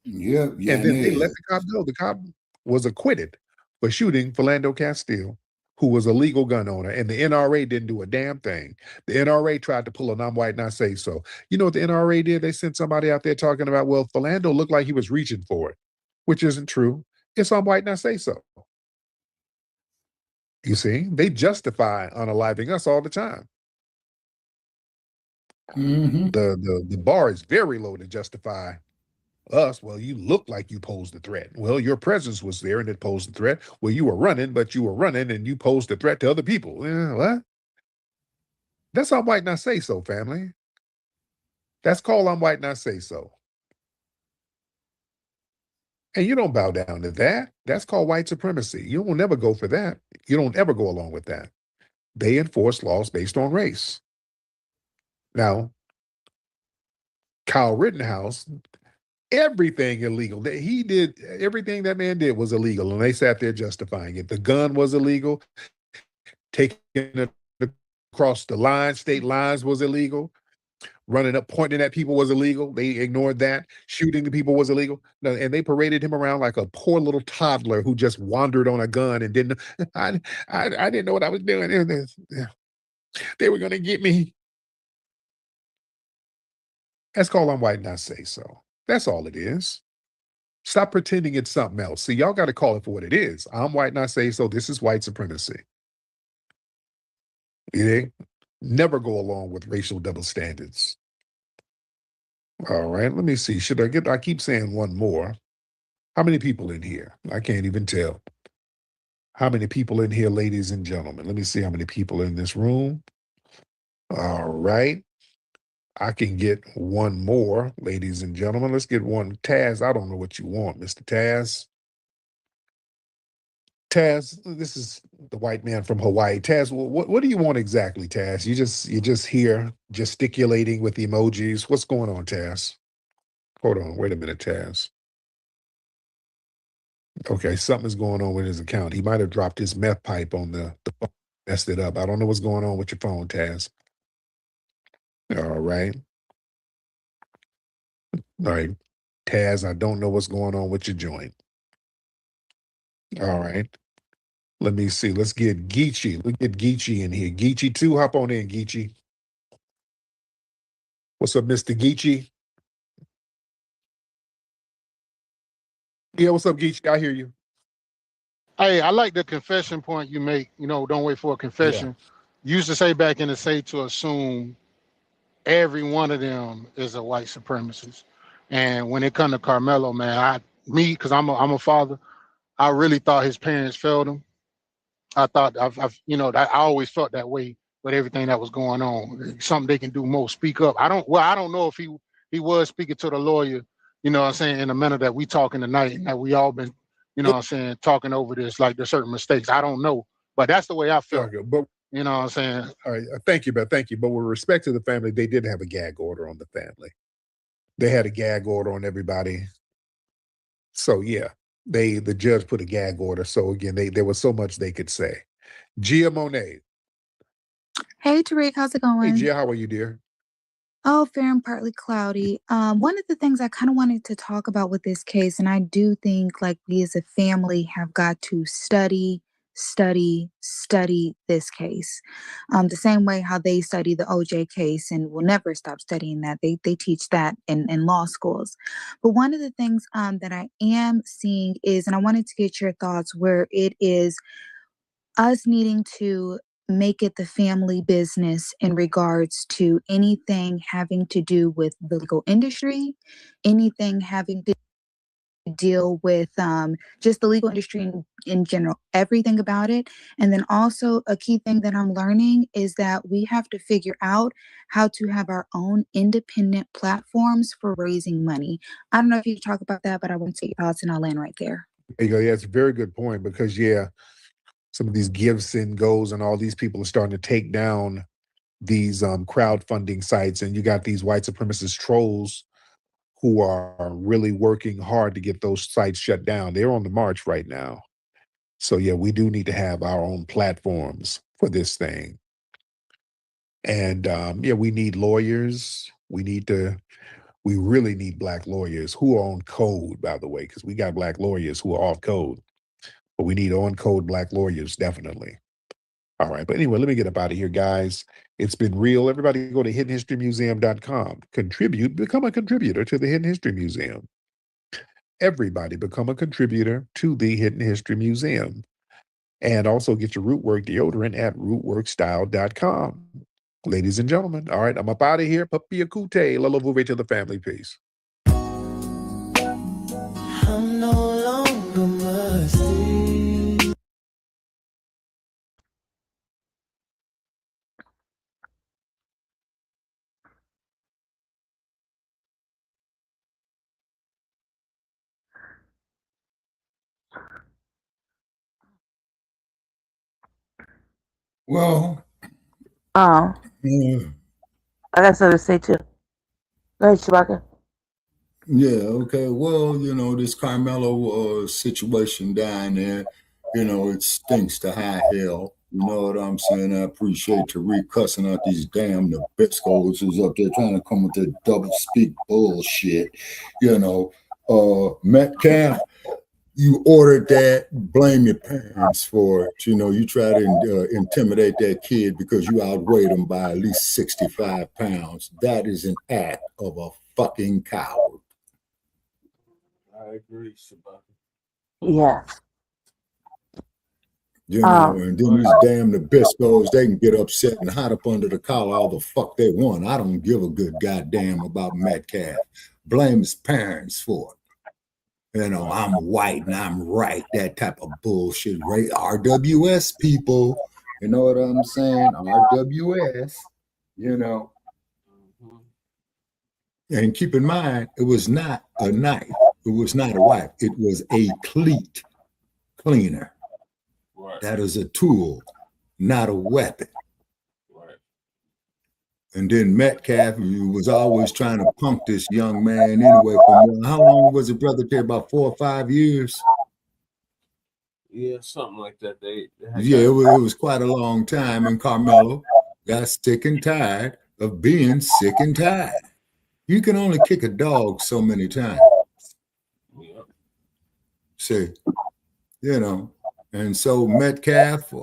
yeah, yeah, And and then they let Ed. the cop go. The cop was acquitted for shooting Philando Castile, who was a legal gun owner, and the NRA didn't do a damn thing. The NRA tried to pull an I'm white and I say so. You know what the NRA did? They sent somebody out there talking about, well, Philando looked like he was reaching for it, which isn't true. It's I'm white and I say so. You see, they justify unaliving us all the time. Mm-hmm. The bar is very low to justify us. Well, you look like you posed a threat. Well, your presence was there and it posed a threat. Well, you were running, but you were running and you posed a threat to other people. What? That's I'm white and I say so, family. That's called I'm white and I say so. And you don't bow down to that. That's called white supremacy. You will never go for that. You don't ever go along with that. They enforce laws based on race. Now, Kyle Rittenhouse, everything illegal. He did everything that man did was illegal, and they sat there justifying it. The gun was illegal. Taking it across the line, state lines was illegal. Running up, pointing at people was illegal. They ignored that. Shooting the people was illegal. No, and they paraded him around like a poor little toddler who just wandered on a gun and didn't. I didn't know what I was doing. They were going to get me. That's called I'm white and I say so. That's all it is. Stop pretending it's something else. See, y'all got to call it for what it is. I'm white and I say so. This is white supremacy. You never go along with racial double standards. All right, let me see. I keep saying one more. How many people in here? I can't even tell. How many people in here, ladies and gentlemen? Let me see how many people in this room. All right. I can get one more, ladies and gentlemen. Let's get one. Taz, I don't know what you want, Mr. Taz. Taz, this is the white man from Hawaii. Taz, what do you want exactly, Taz? You're just here gesticulating with emojis. What's going on, Taz? Hold on, wait a minute, Taz. Okay, something's going on with his account. He might have dropped his meth pipe on the phone, messed it up. I don't know what's going on with your phone, Taz. All right. All right. Taz, I don't know what's going on with your joint. All right. Let me see. Let's get Geechee. Let's get Geechee in here. Geechee 2, hop on in, Geechee. What's up, Mr. Geechee? Yeah, what's up, Geechee? I hear you. Hey, I like the confession point you make. Don't wait for a confession. You used to say back in the say to assume every one of them is a white supremacist. And when it come to Karmelo, man, because I'm a father, I really thought his parents failed him. I thought I always felt that way with everything that was going on. Something they can do more. Speak up. I don't know if he was speaking to the lawyer, what I'm saying, in the manner that we talking tonight and that we all been, what I'm saying, talking over this, like there's certain mistakes. I don't know. But that's the way I felt. Okay, but what I'm saying? All right, thank you, Beth. Thank you. But with respect to the family, they did have a gag order on the family. They had a gag order on everybody. So yeah, the judge put a gag order. So again, there was so much they could say. Gia Monet. Hey Tariq, how's it Hey going? Gia, how are you, dear? Oh, fair and partly cloudy. One of the things I kind of wanted to talk about with this case, and I do think like we as a family have got to study this case. The same way how they study the OJ case and will never stop studying that. They teach that in law schools. But one of the things that I am seeing is, and I wanted to get your thoughts, where it is us needing to make it the family business in regards to anything having to do with the legal industry, anything having to deal with just the legal industry in general, everything about it. And then also a key thing that I'm learning is that we have to figure out how to have our own independent platforms for raising money. I don't know if you can talk about that, but I want to take your thoughts and I'll land right there. There you go. Yeah, it's a very good point because, some of these gives and goes and all these people are starting to take down these crowdfunding sites. And you got these white supremacist trolls who are really working hard to get those sites shut down. They're on the march right now. So, we do need to have our own platforms for this thing. And, we need lawyers. We really need Black lawyers who are on code, by the way, because we got Black lawyers who are off code. But we need on-code Black lawyers, definitely. All right. But anyway, let me get up out of here, guys. It's been real. Everybody go to hiddenhistorymuseum.com. Become a contributor to the Hidden History Museum. Everybody become a contributor to the Hidden History Museum. And also get your Rootwork deodorant at rootworkstyle.com. Ladies and gentlemen, all right, I'm up out of here. Papi Akute, Lalavuve to the family. Peace. I'm no longer musty. Well, I got something to say too. Go ahead, Chewbacca. yeah, okay. Well, this Karmelo situation down there, it stinks to high hell. You know what I'm saying? I appreciate Tariq cussing out these damn Nabiscos who's up there trying to come with their double speak bullshit. Metcalf, you ordered that, blame your parents for it. You try to intimidate that kid because you outweighed him by at least 65 pounds. That is an act of a fucking coward. I agree, Shabaka. Yeah. And then these damn Nabiscos, they can get upset and hide up under the collar all the fuck they want. I don't give a good goddamn about Metcalf. Blame his parents for it. I'm white and I'm right. That type of bullshit, right? RWS people, you know what I'm saying? RWS, And keep in mind, it was not a knife. It was not a wipe. It was a cleat cleaner. Right. That is a tool, not a weapon. Right. And then Metcalf was always trying to punk this young man anyway. How long was it, brother? There about 4 or 5 years. Yeah, something like that. It was quite a long time. And Karmelo got sick and tired of being sick and tired. You can only kick a dog so many times. Yeah. See, and so Metcalf,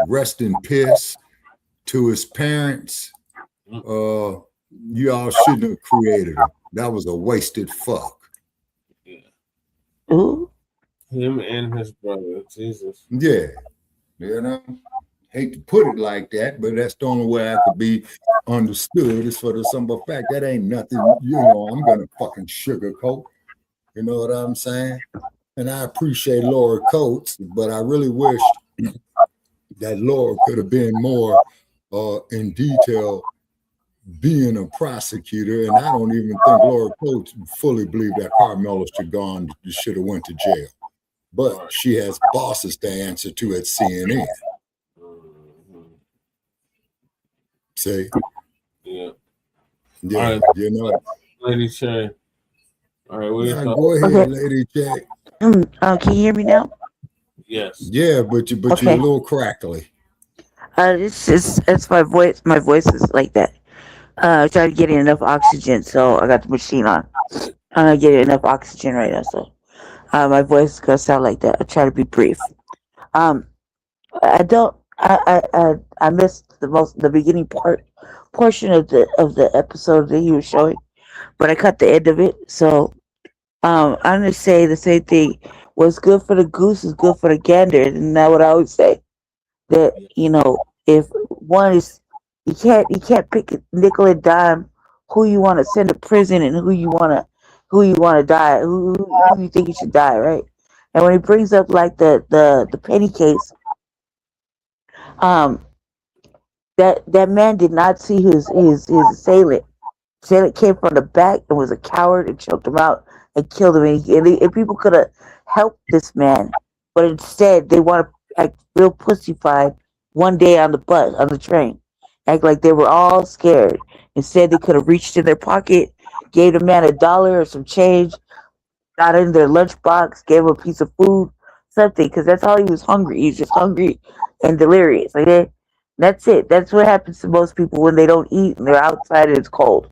rest in piss to his parents. Y'all shouldn't have created him. That was a wasted fuck. Yeah. Ooh. Him and his brother, Jesus. Yeah. Hate to put it like that, but that's the only way I could be understood is for the simple fact that ain't nothing, I'm gonna fucking sugarcoat. You know what I'm saying? And I appreciate Laura Coates, but I really wish that Laura could have been more in detail being a prosecutor. And I don't even think Laura Coates fully believed that Karmelo should have went to jail. But she has bosses to answer to at CNN. See? Yeah. Yeah, right. Lady Che. All right, what yeah, go ahead, Lady Che. Can you hear me now? Yes. Yeah, but you're a little crackly. It's my voice. My voice is like that. Trying to get enough oxygen, so I got the machine on. I'm not getting enough oxygen right now, so my voice is gonna sound like that. I try to be brief. I missed the beginning portion of the episode that he was showing, but I cut the end of it. So I'm gonna say the same thing. What's good for the goose is good for the gander, and that's what I always say. That if one is you can't pick a nickel and dime who you want to send to prison and who you want to die, who you think you should die, right? And when he brings up like the penny case, um, that man did not see his assailant. Assailant came from the back and was a coward and choked him out and killed him. And people could have helped this man, but instead they want to act real pussyfied one day on the train, act like they were all scared. Instead, they could have reached in their pocket, gave the man $1 or some change, got in their lunchbox, gave him a piece of food, something, because that's all he was hungry. He's just hungry and delirious. Okay, that's it. That's what happens to most people when they don't eat and they're outside and it's cold.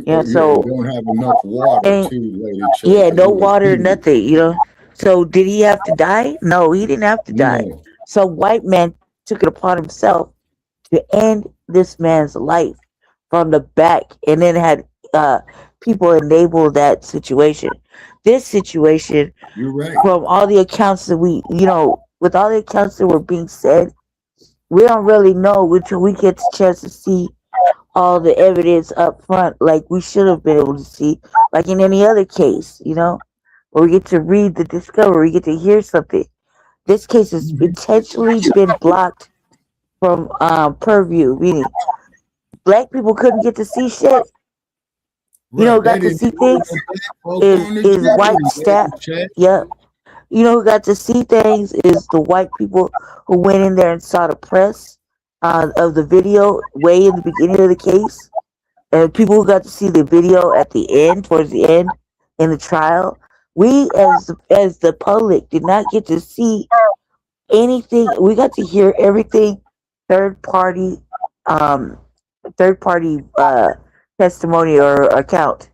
Yeah, So don't have enough water and too, Lady yeah, J. no water, nothing. So did he have to die? No, he didn't have to die. No. Some white man took it upon himself to end this man's life from the back, and then had people enable that situation. This situation, You're right. from all the accounts that with all the accounts that were being said, we don't really know until we get the chance to see all the evidence up front, like we should have been able to see, like in any other case, where we get to read the discovery, we get to hear something. This case has intentionally been blocked from purview, meaning black people couldn't get to see shit. Right. They Got to didn't see know things that black folks on the is white jury, staff. Lady J. Yep. Who got to see things is the white people who went in there and saw the press of the video way in the beginning of the case, and people who got to see the video at the end, towards the end, in the trial. We, as the public, did not get to see anything. We got to hear everything third party, um, third party testimony or account.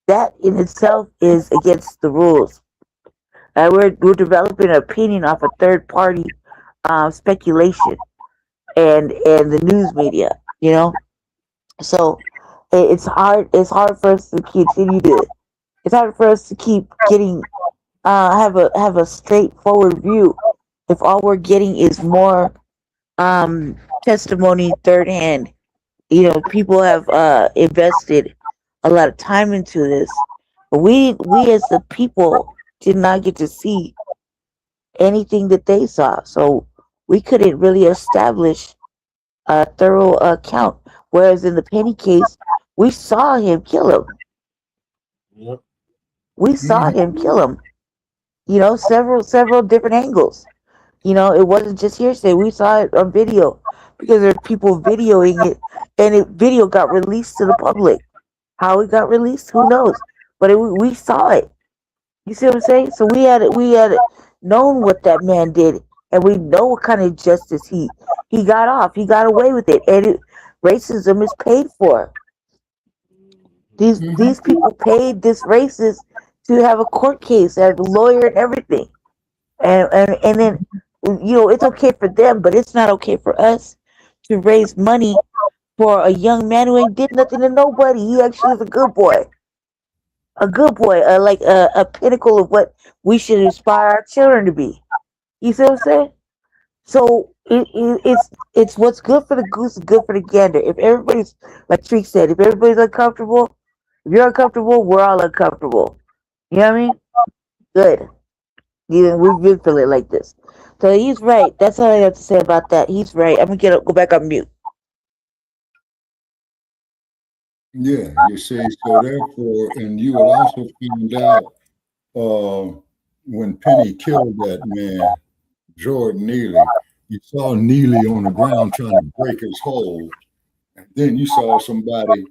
That in itself is against the rules. We're developing an opinion off of third party speculation and the news media. So it's hard for us to continue to. It's hard for us to keep getting have a straightforward view if all we're getting is more testimony third hand. People have invested a lot of time into this, but we as the people did not get to see anything that they saw, so we couldn't really establish a thorough account. Whereas in the Penny case, we saw him kill him. Yep. We saw him kill him. Several different angles. It wasn't just hearsay. We saw it on video because there are people videoing it, and video got released to the public. How it got released, who knows? But we saw it. You see what I'm saying? So we had known what that man did, and we know what kind of justice he got off. He got away with it, and racism is paid for. These people paid this racist to have a court case, have a lawyer and everything, and then it's okay for them, but it's not okay for us to raise money for a young man who ain't did nothing to nobody. He actually is a good boy. A good boy, like a pinnacle of what we should inspire our children to be. You see what I'm saying? So it's what's good for the goose is good for the gander. If everybody's, like Tariq said, if everybody's uncomfortable, if you're uncomfortable, we're all uncomfortable. You know what I mean? Good. We've been feeling like this. So he's right. That's all I have to say about that. He's right. I'm gonna go back on mute. Yeah, you see, so therefore, and you would also find out when Penny killed that man, Jordan Neely, you saw Neely on the ground trying to break his hold. And then you saw somebody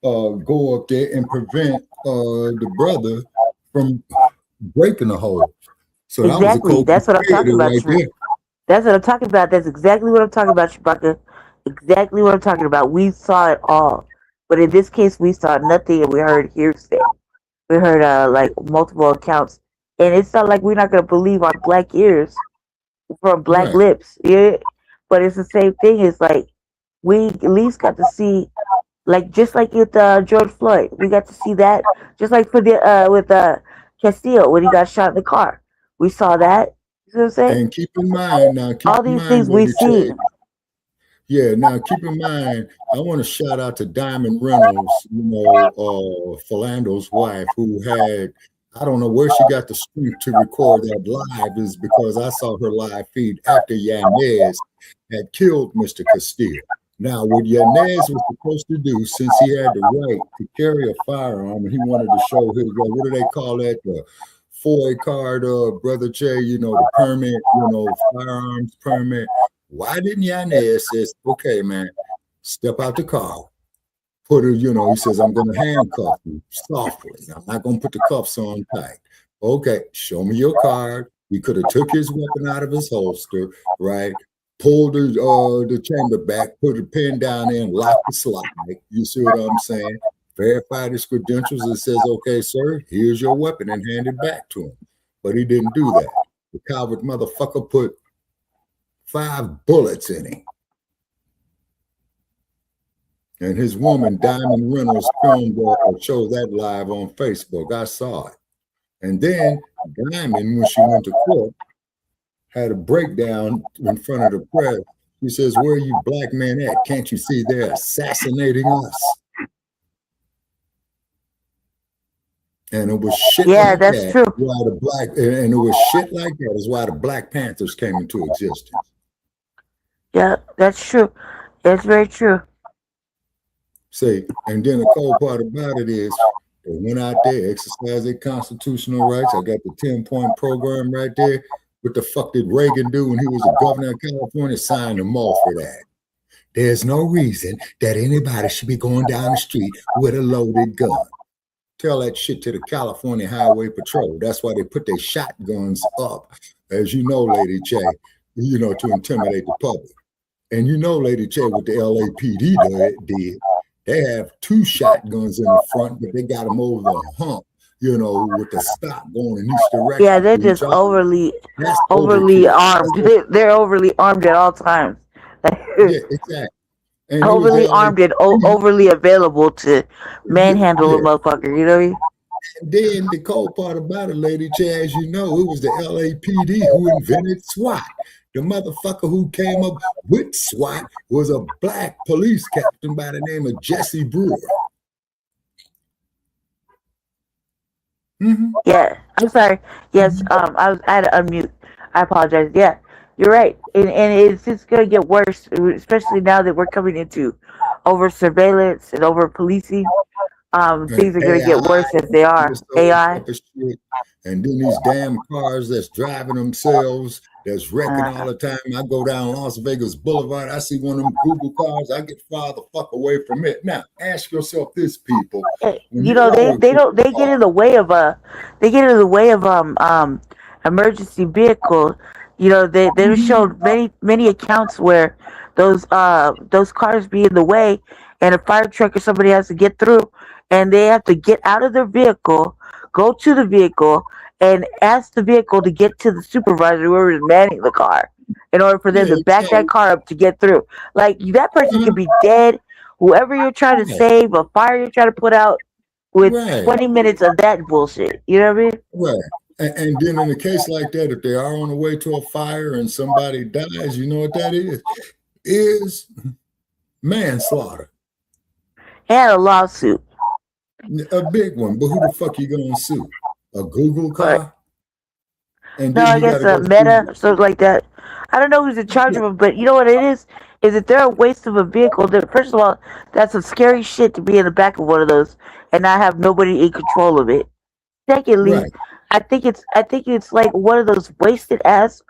go up there and prevent the brother from breaking the hold. So Exactly. that was That's what I'm talking about. right there. That's what I'm talking about. That's exactly what I'm talking about, Shabaka. Exactly what I'm talking about. We saw it all. But in this case, we saw nothing, and we heard hearsay. We heard like multiple accounts. And it's not like we're not going to believe our black ears from black Right. lips. Yeah. But it's the same thing. It's like we at least got to see, like just like with George Floyd, we got to see that. Just like with Castillo when he got shot in the car, we saw that. You know what I'm saying? And keep in mind now, All these things Lady we've J, seen. Yeah, now keep in mind, I want to shout out to Diamond Reynolds, Philando's wife, who had, I don't know where she got the strength to record that live, is because I saw her live feed after Yanez had killed Mr. Castile. Now, what Yanez was supposed to do, since he had the right to carry a firearm and he wanted to show his, what do they call that? The FOI card, Brother Jay, the permit, firearms permit. Why didn't Yanez say, okay, man, step out the car, put her, he says, I'm going to handcuff you softly. I'm not going to put the cuffs on tight. Okay, show me your card. He could have took his weapon out of his holster, right? Pulled the chamber back, put the pin down there and lock the slide. You see what I'm saying? Verified his credentials and says, okay, sir, here's your weapon, and hand it back to him. But he didn't do that. The coward motherfucker put 5 bullets in him. And his woman, Diamond Reynolds, filmed or showed that live on Facebook. I saw it. And then Diamond, when she went to court, had a breakdown in front of the press. She says, where are you black men at? Can't you see they're assassinating us? And it was shit like that's that. true. Why and it was shit like that is why the Black Panthers came into existence. Yeah, that's true. That's very true. See, and then the cold part about it is they went out there, exercised their constitutional rights. I got the 10-point program right there. What the fuck did Reagan do when he was the governor of California? Signed them off for that. There's no reason that anybody should be going down the street with a loaded gun. Tell that shit to the California Highway Patrol. That's why they put their shotguns up, as you know, Lady Che, to intimidate the public. And Lady Che, what the LAPD did, they have 2 shotguns in the front, but they got them over the hump, with the stop going in each direction. Yeah, they're just overly armed. They're overly armed at all times. Yeah, exactly. And overly armed and overly available to manhandle a motherfucker. You know what I mean? And then the cold part about it, Lady Che, as you know, it was the LAPD who invented SWAT. The motherfucker who came up with SWAT was a black police captain by the name of Jesse Brewer. Mm-hmm. Yeah, I'm sorry. Yes, I had to unmute. I apologize. Yeah, you're right, and it's just gonna get worse, especially now that we're coming into over surveillance and over policing. Things are gonna get worse as they are. AI. And then these damn cars that's driving themselves, that's wrecking all the time. I go down Las Vegas Boulevard, I see one of them Google cars, I get far the fuck away from it. Now, ask yourself this, people. They get in the way of emergency vehicle. They showed many accounts where those cars be in the way, and a fire truck or somebody has to get through, and they have to get out of their vehicle, go to the vehicle, and ask the vehicle to get to the supervisor, whoever is manning the car, in order for them to back that car up to get through. Like, that person could be dead. Whoever you're trying to save, a fire you're trying to put out, with 20 minutes of that bullshit. You know what I mean? Right. And then in a case like that, if they are on the way to a fire and somebody dies, you know what that is? Is manslaughter. And a lawsuit. A big one. But who the fuck you gonna sue? A Google car? And no, I guess a Meta, something like that. I don't know who's in charge of them, but you know what it is? Is that they're a waste of a vehicle. First of all, that's some scary shit to be in the back of one of those and not have nobody in control of it. Secondly, I think it's like one of those wasted ass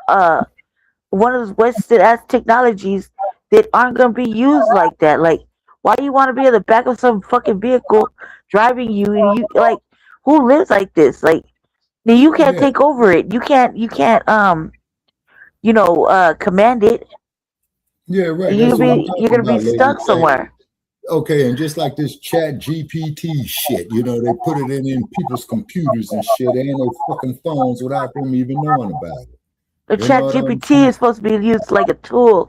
technologies that aren't gonna be used like that. Like, why do you want to be in the back of some fucking vehicle driving you, and you like, who lives like this? Like, you can't take over it. You can't command it. Yeah, right. You're gonna be stuck somewhere. Okay, and just like this Chat GPT shit, they put it in people's computers and shit and their fucking phones without them even knowing about it. The Chat GPT is supposed to be used like a tool,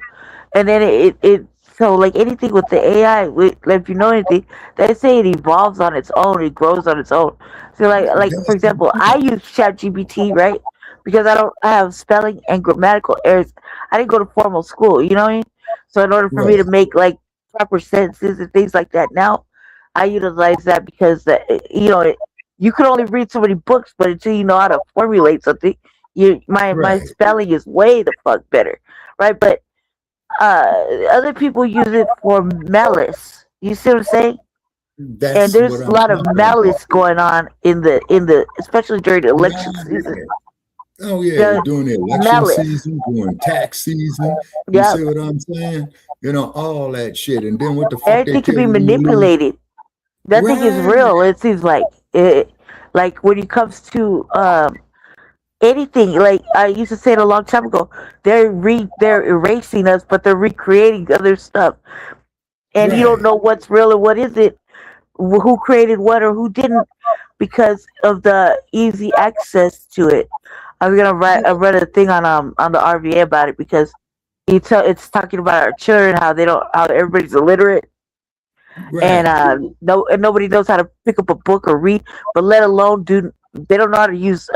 and then it so like anything with the AI, if you know anything, they say it evolves on its own, it grows on its own. So like for example, I use Chat GPT, right? Because I have spelling and grammatical errors. I didn't go to formal school, you know what I mean? So in order for me to make like proper sentences and things like that now, I utilize that because you can only read so many books, but until you know how to formulate something, my spelling is way the fuck better, right? But other people use it for malice. You see what I'm saying? And That's there's what a I'm lot of talking about. malice going on in the especially during the election season. Oh yeah, There's during the election malice. season, during tax season, you Yep. see what I'm saying? You know, all that shit. And then what the fuck they Everything can tell be you when you lose? manipulated. Nothing is Right. real. It seems like when it comes to anything. Like I used to say it a long time ago, they're erasing us, but they're recreating other stuff, and you don't Right. know what's real and what isn't, who created what or who didn't, because of the easy access to it. I was gonna write. I read a thing on the RVA about it because it's talking about our children, how everybody's illiterate, and Right. nobody knows how to pick up a book or read, but let alone they don't know how to use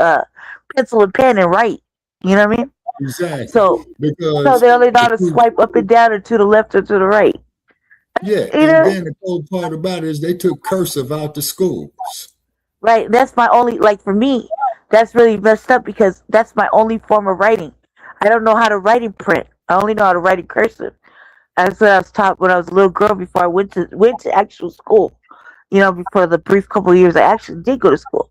pencil and pen and write. You know what I mean? Exactly. So Because they only know how the to truth, swipe up and down or to the left or to the right. yeah, You and know? then the cold part about it is they took cursive out the schools. Right. That's my only, like, for me, that's really messed up because that's my only form of writing. I don't know how to write in print. I only know how to write in cursive. That's what I was taught when I was a little girl before I went to actual school. Before the brief couple of years I actually did go to school.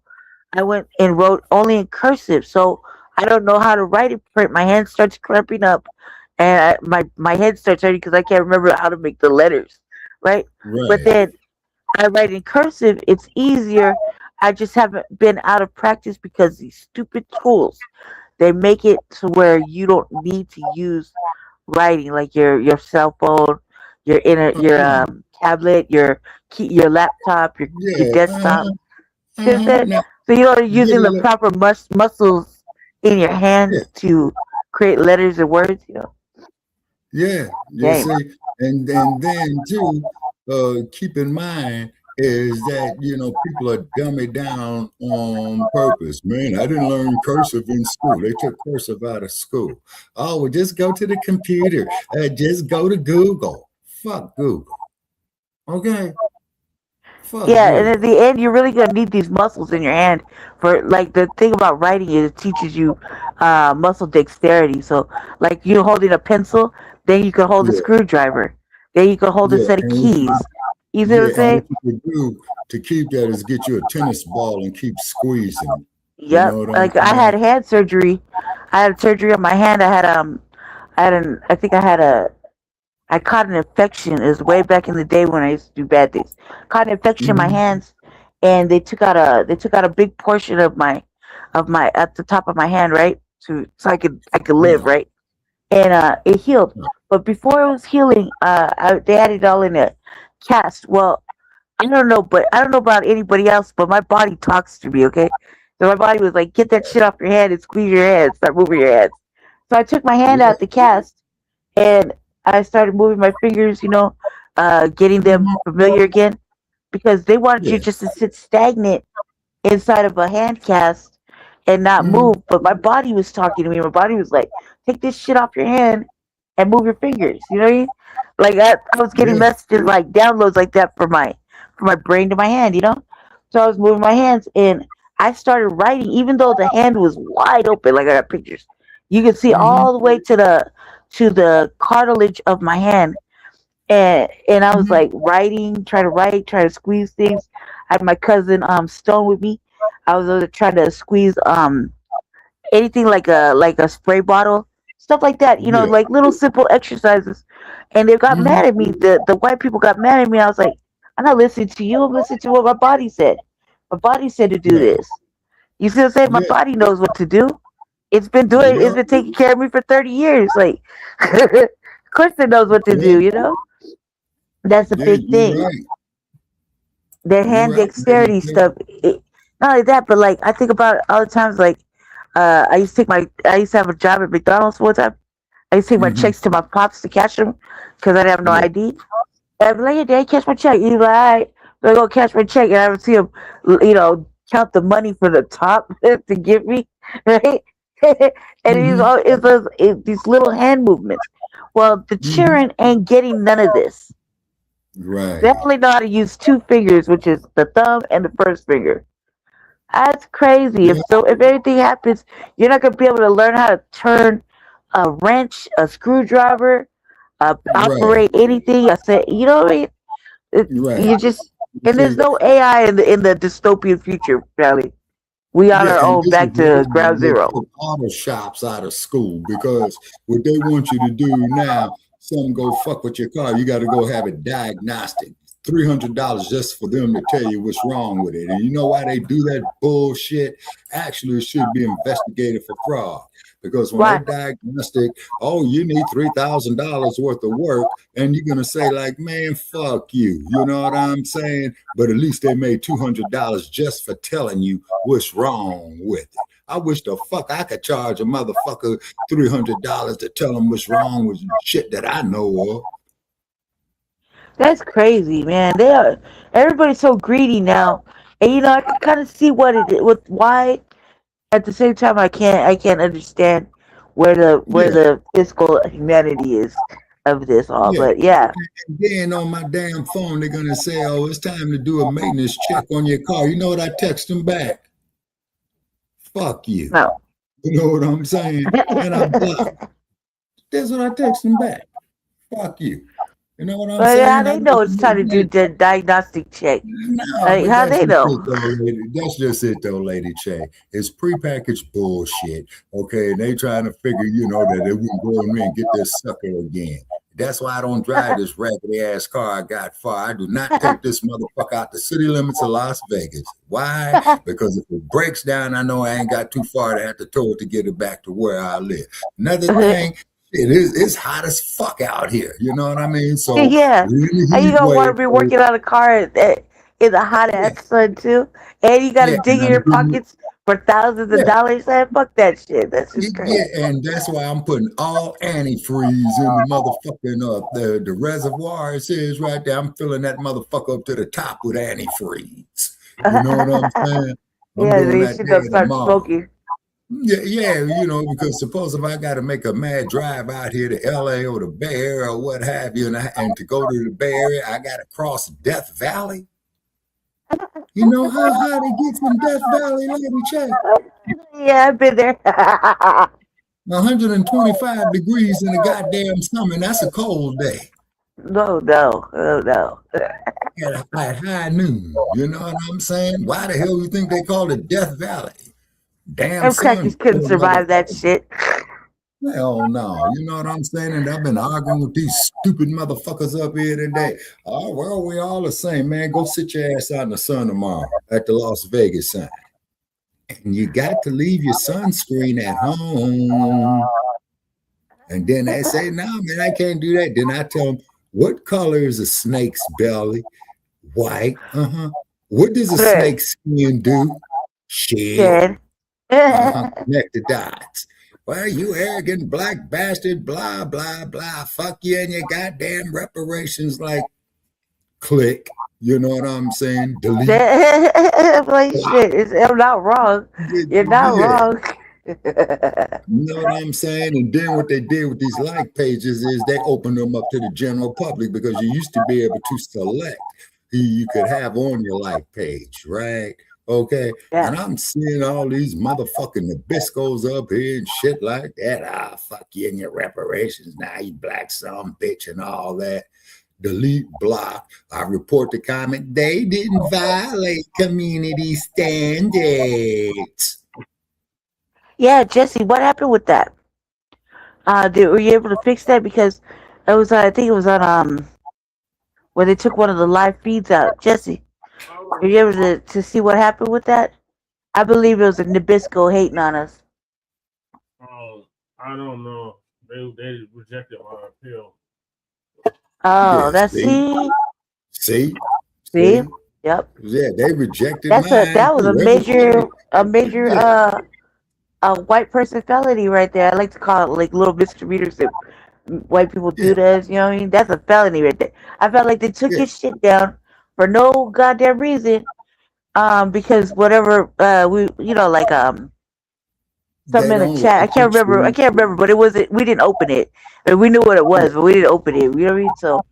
I went and wrote only in cursive, so I don't know how to write in print. My hand starts cramping up, and my head starts hurting because I can't remember how to make the letters, right? But Right. then I write in cursive. It's easier. I just haven't been out of practice because these stupid tools, they make it to where you don't need to use writing, like your cell phone, your Uh-huh. tablet, your laptop, your Yeah. desktop. Uh-huh. See what I'm Uh-huh. saying? Now So you're get using a the look. proper muscles in your Yeah. hands to create letters and words. Yeah, you Game. see, and then too, keep in mind is that people are dumbing down on purpose. Man, I didn't learn cursive in school. They took cursive out of school. Oh, well, just go to the computer. Just go to Google. Fuck Google. Okay, fuck Yeah, and at Google. the end, you're really gonna need these muscles in your hand for, like, the thing about writing is it teaches you muscle dexterity. So, like, you holding a pencil, then you can hold a Yeah, screwdriver, then you can hold a yeah, set of and what keys. you You see what I'm yeah, and what saying? you could do to keep that is get you a tennis ball and keep squeezing. You know Yep. what I'm Like I had saying? hand surgery. I had surgery on my hand. I think I caught an infection. It was way back in the day when I used to do bad things. Caught an infection in my Hmm. hands, and they took out a big portion of my at the top of my hand, right? So I could live, Right. right? And it healed. But before it was healing, they had it all in a cast. Well, I don't know about anybody else, but my body talks to me, okay? So my body was like, get that shit off your hand and squeeze your hands, start moving your hands. So I took my hand Yeah. out the cast and I started moving my fingers, getting them Hmm. familiar again because they wanted you Yeah. just to sit stagnant inside of a hand cast and not Hmm. move. But my body was talking to me. My body was like, take this shit off your hand and move your fingers. You know what I mean? Like I was getting Yeah. messages like downloads like that for my brain to my hand. So I was moving my hands and I started writing, even though the hand was wide open. Like I got pictures. You could see Hmm. all the way to the cartilage of my hand, and I was Hmm. like writing, trying to squeeze things. I had my cousin Stone with me. I was trying to squeeze anything like a spray bottle, stuff like that. Yeah. Like little simple exercises. And they got Hmm. mad at me. The white people got mad at me. I was like, I'm not listening to you. I'm listening to what my body said. My body said to do Right. this. You see what I'm saying? My Yeah. body knows what to do. It's Yep. been taking care of me for 30 years. Like, of course it knows what to Yeah. do. That's a Yeah. big You're thing. right. Their You're hand right. Man. dexterity stuff. Not only that, but like I think about it all the times. Like, I used to have a job at McDonald's one time. I used to take my Hmm. checks to my pops to cash them because I didn't have no Yeah. ID. And I'd be like, "Hey, Dad, cash my check." He'd be like, "All right." So I go cash my check, and I would see him, count the money for the top to give me, right? And Hmm. these little hand movements. Well, the children ain't getting none of this. Right. They only know how to use two fingers, which is the thumb and the first finger. That's crazy. Yeah. If anything happens, you're not gonna be able to learn how to turn a wrench, a screwdriver, Right. operate anything. I said, you know what I mean? Right. You just and there's See, no AI in the dystopian future, Sally. We on yeah, our and own, this is back to why ground they zero. took auto shops out of school, because what they want you to do now, something go fuck with your car, you got to go have it diagnostic. $300 just for them to tell you what's wrong with it. And you know why they do that bullshit? Actually, it should be investigated for fraud. Because when they Why? diagnostic, oh, you need $3,000 worth of work, and you're gonna say like, man, fuck you. You know what I'm saying? But at least they made $200 just for telling you what's wrong with it. I wish the fuck I could charge a motherfucker $300 to tell them what's wrong with shit that I know of. That's crazy, man. Everybody's so greedy now, and I can kind of see what it is, with why. At the same time, I can't understand where Yeah, the fiscal humanity is of this all. yeah. But yeah, And then on my damn phone, they're gonna say, oh, it's time to do a maintenance check on your car. You know what I text them back? Fuck you. no. You know what I'm saying? And I block. That's what I text them back. Fuck you. You know what I'm But how saying? they know it's time to do the diagnostic check? No, Like but how that's they just know? it though, lady. That's just it though, Lady Che. It's prepackaged bullshit. Okay, and they trying to figure, that they wouldn't go in there and get this sucker again. That's why I don't drive this raggedy ass car I got far. I do not take this motherfucker out the city limits of Las Vegas. Why? Because if it breaks down, I know I ain't got too far to have to tow it to get it back to where I live. Another thing, it's hot as fuck out here. You know what I mean? So Yeah, we're in the and you heat gonna want to wave. be So working on a car in the hot yeah, ass sun too, and you gotta yeah, dig and in I'm your doing pockets for thousands of yeah. dollars. Man, fuck that shit. That's just Yeah, crazy. and that's why I'm putting all antifreeze in the motherfucking the reservoir. It says right there, I'm filling that motherfucker up to the top with antifreeze. You know what I'm saying? I'm Yeah, doing they that should day have and started tomorrow. smoking. Yeah, because suppose if I got to make a mad drive out here to LA or the Bay Area or what have you, and to go to the Bay Area, I got to cross Death Valley. You know how hot it gets in Death Valley, Lady Che? Yeah, I've been there. 125 degrees in the goddamn summer, and that's a cold day No, no, oh no. at high noon. You know what I'm saying? Why the hell you think they call it Death Valley? Damn Them sun, crackers couldn't poor survive that motherfucker. shit. Hell no. You know what I'm saying? And I've been arguing with these stupid motherfuckers up here today. Oh, well, we all the same, man. Go sit your ass out in the sun tomorrow at the Las Vegas sign. And you got to leave your sunscreen at home. And then they say, no, man, I can't do that. Then I tell them, what color is a snake's belly? White. Uh-huh. What does a snake's skin do? Shed. Shed. Connect the dots. Well, you arrogant black bastard, blah, blah, blah. Fuck you and your goddamn reparations, like, click. You know what I'm saying? Delete. Like shit, I'm not wrong. You're not Yeah. wrong. You know what I'm saying? And then what they did with these like pages is they opened them up to the general public, because you used to be able to select who you could have on your like page, right? Okay. Yeah. And I'm seeing all these motherfucking Nabiscos up here and shit like that. Ah, fuck you and your reparations. Now you black some bitch and all that. Delete, block. I report the comment. They didn't violate community standards. Yeah, Jesse, what happened with that? Were you able to fix that? Because it was, I think it was on where they took one of the live feeds out. Jesse, were you able to see what happened with that? I believe it was a Nabisco hating on us. I don't know. They rejected my appeal. Oh, Yeah, that's see. Yep. Yeah, they rejected That mine was too. a major a white person felony right there. I like to call it like little misdemeanors that white people do to us. You know what I mean? That's a felony right there. I felt like they took his shit down for no goddamn reason. Because whatever They Something in the don't chat. I like the can't remember. I truth. can't remember, but it wasn't. We didn't open it. And we knew what it was, but we didn't open it. You know what I mean? So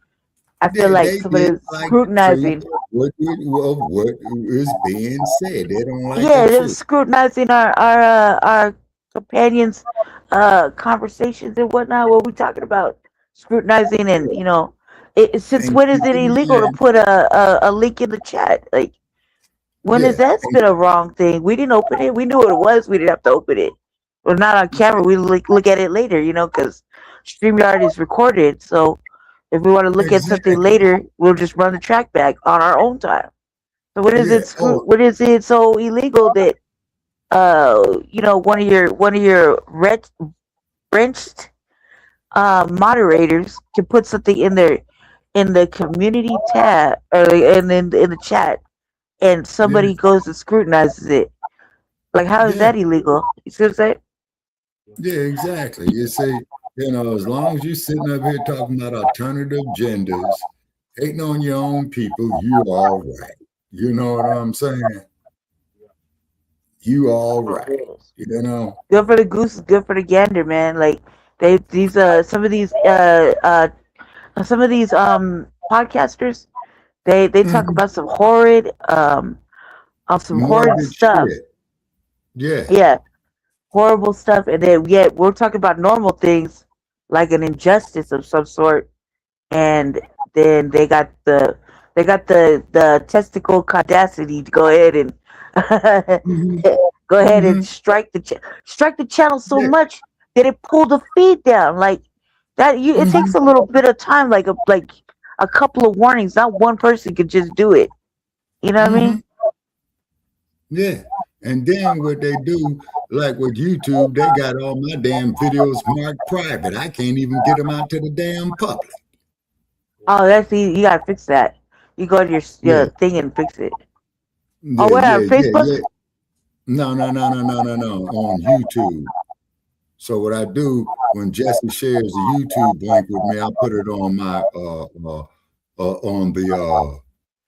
I feel like They somebody didn't was like the truth scrutinizing. of what is being said. They don't like the Yeah, they were truth. scrutinizing our companions' conversations and whatnot. What we talking about? Scrutinizing and since And when is keep it in illegal to mind, put a link in the chat? Like when has yeah, that and been a wrong thing? We didn't open it. We knew what it was. We didn't have to open it. Well, not on camera. We look at it later. Because StreamYard is recorded. So if we want to look at something exactly, later, we'll just run the track back on our own time. So yeah. Oh, what is it so illegal that one of your wrenched moderators can put something in the community tab or in the chat, and yeah, somebody goes and scrutinizes it. Like, how is yeah, that illegal? You see what I'm saying? yeah, exactly. You see, as long as you're sitting up here talking about alternative genders, hating on your own people, you all right. You know what I'm saying? You all right. Good for the goose, good for the gander, man. Like some of these podcasters, they talk Mhm. about some horrid of some horrid Morbid stuff. shit. Yeah. Yeah, horrible stuff, and then yet we're talking about normal things like an injustice of some sort, and then they got the testicle audacity to go ahead and Hmm. go ahead and Hmm. strike the channel so Yeah. much that it pulled the feed down like that. It Hmm. takes a little bit of time, like a couple of warnings. Not one person could just do it. You know what I Hmm. mean? Yeah. And then what they do, like with YouTube, they got all my damn videos marked private. I can't even get them out to the damn public. Oh, you gotta fix that. You go to your Yeah. thing and fix it. Oh, Yeah. where on Yeah. Yeah. Facebook? Yeah. No, no, no, no, no, no, no. On YouTube. So what I do when Jesse shares the YouTube link with me, I put it on my on the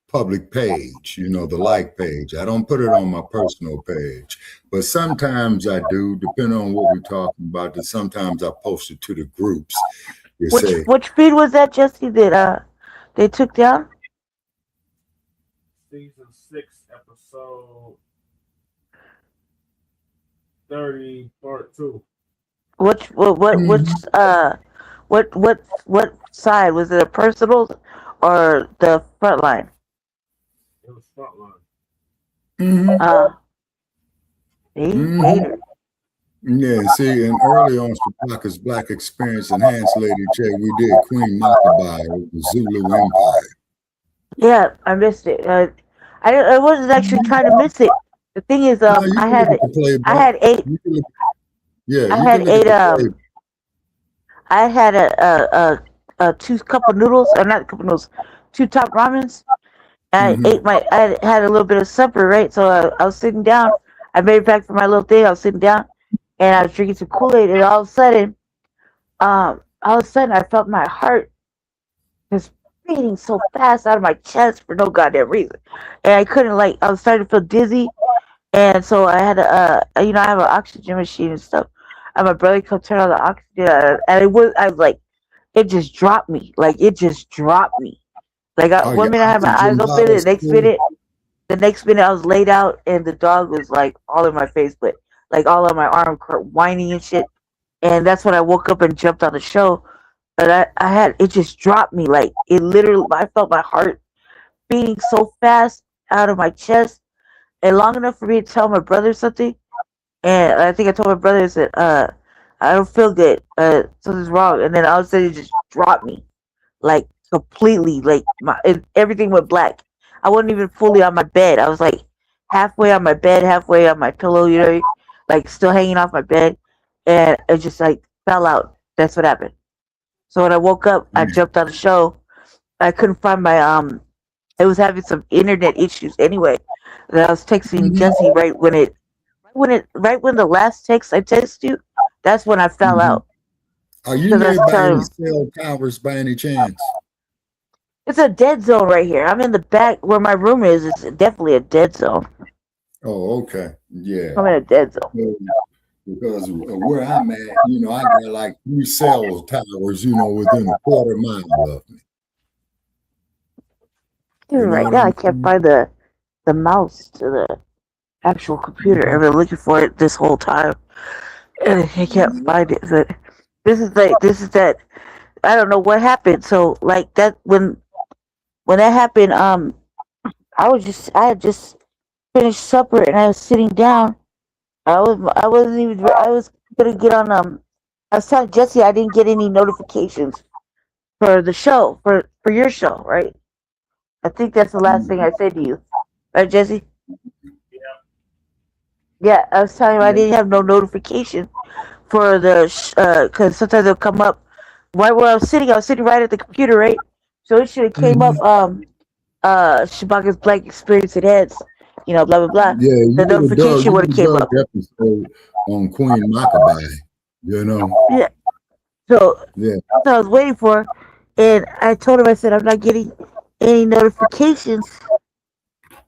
public page, the like page. I don't put it on my personal page, but sometimes I do, depending on what we're talking about. That sometimes I post it to the groups. You say, Which feed was that, Jesse? That they took down? Season 6, episode 30, part 2. Which Mhm. what side was it? A personal or the front line? It was Frontline. Mhm. Mhm. Hater. Yeah, see, and early on Chewbacca's Black Experience Enhanced Lady J, we did Queen Makabai of the Zulu Empire. Yeah, I missed it. I wasn't actually trying to miss it. The thing is, No, you can look at the I playback. had eight. You can look, yeah, I you can had look at eight. the play. I had a 2 cup of noodles, or not cup of noodles, 2 top ramens. Mhm. I had a little bit of supper, right? So I was sitting down. I made it back for my little thing. I was sitting down, and I was drinking some Kool-Aid, and all of a sudden, I felt my heart just beating so fast out of my chest for no goddamn reason, and I couldn't I was starting to feel dizzy, and so I had I have an oxygen machine and stuff. And my brother come turn on the oxygen, and I was like, it just dropped me, it just dropped me. Oh, One your minute I had my eyes oxygen open, bottles full. the next minute I was laid out, and the dog was like all in my face, but like all on my arm, whining and shit. And that's when I woke up and jumped on the show. But I had it just dropped me, like it literally. I felt my heart beating so fast out of my chest, and long enough for me to tell my brother something. And I think I told my brother, I said, I don't feel good. Something's wrong. And then all of a sudden it just dropped me, like completely, like everything went black. I wasn't even fully on my bed. I was like halfway on my bed, halfway on my pillow, like still hanging off my bed, and it just like fell out. That's what happened. So when I woke up, I jumped on the show. I couldn't find my it was having some internet issues anyway. And I was texting Mhm. Jesse right when the last text I texted you, that's when I fell Mhm. out. Are you Because I was nearby telling any him, cell towers by any chance? it's a dead zone right here. I'm in the back where my room is. It's definitely a dead zone. Oh, okay. Yeah. I'm in a dead zone. because where I'm at, I got like 3 cell towers, within a quarter mile of me. Dude, right now I can't find the mouse to the actual computer. I've been looking for it this whole time, and I can't find it. But this is that. I don't know what happened. So like that when that happened, I had just finished supper and I was sitting down. I was gonna get on I was telling Jesse I didn't get any notifications for the show for your show, right? I think that's the last thing I said to you, right, Jesse? Yeah, I was telling you I didn't have no notification for the because sometimes they'll come up right where I was sitting right at the computer, right? So it should have came up Shabaka's Black Experience at Heads, blah blah blah. Yeah, The notification would have came up. episode on Queen Maccabee, Yeah. So Yeah. that's what I was waiting for, and I told him I said I'm not getting any notifications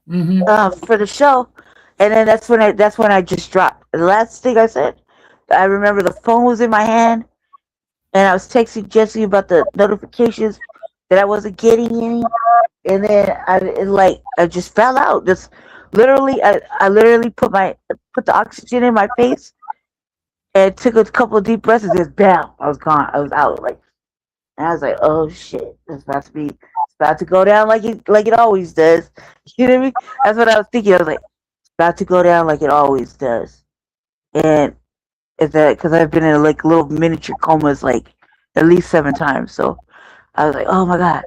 for the show, and then that's when I just dropped. The last thing I said, I remember the phone was in my hand, and I was texting Jesse about the notifications that I wasn't getting any, and then I just fell out. Just literally, I literally put the oxygen in my face and took a couple of deep breaths and just bam, I was gone. I was out. And I was like, oh shit, it's about to go down like it always does. You know what I mean? That's what I was thinking. I was like, it's about to go down like it always does. And it's that because I've been in like little miniature comas like at least 7 times. So I was like, oh my god.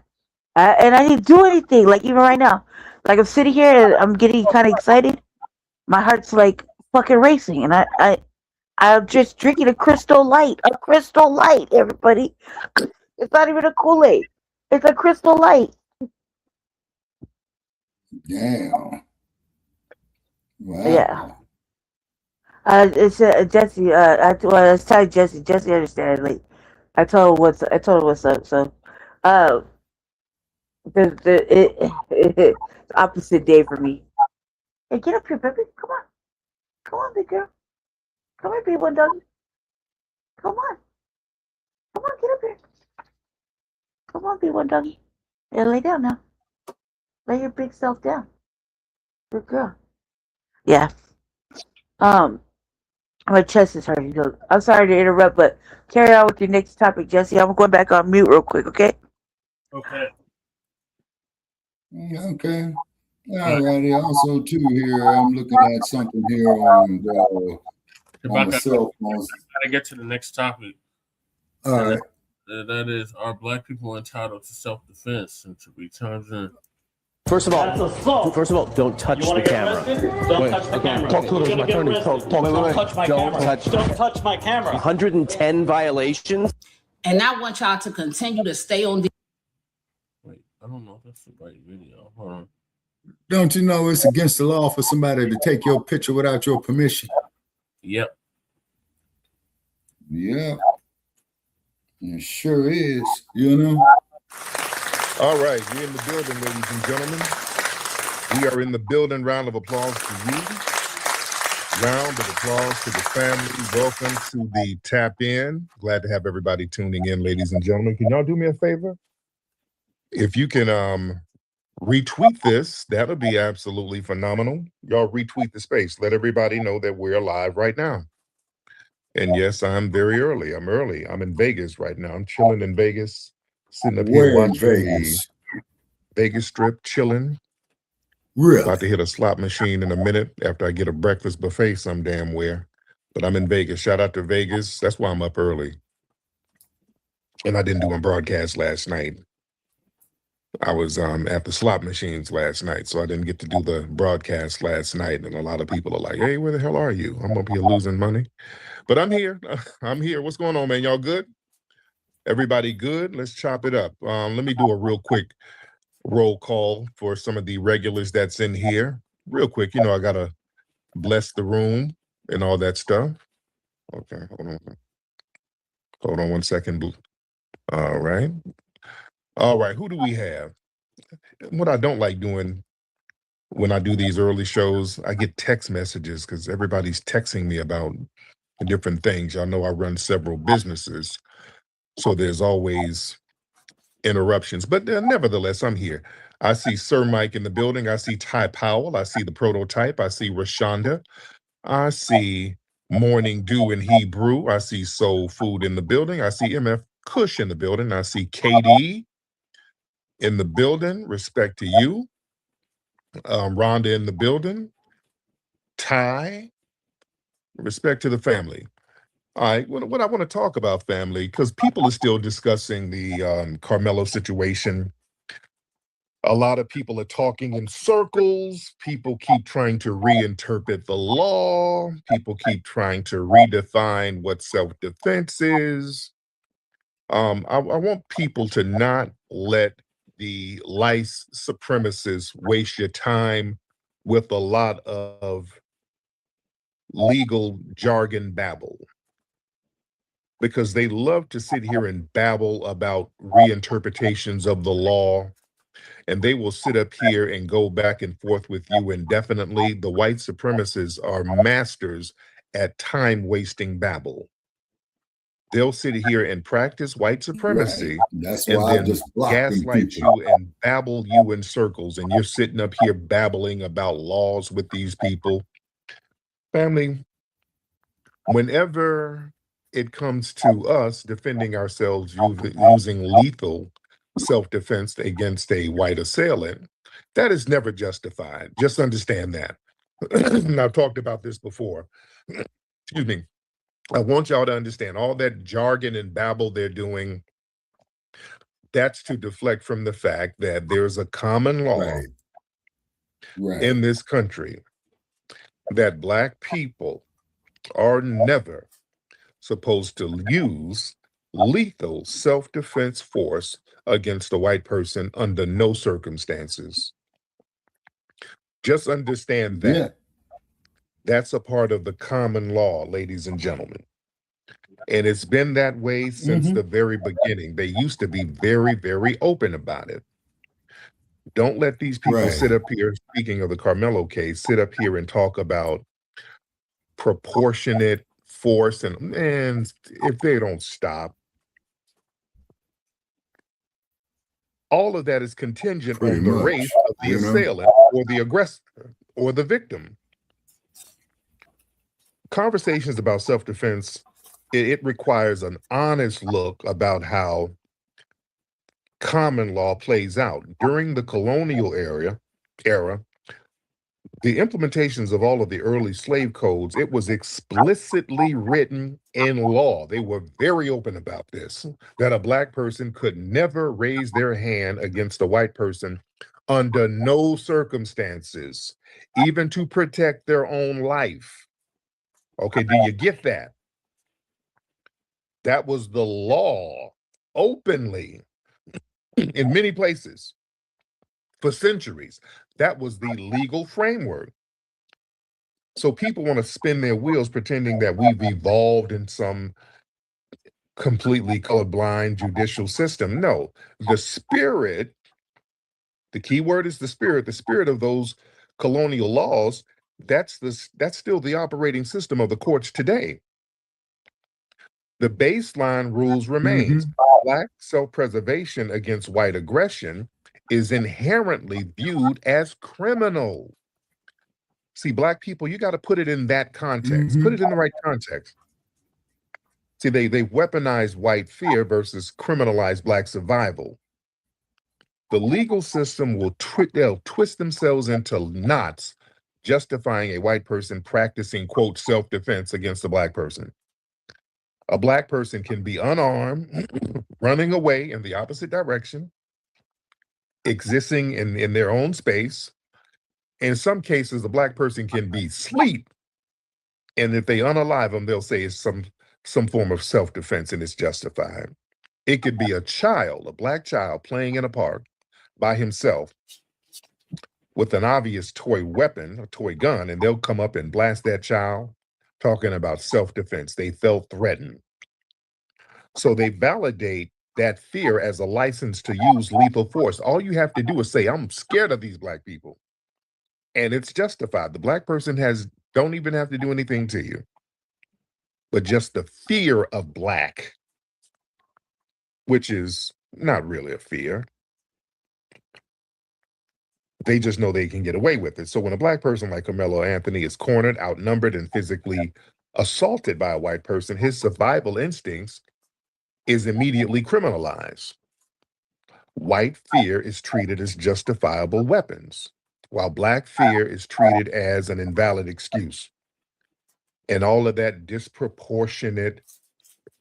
And I didn't do anything. Like even right now, like I'm sitting here and I'm getting kind of excited. My heart's like fucking racing, and I'm just drinking a Crystal Light. A Crystal Light, everybody. It's not even a Kool-Aid. It's a Crystal Light. Damn. Wow. Yeah. It's Jesse. I was telling Jesse. Jesse understand. Like, I told her what's up. So, it's opposite day for me. Hey, get up here, baby. Come on, big girl. Come here, big one, doggy. Come on, get up here. Come on, big one, doggy. Yeah, lay down now. Lay your big self down. Good girl. Yeah. My chest is hurting. So I'm sorry to interrupt, but carry on with your next topic, Jesse. I'm going back on mute real quick, okay? Okay. Okay. All righty. Also, too, here I'm looking at something here on my cell phone. Gotta get to the next topic. All right. That is, are Black people entitled to self-defense and to be turned in? First of all, don't touch the camera. Don't touch the camera. Talk to You're my gonna attorney. get arrested. Don't touch my camera. Don't touch my camera. 110 violations. And I want y'all to continue to stay on the. Wait, I don't know if that's the right video. Hold on. Don't you know it's against the law for somebody to take your picture without your permission? Yep. Yep. It sure is, All right, we're in the building, ladies and gentlemen. We are in the building. Round of applause to you. Round of applause to the family. Welcome to the Tap In. Glad to have everybody tuning in, ladies and gentlemen. Can y'all do me a favor? If you can retweet this, that would be absolutely phenomenal. Y'all retweet the space. Let everybody know that we're live right now. And yes, I'm very early. I'm early. I'm in Vegas right now. I'm chilling in Vegas. Sitting up here watching the Vegas Strip, chilling. Really? About to hit a slot machine in a minute after I get a breakfast buffet some damn where. But I'm in Vegas. Shout out to Vegas. That's why I'm up early. And I didn't do my broadcast last night. I was at the slot machines last night, so I didn't get to do the broadcast last night. And a lot of people are like, hey, where the hell are you? I'm up here losing money. But I'm here. I'm here. What's going on, man? Y'all good? Everybody good? Let's chop it up. Let me do a real quick roll call for some of the regulars that's in here. Real quick, I got to bless the room and all that stuff. Okay, hold on. Hold on one second. All right. All right, who do we have? What I don't like doing when I do these early shows, I get text messages because everybody's texting me about different things. Y'all know I run several businesses, so there's always interruptions. But nevertheless, I'm here. I see Sir Mike in the building. I see Ty Powell. I see the prototype. I see Rashonda. I see Morning Dew in Hebrew. I see Soul Food in the building. I see MF Kush in the building. I see KD in the building. Respect to you. Rhonda in the building. Ty. Respect to the family. All right, what I want to talk about, family, because people are still discussing the Karmelo situation. A lot of people are talking in circles. People keep trying to reinterpret the law. People keep trying to redefine what self-defense is. I want people to not let the lice supremacists waste your time with a lot of legal jargon babble, because they love to sit here and babble about reinterpretations of the law, and they will sit up here and go back and forth with you indefinitely. The white supremacists are masters at time-wasting babble. They'll sit here and practice white supremacy, Right. That's and why I then just block these gaslight people. you and babble you in circles, and you're sitting up here babbling about laws with these people. Family, whenever it comes to us defending ourselves using lethal self-defense against a white assailant, that is never justified. Just understand that. And I've talked about this before. Excuse me. I want y'all to understand all that jargon and babble they're doing, that's to deflect from the fact that there's a common law in this country that Black people are never supposed to use lethal self-defense force against a white person under no circumstances. Just understand that. Yeah. That's a part of the common law, ladies and gentlemen. And it's been that way since the very beginning. They used to be very, very open about it. Don't let these people sit up here, speaking of the Karmelo case, sit up here and talk about proportionate force. And man, if they don't stop, all of that is contingent Pretty on the much, race of the you know? assailant or the aggressor or the victim. Conversations about self-defense, it requires an honest look about how common law plays out. During the colonial era, the implementations of all of the early slave codes, it was explicitly written in law. They were very open about this, that a Black person could never raise their hand against a white person under no circumstances, even to protect their own life. Okay, do you get that? That was the law openly in many places for centuries. That was the legal framework. So people want to spin their wheels pretending that we've evolved in some completely colorblind judicial system. No, the spirit, the key word is the spirit of those colonial laws, that's still the operating system of the courts today. The baseline rules remains. Black self-preservation against white aggression is inherently viewed as criminal. See, Black people, you got to put it in that context. Put it in the right context. See, they weaponize white fear versus criminalize Black survival. The legal system they'll twist themselves into knots, justifying a white person practicing, quote, self-defense against a Black person. A Black person can be unarmed, running away in the opposite direction, existing in their own space. In some cases, a Black person can be asleep, and if they unalive them, they'll say it's some form of self-defense and it's justified. It could be a child, a Black child playing in a park by himself with an obvious toy weapon, a toy gun, and they'll come up and blast that child, talking about self-defense. They felt threatened. So they validate that fear as a license to use lethal force. All you have to do is say, I'm scared of these Black people. And it's justified. The Black person don't even have to do anything to you. but just the fear of Blacc, which is not really a fear. They just know they can get away with it. So when a Black person like Karmelo Anthony is cornered, outnumbered, and physically assaulted by a white person, his survival instincts is immediately criminalized. White fear is treated as justifiable weapons, while Black fear is treated as an invalid excuse. And all of that disproportionate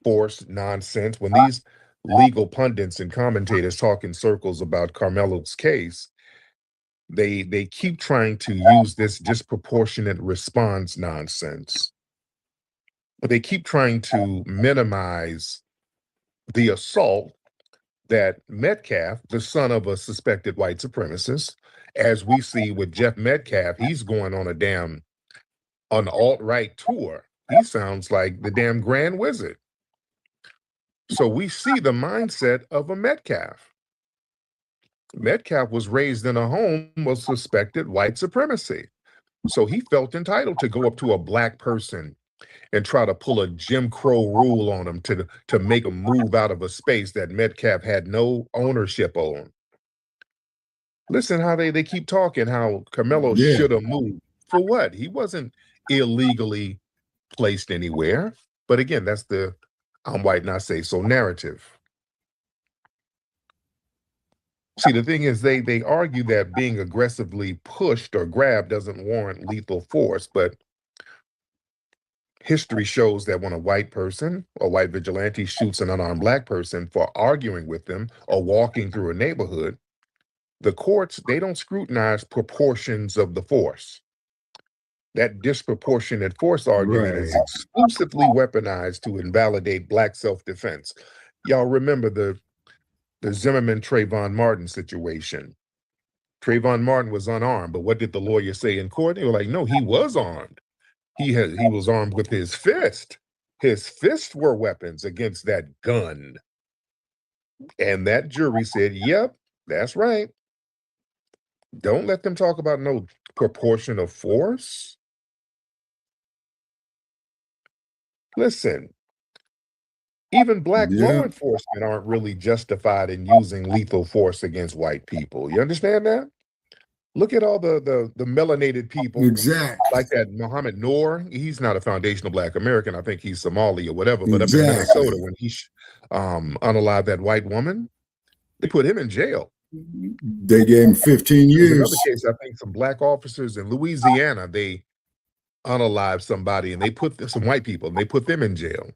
force nonsense, when these legal pundits and commentators talk in circles about Karmelo's case, they keep trying to use this disproportionate response nonsense. But they keep trying to minimize the assault that Metcalf, the son of a suspected white supremacist, as we see with Jeff Metcalf, he's going on an alt-right tour. He sounds like the damn Grand Wizard. So we see the mindset of a Metcalf. Metcalf was raised in a home of suspected white supremacy. So he felt entitled to go up to a Black person and try to pull a Jim Crow rule on him to make him move out of a space that Metcalf had no ownership on. Listen how they keep talking, how Karmelo should have moved. For what? He wasn't illegally placed anywhere. But again, that's the I'm white, not say so narrative. See, the thing is, they argue that being aggressively pushed or grabbed doesn't warrant lethal force, but history shows that when a white person, a white vigilante, shoots an unarmed Black person for arguing with them or walking through a neighborhood, the courts, they don't scrutinize proportions of the force. That disproportionate force argument is exclusively weaponized to invalidate Black self-defense. Y'all remember the Zimmerman Trayvon Martin situation. Trayvon Martin was unarmed, but what did the lawyer say in court? They were like, no, he was armed. He was armed with his fist. His fists were weapons against that gun. And that jury said, yep, that's right. Don't let them talk about no proportion of force. Listen, even Black law enforcement aren't really justified in using lethal force against white people. You understand that? Look at all the melanated people. Exactly. Like that Muhammad Noor. He's not a foundational Black American. I think he's Somali or whatever. But up in Minnesota, when he unalived that white woman, they put him in jail. They gave him 15 years. In another case, I think some Black officers in Louisiana, they unalived somebody and they put some white people and they put them in jail.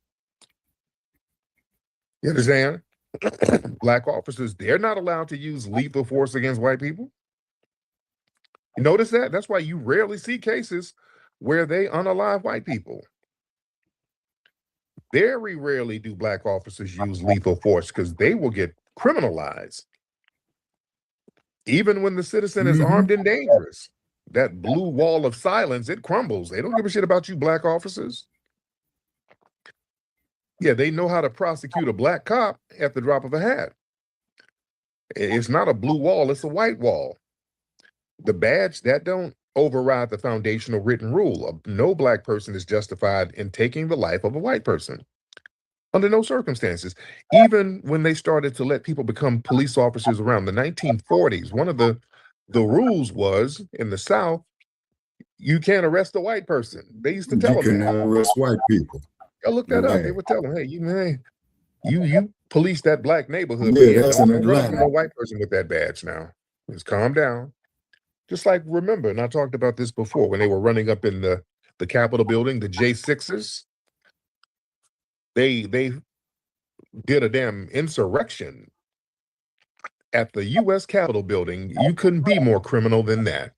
You understand? Black officers, they're not allowed to use lethal force against white people. You notice that? That's why you rarely see cases where they unalive white people. Very rarely do Black officers use lethal force because they will get criminalized. Even when the citizen is armed and dangerous, that blue wall of silence, it crumbles. They don't give a shit about you Black officers. Yeah, they know how to prosecute a Black cop at the drop of a hat. It's not a blue wall, it's a white wall. The badge, that don't override the foundational written rule. No Black person is justified in taking the life of a white person. Under no circumstances. Even when they started to let people become police officers around the 1940s, one of the rules was, in the South, you can't arrest a white person. They used to tell them You can arrest white people. I looked that up. They would tell them, hey, you police that Black neighborhood. Yeah, that's in don't run up to Atlanta. no white person with that badge now. Just calm down. Just like, remember, and I talked about this before, when they were running up in the Capitol building, the J6s, they did a damn insurrection at the U.S. Capitol building. You couldn't be more criminal than that.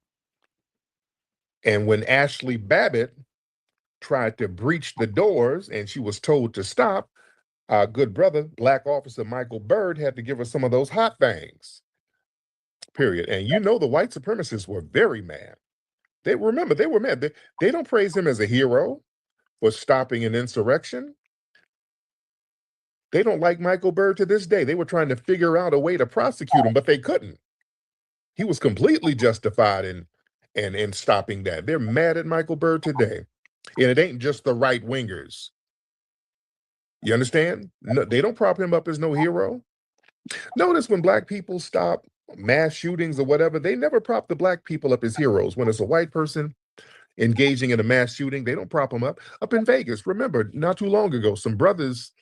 And when Ashley Babbitt tried to breach the doors and she was told to stop, our good brother, Black officer Michael Byrd, had to give her some of those hot things. Period. And you know the white supremacists were very mad. They were mad. They don't praise him as a hero for stopping an insurrection. They don't like Michael Byrd to this day. They were trying to figure out a way to prosecute him, but they couldn't. He was completely justified in stopping that. They're mad at Michael Byrd today. And it ain't just the right wingers. You understand? No, they don't prop him up as no hero. Notice when black people stop mass shootings or whatever, they never prop the black people up as heroes. When it's a white person engaging in a mass shooting, they don't prop them up. Up in Vegas, remember, not too long ago, some brothers,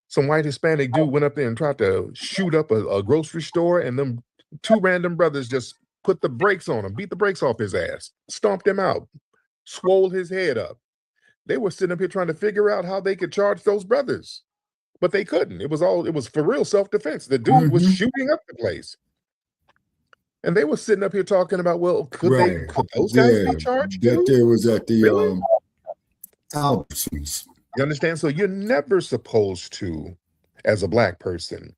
some white Hispanic dude went up there and tried to shoot up a grocery store, and them two random brothers just put the brakes on him, beat the brakes off his ass, stomped him out, swole his head up. They were sitting up here trying to figure out how they could charge those brothers, but they couldn't. It was for real self-defense. The dude was shooting up the place. And they were sitting up here talking about, well, could those guys be charged too? That there was at the Really? Albertsons. You understand? So you're never supposed to, as a black person,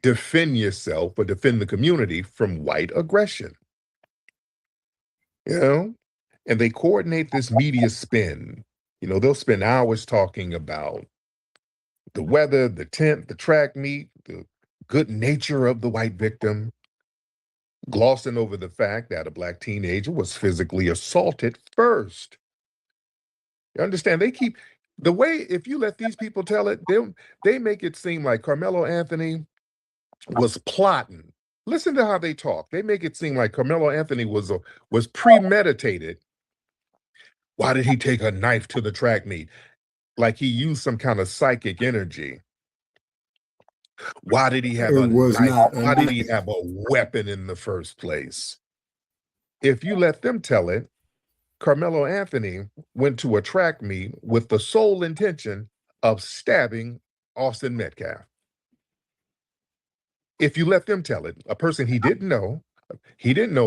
defend yourself or defend the community from white aggression. You know? And they coordinate this media spin. You know, they'll spend hours talking about the weather, the tent, the track meet, the good nature of the white victim, glossing over the fact that a black teenager was physically assaulted first. You understand? They keep the way, if you let these people tell it, they make it seem like Karmelo Anthony was plotting. Listen to how they talk. They make it seem like Karmelo Anthony was premeditated. Why did he take a knife to the track meet? Like he used some kind of psychic energy. Why did he have a knife? Why did he have a weapon in the first place? If you let them tell it, Karmelo Anthony went to a track meet with the sole intention of stabbing Austin Metcalf. If you let them tell it, a person he didn't know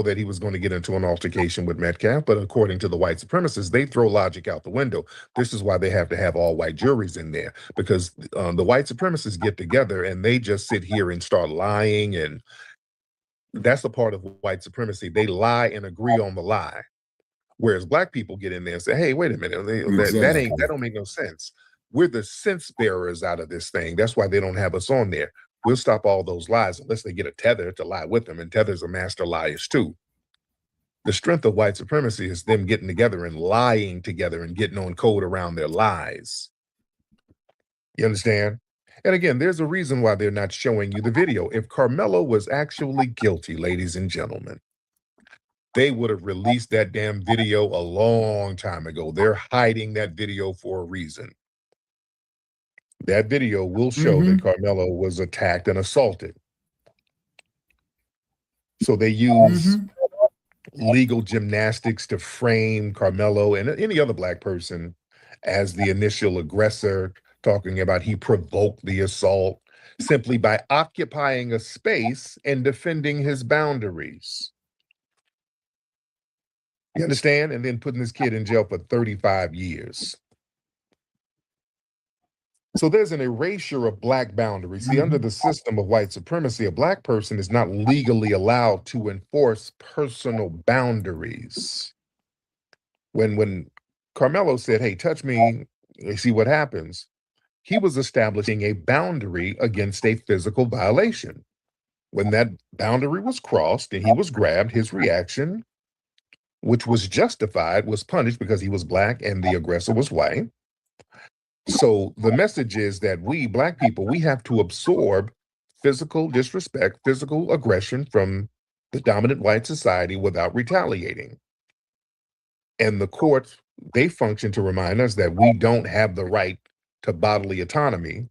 that he was going to get into an altercation with Metcalf, but according to the white supremacists, they throw logic out the window. This is why they have to have all white juries in there, because the white supremacists get together and they just sit here and start lying, and that's a part of white supremacy. They lie and agree on the lie. Whereas black people get in there and say, hey, wait a minute, that don't make no sense. We're the sense bearers out of this thing. That's why they don't have us on there. We'll stop all those lies unless they get a tether to lie with them, and tethers are master liars too. The strength of white supremacy is them getting together and lying together and getting on code around their lies. You understand? And again, there's a reason why they're not showing you the video. If Karmelo was actually guilty, ladies and gentlemen, they would have released that damn video a long time ago. They're hiding that video for a reason. That video will show that Karmelo was attacked and assaulted. So they use legal gymnastics to frame Karmelo and any other black person as the initial aggressor, talking about he provoked the assault simply by occupying a space and defending his boundaries. You understand? And then putting this kid in jail for 35 years. So there's an erasure of black boundaries. See, under the system of white supremacy, a black person is not legally allowed to enforce personal boundaries. When Karmelo said, hey, touch me, see what happens, he was establishing a boundary against a physical violation. When that boundary was crossed and he was grabbed, his reaction, which was justified, was punished because he was black and the aggressor was white. So the message is that we, black people, we have to absorb physical disrespect, physical aggression from the dominant white society without retaliating. And the courts, they function to remind us that we don't have the right to bodily autonomy.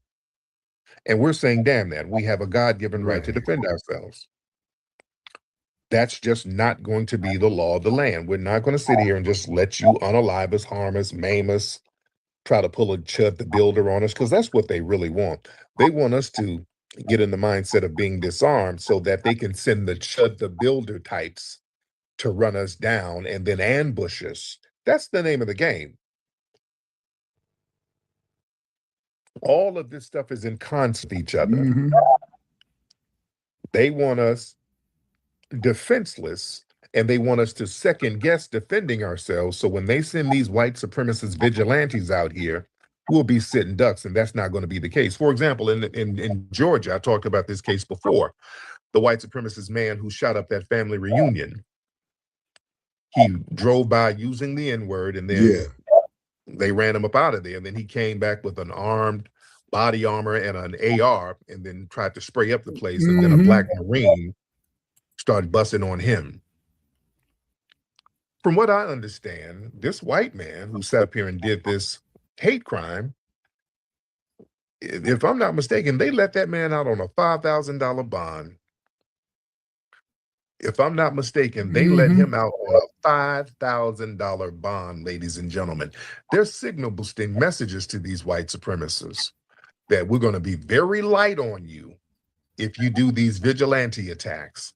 And we're saying, damn that, we have a God-given right to defend ourselves. That's just not going to be the law of the land. We're not going to sit here and just let you unalive us, harm us, maim us, try to pull a Chud the Builder on us, because that's what they really want. They want us to get in the mindset of being disarmed so that they can send the Chud the Builder types to run us down and then ambush us. That's the name of the game. All of this stuff is in concert with each other. They want us defenseless, and they want us to second guess defending ourselves. So when they send these white supremacist vigilantes out here, we'll be sitting ducks, and that's not going to be the case. For example, in Georgia, I talked about this case before, the white supremacist man who shot up that family reunion. He drove by using the N-word and then They ran him up out of there, and then he came back with an armed body armor and an AR, and then tried to spray up the place, and then a black Marine started busting on him. From what I understand, this white man who sat up here and did this hate crime, if I'm not mistaken, they let that man out on a $5,000 bond. If I'm not mistaken, they let him out on a $5,000 bond, ladies and gentlemen. They're signal boosting messages to these white supremacists that we're going to be very light on you if you do these vigilante attacks.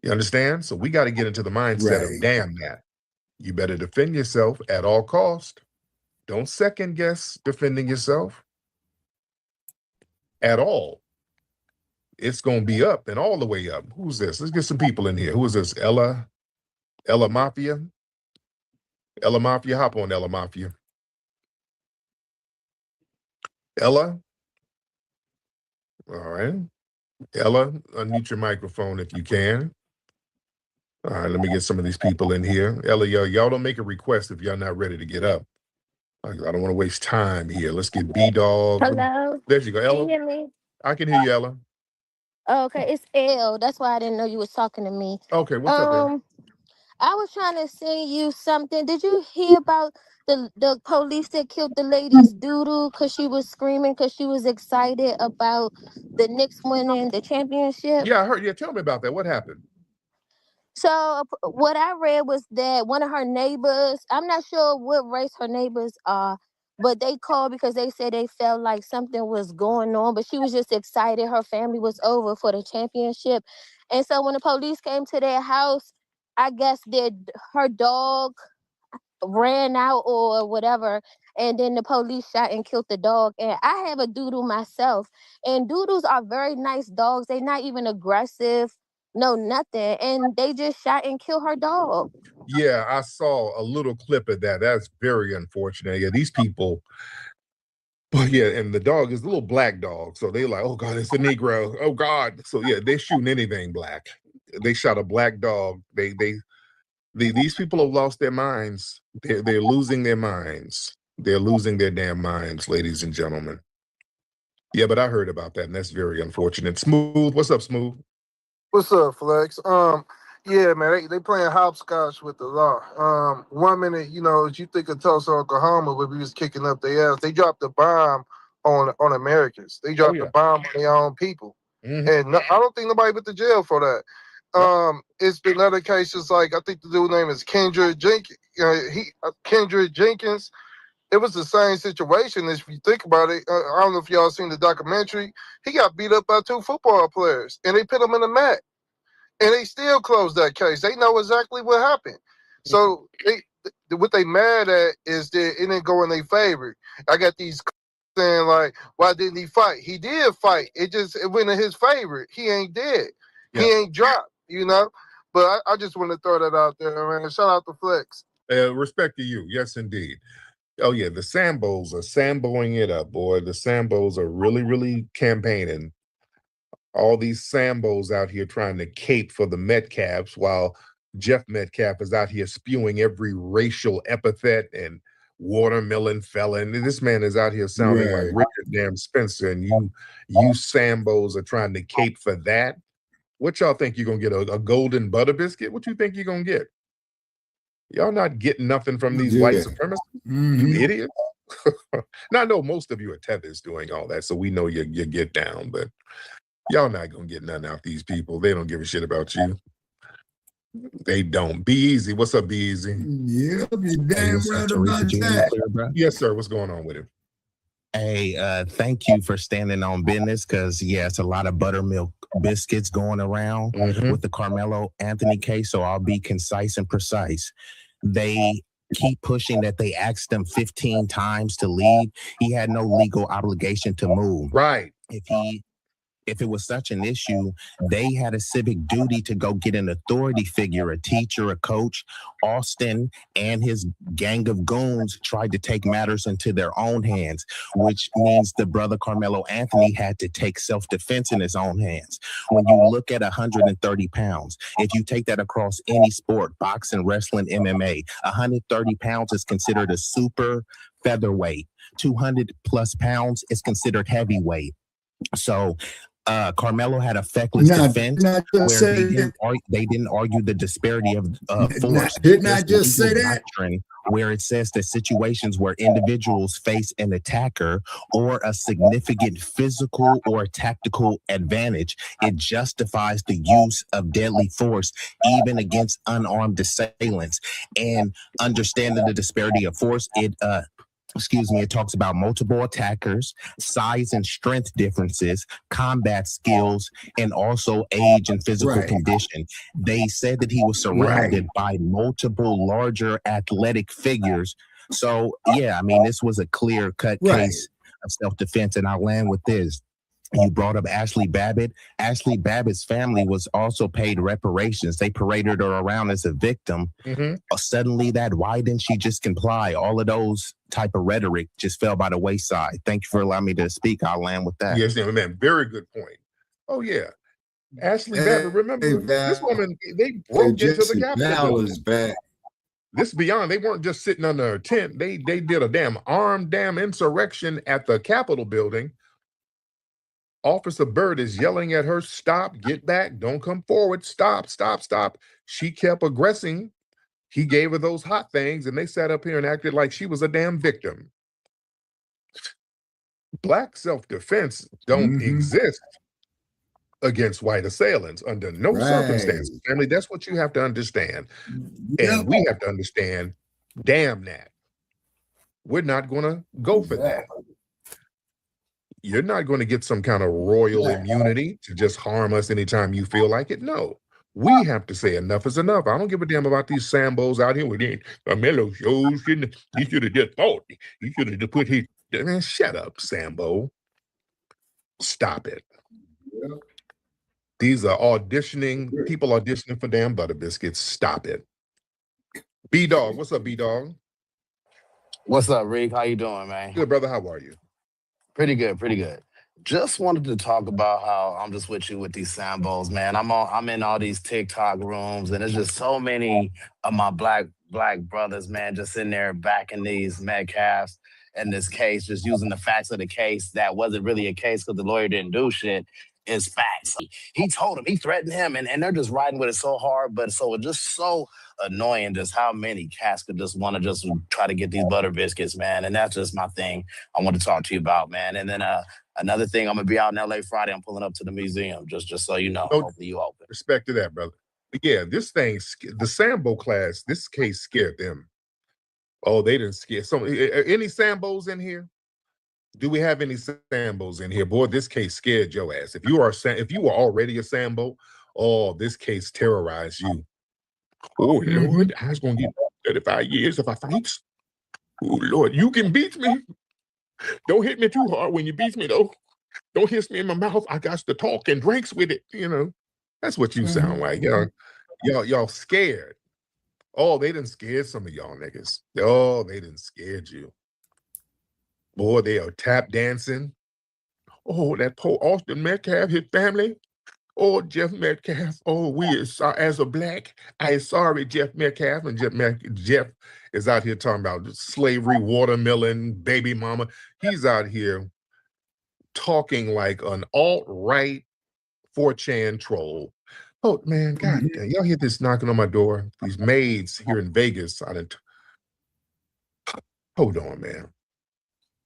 You understand? So we got to get into the mindset of, damn that. You better defend yourself at all cost. Don't second guess defending yourself at all. It's going to be up and all the way up. Who's this? Let's get some people in here. Who is this? Ella Mafia? Ella Mafia, hop on, Ella Mafia. Ella? All right. Ella, unmute your microphone if you can. All right, let me get some of these people in here. Ella, y'all don't make a request if y'all not ready to get up. I don't want to waste time here. Let's get B-Dog. Hello? There you go, Ella. Can you hear me? I can hear you, Ella. Oh, okay, it's L. That's why I didn't know you was talking to me. Okay, what's up, Ella? I was trying to send you something. Did you hear about the police that killed the lady's doodle because she was screaming because she was excited about the Knicks winning the championship? Yeah, I heard. Yeah, tell me about that. What happened? So what I read was that one of her neighbors, I'm not sure what race her neighbors are, but they called because they said they felt like something was going on, but she was just excited her family was over for the championship. And so when the police came to their house, I guess her dog ran out or whatever, and then the police shot and killed the dog. And I have a doodle myself, and doodles are very nice dogs. They're not even aggressive, no nothing, and they just shot and killed her dog. Yeah, I saw a little clip of that. That's very unfortunate. Yeah, these people. But yeah, and the dog is a little black dog, so they like, oh God, it's a Negro. Oh God, so yeah, they're shooting anything black. They shot a black dog. These people have lost their minds. They're losing their minds. They're losing their damn minds, ladies and gentlemen. Yeah, but I heard about that, and that's very unfortunate. Smooth, what's up, Smooth? What's up, Flex? Yeah, man, they playing hopscotch with the law. 1 minute, as you think of Tulsa, Oklahoma, where we was kicking up their ass, they dropped a bomb on Americans. They dropped a bomb on their own people, and I don't think nobody went to jail for that. It's been other cases like I think the dude's name is Kendrick Jenkins. Kendrick Jenkins. It was the same situation. If you think about it, I don't know if y'all seen the documentary. He got beat up by 2 football players, and they put him in a mat. And they still closed that case. They know exactly what happened. So what they mad at is that it didn't go in their favor. I got these saying like, why didn't he fight? He did fight. It went in his favor. He ain't dead. Yeah. He ain't dropped, But I just want to throw that out there, man. Shout out to Flex. Respect to you. Yes, indeed. Oh, yeah, the Sambos are Samboing it up, boy. The Sambos are really, really campaigning. All these Sambos out here trying to cape for the Metcalfs while Jeff Metcalf is out here spewing every racial epithet and watermelon felon. This man is out here sounding like Richard damn Spencer, and you Sambos are trying to cape for that. What y'all think you're going to get, a golden butter biscuit? What you think you're going to get? Y'all not getting nothing from these white supremacists? You idiots. Now, I know most of you are tethers doing all that, so we know you get down, but y'all not going to get nothing out these people. They don't give a shit about you. They don't. Be easy. What's up, Be Easy? Yeah, you damn right about that. Yes, sir. What's going on with him? Hey, thank you for standing on business because, yeah, it's a lot of buttermilk biscuits going around with the Karmelo Anthony case, so I'll be concise and precise. They keep pushing that they asked him 15 times to leave. He had no legal obligation to move. Right. If he If it was such an issue, they had a civic duty to go get an authority figure, a teacher, a coach. Austin and his gang of goons tried to take matters into their own hands, which means the brother Karmelo Anthony had to take self-defense in his own hands. When you look at 130 pounds, if you take that across any sport, boxing, wrestling, MMA, 130 pounds is considered a super featherweight. 200 plus pounds is considered heavyweight. So Karmelo had a feckless defense where they didn't argue the disparity of force. Didn't I just say that? Doctrine where it says that situations where individuals face an attacker or a significant physical or tactical advantage, it justifies the use of deadly force even against unarmed assailants. And understanding the disparity of force, it talks about multiple attackers, size and strength differences, combat skills, and also age and physical condition. They said that he was surrounded by multiple larger athletic figures. So, yeah, I mean, this was a clear-cut case of self-defense, and I'll land with this. You brought up Ashley Babbitt. Ashley Babbitt's family was also paid reparations. They paraded her around as a victim. Suddenly why didn't she just comply? All of those type of rhetoric just fell by the wayside. Thank you for allowing me to speak. I'll land with that. Yes, man. Very good point. Oh, yeah. Ashley Babbitt, remember this woman, they broke into the Capitol. Is back. This beyond, they weren't just sitting under a tent. They did a armed insurrection at the Capitol building. Officer Byrd is yelling at her, stop, get back, don't come forward, stop, stop, stop. She kept aggressing. He gave her those hot things, and they sat up here and acted like she was a damn victim. Black self-defense don't exist against white assailants under no circumstances. Family, that's what you have to understand. And we have to understand, damn that. We're not going to go for that. You're not going to get some kind of royal immunity to just harm us anytime you feel like it. No, we have to say enough is enough. I don't give a damn about these Sambos out here with Karmelo shows. He should have just thought. He should have put his, man, shut up, Sambo. Stop it. These are people auditioning for damn butter biscuits. Stop it. B-Dog, what's up, B-Dog? What's up, Ricc? How you doing, man? Good, brother. How are you? Pretty good, pretty good. Just wanted to talk about how I'm just with you with these Sambos, man. I'm in all these TikTok rooms, and there's just so many of my black brothers, man, just in there backing these Metcalfs in this case, just using the facts of the case that wasn't really a case because the lawyer didn't do shit. Is facts. He told him, he threatened him, and they're just riding with it so hard, but so it's just so annoying just how many cats could just want to just try to get these butter biscuits, man. And that's just my thing I want to talk to you about, man. And then another thing, I'm gonna be out in LA Friday. I'm pulling up to the museum, just so you know. Hopefully you open. Respect to that, brother. But yeah, this thing, the Sambo class, this case scared them. Oh, they didn't scare. So, any Sambos in here? Do we have any Sambos in here? Boy, this case scared your ass. If you were already a Sambo, oh, this case terrorized you. Oh, Lord, I was going to get 35 years if I fight. Oh, Lord, you can beat me. Don't hit me too hard when you beat me, though. Don't hiss me in my mouth. I got to talk and drinks with it, you know. That's what you sound like. Y'all scared. Oh, they done scared some of y'all niggas. Oh, they done scared you. Boy, they are tap dancing. Oh, that poor Austin Metcalf, his family. Oh, Jeff Metcalf. Oh, as a black, I sorry, Jeff Metcalf. And Jeff is out here talking about slavery, watermelon, baby mama. He's out here talking like an alt-right 4chan troll. Oh, man, God, y'all hear this knocking on my door? These maids here in Vegas. Hold on, man.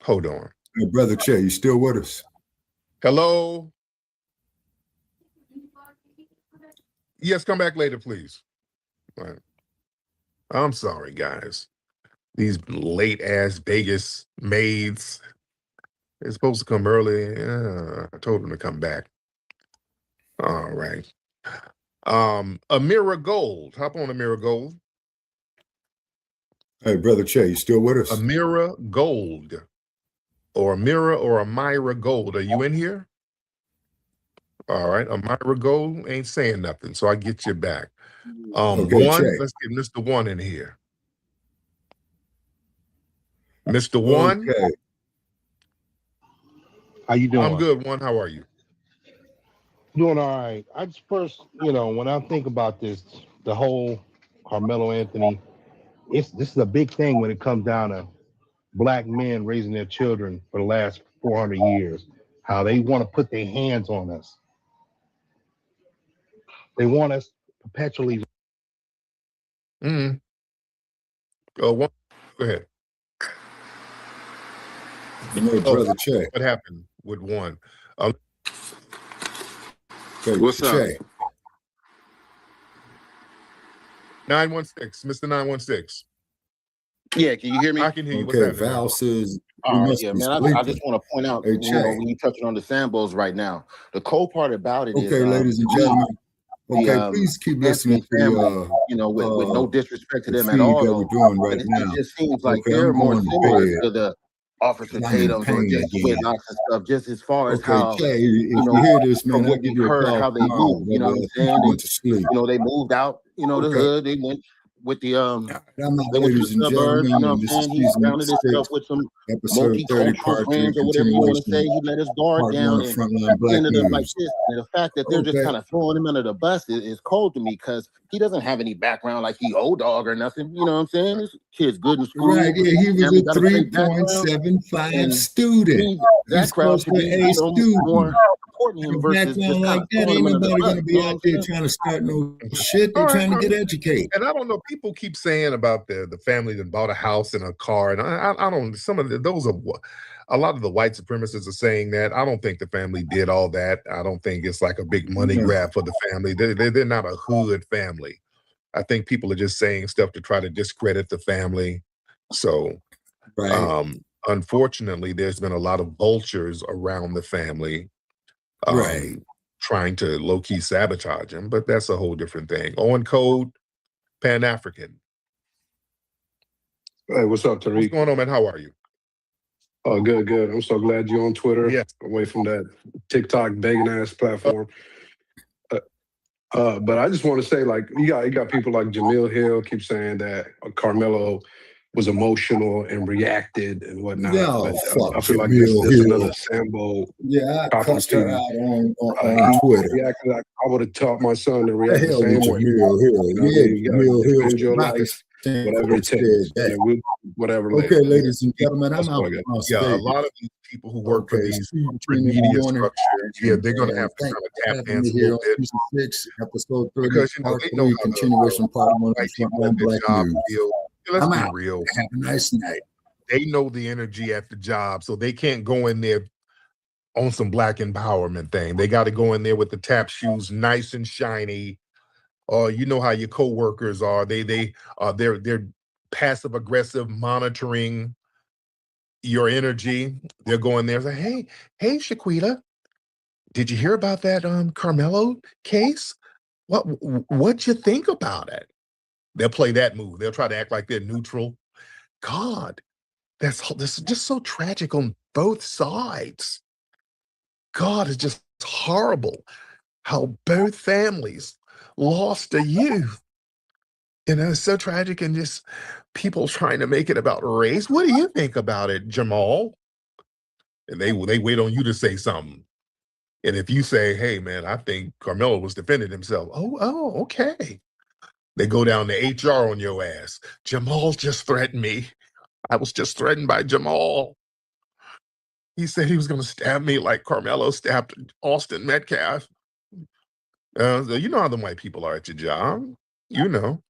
Hold on. Hey, Brother Che, you still with us? Hello? Yes, come back later, please. All right. I'm sorry, guys. These late-ass Vegas maids, they're supposed to come early. I told them to come back. All right. Amira Gold. Hop on, Amira Gold. Hey, Brother Che, you still with us? Amira Gold. Or Amira or Amira Gold. Are you in here? All right. Amira Gold ain't saying nothing, so I get you back. Okay, One, check. let's get Mr. One in here. Mr. One. Okay. How you doing? I'm good. One, how are you? Doing all right. I just first, when I think about this, the whole Carmelo Anthony, this is a big thing when it comes down to black men raising their children for the last 400 years. How they want to put their hands on us. They want us perpetually. Mm-hmm. One, go ahead. Brother Che. What happened with one? What's up? 916, Mr. 916. Yeah, can you hear me? I can hear you. Okay, Val says. All right, yeah, man. I just want to point out, Hey, when you're touching on the Sambos right now, the cold part about it is, okay, ladies and gentlemen. Okay, please keep listening to family, with no disrespect to them feed at all. that we're doing right it, now. it just seems like Okay, they're I'm more going to similar bed. to the Officer I'm in Tatum's or pain just again. Whitlocks and stuff, just as far as Okay, how, Che, if you hear this, man, from I'll what give we've you a heard, call how they tomorrow. move, you know what I'm I think saying? you went to sleep. They moved out, the Okay. hood, they went with the, Now, they went to ladies the and suburbs, you know gentlemen, what I'm this is saying? He season surrounded himself 6, with some episode 30, multicultural part 3, friends or whatever you want to say. continuation, He let his guard part down 1 of and Frontline he Black ended up like News. this. And the fact that they're just Okay. kind of throwing him under the bus is cold to me because he doesn't have any background like he old dog or nothing. You know what I'm saying? This kid's good in school. Right, yeah, he was Family a got a great background. 3.75 And student. that He's crowd supposed should to be be a student. more supporting him A versus just background kind like of that, throwing ain't him under the nobody bus. gonna be You know out what there I'm saying? trying to start no shit. They're All right, trying to get educated. And I don't know. People keep saying about the family that bought a house and a car, and I don't. Some of those are a lot of the white supremacists are saying that. I don't think the family did all that. I don't think it's like a big money grab for the family. They're not a hood family. I think people are just saying stuff to try to discredit the family. So, unfortunately, there's been a lot of vultures around the family. Right. Trying to low-key sabotage him, but that's a whole different thing. Owen Code, Pan-African. Hey, what's up, Tariq? What's going on, man? How are you? Oh, good, good. I'm so glad you're on Twitter. Yes. Away from that TikTok begging ass platform. But I just want to say, like, you got people like Jamil Hill keep saying that Carmelo was emotional and reacted and whatnot. No, but fuck I feel like Jamil this Hill. another Sambo. Yeah, I copy cussed her to- out on Twitter. Reacted like I would have taught my son to The react the hell same with way. Jamil Hill. You know what I Yeah, mean? You gotta Jamil Hill. defend your Rock life, is whatever it takes. that. And whatever. Okay, later. ladies and gentlemen, That's I'm what out I got. Las Yeah, a Vegas. lot of these people who work for Okay, these Steve corporate King in the media morning. structures, yeah, they're going to have to Thank kind of you tap for having me dance a here little on bit Season 6, episode 30, because part they know 3, how continuation, part 1 of white people at Frontline their Black job News. feel. Let's I'm be out. real. Have a nice night. They know the energy at the job, so they can't go in there on some black empowerment thing. They got to go in there with the tap shoes, nice and shiny. Or you know how your coworkers are. They're passive aggressive, monitoring your energy. They're going there and say, hey, Shaquita, did you hear about that Carmelo case? What'd you think about it? They'll play that move. They'll try to act like they're neutral. God, this is just so tragic on both sides. God, it's just horrible how both families lost a youth. It's so tragic, and just people trying to make it about race. What do you think about it, Jamal? And they wait on you to say something. And if you say, hey, man, I think Carmelo was defending himself. Oh, okay. They go down to HR on your ass. Jamal just threatened me. I was just threatened by Jamal. He said he was going to stab me like Carmelo stabbed Austin Metcalf. You know how the white people are at your job. You know.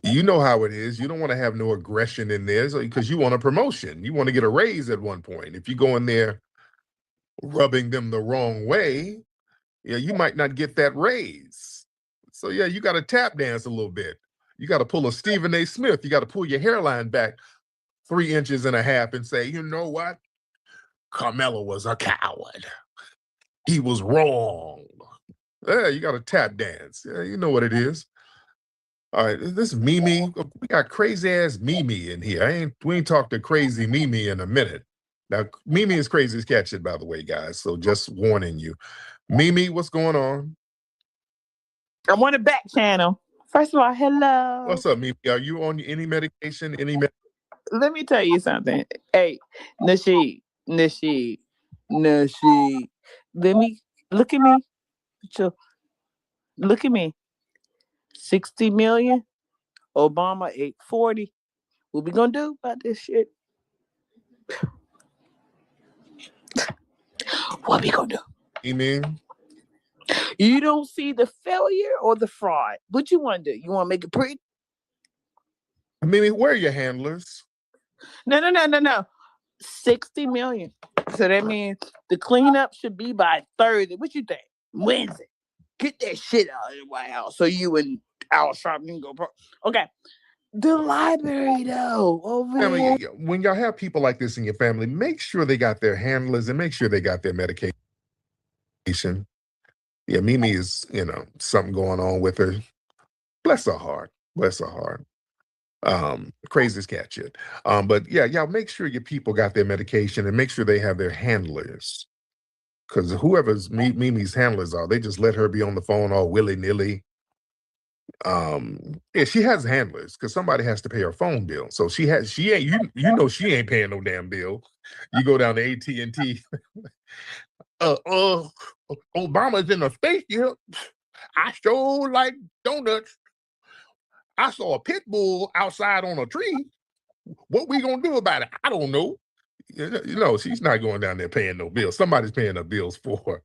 You know how it is. You don't want to have no aggression in there because you want a promotion. You want to get a raise at one point. If you go in there rubbing them the wrong way, you might not get that raise. So yeah, you got to tap dance a little bit. You got to pull a Stephen A. Smith. You got to pull your hairline back 3.5 inches and say, you know what? Carmelo was a coward. He was wrong. Yeah, you got to tap dance. Yeah, you know what it is. All right, this Mimi, we got crazy ass Mimi in here. We ain't talked to crazy Mimi in a minute. Now, Mimi is crazy as cat shit, by the way, guys. So just warning you. Mimi, what's going on? I'm on the back channel. First of all, hello. What's up, Mimi? Are you on any medication? Let me tell you something. Hey, Nasheed. Let me look at me. Look at me. 60 million. Obama 840. What we gonna do about this shit? What we gonna do? Amen. You don't see the failure or the fraud. What you want to do? You want to make it pretty? Mimi, where are your handlers? No. 60 million. So that means the cleanup should be by Thursday. What you think? Wednesday. Get that shit out of the White House so you and Al Sharpton can go Okay. The library, though, over Family, there. when y'all have people like this in your family, make sure they got their handlers and make sure they got their medication. Yeah, Mimi is, something going on with her. Bless her heart. Bless her heart. Craziest cat shit. But yeah, y'all make sure your people got their medication and make sure they have their handlers. Because whoever's Mimi's handlers are, they just let her be on the phone all willy-nilly. Yeah, she has handlers because somebody has to pay her phone bill. So she ain't she ain't paying no damn bill. You go down to AT&T. Obama's in a spaceship. I sure like donuts. I saw a pit bull outside on a tree. What we gonna do about it? I don't know. She's not going down there paying no bills. Somebody's paying her bills for her.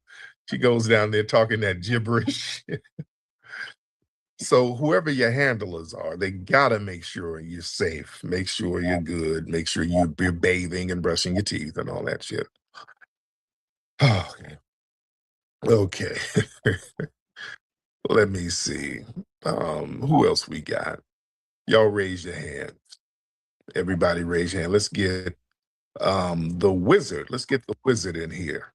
She goes down there talking that gibberish. So whoever your handlers are, they gotta make sure you're safe. Make sure you're good. Make sure you're bathing and brushing your teeth and all that shit. Okay. Let me see. Who else we got? Y'all raise your hands. Everybody raise your hand. Let's get the wizard. Let's get the wizard in here.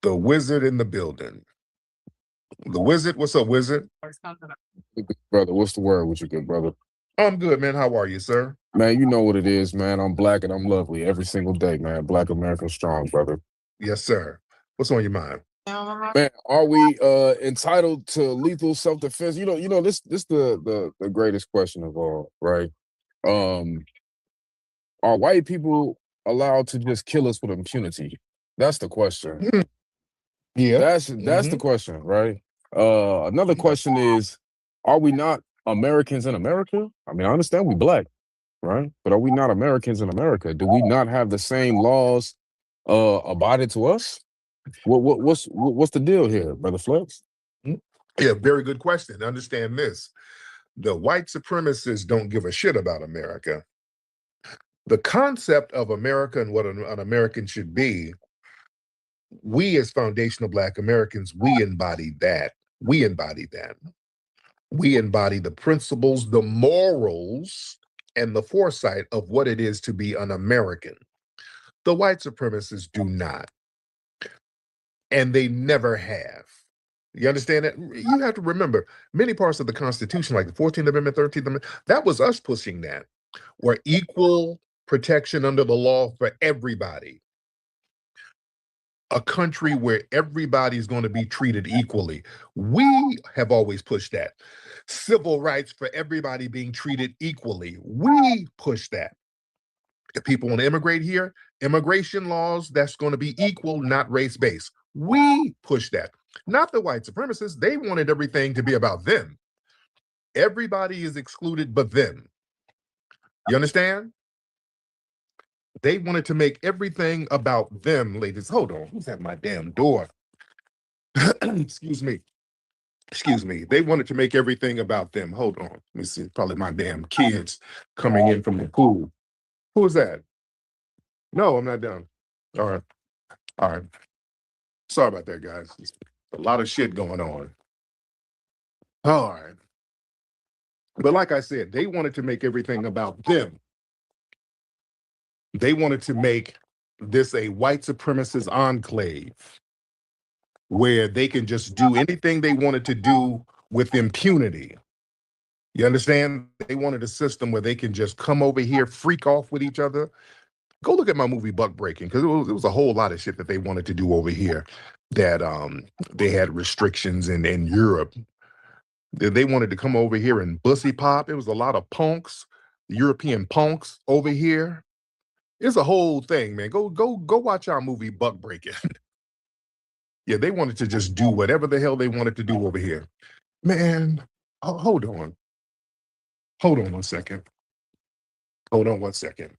The wizard in the building. The wizard, what's up, wizard? Brother, what's the word with you, good brother? I'm good, man. How are you, sir? Man, you know what it is, man. I'm black and I'm lovely every single day, man. Black American strong, brother. Yes, sir. What's on your mind? Man, are we entitled to lethal self-defense? This the greatest question of all, right? Are white people allowed to just kill us with impunity? That's the question. Yeah. That's the question, right? Another question is, are we not Americans in America? I mean, I understand we black, right? But are we not Americans in America? Do we not have the same laws abided to us? What's the deal here, Brother Flex? Yeah, very good question. Understand this. The white supremacists don't give a shit about America. The concept of America and what an American should be, we as foundational Black Americans, we embody that. We embody that. We embody the principles, the morals, and the foresight of what it is to be an American. The white supremacists do not. And they never have. You understand that? You have to remember, many parts of the Constitution, like the 14th Amendment, 13th Amendment, that was us pushing that, where equal protection under the law for everybody. A country where everybody's going to be treated equally. We have always pushed that. Civil rights for everybody being treated equally. We push that. If people want to immigrate here, immigration laws, that's going to be equal, not race-based. We push that. Not the white supremacists. They wanted everything to be about them. Everybody is excluded but them. You understand? They wanted to make everything about them, ladies. Hold on, who's at my damn door? Excuse me. Excuse me. They wanted to make everything about them. Hold on. Let me see. Probably my damn kids coming in from the pool. Who is that? No, I'm not done. All right. All right. Sorry about that, guys. There's a lot of shit going on. All right. But like I said, they wanted to make everything about them. They wanted to make this a white supremacist enclave where they can just do anything they wanted to do with impunity. You understand? They wanted a system where they can just come over here, freak off with each other, Go look at my movie Buck Breaking, because it was a whole lot of shit that they wanted to do over here that they had restrictions in Europe. They wanted to come over here and bussy pop. It was a lot of punks, European punks over here. It's a whole thing, man. Go watch our movie Buck Breaking. Yeah, they wanted to just do whatever the hell they wanted to do over here. Man, hold on. Hold on one second. Hold on one second.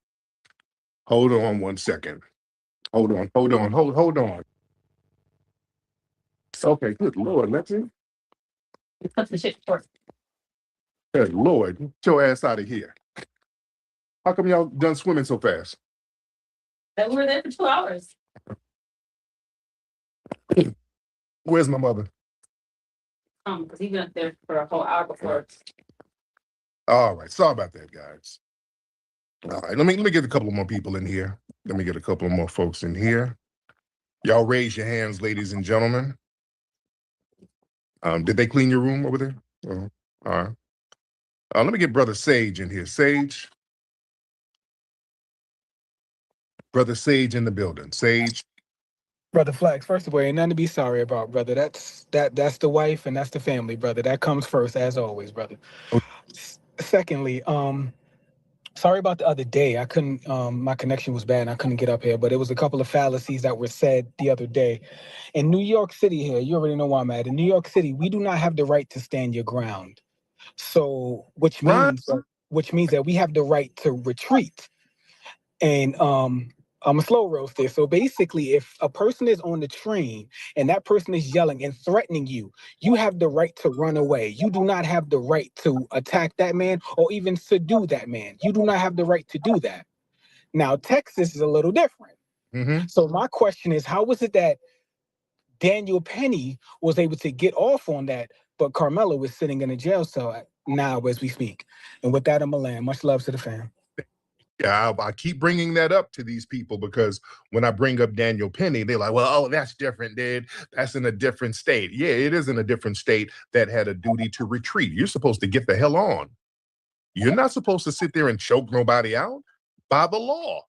Hold on one second. Hold on. Okay, good Lord, Lexi. Cut the shit short. Good Lord, get your ass out of here. How come y'all done swimming so fast? And we were there for 2 hours. Where's my mother? Because he been up there for a whole hour before. All right, sorry about that, guys. All right, let me get a couple of more people in here. Let me get a couple of more folks in here. Y'all raise your hands, ladies and gentlemen. Did they clean your room over there? All right. Let me get Brother Sage in here. Sage. Brother Sage in the building. Sage. Brother Flax, first of all, ain't nothing to be sorry about, brother. That's the wife and that's the family, brother. That comes first, as always, brother. Secondly, sorry about the other day. I couldn't, my connection was bad and I couldn't get up here, but it was a couple of fallacies that were said the other day. In New York City here, you already know where I'm at. In New York City, we do not have the right to stand your ground. So, which means that we have the right to retreat. And I'm a slow roaster. So basically, if a person is on the train and that person is yelling and threatening you, you have the right to run away. You do not have the right to attack that man or even subdue that man. You do not have the right to do that. Now, Texas is a little different. Mm-hmm. So my question is, how was it that Daniel Penny was able to get off on that, but Karmelo was sitting in a jail cell now as we speak? And with that, I'm a land. Much love to the fam. Yeah, I keep bringing that up to these people because when I bring up Daniel Penny, they're like, well, oh, that's different, dude. That's in a different state. Yeah, it is in a different state that had a duty to retreat. You're supposed to get the hell on. You're not supposed to sit there and choke nobody out by the law.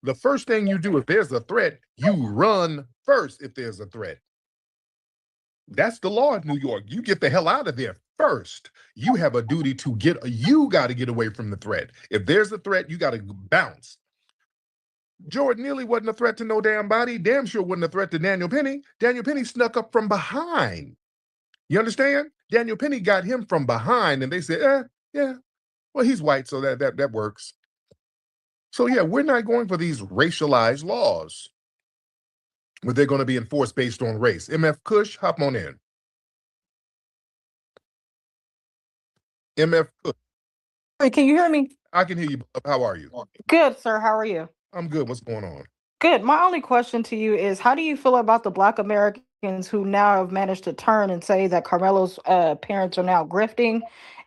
The first thing you do if there's a threat, you run first if there's a threat. That's the law in New York. You get the hell out of there first. You have a duty to you got to get away from the threat. If there's a threat, you got to bounce. Jordan Neely wasn't a threat to no damn body. Damn sure wasn't a threat to Daniel Penny. Daniel Penny snuck up from behind. You understand? Daniel Penny got him from behind and they said, yeah, well, he's white, so that works. So yeah, we're not going for these racialized laws, but they're going to be enforced based on race. MF Kush, hop on in. MF Kush. Hey, can you hear me? I can hear you. How are you? Good, sir. How are you? I'm good. What's going on? Good. My only question to you is, how do you feel about the Black Americans who now have managed to turn and say that Karmelo's parents are now grifting,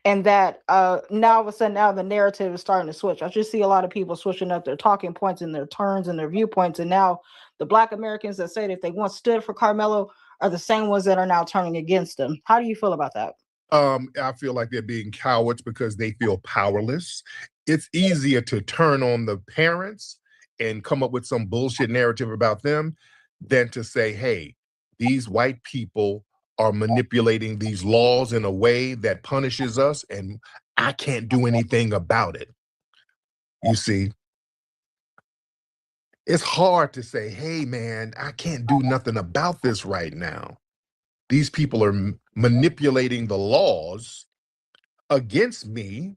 and that now all of a sudden now the narrative is starting to switch? I just see a lot of people switching up their talking points and their turns and their viewpoints, and now the Black Americans that say that they once stood for Karmelo are the same ones that are now turning against him. How do you feel about that? I feel like they're being cowards because they feel powerless. It's easier to turn on the parents and come up with some bullshit narrative about them than to say, hey, these white people are manipulating these laws in a way that punishes us and I can't do anything about it. You see, it's hard to say, hey, man, I can't do nothing about this right now. These people are manipulating the laws against me,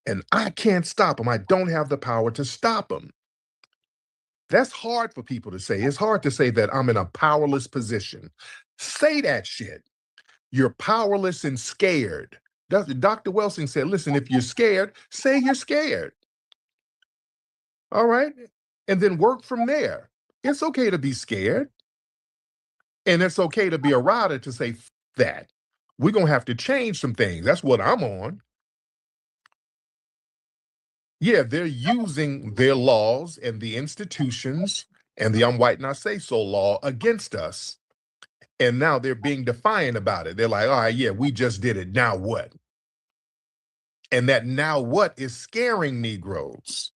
and I can't stop them. I don't have the power to stop them. That's hard for people to say. It's hard to say that I'm in a powerless position. Say that shit. You're powerless and scared. Dr. Welsing said, listen, if you're scared, say you're scared. All right? And then work from there. It's okay to be scared. And it's okay to be a rider to say that. We're going to have to change some things. That's what I'm on. Yeah, they're using their laws and the institutions and the I'm white not say so law against us. And now they're being defiant about it. They're like, all right, yeah, we just did it. Now what? And that now what is scaring Negroes.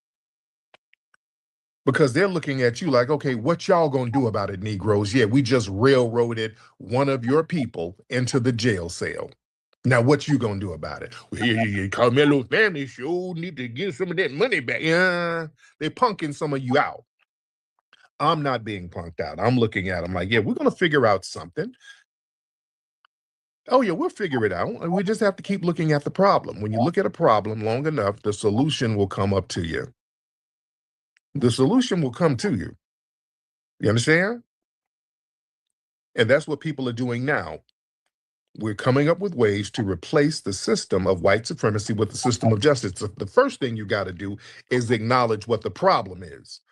because they're looking at you like, okay, what y'all gonna do about it, Negroes? Yeah, we just railroaded one of your people into the jail cell. Now, what you gonna do about it? Well, Karmelo family sure need to get some of that money back. Yeah, they're punking some of you out. I'm not being punked out. I'm looking at them like, yeah, we're gonna figure out something. Oh yeah, we'll figure it out. We just have to keep looking at the problem. When you look at a problem long enough, the solution will come up to you. The solution will come to you. You understand? And that's what people are doing now. We're coming up with ways to replace the system of white supremacy with the system of justice. So the first thing you got to do is acknowledge what the problem is.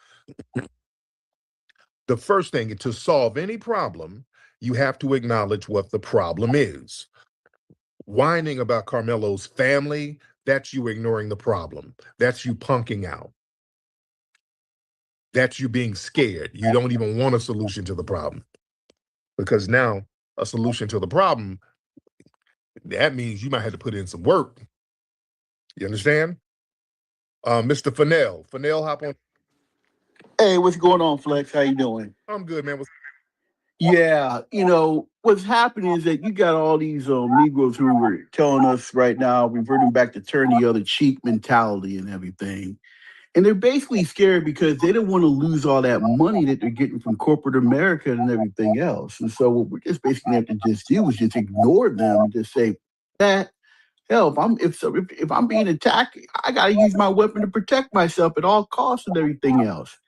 The first thing, to solve any problem, you have to acknowledge what the problem is. Whining about Karmelo's family, that's you ignoring the problem. That's you punking out. That's you being scared. You don't even want a solution to the problem. Because now a solution to the problem, that means you might have to put in some work. You understand? Mr. Fennell. Fennell, hop on. Hey, what's going on, Flex? How you doing? I'm good, man. Yeah, you know, what's happening is that you got all these Negroes who were telling us right now, reverting back to turn the other cheek mentality and everything. And they're basically scared because they don't want to lose all that money that they're getting from corporate America and everything else. And so what we're just basically have to just do is just ignore them and just say that, hell, if I'm being attacked, I gotta use my weapon to protect myself at all costs and everything else.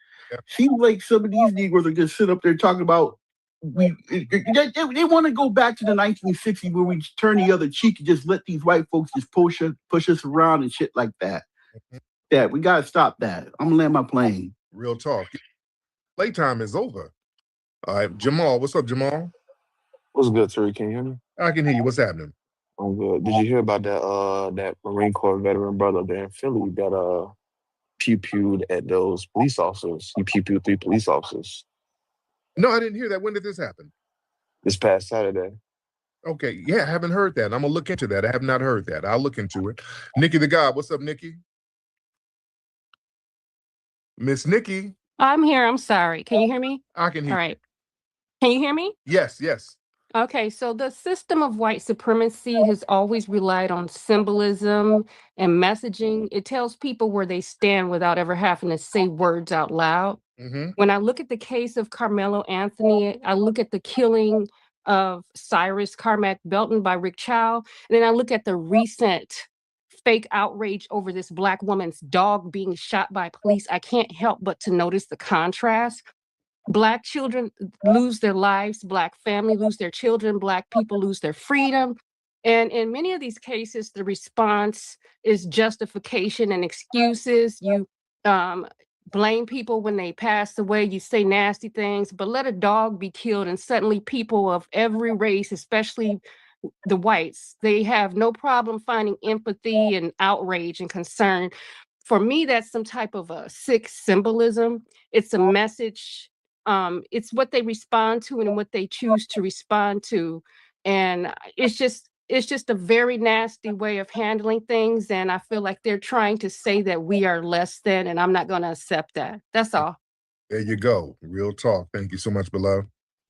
Seems like some of these Negroes are just sit up there talking about they want to go back to the 1960s where we turn the other cheek and just let these white folks just push us around and shit like that. Yeah, we gotta stop that. I'm gonna land my plane. Real talk. Playtime is over. All right, Jamal, what's up, Jamal? What's good, Tariq? Can you hear me? I can hear you. What's happening? I'm good. Did you hear about that Marine Corps veteran brother there in Philly that pew-pewed at those police officers? He pew-pewed 3 police officers. No, I didn't hear that. When did this happen? This past Saturday. Okay, yeah, I haven't heard that. I'm gonna look into that. I have not heard that. I'll look into it. Nikki the God, what's up, Nikki? Miss Nikki. I'm here. I'm sorry. Can you hear me? I can hear. All right. Can you hear me? Yes, yes. Okay, so the system of white supremacy has always relied on symbolism and messaging. It tells people where they stand without ever having to say words out loud. When I look at the case of Karmelo Anthony, I look at the killing of Cyrus Carmack Belton by Ricc Chow, and then I look at the recent fake outrage over this Black woman's dog being shot by police. I can't help but to notice the contrast. Black children lose their lives, Black family lose their children, Black people lose their freedom. And in many of these cases, the response is justification and excuses. You blame people when they pass away, you say nasty things, but let a dog be killed and suddenly people of every race, especially the whites, they have no problem finding empathy and outrage and concern. For me, that's some type of a sick symbolism. It's a message. It's what they respond to and what they choose to respond to. And it's just a very nasty way of handling things. And I feel like they're trying to say that we are less than, and I'm not going to accept that. That's all. There you go. Real talk. Thank you so much, beloved.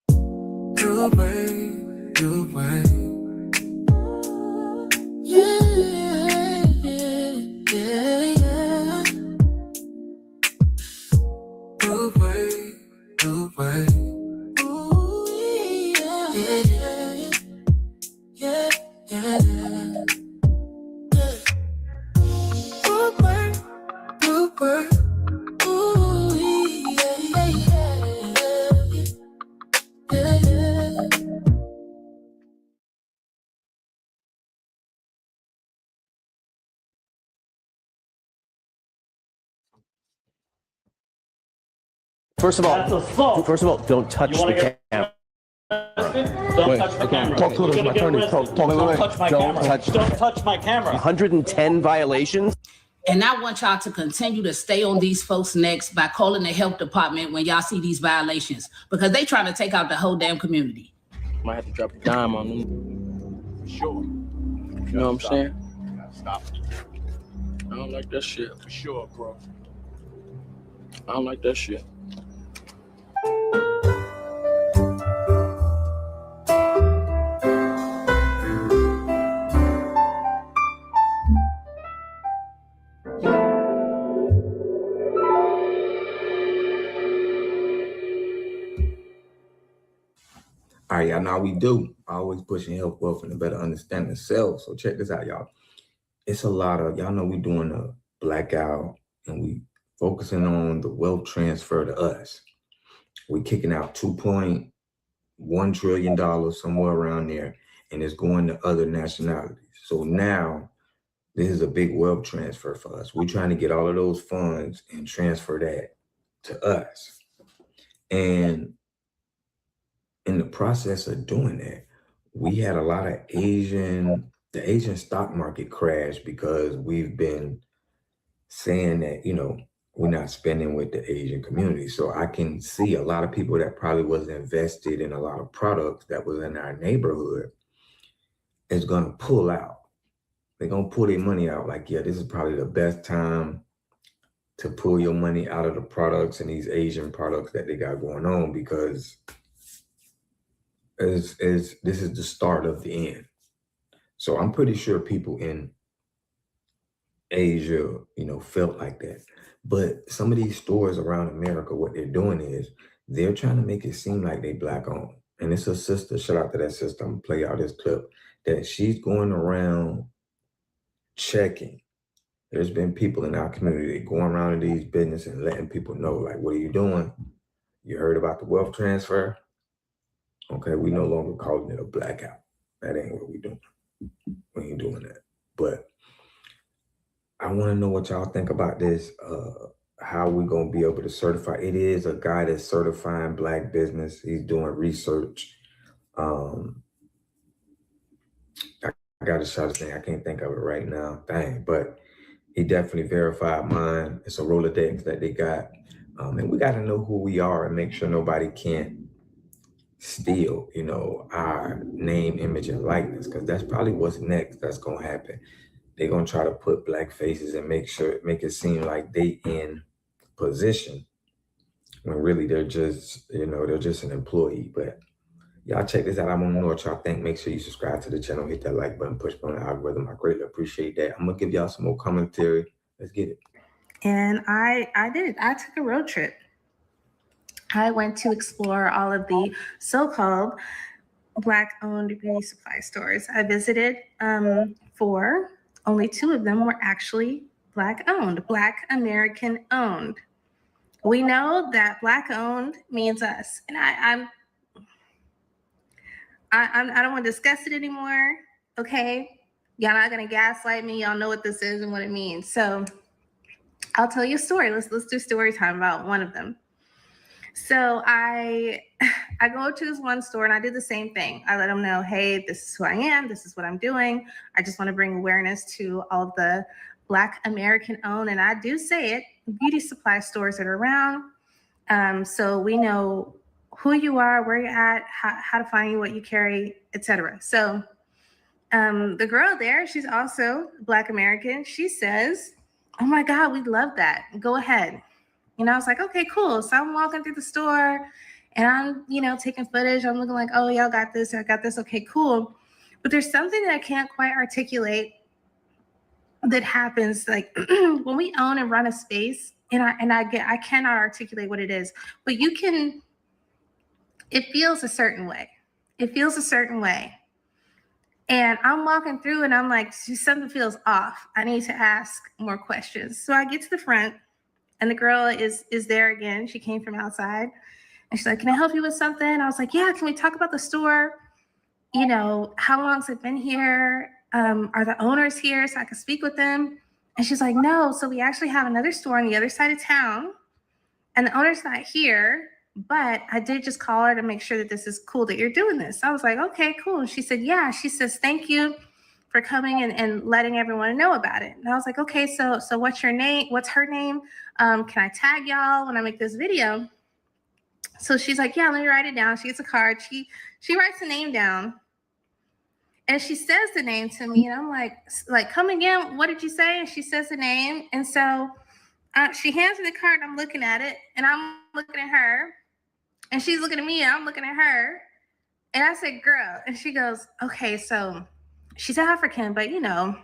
Your way, your way. Yeah, yeah, yeah. Your way, your way. Ooh, yeah, yeah, yeah, yeah, yeah. Your way, your way. Ooh, yeah, yeah, yeah, yeah, yeah. First of all, don't touch the camera. Don't touch the camera. Talk to us, my attorney. Don't touch my camera. Don't touch my camera. 110 violations. And I want y'all to continue to stay on these folks' necks by calling the health department when y'all see these violations, because they trying to take out the whole damn community. Might have to drop a dime on them. For sure. You know what I'm saying? Stop. I don't like that shit. For sure, bro. I don't like that shit. All right, y'all know how we do. Always pushing health, wealth, and a better understanding of self. So check this out, y'all. It's a lot of, y'all know we doing a blackout and we focusing on the wealth transfer to us. We kicking out $2.1 trillion, somewhere around there, and it's going to other nationalities. So now this is a big wealth transfer for us. We're trying to get all of those funds and transfer that to us. And in the process of doing that, we had a lot of the Asian stock market crashed because we've been saying that, we're not spending with the Asian community. So I can see a lot of people that probably wasn't invested in a lot of products that was in our neighborhood is gonna pull out. They're gonna pull their money out like, yeah, this is probably the best time to pull your money out of the products and these Asian products that they got going on, because this is the start of the end. So I'm pretty sure people in Asia, felt like that. But some of these stores around America, what they're doing is they're trying to make it seem like they Black owned. And it's a sister, shout out to that sister, I'm gonna play out this clip, that she's going around checking. There's been people in our community going around to these businesses and letting people know, like, what are you doing? You heard about the wealth transfer? Okay, we no longer calling it a blackout. That ain't what we doing. We ain't doing that. But I want to know what y'all think about this. How we gonna be able to certify? It is a guy that's certifying Black business. He's doing research. I got to shout his name. I can't think of it right now. Dang, but he definitely verified mine. It's a Rolodex that they got. And we got to know who we are and make sure nobody can't steal, our name, image, and likeness, because that's probably what's next that's going to happen. They're going to try to put Black faces and make it seem like they in position when really they're just, they're just an employee. But y'all check this out. I want to know what y'all think. Make sure you subscribe to the channel, hit that like button, push on the algorithm. I greatly appreciate that. I'm going to give y'all some more commentary. Let's get it. And I took a road trip. I went to explore all of the so-called Black-owned beauty supply stores. I visited 4. Only 2 of them were actually Black-owned, Black American-owned. We know that Black-owned means us, and I don't want to discuss it anymore. Okay, y'all not gonna gaslight me. Y'all know what this is and what it means. So I'll tell you a story. Let's do story time about one of them. So I go to this one store and I did the same thing. I let them know, hey, this is who I am. This is what I'm doing. I just want to bring awareness to all of the Black American owned, and I do say it, beauty supply stores that are around. So we know who you are, where you're at, how to find you, what you carry, etc. So the girl there, she's also Black American. She says, oh my God, we love that. Go ahead. I was like, okay, cool. So I'm walking through the store and I'm, taking footage. I'm looking like, oh, y'all got this. I got this. Okay, cool. But there's something that I can't quite articulate that happens like when we own and run a space, and I cannot articulate what it is, but it feels a certain way. It feels a certain way. And I'm walking through and I'm like, something feels off. I need to ask more questions. So I get to the front. And the girl is there again. She came from outside. And she's like, can I help you with something? I was like, yeah, can we talk about the store? How long's it been here? Are the owners here so I can speak with them? And she's like, no. So we actually have another store on the other side of town. And the owner's not here. But I did just call her to make sure that this is cool that you're doing this. I was like, okay, cool. And she said, yeah. She says, thank you for coming and letting everyone know about it. And I was like, okay, so what's your name? What's her name? Can I tag y'all when I make this video? So she's like, yeah, let me write it down. She gets a card. She writes the name down. And she says the name to me. And I'm like, come again? What did you say? And she says the name. And so She hands me the card, and I'm looking at it, and I'm looking at her, and she's looking at me, and I'm looking at her. And I said, girl, and she goes, okay, so she's African, but you know.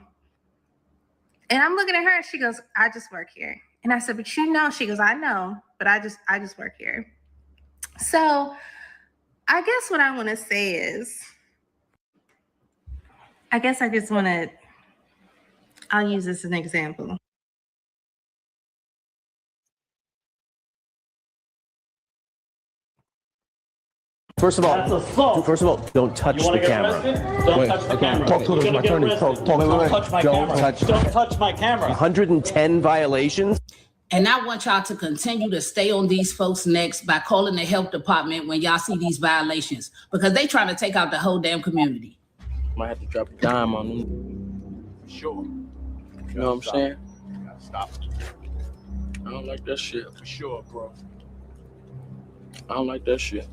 And I'm looking at her, and she goes, I just work here. And I said, but you know, she goes, I know, but I just work here. So I guess what I want to say is, I'll use this as an example. First of all, don't touch the camera. Don't touch the camera. Talk to my attorney. Don't touch my camera. 110 violations. And I want y'all to continue to stay on these folks' necks by calling the health department when y'all see these violations, because they trying to take out the whole damn community. Might have to drop a dime on them. Sure. You know what I'm saying? Stop. I don't like that shit. For sure, bro. I don't like that shit.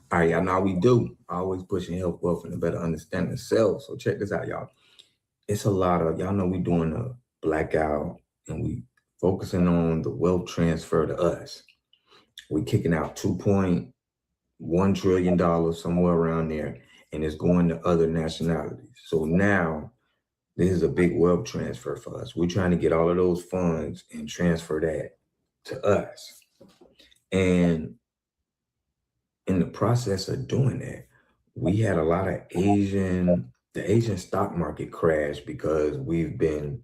All right, y'all know how we do. Always pushing health, wealth, and a better understanding of self. So check this out, y'all. It's a lot of, y'all know we doing a blackout and we focusing on the wealth transfer to us. We kicking out $2.1 trillion, somewhere around there, and it's going to other nationalities. So now this is a big wealth transfer for us. We're trying to get all of those funds and transfer that to us. And in the process of doing that, we had a lot of the Asian stock market crashed because we've been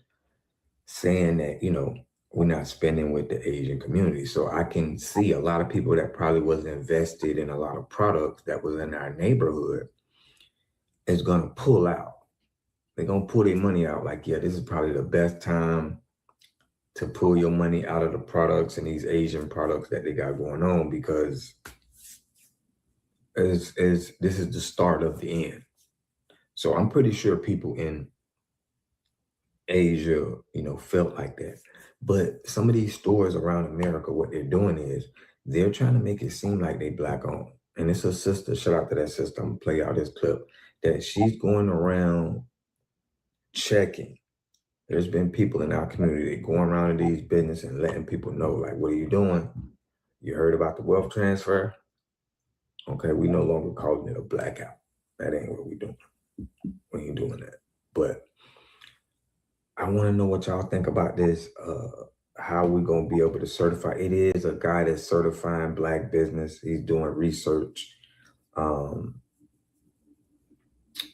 saying that, you know, we're not spending with the Asian community. So I can see a lot of people that probably wasn't invested in a lot of products that was in our neighborhood is gonna pull out. They're gonna pull their money out like, yeah, this is probably the best time to pull your money out of the products and these Asian products that they got going on, because this is the start of the end. So I'm pretty sure people in Asia, you know, felt like that. But some of these stores around America, what they're doing is they're trying to make it seem like they Black owned. And it's a sister, shout out to that sister, I'm gonna play out this clip, that she's going around checking. There's been people in our community going around to these businesses and letting people know, like, what are you doing? You heard about the wealth transfer? Okay, we no longer calling it a blackout. That ain't what we doing. We ain't doing that. But I want to know what y'all think about this. How we gonna be able to certify? It is a guy that's certifying Black business. He's doing research. I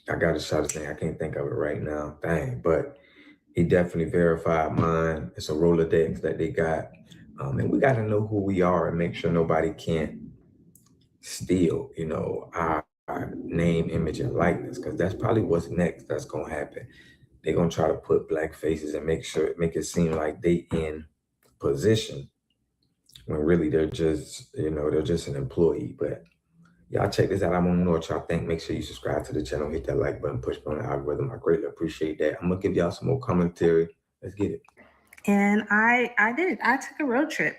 got a shot of thing. I can't think of it right now. Dang, but he definitely verified mine. It's a Rolodex that they got. And we got to know who we are and make sure nobody can't steal, you know, our name, image, and likeness, because that's probably what's next that's gonna happen. They're gonna try to put Black faces and make it seem like they in position when really they're just, you know, they're just an employee. But y'all check this out. I want to know what y'all think. Make sure you subscribe to the channel, hit that like button, push on the algorithm. I greatly appreciate that. I'm gonna give y'all some more commentary. Let's get it. And I took a road trip.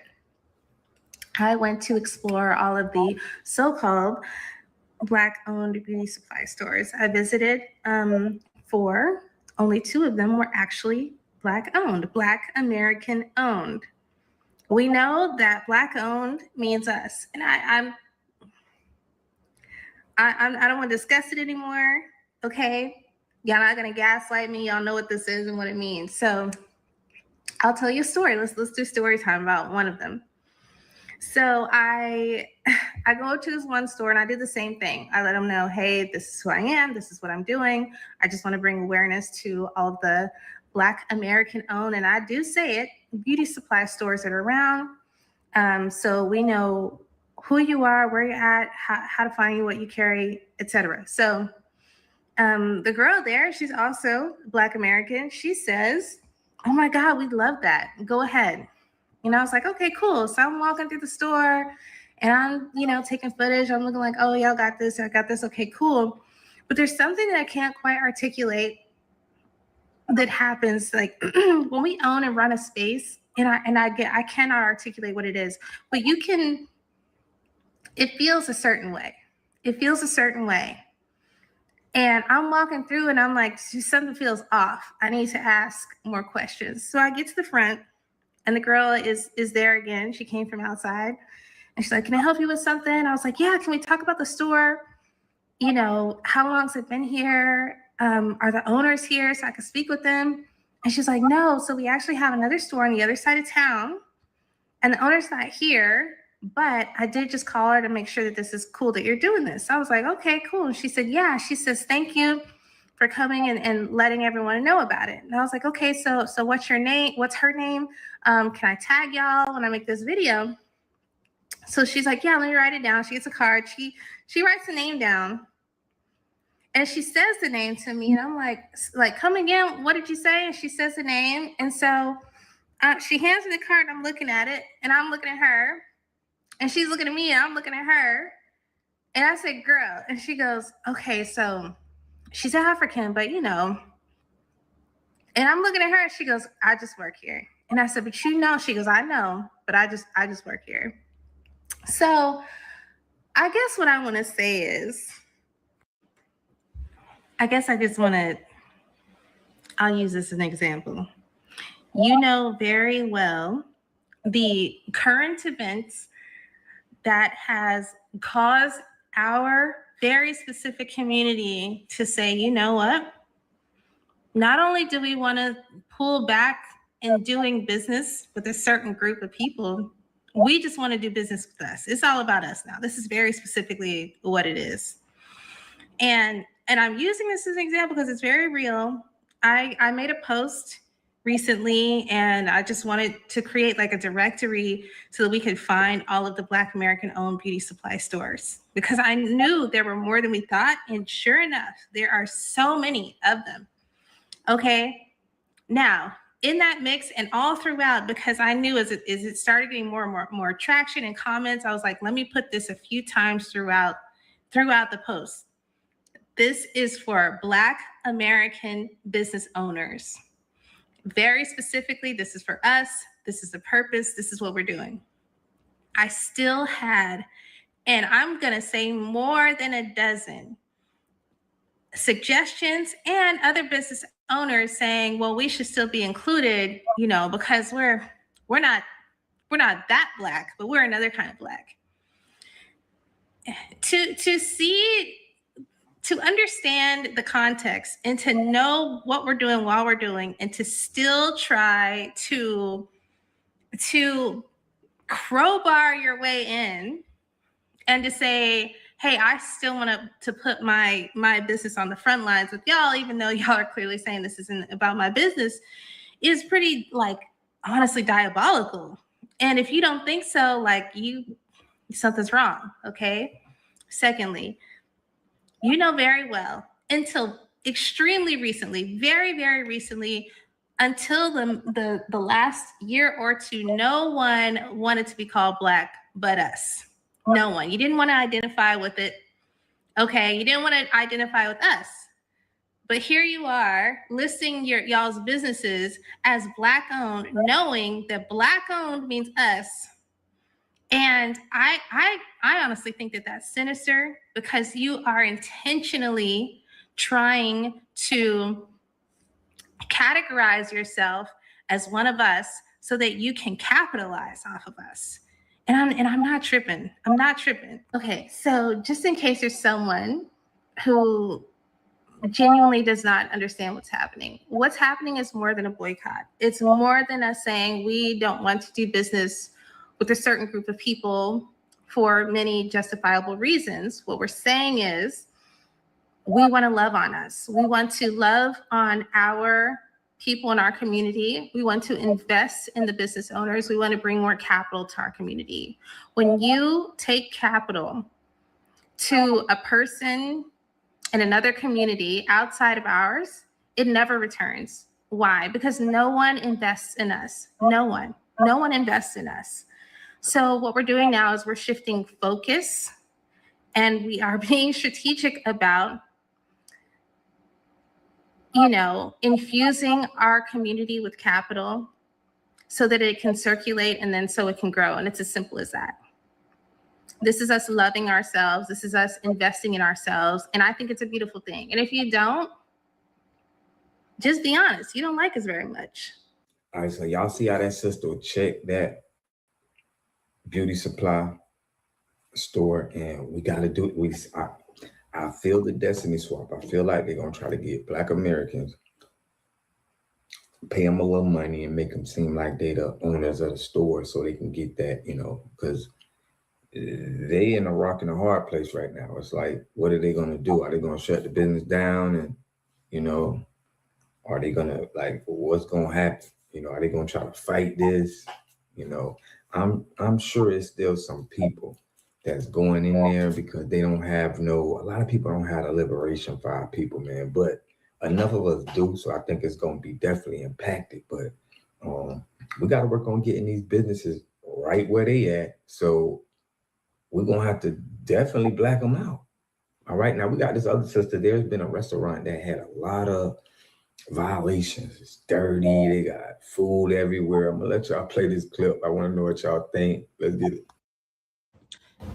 I went to explore all of the so-called Black-owned beauty supply stores. I visited 4. Only 2 of them were actually Black-owned, Black American-owned. We know that Black-owned means us, and I don't want to discuss it anymore. Okay, y'all not gonna gaslight me. Y'all know what this is and what it means. So I'll tell you a story. Let's do story time about one of them. So I go to this one store and I do the same thing. I let them know, hey, this is who I am. This is what I'm doing. I just want to bring awareness to all of the Black American owned, and I do say it, beauty supply stores that are around. So we know who you are, where you're at, how to find you, what you carry, etc. So the girl there, she's also Black American. She says, oh my God, we'd love that. Go ahead. You know, I was like, okay, cool. So I'm walking through the store and I'm, you know, taking footage. I'm looking like, oh, y'all got this. I got this. Okay, cool. But there's something that I can't quite articulate that happens, like when we own and run a space, and I cannot articulate what it is, but it feels a certain way. It feels a certain way. And I'm walking through and I'm like, something feels off. I need to ask more questions. So I get to the front and the girl is there again. She came from outside and she's like, can I help you with something? I was like, yeah, can we talk about the store? You know, how long's it been here? Are the owners here so I can speak with them? And she's like, no, so we actually have another store on the other side of town and the owner's not here, but I did just call her to make sure that this is cool that you're doing this. I was like, okay, cool. And she said, yeah. She says, thank you for coming and letting everyone know about it. And I was like, okay, so what's your name? What's her name? Can I tag y'all when I make this video? So she's like, yeah, let me write it down. She gets a card. She writes the name down. And she says the name to me. And I'm like, come again. What did you say? And she says the name. And so she hands me the card. I'm looking at it. And I'm looking at her. And she's looking at me and I'm looking at her. And I said, girl. And she goes, okay, so she's African, but you know. And I'm looking at her and she goes, I just work here. And I said, but you know, she goes, I know, but I just work here. So I guess what I want to say is, I'll use this as an example. You know very well the current events that has caused our very specific community to say, you know what? Not only do we want to pull back in doing business with a certain group of people, we just want to do business with us. It's all about us now. This is very specifically what it is. And I'm using this as an example because it's very real. I made a post recently and I just wanted to create like a directory so that we could find all of the Black American owned beauty supply stores because I knew there were more than we thought. And sure enough, there are so many of them. Okay. Now, in that mix and all throughout, because I knew as it started getting more and more traction and comments, I was like, let me put this a few times throughout the post. This is for Black American business owners. Very specifically, this is for us. This is the purpose. This is what we're doing. I still had, and I'm going to say more than a dozen suggestions and other business owners saying, well, we should still be included, you know, because we're not that Black, but we're another kind of Black. To understand the context and to know what we're doing while we're doing and to still try to crowbar your way in and to say, hey, I still want to put my business on the front lines with y'all, even though y'all are clearly saying this isn't about my business, is pretty, like, honestly diabolical. And if you don't think so, like, something's wrong, okay? Secondly, you know very well, until extremely recently, very, very recently, until the last year or two, no one wanted to be called Black but us. No one. You didn't want to identify with it. Okay, you didn't want to identify with us. But here you are listing y'all's businesses as Black owned, knowing that Black owned means us. And I honestly think that that's sinister because you are intentionally trying to categorize yourself as one of us so that you can capitalize off of us. And I'm not tripping. I'm not tripping. Okay, so just in case there's someone who genuinely does not understand what's happening is more than a boycott. It's more than us saying we don't want to do business with a certain group of people for many justifiable reasons. What we're saying is we want to love on us. We want to love on our people in our community. We want to invest in the business owners. We want to bring more capital to our community. When you take capital to a person in another community outside of ours, it never returns. Why? Because no one invests in us. No one invests in us. So what we're doing now is we're shifting focus and we are being strategic about you know, infusing our community with capital so that it can circulate and then so it can grow. And it's as simple as that. This is us loving ourselves. This is us investing in ourselves. And I think it's a beautiful thing. And if you don't, just be honest. You don't like us very much. All right, so y'all see how that sister will check that beauty supply store, and we got to do it. I feel the destiny swap. I feel like they're going to try to get Black Americans, pay them a little money and make them seem like they the owners of the store so they can get that, you know, because they in a rock and a hard place right now. It's like, what are they going to do? Are they going to shut the business down? And, you know, are they going to, like, what's going to happen? You know, are they going to try to fight this? You know, I'm sure it's still some people that's going in there because they don't have a lot of people don't have a liberation for our people, man, but enough of us do. So I think it's going to be definitely impacted, but we got to work on getting these businesses right where they at. So we're going to have to definitely black them out. All right. Now we got this other sister. There's been a restaurant that had a lot of violations. It's dirty. They got food everywhere. I'm gonna let y'all play this clip. I want to know what y'all think. Let's get it.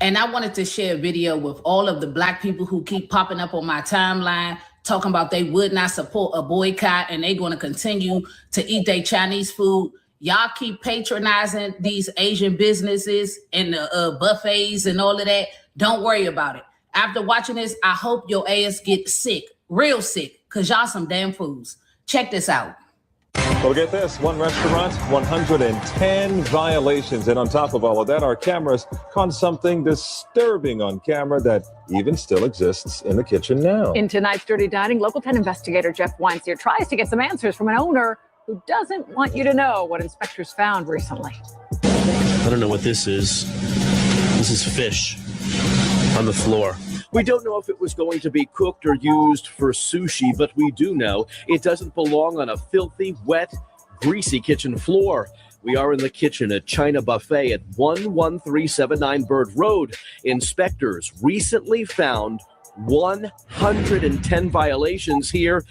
And I wanted to share a video with all of the Black people who keep popping up on my timeline talking about they would not support a boycott and they're going to continue to eat their Chinese food. Y'all keep patronizing these Asian businesses and the buffets and all of that. Don't worry about it. After watching this, I hope your ass get sick, real sick, because y'all some damn fools. Check this out. Well, get this, one restaurant, 110 violations. And on top of all of that, our cameras caught something disturbing on camera that even still exists in the kitchen now. In tonight's Dirty Dining, Local 10 investigator Jeff Weinstein tries to get some answers from an owner who doesn't want you to know what inspectors found recently. I don't know what this is. This is fish on the floor. We don't know if it was going to be cooked or used for sushi, but we do know it doesn't belong on a filthy, wet, greasy kitchen floor. We are in the kitchen at China Buffet at 11379 Bird Road. Inspectors recently found 110 violations here,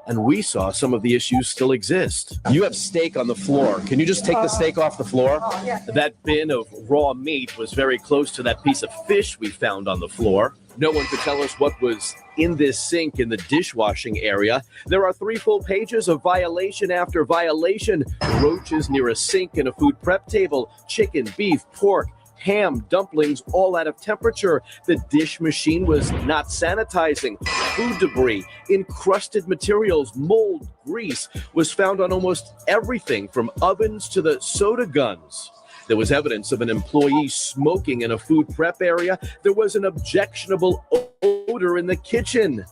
and we saw some of the issues still exist. You have steak on the floor. Can you just take the steak off the floor? That bin of raw meat was very close to that piece of fish we found on the floor. No one could tell us what was in this sink in the dishwashing area. There are 3 full pages of violation after violation. Roaches near a sink and a food prep table, chicken, beef, pork, ham, dumplings, all out of temperature. The dish machine was not sanitizing. Food debris, encrusted materials, mold, grease was found on almost everything from ovens to the soda guns. There was evidence of an employee smoking in a food prep area. There was an objectionable odor in the kitchen.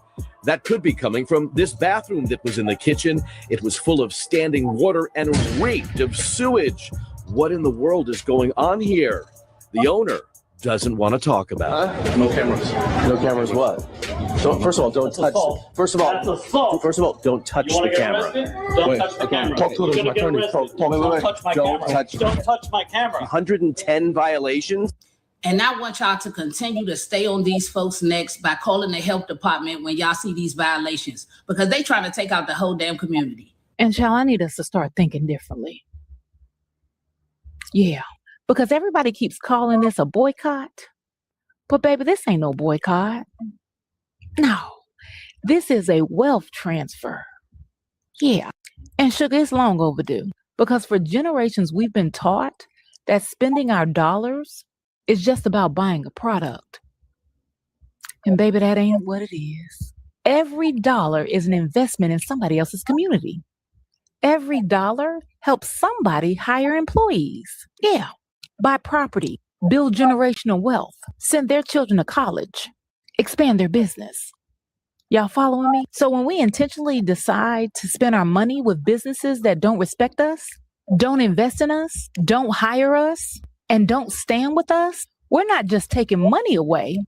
That could be coming from this bathroom that was in the kitchen. It was full of standing water and reeked of sewage. What in the world is going on here? The owner doesn't want to talk about it. No cameras. No cameras what? First of all, don't touch. First of all, don't touch the camera. Don't touch the camera. Talk to my attorney. Don't touch my camera. Don't touch my camera. 110 violations. And I want y'all to continue to stay on these folks' necks by calling the health department when y'all see these violations, because they trying to take out the whole damn community. And Chow, I need us to start thinking differently. Yeah, because everybody keeps calling this a boycott. But baby, this ain't no boycott. No, this is a wealth transfer. Yeah, and sugar, it's long overdue. Because for generations, we've been taught that spending our dollars is just about buying a product. And baby, that ain't what it is. Every dollar is an investment in somebody else's community. Every dollar helps somebody hire employees. Yeah, buy property, build generational wealth, send their children to college, expand their business. Y'all following me? So when we intentionally decide to spend our money with businesses that don't respect us, don't invest in us, don't hire us, and don't stand with us, we're not just taking money away,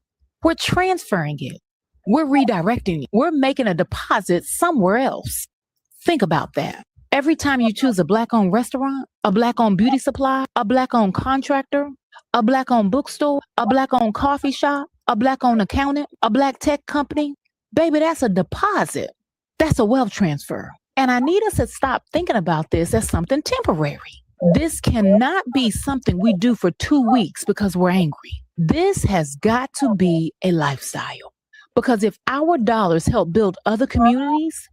we're transferring it. We're redirecting it. We're making a deposit somewhere else. Think about that. Every time you choose a Black-owned restaurant, a Black-owned beauty supply, a Black-owned contractor, a Black-owned bookstore, a Black-owned coffee shop, a Black-owned accountant, a Black tech company, baby, that's a deposit. That's a wealth transfer. And I need us to stop thinking about this as something temporary. This cannot be something we do for 2 weeks because we're angry. This has got to be a lifestyle. Because if our dollars help build other communities,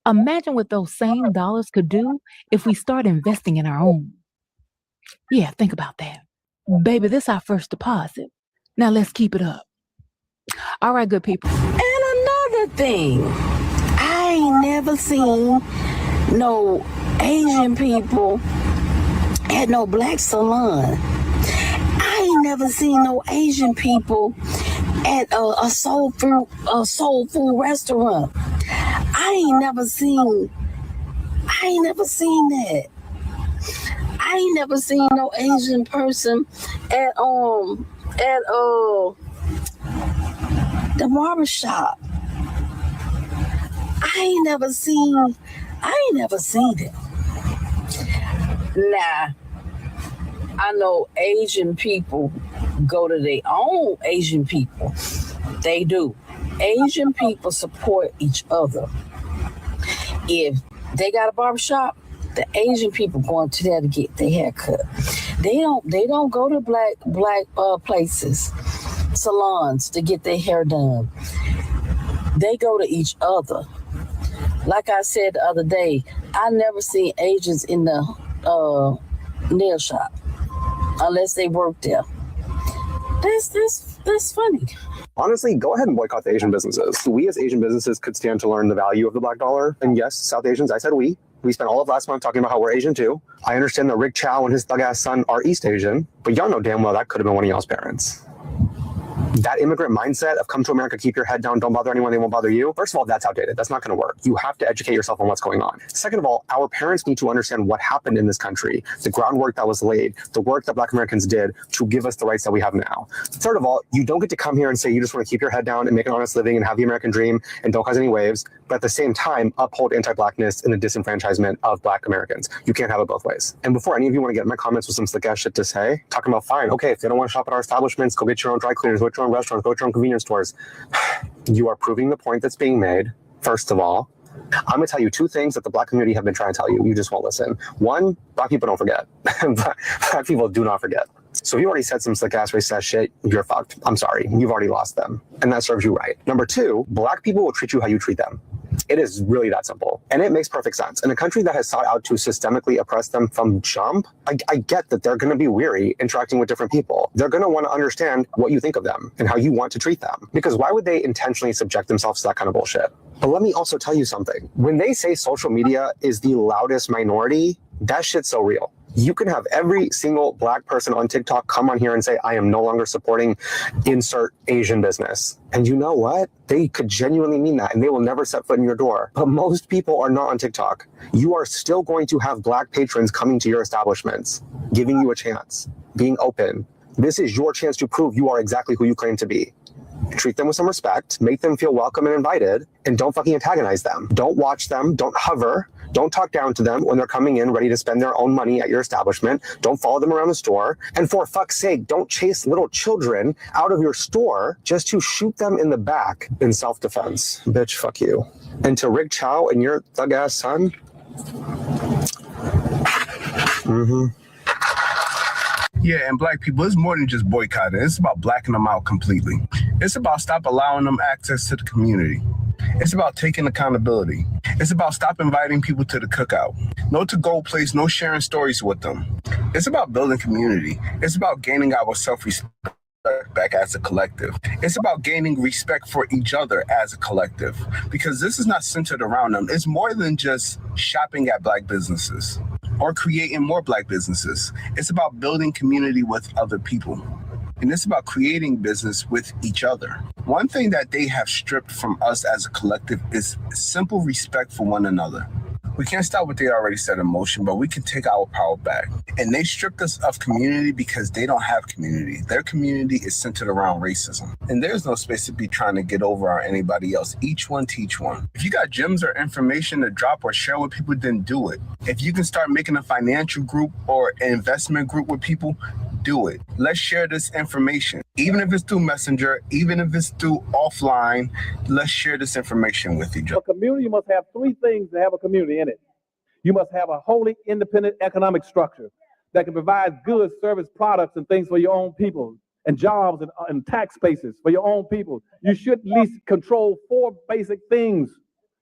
imagine what those same dollars could do if we start investing in our own. Yeah, think about that. Baby, this is our first deposit. Now let's keep it up. All right, good people. And another thing, I ain't never seen no Asian people at no black salon. I ain't never seen no Asian people at a soul food restaurant. I ain't never seen that. I ain't never seen no Asian person at the barber shop. I ain't never seen it. Nah, I know Asian people go to their own Asian people. They do. Asian people support each other. If they got a barbershop, the Asian people going to there to get their hair cut. They don't go to black places, salons to get their hair done. They go to each other. Like I said the other day, I never seen Asians in the nail shop unless they work there. That's funny. Honestly, go ahead and boycott the Asian businesses. We as Asian businesses could stand to learn the value of the black dollar. And yes, South Asians, I said we spent all of last month talking about how we're Asian too. I understand that Ricc Chow and his thug-ass son are East Asian, but y'all know damn well that could have been one of y'all's parents. That immigrant mindset of come to America, keep your head down, don't bother anyone, they won't bother you. First of all, that's outdated. That's not going to work. You have to educate yourself on what's going on. Second of all, our parents need to understand what happened in this country, the groundwork that was laid, the work that Black Americans did to give us the rights that we have now. Third of all, you don't get to come here and say you just want to keep your head down and make an honest living and have the American dream and don't cause any waves, but at the same time, uphold anti-Blackness and the disenfranchisement of Black Americans. You can't have it both ways. And before any of you want to get in my comments with some slick ass shit to say, talking about fine, okay, if they don't want to shop at our establishments, go get your own dry cleaners, go get your own restaurants, go get your own convenience stores. You are proving the point that's being made, first of all. I'm going to tell you two things that the Black community have been trying to tell you. You just won't listen. One, Black people don't forget. Black people do not forget. So if you already said some slick ass racist shit, you're fucked. I'm sorry. You've already lost them. And that serves you right. Number two, Black people will treat you how you treat them. It is really that simple. And it makes perfect sense. In a country that has sought out to systemically oppress them from jump, I get that they're going to be weary interacting with different people. They're going to want to understand what you think of them and how you want to treat them. Because why would they intentionally subject themselves to that kind of bullshit? But let me also tell you something. When they say social media is the loudest minority, that shit's so real. You can have every single Black person on TikTok come on here and say, I am no longer supporting insert Asian business. And you know what? They could genuinely mean that and they will never set foot in your door. But most people are not on TikTok. You are still going to have Black patrons coming to your establishments, giving you a chance, being open. This is your chance to prove you are exactly who you claim to be. Treat them with some respect, make them feel welcome and invited, and don't fucking antagonize them. Don't watch them, don't hover, don't talk down to them when they're coming in ready to spend their own money at your establishment. Don't follow them around the store. And for fuck's sake, don't chase little children out of your store just to shoot them in the back in self-defense. Bitch, fuck you. And to Ricc Chow and your thug-ass son, Yeah, and Black people, it's more than just boycotting. It's about blacking them out completely. It's about stop allowing them access to the community. It's about taking accountability. It's about stop inviting people to the cookout. No to-go place, no sharing stories with them. It's about building community. It's about gaining our self-respect back as a collective. It's about gaining respect for each other as a collective. Because this is not centered around them. It's more than just shopping at Black businesses or creating more Black businesses. It's about building community with other people. And it's about creating business with each other. One thing that they have stripped from us as a collective is simple respect for one another. We can't stop what they already set in motion, but we can take our power back. And they stripped us of community because they don't have community. Their community is centered around racism. And there's no space to be trying to get over on anybody else. Each one teach one. If you got gems or information to drop or share with people, then do it. If you can start making a financial group or an investment group with people, do it. Let's share this information. Even if it's through Messenger, even if it's through offline, let's share this information with each other. A community must have three things to have a community in it. You must have a wholly independent economic structure that can provide goods, service, products, and things for your own people, and jobs and tax bases for your own people. You should at least control four basic things.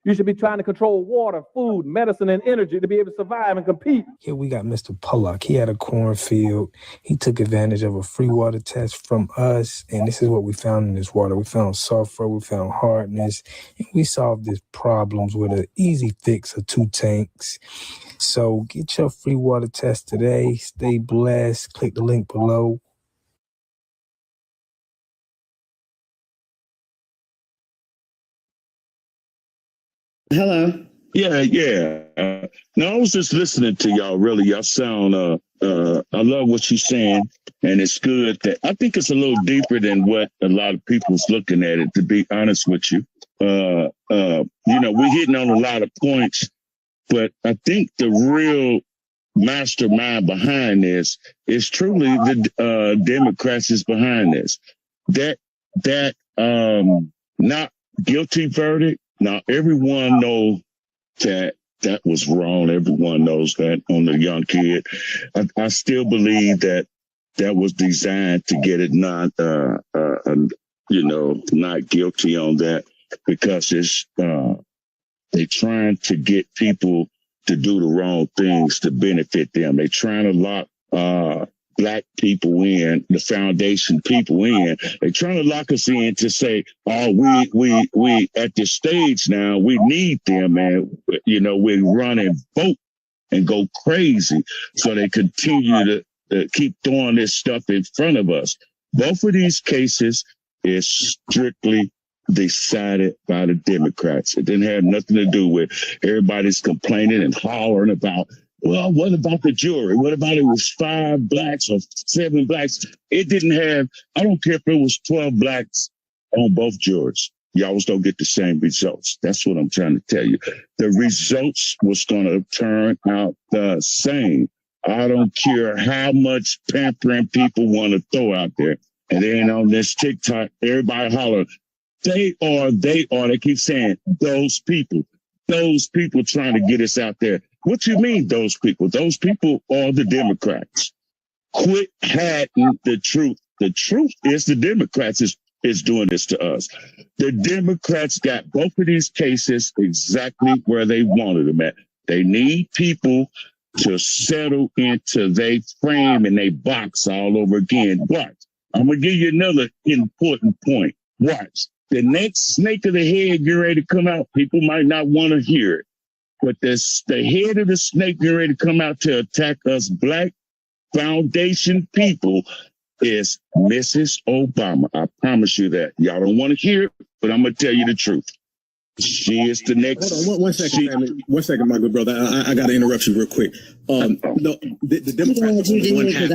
You should be trying to control water, food, medicine, and energy to be able to survive and compete. Here we got Mr. Pollock. He had a cornfield. He took advantage of a free water test from us, and this is what we found in this water. We found sulfur, we found hardness, and we solved these problems with an easy fix of 2 tanks. So get your free water test today. Stay blessed. Click the link below. Hello. Yeah. No, I was just listening to y'all. Really, y'all sound. I love what you're saying, and it's good. I think it's a little deeper than what a lot of people's looking at it. To be honest with you, we're hitting on a lot of points, but I think the real mastermind behind this is truly the Democrats is behind this. That not guilty verdict. Now, everyone knows that was wrong. Everyone knows that on the young kid. I still believe that was designed to get it not guilty on that, because it's they're trying to get people to do the wrong things to benefit them. They're trying to lock Black people in, the foundation people in. They're trying to lock us in to say, oh, we at this stage now, we need them, and we run and vote and go crazy. So they continue to keep throwing this stuff in front of us. Both of these cases is strictly decided by the Democrats. It didn't have nothing to do with everybody's complaining and hollering about, well, what about the jury? What about it was 5 Blacks or 7 Blacks? It didn't have, I don't care if it was 12 Blacks on both juries. Y'all don't get the same results. That's what I'm trying to tell you. The results was going to turn out the same. I don't care how much pampering people want to throw out there. And then on this TikTok, everybody holler, they keep saying those people trying to get us out there. What you mean, those people? Those people are the Democrats. Quit hiding the truth. The truth is the Democrats is doing this to us. The Democrats got both of these cases exactly where they wanted them at. They need people to settle into their frame and they box all over again. But I'm going to give you another important point. Watch. The next snake of the head getting ready to come out, people might not want to hear it. But the head of the snake getting ready to come out to attack us Black foundation people is Mrs. Obama. I promise you that. Y'all don't want to hear it, but I'm going to tell you the truth. She is the next. Hold on, one second, family. 1 second, my good brother. I got to interrupt you real quick. The Democrats. I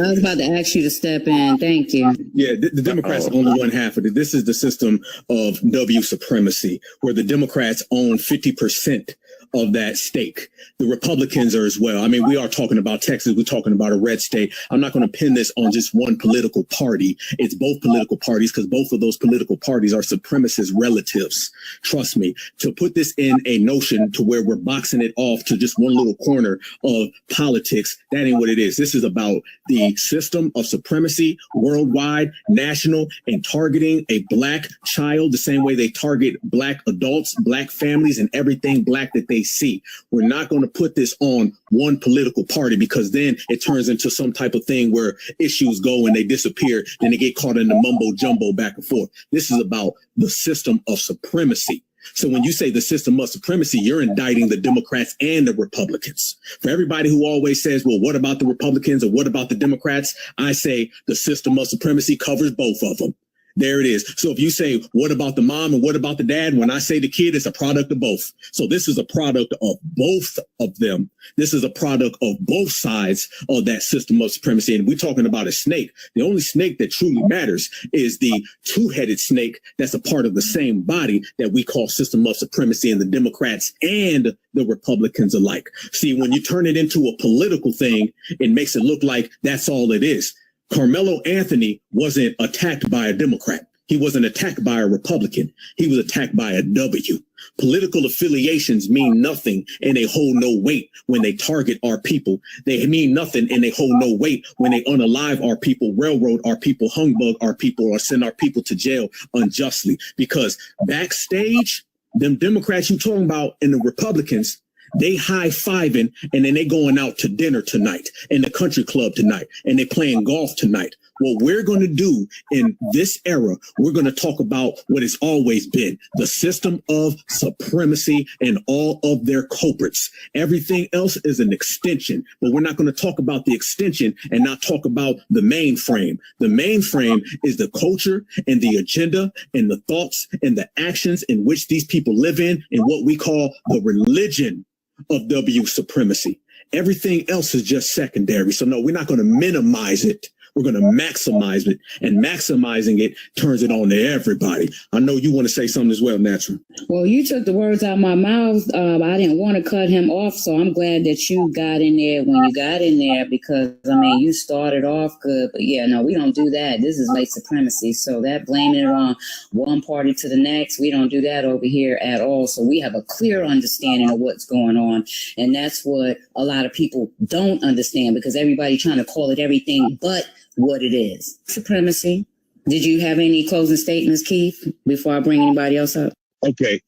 was about to ask you to step in. Thank you. Yeah, the Democrats own one half of it. This is the system of W supremacy, where the Democrats own 50% of that stake. The Republicans are as well. I mean, we are talking about Texas. We're talking about a red state. I'm not going to pin this on just one political party. It's both political parties, because both of those political parties are supremacist relatives. Trust me. To put this in a notion to where we're boxing it off to just one little corner of politics, that ain't what it is. This is about the system of supremacy worldwide, national, and targeting a Black child the same way they target Black adults, Black families, and everything Black that they see. We're not going to put this on one political party, because then it turns into some type of thing where issues go and they disappear, then they get caught in the mumbo jumbo back and forth. This is about the system of supremacy. So when you say the system of supremacy, you're indicting the Democrats and the Republicans. For everybody who always says, well, what about the Republicans or what about the Democrats? I say the system of supremacy covers both of them. There it is. So if you say, what about the mom and what about the dad? When I say the kid, it's a product of both. So this is a product of both of them. This is a product of both sides of that system of supremacy. And we're talking about a snake. The only snake that truly matters is the two-headed snake that's a part of the same body that we call system of supremacy, and the Democrats and the Republicans alike. See, when you turn it into a political thing, it makes it look like that's all it is. Karmelo Anthony wasn't attacked by a Democrat. He wasn't attacked by a Republican. He was attacked by a W. Political affiliations mean nothing and they hold no weight when they target our people. They mean nothing and they hold no weight when they unalive our people, railroad our people, humbug our people, or send our people to jail unjustly. Because backstage, them Democrats you talking about and the Republicans, they high-fiving and then they going out to dinner tonight in the country club tonight and they playing golf tonight. What we're going to do in this era, we're going to talk about what it's always been, the system of supremacy and all of their culprits. Everything else is an extension, but we're not going to talk about the extension and not talk about the mainframe. The mainframe is the culture and the agenda and the thoughts and the actions in which these people live in and what we call the religion of W supremacy. Everything else is just secondary. So no, we're not going to minimize it. We're going to maximize it, and maximizing it turns it on to everybody. I know you want to say something as well, Natural. Well, you took the words out of my mouth. I didn't want to cut him off, so I'm glad that you got in there when you got in there because, I mean, you started off good. But yeah, no, we don't do that. This is white supremacy. So that blaming it on one party to the next, we don't do that over here at all. So we have a clear understanding of what's going on. And that's what a lot of people don't understand because everybody trying to call it everything but what it is. Supremacy. Did you have any closing statements, Keith, before I bring anybody else up? Okay.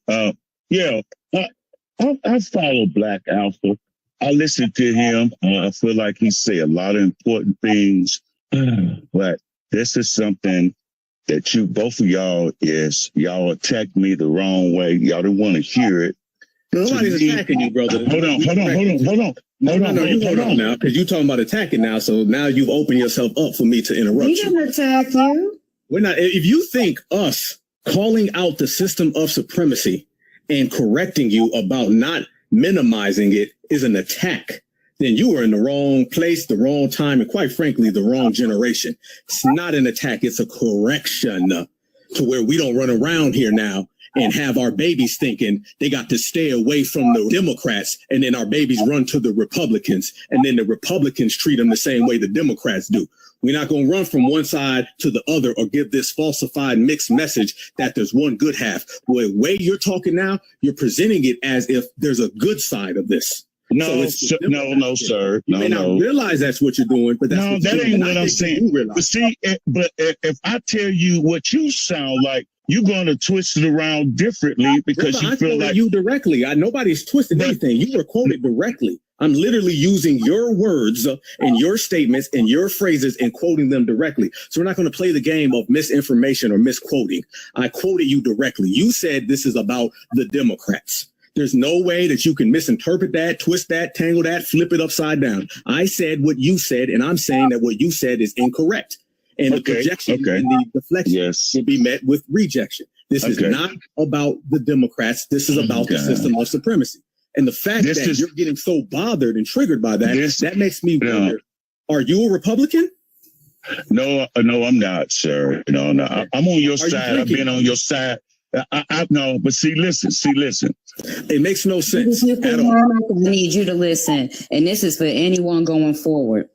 Yeah, I follow Black Alpha. I listen to him. I feel like he say a lot of important things, but this is something that both of y'all attacked me the wrong way. Y'all didn't want to hear it. Nobody's attacking you, brother. Hold on. No, you hold on now, because you're talking about attacking now. So now you've opened yourself up for me to interrupt We you. didn't attack you. We're not. If you think us calling out the system of supremacy and correcting you about not minimizing it is an attack, then you are in the wrong place, the wrong time, and quite frankly, the wrong generation. It's not an attack. It's a correction to where we don't run around here now and have our babies thinking they got to stay away from the Democrats, and then our babies run to the Republicans, and then the Republicans treat them the same way the Democrats do. We're not going to run from one side to the other or give this falsified mixed message that there's one good half. The way you're talking now, you're presenting it as if there's a good side of this. No, sir. No, sir. You may not realize that's what you're doing, but that's that ain't what I'm saying. But see, if I tell you what you sound like, you're going to twist it around differently because you feel like you directly. Nobody's twisted anything. You were quoted directly. I'm literally using your words and your statements and your phrases and quoting them directly. So we're not going to play the game of misinformation or misquoting. I quoted you directly. You said this is about the Democrats. There's no way that you can misinterpret that, twist that, tangle that, flip it upside down. I said what you said, and I'm saying that what you said is incorrect. And the projection and the deflection will be met with rejection. This is not about the Democrats. This is about the system of supremacy. And the fact that you're getting so bothered and triggered by that, that makes me wonder, are you a Republican? No, I'm not, sir. No, I'm on your side. I've been on your side. I know, but listen. It makes no sense at all. I need you to listen. And this is for anyone going forward.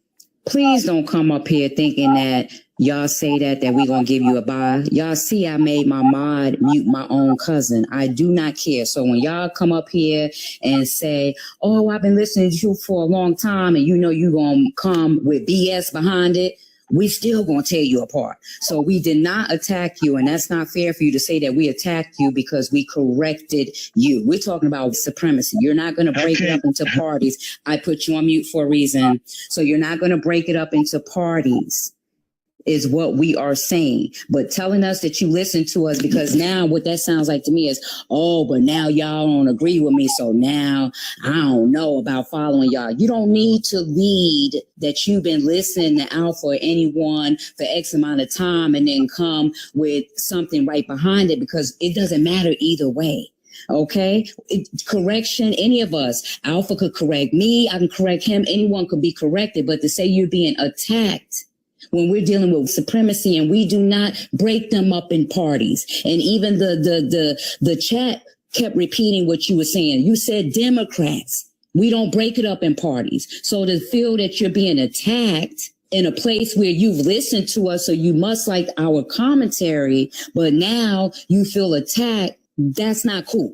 Please don't come up here thinking that y'all say that we're going to give you a bye. Y'all see I made my mod mute my own cousin. I do not care. So when y'all come up here and say, oh, I've been listening to you for a long time and you know you're going to come with BS behind it, we still going to tear you apart. So we did not attack you. And that's not fair for you to say that we attacked you because we corrected you. We're talking about supremacy. You're not going to break it up into parties. I put you on mute for a reason. So you're not going to break it up into parties is what we are saying. But telling us that you listen to us, because now what that sounds like to me is, oh, but now y'all don't agree with me. So now I don't know about following y'all. You don't need to lead that you've been listening to Alpha or anyone for X amount of time and then come with something right behind it, because it doesn't matter either way. Okay. Correction, any of us, Alpha could correct me. I can correct him. Anyone could be corrected. But to say you're being attacked when we're dealing with supremacy and we do not break them up in parties. And even the chat kept repeating what you were saying. You said Democrats. We don't break it up in parties. So to feel that you're being attacked in a place where you've listened to us, so you must like our commentary, but now you feel attacked. That's not cool.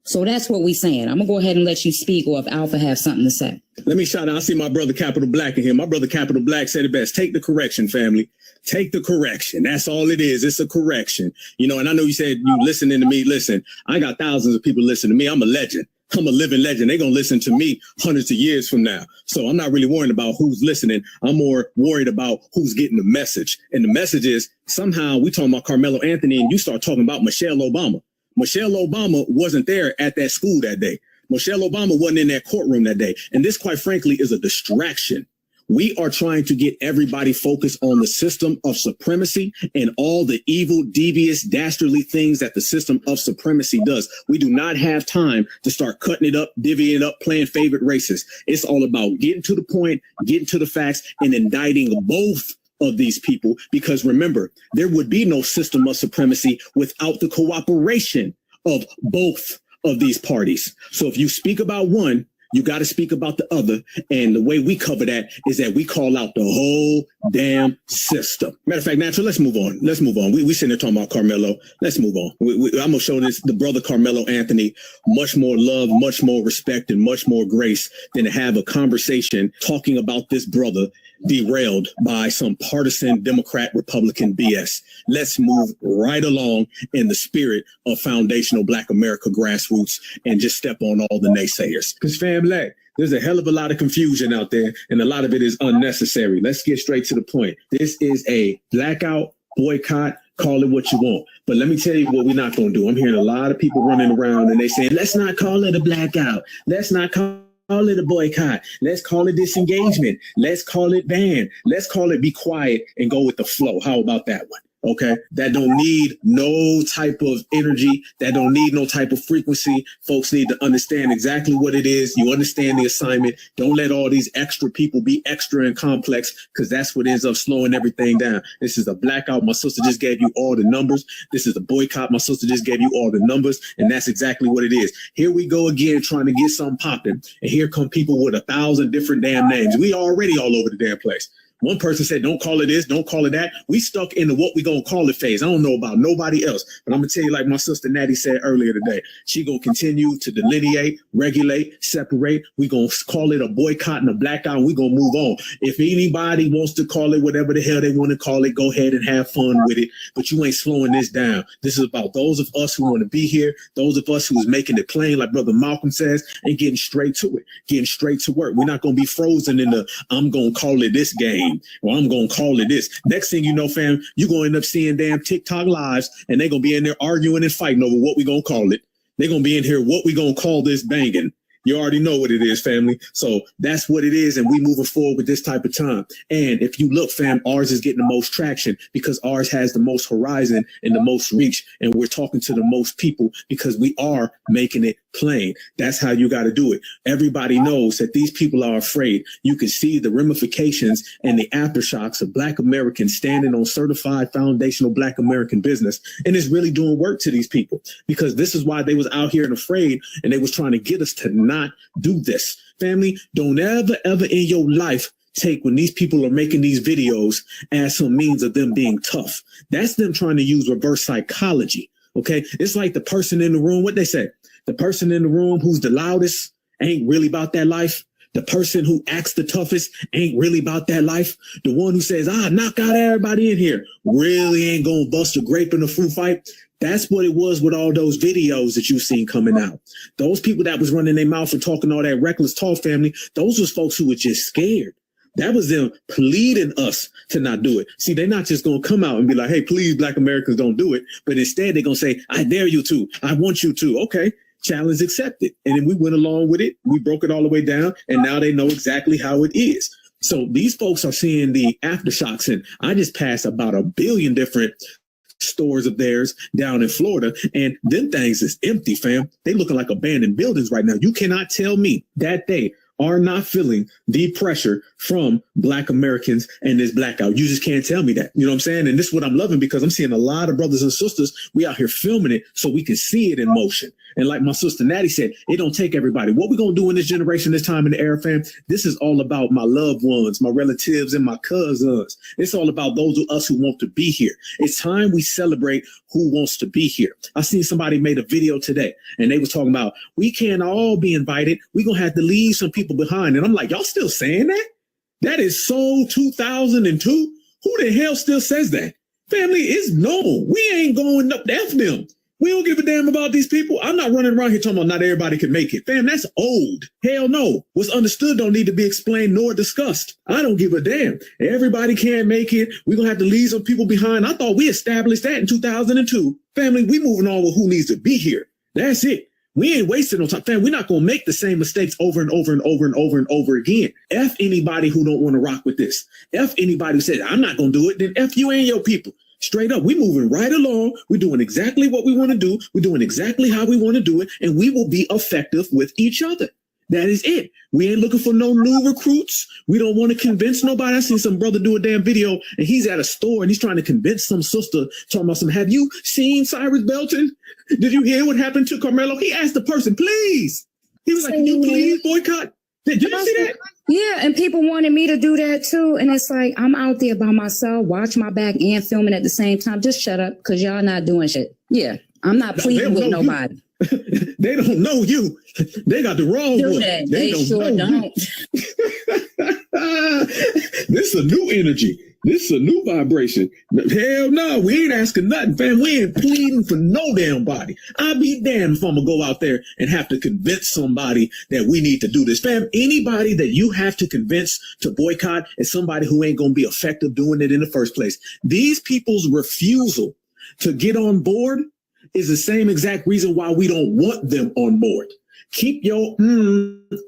So that's what we're saying. I'm gonna go ahead and let you speak, or if Alpha has something to say. Let me shout out. I see my brother Capital Blacc in here. My brother Capital Blacc said it best. Take the correction, family. Take the correction. That's all it is. It's a correction. You know, and I know you said you listening to me. Listen, I got thousands of people listening to me. I'm a legend. I'm a living legend. They're going to listen to me hundreds of years from now. So I'm not really worried about who's listening. I'm more worried about who's getting the message. And the message is somehow we talking about Karmelo Anthony and you start talking about Michelle Obama. Michelle Obama wasn't there at that school that day. Michelle Obama wasn't in that courtroom that day. And this, quite frankly, is a distraction. We are trying to get everybody focused on the system of supremacy and all the evil, devious, dastardly things that the system of supremacy does. We do not have time to start cutting it up, divvying it up, playing favorite races. It's all about getting to the point, getting to the facts, and indicting both of these people. Because remember, there would be no system of supremacy without the cooperation of both of these parties. So if you speak about one, you got to speak about the other. And the way we cover that is that we call out the whole damn system. Matter of fact, Natural, let's move on. Let's move on. We sitting there talking about Karmelo. Let's move on. I'm going to show the brother Karmelo Anthony much more love, much more respect, and much more grace than to have a conversation talking about this brother derailed by some partisan Democrat Republican BS. Let's move right along in the spirit of foundational Black America grassroots and just step on all the naysayers. Because family, there's a hell of a lot of confusion out there and a lot of it is unnecessary. Let's get straight to the point. This is a blackout, boycott, call it what you want. But let me tell you what we're not going to do. I'm hearing a lot of people running around and they saying, let's not call it a blackout. Let's not call it a boycott. Let's call it disengagement. Let's call it ban. Let's call it be quiet and go with the flow. How about that one? Okay. That don't need no type of energy. That don't need no type of frequency. Folks need to understand exactly what it is. You understand the assignment. Don't let all these extra people be extra and complex, because that's what ends up slowing everything down. This is a blackout. My sister just gave you all the numbers. This is a boycott. My sister just gave you all the numbers. And that's exactly what it is. Here we go again, trying to get something popping. And here come people with 1,000 different damn names. We already all over the damn place. One person said, don't call it this, don't call it that. We stuck in the what we gonna call it phase. I don't know about nobody else, but I'm gonna tell you, like my sister Natty said earlier today, she gonna continue to delineate, regulate, separate. We gonna call it a boycott and a blackout, and we gonna move on. If anybody wants to call it whatever the hell they want to call it, go ahead and have fun with it. But you ain't slowing this down. This is about those of us who want to be here, those of us who's making it plain, like Brother Malcolm says, and getting straight to it, getting straight to work. We're not gonna be frozen in the I'm gonna call it this game. Well, I'm going to call it this. Next thing you know, fam, you're going to end up seeing damn TikTok lives and they're going to be in there arguing and fighting over what we going to call it. They're going to be in here, what we going to call this banging. You already know what it is, family. So that's what it is. And we moving forward with this type of time. And if you look, fam, ours is getting the most traction because ours has the most horizon and the most reach. And we're talking to the most people because we are making it plain. That's how you got to do it. Everybody knows that these people are afraid. You can see the ramifications and the aftershocks of Black Americans standing on certified foundational Black American business. And it's really doing work to these people because this is why they was out here and afraid and they was trying to get us to not do this. Family, don't ever in your life take when these people are making these videos as some means of them being tough. That's them trying to use reverse psychology. Okay. It's like the person in the room, what they say, the person in the room who's the loudest ain't really about that life. The person who acts the toughest ain't really about that life. The one who says, knock out everybody in here really ain't gonna bust a grape in a fruit fight. That's what it was with all those videos that you've seen coming out. Those people that was running their mouth and talking all that reckless talk, family, those was folks who were just scared. That was them pleading us to not do it. See, they're not just going to come out and be like, hey, please, Black Americans don't do it. But instead, they're going to say, I dare you to. I want you to. Okay, challenge accepted. And then we went along with it. We broke it all the way down. And now they know exactly how it is. So these folks are seeing the aftershocks. And I just passed about 1 billion different stores of theirs down in Florida, and them things is empty, fam. They looking like abandoned buildings right now. You cannot tell me that day are not feeling the pressure from Black Americans and this blackout. You just can't tell me that. You know what I'm saying? And this is what I'm loving, because I'm seeing a lot of brothers and sisters. We out here filming it so we can see it in motion. And like my sister Natty said, it don't take everybody. What we going to do in this generation, this time in the era, fam, this is all about my loved ones, my relatives, and my cousins. It's all about those of us who want to be here. It's time we celebrate who wants to be here. I seen somebody made a video today, and they was talking about, we can't all be invited. We're going to have to leave some people behind. And I'm like, y'all still saying that? That is so 2002. Who the hell still says that? Family, is known. We ain't going up to F them. We don't give a damn about these people. I'm not running around here talking about not everybody can make it. Fam, that's old. Hell no. What's understood don't need to be explained nor discussed. I don't give a damn. Everybody can't make it. We're going to have to leave some people behind. I thought we established that in 2002. Family, we moving on with who needs to be here. That's it. We ain't wasting no time. Fam, we're not going to make the same mistakes over and over and over and over and over again. F anybody who don't want to rock with this. F anybody who says, I'm not going to do it. Then F you and your people. Straight up, we're moving right along. We're doing exactly what we want to do. We're doing exactly how we want to do it. And we will be effective with each other. That is it. We ain't looking for no new recruits. We don't want to convince nobody. I seen some brother do a damn video, and he's at a store and he's trying to convince some sister, talking about some, have you seen Cyrus Belton? Did you hear what happened to Karmelo? He asked the person, please. He was like, can you please boycott? Did you see that? Yeah, and people wanted me to do that too. And it's like, I'm out there by myself, watch my back and filming at the same time. Just shut up, because y'all not doing shit. Yeah, I'm not pleading with nobody. They don't know you. They got the wrong one. They sure don't. This is a new energy. This is a new vibration. Hell no, we ain't asking nothing, fam. We ain't pleading for no damn body. I'll be damned if I'm gonna go out there and have to convince somebody that we need to do this. Fam, anybody that you have to convince to boycott is somebody who ain't gonna be effective doing it in the first place. These people's refusal to get on board is the same exact reason why we don't want them on board. Keep your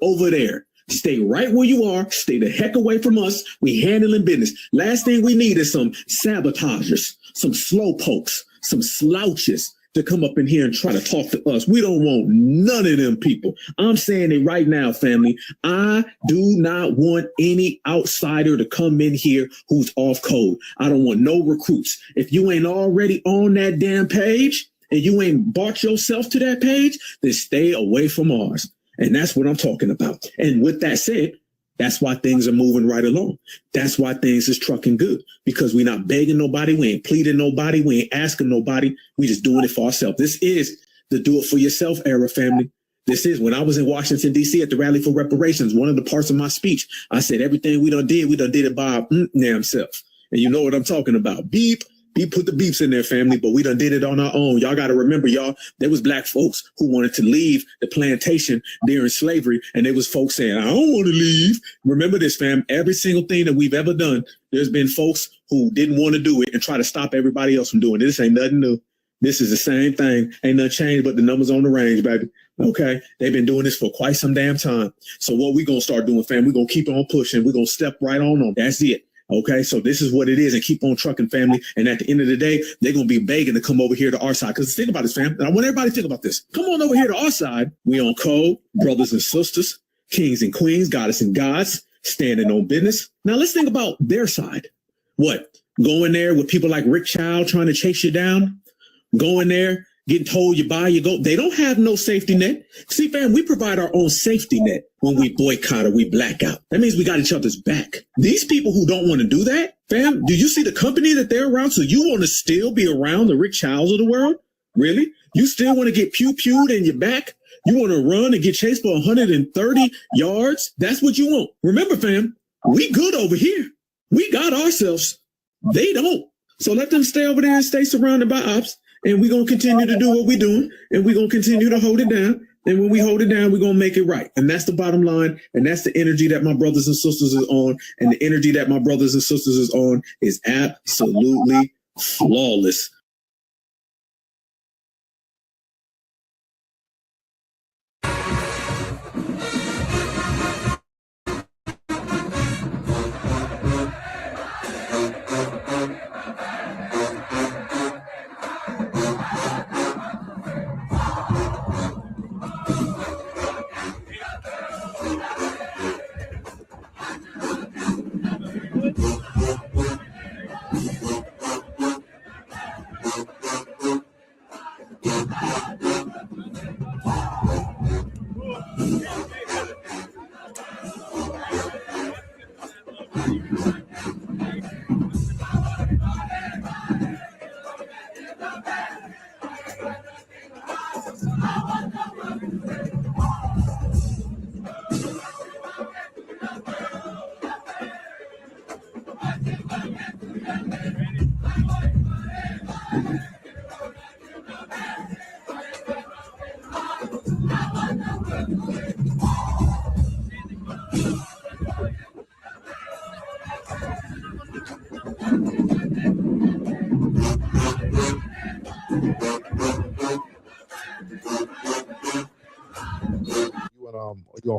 over there. Stay right where you are. Stay the heck away from us. We handling business. Last thing we need is some sabotagers, some slow pokes, some slouches to come up in here and try to talk to us. We don't want none of them people. I'm saying it right now, family. I do not want any outsider to come in here who's off code. I don't want no recruits. If you ain't already on that damn page and you ain't bought yourself to that page, then stay away from ours. And that's what I'm talking about. And with that said, that's why things are moving right along. That's why things is trucking good, because we're not begging nobody. We ain't pleading nobody. We ain't asking nobody. We just doing it for ourselves. This is the do it for yourself era, family. This is when I was in Washington, D.C. at the Rally for Reparations. One of the parts of my speech, I said, everything we done did it by our damn self. And you know what I'm talking about. Beep. Put the beeps in there, family, but we done did it on our own. Y'all got to remember, y'all, there was black folks who wanted to leave the plantation during slavery, and there was folks saying, I don't want to leave. Remember this, fam. Every single thing that we've ever done, there's been folks who didn't want to do it and try to stop everybody else from doing it. This ain't nothing new. This is the same thing. Ain't nothing changed but the numbers on the range, baby. Okay? They've been doing this for quite some damn time. So what we going to start doing, fam, we're going to keep on pushing. We're going to step right on them. That's it. Okay, so this is what it is, and keep on trucking, family. And at the end of the day, they're going to be begging to come over here to our side. Because think about this, fam. And I want everybody to think about this. Come on over here to our side. We on code, brothers and sisters, kings and queens, goddess and gods, standing on business. Now let's think about their side. What? Going there with people like Ricc Chow trying to chase you down? Going there, getting told you buy, you go. They don't have no safety net. See, fam, we provide our own safety net when we boycott or we black out. That means we got each other's back. These people who don't want to do that, fam, do you see the company that they're around? So you want to still be around the Ricc Chows of the world? Really? You still want to get pew-pewed in your back? You want to run and get chased for 130 yards? That's what you want. Remember, fam, we good over here. We got ourselves. They don't. So let them stay over there and stay surrounded by ops. And we're going to continue to do what we're doing. And we're going to continue to hold it down. And when we hold it down, we're going to make it right. And that's the bottom line. And that's the energy that my brothers and sisters is on. And the energy that my brothers and sisters is on is absolutely flawless.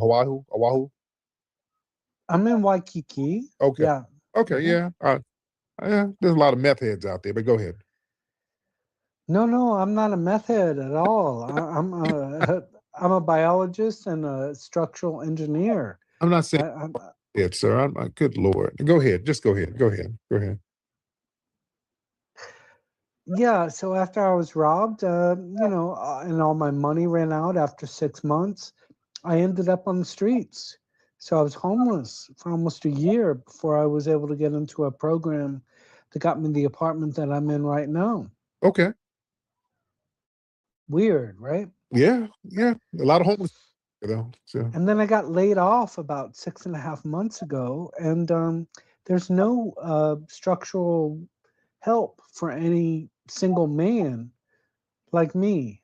go Oahu? I'm in Waikiki. Okay. Yeah. Okay, yeah. Yeah. There's a lot of meth heads out there, but go ahead. No, I'm not a meth head at all. I'm a biologist and a structural engineer. I'm not saying it, sir. Good Lord. Go ahead. Just go ahead. Go ahead. Yeah, so after I was robbed, and all my money ran out after 6 months, I ended up on the streets. So I was homeless for almost a year before I was able to get into a program that got me the apartment that I'm in right now. Okay. Weird, right? Yeah. A lot of homeless, So. And then I got laid off about 6.5 months ago, and there's no structural help for any single man like me.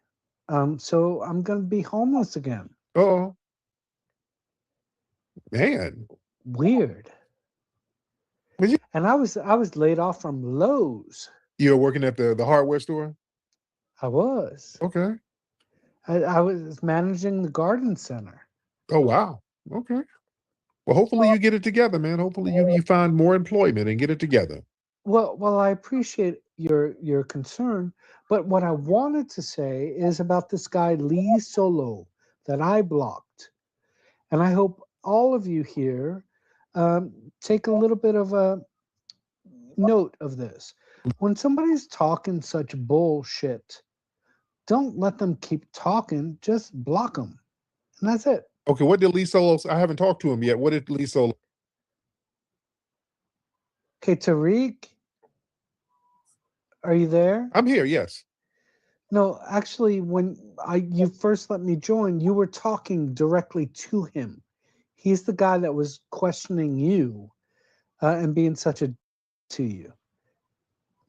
So I'm going to be homeless again. Oh, man. Weird. And I was laid off from Lowe's. You were working at the hardware store? I was. Okay. I was managing the garden center. Oh, wow. Okay. Well, hopefully you get it together, man. Hopefully you find more employment and get it together. Well, I appreciate your concern, but what I wanted to say is about this guy Lee Solo that I blocked, and I hope all of you here take a little bit of a note of this. When somebody's talking such bullshit, don't let them keep talking. Just block them, and that's it. Okay, what did Lee Solo? I haven't talked to him yet. What did Lee Solo? Okay, Tariq, are you there? I'm here, yes. No, actually, when you first let me join, you were talking directly to him. He's the guy that was questioning you and being such a to you.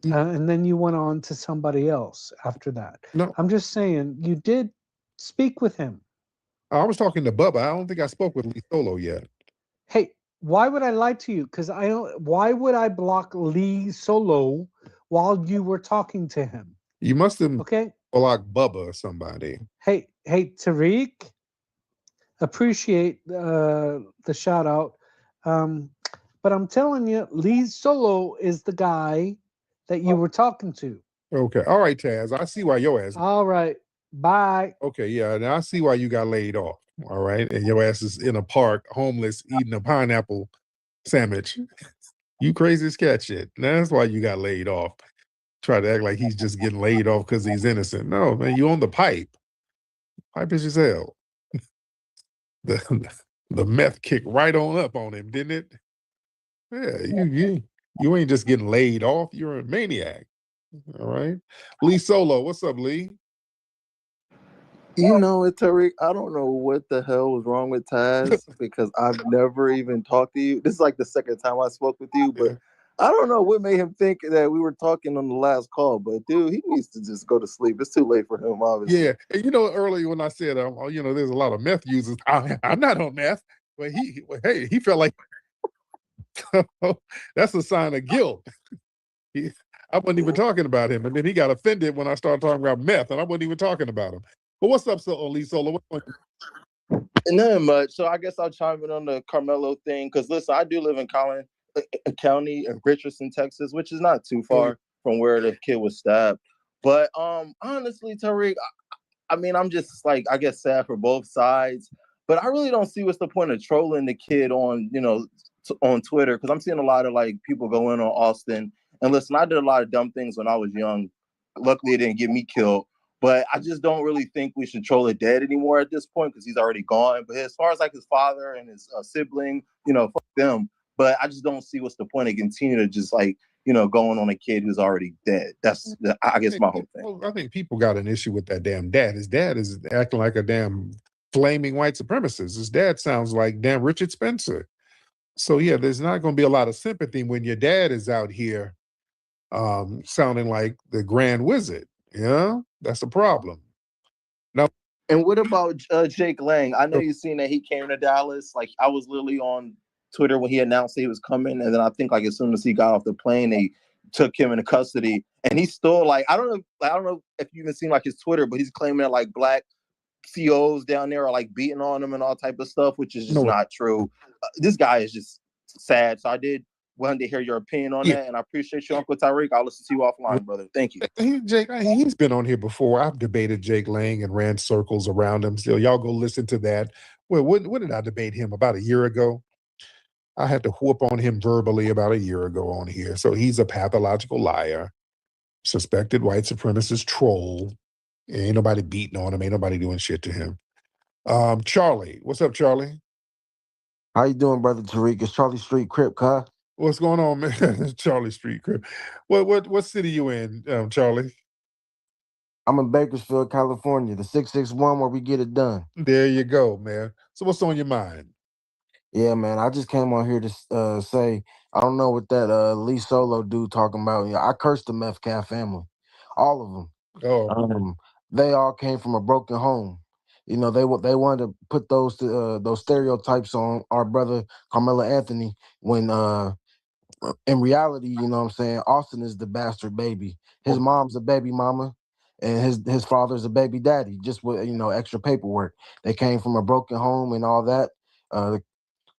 And then you went on to somebody else after that. No. I'm just saying, you did speak with him. I was talking to Bubba. I don't think I spoke with Lee Solo yet. Hey, why would I lie to you? Because why would I block Lee Solo while you were talking to him? You must have blocked Bubba or somebody. Hey, Tariq, appreciate the shout out. But I'm telling you, Lee Solo is the guy that you were talking to. Okay. All right, Taz. I see why your ass. All right. Bye. Okay, yeah. Now I see why you got laid off. All right. And your ass is in a park, homeless, eating a pineapple sandwich. You crazy as cat shit. That's why you got laid off. Try to act like he's just getting laid off because he's innocent. No, man, you on the pipe. Pipe is as hell. The meth kicked right on up on him, didn't it? Yeah, you ain't just getting laid off. You're a maniac. All right. Lee Solo, what's up, Lee? You know what, Tariq? I don't know what the hell was wrong with Taz because I've never even talked to you. This is like the second time I spoke with you, but I don't know what made him think that we were talking on the last call. But dude, he needs to just go to sleep. It's too late for him, obviously. Yeah, and earlier when I said, there's a lot of meth users. I'm not on meth, but he felt like that's a sign of guilt. I wasn't even talking about him, and then he got offended when I started talking about meth, and I wasn't even talking about him. But what's up, Lee Solo? Nothing much. So I guess I'll chime in on the Karmelo thing because listen, I do live in Collin County in Richardson, Texas, which is not too far from where the kid was stabbed. But honestly, Tariq, I mean, I'm just like, I guess sad for both sides. But I really don't see what's the point of trolling the kid on, on Twitter because I'm seeing a lot of like people go in on Austin. And listen, I did a lot of dumb things when I was young. Luckily, it didn't get me killed. But I just don't really think we should troll a dead anymore at this point because he's already gone. But as far as like his father and his sibling, fuck them. But I just don't see what's the point of continuing to just like, going on a kid who's already dead. That's, I guess, my whole thing. I think people got an issue with that damn dad. His dad is acting like a damn flaming white supremacist. His dad sounds like damn Richard Spencer. So, yeah, there's not going to be a lot of sympathy when your dad is out here sounding like the Grand Wizard. That's a problem. Now, and what about Jake Lang? I know you've seen that he came to Dallas. Like I was literally on Twitter when he announced he was coming, and then I think like as soon as he got off the plane, they took him into custody. And he's still like, I don't know if you even seen like his Twitter, but he's claiming that like Blacc COs down there are like beating on them and all type of stuff, which is just No. not true. This guy is just sad. So I did want to hear your opinion on that, and I appreciate you, Uncle Tariq. I'll listen to you offline, brother. Thank you. Jake, he's been on here before. I've debated Jake Lang and ran circles around him. So y'all go listen to that. Well, when did I debate him? About a year ago. I had to whoop on him verbally about a year ago on here. So he's a pathological liar, suspected white supremacist troll. Ain't nobody beating on him. Ain't nobody doing shit to him. Charlie, what's up, Charlie? How you doing, brother Tariq? It's Charlie Street Crip, huh? What's going on, man? Charlie Street Crip. What city you in, Charlie? I'm in Bakersfield, California, the 661 where we get it done. There you go, man. So what's on your mind? Yeah, man. I just came on here to say I don't know what that Lee Solo dude talking about. Yeah, I cursed the Metcalf family, all of them. Oh, they all came from a broken home. You know, they wanted to put those stereotypes on our brother Karmelo Anthony when in reality, you know what I'm saying, Austin is the bastard baby. His mom's a baby mama, and his father's a baby daddy. Just with extra paperwork. They came from a broken home and all that.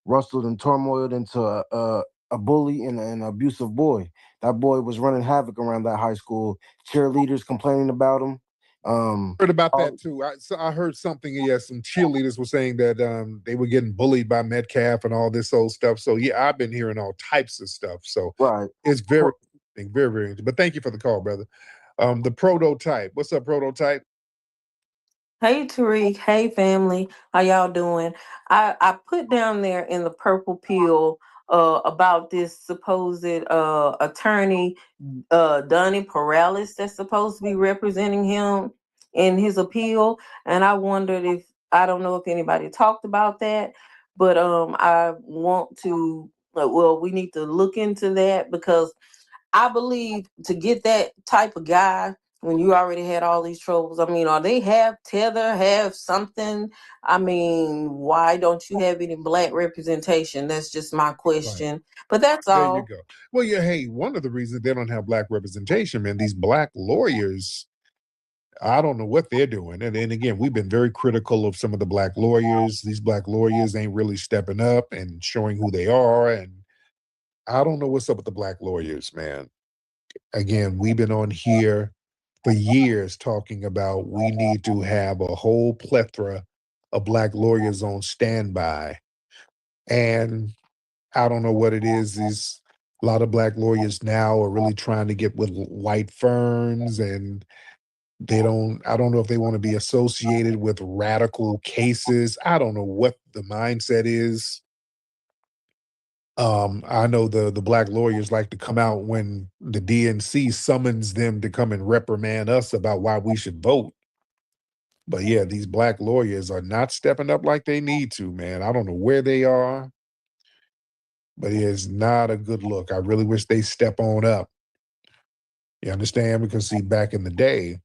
Rustled and turmoiled into a bully and an abusive boy. That boy was running havoc around that high school. Cheerleaders complaining about him. Heard about that too. I heard something. Yeah, some cheerleaders were saying that they were getting bullied by Metcalf and all this old stuff. So yeah, I've been hearing all types of stuff. So it's very interesting, very, very interesting. But thank you for the call, brother. The prototype. What's up, prototype? Hey Tariq, hey family, how y'all doing? I put down there in the purple pill about this supposed attorney Donnie Perales that's supposed to be representing him in his appeal, and I wondered if I don't know if anybody talked about that, but I want to we need to look into that because I believe to get that type of guy when you already had all these troubles, I mean, are they have tether, have something? I mean, why don't you have any black representation? That's just my question. Right. But that's all. There you go. Well, yeah, hey, one of the reasons they don't have black representation, man, these black lawyers, I don't know what they're doing. And then again, we've been very critical of some of the black lawyers. These black lawyers ain't really stepping up and showing who they are. And I don't know what's up with the black lawyers, man. Again, we've been on here for years talking about we need to have a whole plethora of black lawyers on standby. And I don't know what it is. These a lot of black lawyers now are really trying to get with white firms, and I don't know if they want to be associated with radical cases. I don't know what the mindset is. I know the black lawyers like to come out when the DNC summons them to come and reprimand us about why we should vote. But yeah, these black lawyers are not stepping up like they need to, man. I don't know where they are, but it is not a good look. I really wish they step on up. You understand? Because see, back in the day,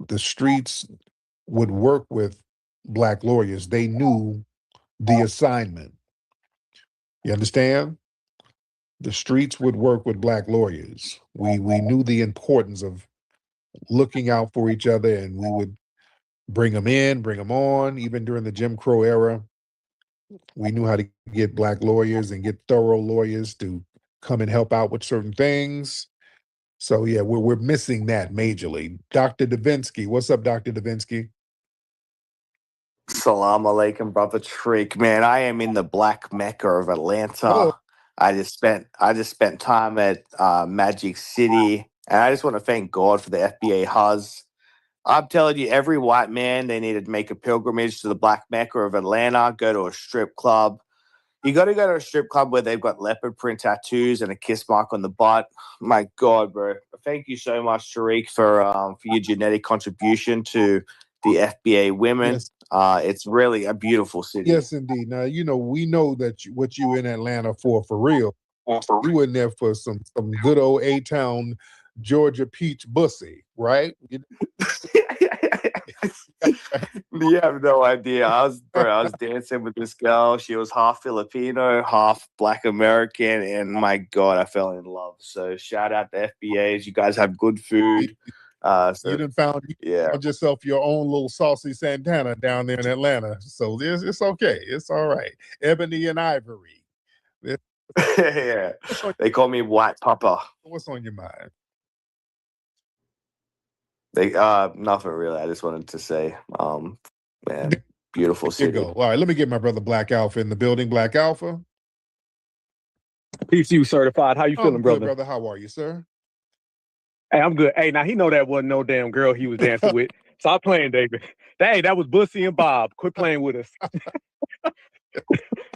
the streets would work with black lawyers. They knew the assignment. You understand? The streets would work with black lawyers. We knew the importance of looking out for each other, and we would bring them in, bring them on. Even during the Jim Crow era, we knew how to get black lawyers and get thorough lawyers to come and help out with certain things. So yeah, we're missing that majorly. Dr. Debunks, what's up, Dr. Debunks? Salam alaikum, brother Tariq. Man, I am in the black mecca of Atlanta. Oh. I just spent time at Magic City, and I just want to thank God for the FBA Huz. I'm telling you, every white man, they need to make a pilgrimage to the black mecca of Atlanta, go to a strip club. You got to go to a strip club where they've got leopard print tattoos and a kiss mark on the butt. My God, bro. Thank you so much, Tariq, for your genetic contribution to the FBA women. Yes. It's really a beautiful city. Yes, indeed. Now, we know that what you in Atlanta for real. You were in there for some good old A-Town Georgia peach bussy, right? You have no idea. I was dancing with this girl. She was half Filipino, half Black American, and my God, I fell in love. So shout out to FBAs. You guys have good food, You done found yourself your own little saucy Santana down there in Atlanta. So it's okay. It's all right. Ebony and Ivory. Yeah. They call me White Papa. What's on your mind? They nothing really. I just wanted to say, man, beautiful Here you city. go. All right, let me get my brother Black Alpha in the building. Black Alpha. Peace to you, certified. How you feeling, good, brother? brother. How are you, sir? Hey, I'm good. Hey, now he know that wasn't no damn girl he was dancing with. Stop playing, David. Hey, that was Bussy and Bob. Quit playing with us.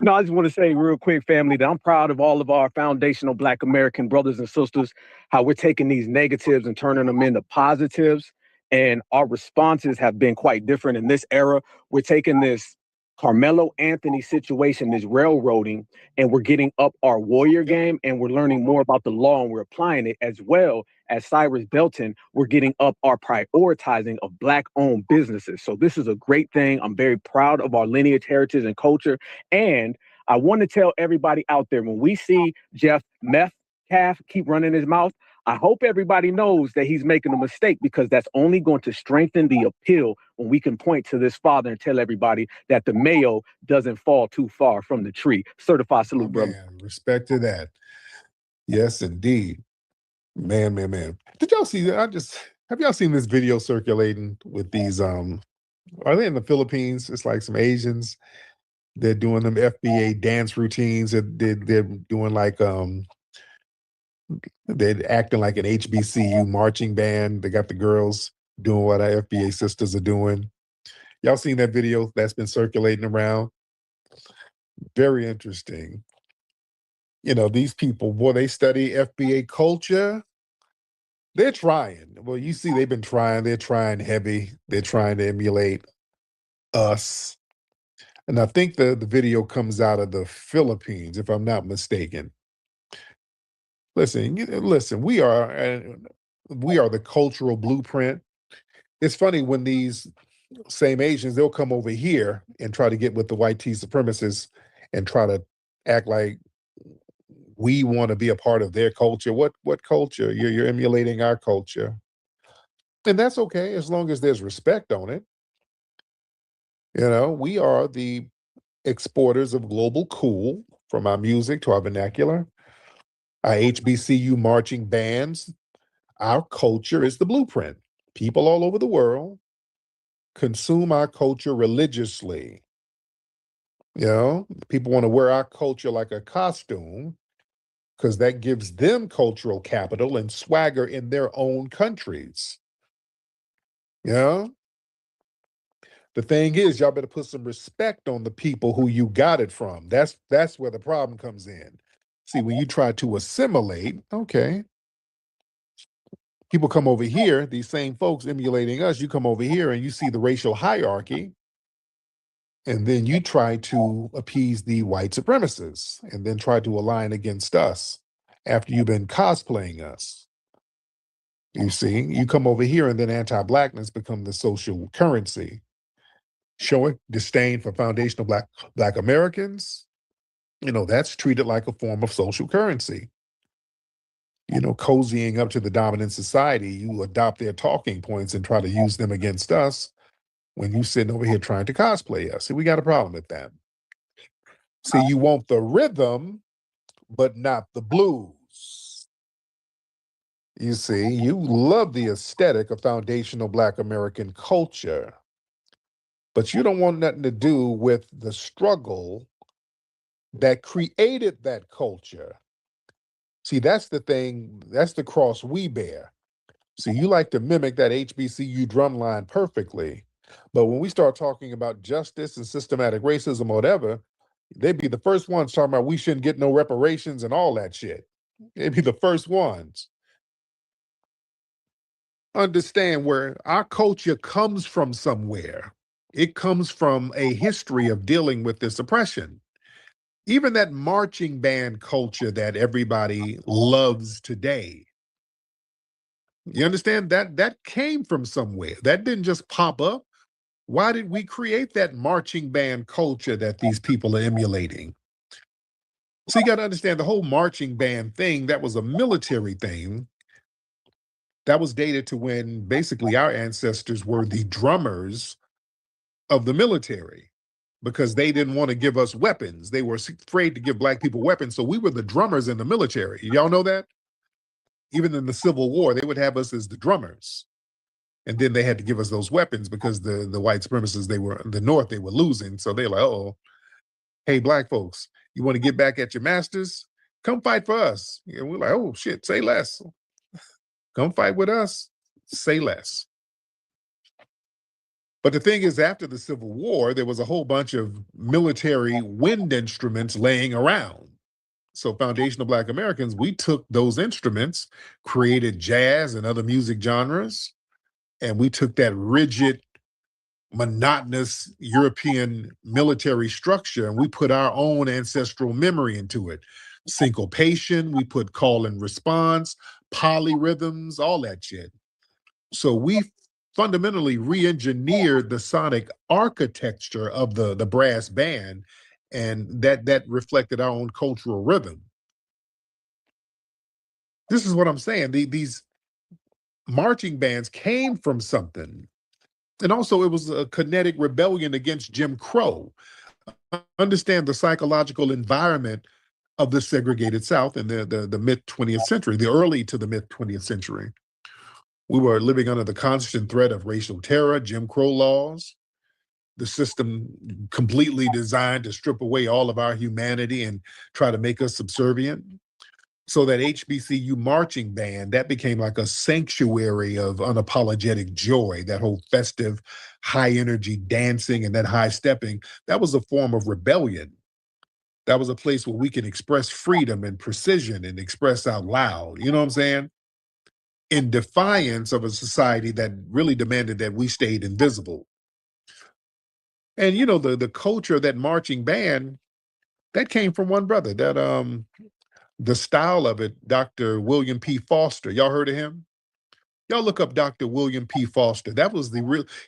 No, I just want to say real quick, family, that I'm proud of all of our foundational Black American brothers and sisters, how we're taking these negatives and turning them into positives. And our responses have been quite different in this era. We're taking this Karmelo Anthony situation, this railroading, and we're getting up our warrior game, and we're learning more about the law, and we're applying it, as well as Cyrus Belton. We're getting up our prioritizing of Black-owned businesses. So this is a great thing. I'm very proud of our lineage, heritage, and culture. And I want to tell everybody out there, when we see Jeff Metcalf keep running his mouth, I hope everybody knows that he's making a mistake, because that's only going to strengthen the appeal when we can point to this father and tell everybody that the mayo doesn't fall too far from the tree. Certified salute, brother. Man, respect to that. Yes, indeed. Man. Did y'all see that? Have y'all seen this video circulating with these are they in the Philippines? It's like some Asians. They're doing them FBA dance routines. They're doing like they're acting like an HBCU marching band. They got the girls doing what our FBA sisters are doing. Y'all seen that video that's been circulating around? Very interesting. You know, these people, boy, they study FBA culture. They're trying. Well, you see, they've been trying. They're trying heavy. They're trying to emulate us. And I think the video comes out of the Philippines, if I'm not mistaken. Listen, we are the cultural blueprint. It's funny when these same Asians, they'll come over here and try to get with the white tea supremacists and try to act like we want to be a part of their culture. What culture? You're emulating our culture. And that's okay, as long as there's respect on it. You know, we are the exporters of global cool, from our music to our vernacular, our HBCU marching bands. Our culture is the blueprint. People all over the world consume our culture religiously. You know, people want to wear our culture like a costume, because that gives them cultural capital and swagger in their own countries. You know? The thing is, y'all better put some respect on the people who you got it from. That's where the problem comes in. See, when you try to assimilate, okay, people come over here, these same folks emulating us, you come over here and you see the racial hierarchy, and then you try to appease the white supremacists and then try to align against us after you've been cosplaying us. You see, you come over here and then anti-Blackness become the social currency. Showing disdain for foundational Black Americans, you know, that's treated like a form of social currency. You know, cozying up to the dominant society, you adopt their talking points and try to use them against us when you sitting over here trying to cosplay us. See, we got a problem with that. See, you want the rhythm, but not the blues. You see, you love the aesthetic of foundational Black American culture, but you don't want nothing to do with the struggle that created that culture. See, that's the thing, that's the cross we bear. See, you like to mimic that HBCU drumline perfectly, but when we start talking about justice and systematic racism or whatever, they'd be the first ones talking about we shouldn't get no reparations and all that shit. They'd be the first ones. Understand where our culture comes from somewhere. It comes from a history of dealing with this oppression. Even that marching band culture that everybody loves today, you understand that came from somewhere. That didn't just pop up. Why did we create that marching band culture that these people are emulating? So you got to understand the whole marching band thing, that was a military thing That was dated to when basically our ancestors were the drummers of the military because they didn't want to give us weapons. They were afraid to give black people weapons. So we were the drummers in the military. Y'all know that? Even in the Civil War, they would have us as the drummers. And then they had to give us those weapons because the white supremacists, the North, they were losing. So they're like, oh, hey, black folks, you want to get back at your masters? Come fight for us. And we're like, oh, shit, say less. Come fight with us, say less. But the thing is, after the Civil War, there was a whole bunch of military wind instruments laying around. So Foundational Black Americans, we took those instruments, created jazz and other music genres, and we took that rigid, monotonous European military structure and we put our own ancestral memory into it. Syncopation, we put call and response, polyrhythms, all that shit. So we fundamentally re-engineered the sonic architecture of the brass band, and that reflected our own cultural rhythm. This is what I'm saying. These marching bands came from something. And also it was a kinetic rebellion against Jim Crow. Understand the psychological environment of the segregated South in the mid-20th century, the early to the mid-20th century. We were living under the constant threat of racial terror, Jim Crow laws, the system completely designed to strip away all of our humanity and try to make us subservient. So that HBCU marching band, that became like a sanctuary of unapologetic joy, that whole festive, high energy dancing and that high stepping, that was a form of rebellion. That was a place where we can express freedom and precision and express out loud, you know what I'm saying? In defiance of a society that really demanded that we stayed invisible. And you know, the culture of that marching band, that came from one brother, that the style of it, Dr. William P. Foster. Y'all heard of him? Y'all look up Dr. William P. Foster. That was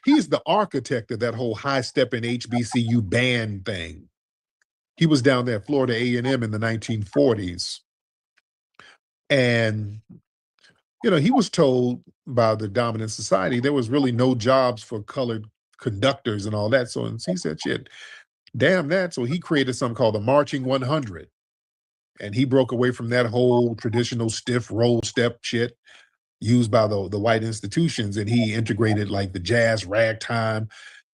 he's the architect of that whole high-stepping HBCU band thing. He was down there at Florida A&M in the 1940s. And, you know, he was told by the dominant society there was really no jobs for colored conductors and all that. So he said, shit, damn that. So he created something called the Marching 100. And he broke away from that whole traditional stiff roll step shit used by the white institutions. And he integrated like the jazz, ragtime,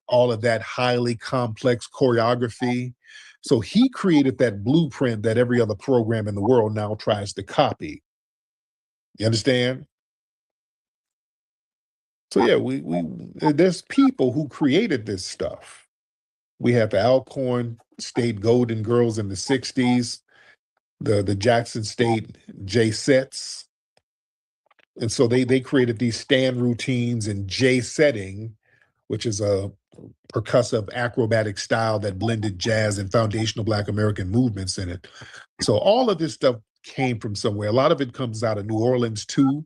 all of that highly complex choreography. So he created that blueprint that every other program in the world now tries to copy. You understand? So yeah, we there's people who created this stuff. We have the Alcorn State Golden Girls in the 60s, the Jackson State J-Sets. And so they created these stand routines in J-setting, which is a percussive acrobatic style that blended jazz and foundational Black American movements in it. So all of this stuff came from somewhere. A lot of it comes out of New Orleans too.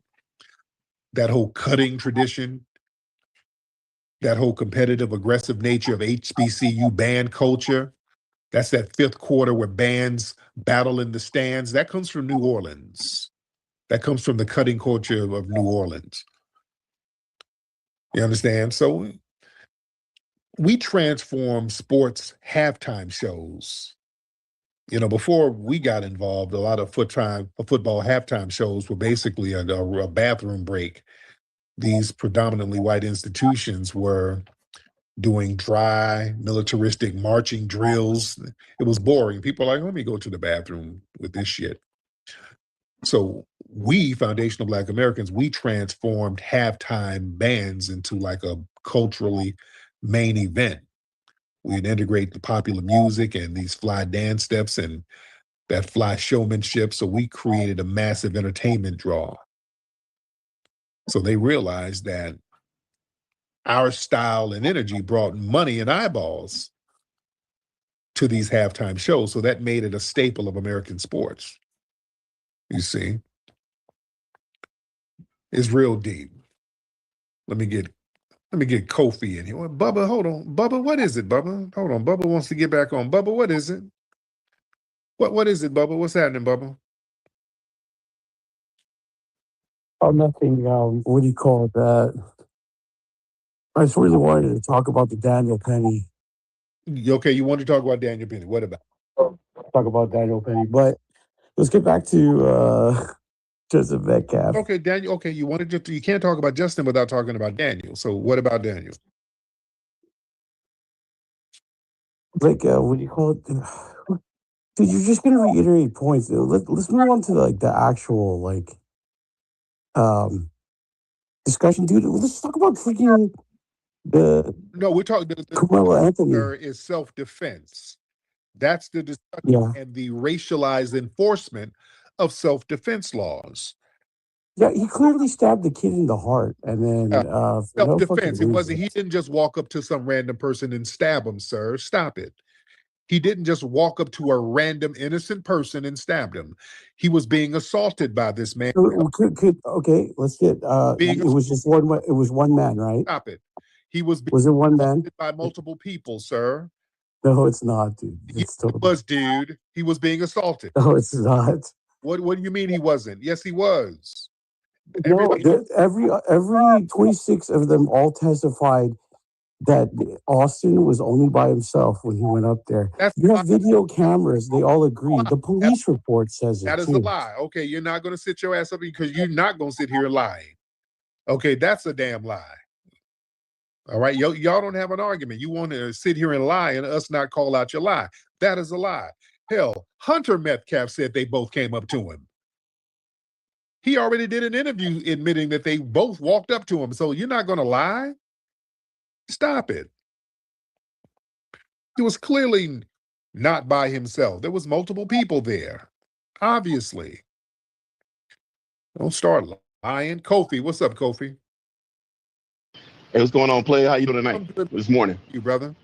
That whole cutting tradition, that whole competitive, aggressive nature of HBCU band culture. That's that fifth quarter where bands battle in the stands. That comes from New Orleans. That comes from the cutting culture of New Orleans. You understand? So we transform sports halftime shows. You know, before we got involved, a lot of football halftime shows were basically a bathroom break. These predominantly white institutions were doing dry, militaristic marching drills. It was boring. People are like, let me go to the bathroom with this shit. So we, Foundational Black Americans, we transformed halftime bands into like a culturally main event. We'd integrate the popular music and these fly dance steps and that fly showmanship. So we created a massive entertainment draw. So they realized that our style and energy brought money and eyeballs to these halftime shows. So that made it a staple of American sports. You see? It's real deep. Let me get Kofi in here. Well, Bubba, hold on. Bubba, what is it, Bubba? Hold on. Bubba wants to get back on. Bubba, what is it? What is it, Bubba? What's happening, Bubba? Oh, nothing. What do you call that? I just really wanted to talk about the Daniel Penny. Okay, you want to talk about Daniel Penny. What about? Talk about Daniel Penny. But let's get back to Joseph Metcalf. Okay, Daniel. Okay, you wanted to. You can't talk about Justin without talking about Daniel. So what about Daniel? Like, what do you call it? Dude, you're just gonna reiterate points. Let's move on to like the actual discussion, dude. Let's talk about freaking the No, we're talking. The Karmelo Anthony. is self-defense. That's the discussion Yeah. and the racialized enforcement of self-defense laws. Yeah, he clearly stabbed the kid in the heart, and then for no fucking Self-defense. It wasn't. reason. He didn't just walk up to some random person and stab him, sir. Stop it. He didn't just walk up to a random innocent person and stabbed him. He was being assaulted by this man. Okay, let's get. It was just one. It was one man, right? Stop it. He was being Was it one man? assaulted by multiple people, sir. No, it's not, dude. Yes, it was, dude. He was being assaulted. No, it's not. What do you mean he wasn't? Yes, he was. No, every 26 of them all testified that Austin was only by himself when he went up there. You have video cameras. They all agree. The police report says it That is too. a lie. Okay, you're not going to sit your ass up because you're not going to sit here lying. Okay, that's a damn lie. All right, y'all don't have an argument. You want to sit here and lie and us not call out your lie. That is a lie. Hell, Hunter Metcalf said they both came up to him. He already did an interview admitting that they both walked up to him. So you're not going to lie? Stop it. He was clearly not by himself. There was multiple people there, obviously. Don't start lying. Kofi, what's up, Kofi? Hey, what's going on, player? How you doing tonight? This morning. You, brother?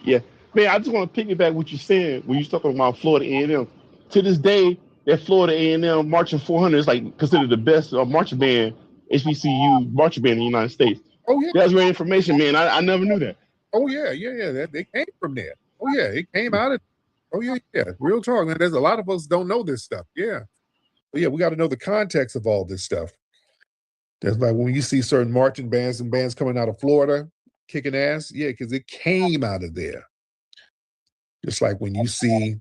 Yeah. Man, I just want to piggyback what you're saying when you're talking about Florida A&M. To this day, that Florida A&M Marching 400 is like considered the best marching band, HBCU marching band in the United States. Oh, yeah. That's great information, man. I never knew that. Oh, yeah. They came from there. Oh, yeah. It came out of. Oh, yeah. Real talk, man. There's a lot of us don't know this stuff. Yeah. But yeah, we got to know the context of all this stuff. That's like when you see certain marching bands and bands coming out of Florida kicking ass, yeah, because it came out of there. Just like when you see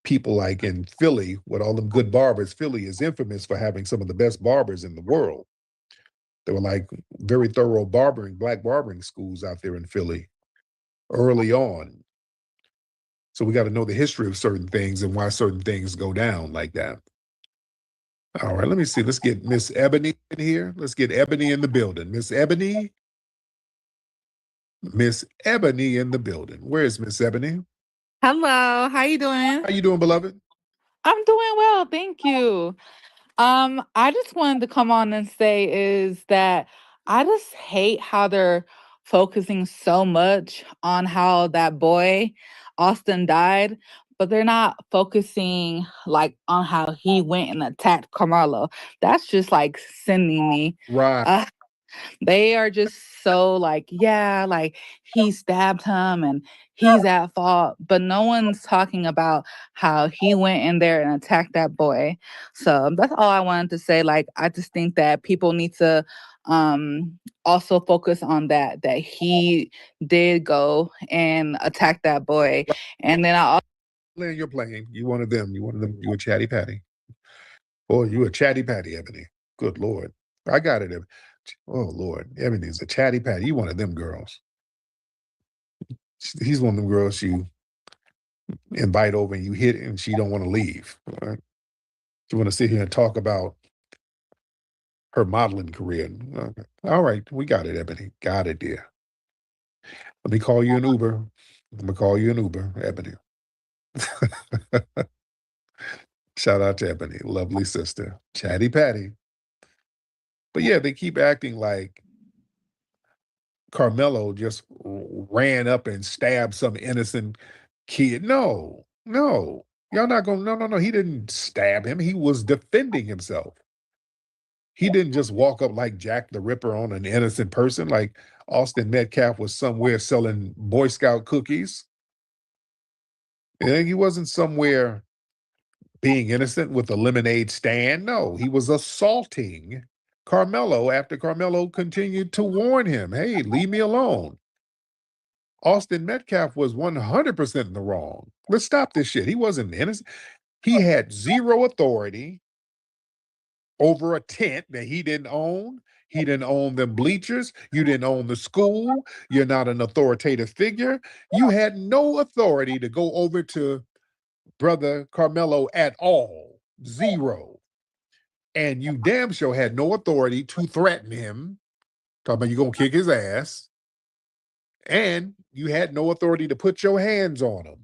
people like in Philly with all them good barbers. Philly is infamous for having some of the best barbers in the world. There were like very thorough black barbering schools out there in Philly early on. So we got to know the history of certain things and why certain things go down like that. All right, let me see. Let's get Miss Ebony in here. Let's get Ebony in the building. Miss Ebony. Miss Ebony in the building. Where is Miss Ebony? Hello, how you doing? How you doing, beloved? I'm doing well, thank you. I just wanted to come on and say is that I just hate how they're focusing so much on how that boy Austin died, but they're not focusing like on how he went and attacked Karmelo. That's just like sending me. Right. They are just so like, yeah, like he stabbed him and he's at fault, but no one's talking about how he went in there and attacked that boy. So that's all I wanted to say. Like, I just think that people need to also focus on that he did go and attack that boy. And then I also You're playing. You one of them. You a chatty patty. Boy, you a chatty patty, Ebony. Good Lord. I got it, Ebony. Oh, Lord. Ebony's a chatty patty. You one of them girls. He's one of them girls you invite over and you hit and she don't want to leave. Right? She want to sit here and talk about her modeling career. Okay. All right. We got it, Ebony. Got it, dear. Let me call you an Uber. I'm going to call you an Uber, Ebony. Shout out to Ebony. Lovely sister. Chatty patty. But yeah, they keep acting like Karmelo just ran up and stabbed some innocent kid. No. Y'all not going to, no. He didn't stab him. He was defending himself. He didn't just walk up like Jack the Ripper on an innocent person, like Austin Metcalf was somewhere selling Boy Scout cookies. And he wasn't somewhere being innocent with a lemonade stand. No, he was assaulting Karmelo after Karmelo continued to warn him, hey, leave me alone. Austin Metcalf was 100% in the wrong. Let's stop this shit. He wasn't innocent. He had zero authority over a tent that he didn't own. He didn't own them bleachers. You didn't own the school. You're not an authoritative figure. You had no authority to go over to Brother Karmelo at all. Zero. And you damn sure had no authority to threaten him. Talking about you're going to kick his ass. And you had no authority to put your hands on him.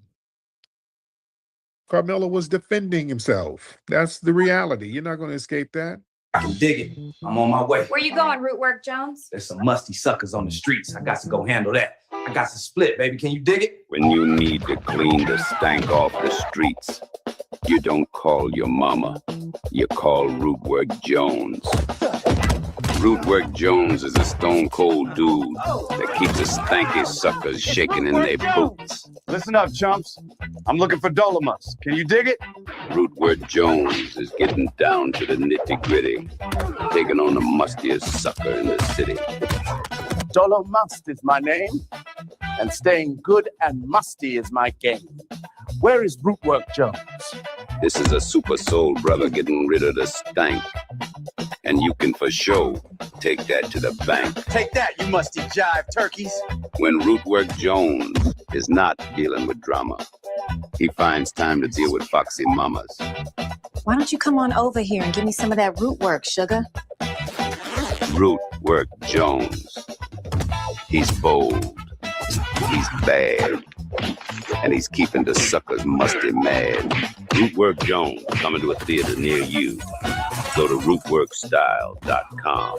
Karmelo was defending himself. That's the reality. You're not going to escape that. I can dig it. I'm on my way. Where you going, Root Work Jones? There's some musty suckers on the streets. I got to go handle that. I got to split, baby. Can you dig it? When you need to clean the stank off the streets, you don't call your mama. You call Root Work Jones. Root Work Jones is a stone cold dude that keeps the stanky suckers shaking in their boots. Listen up, chumps. I'm looking for Dolomus. Can you dig it? Root Work Jones is getting down to the nitty gritty, taking on the mustiest sucker in the city. Dolomust is my name, and staying good and musty is my game. Where is Root Work Jones? This is a super soul brother getting rid of the stank. And you can for sure take that to the bank. Take that, you musty jive turkeys. When Root Work Jones is not dealing with drama, he finds time to deal with foxy mamas. Why don't you come on over here and give me some of that root work, sugar? Root Work Jones. He's bold. He's bad. And he's keeping the suckers musty mad. Root Work Jones coming to a theater near you. Go to rootworkstyle.com.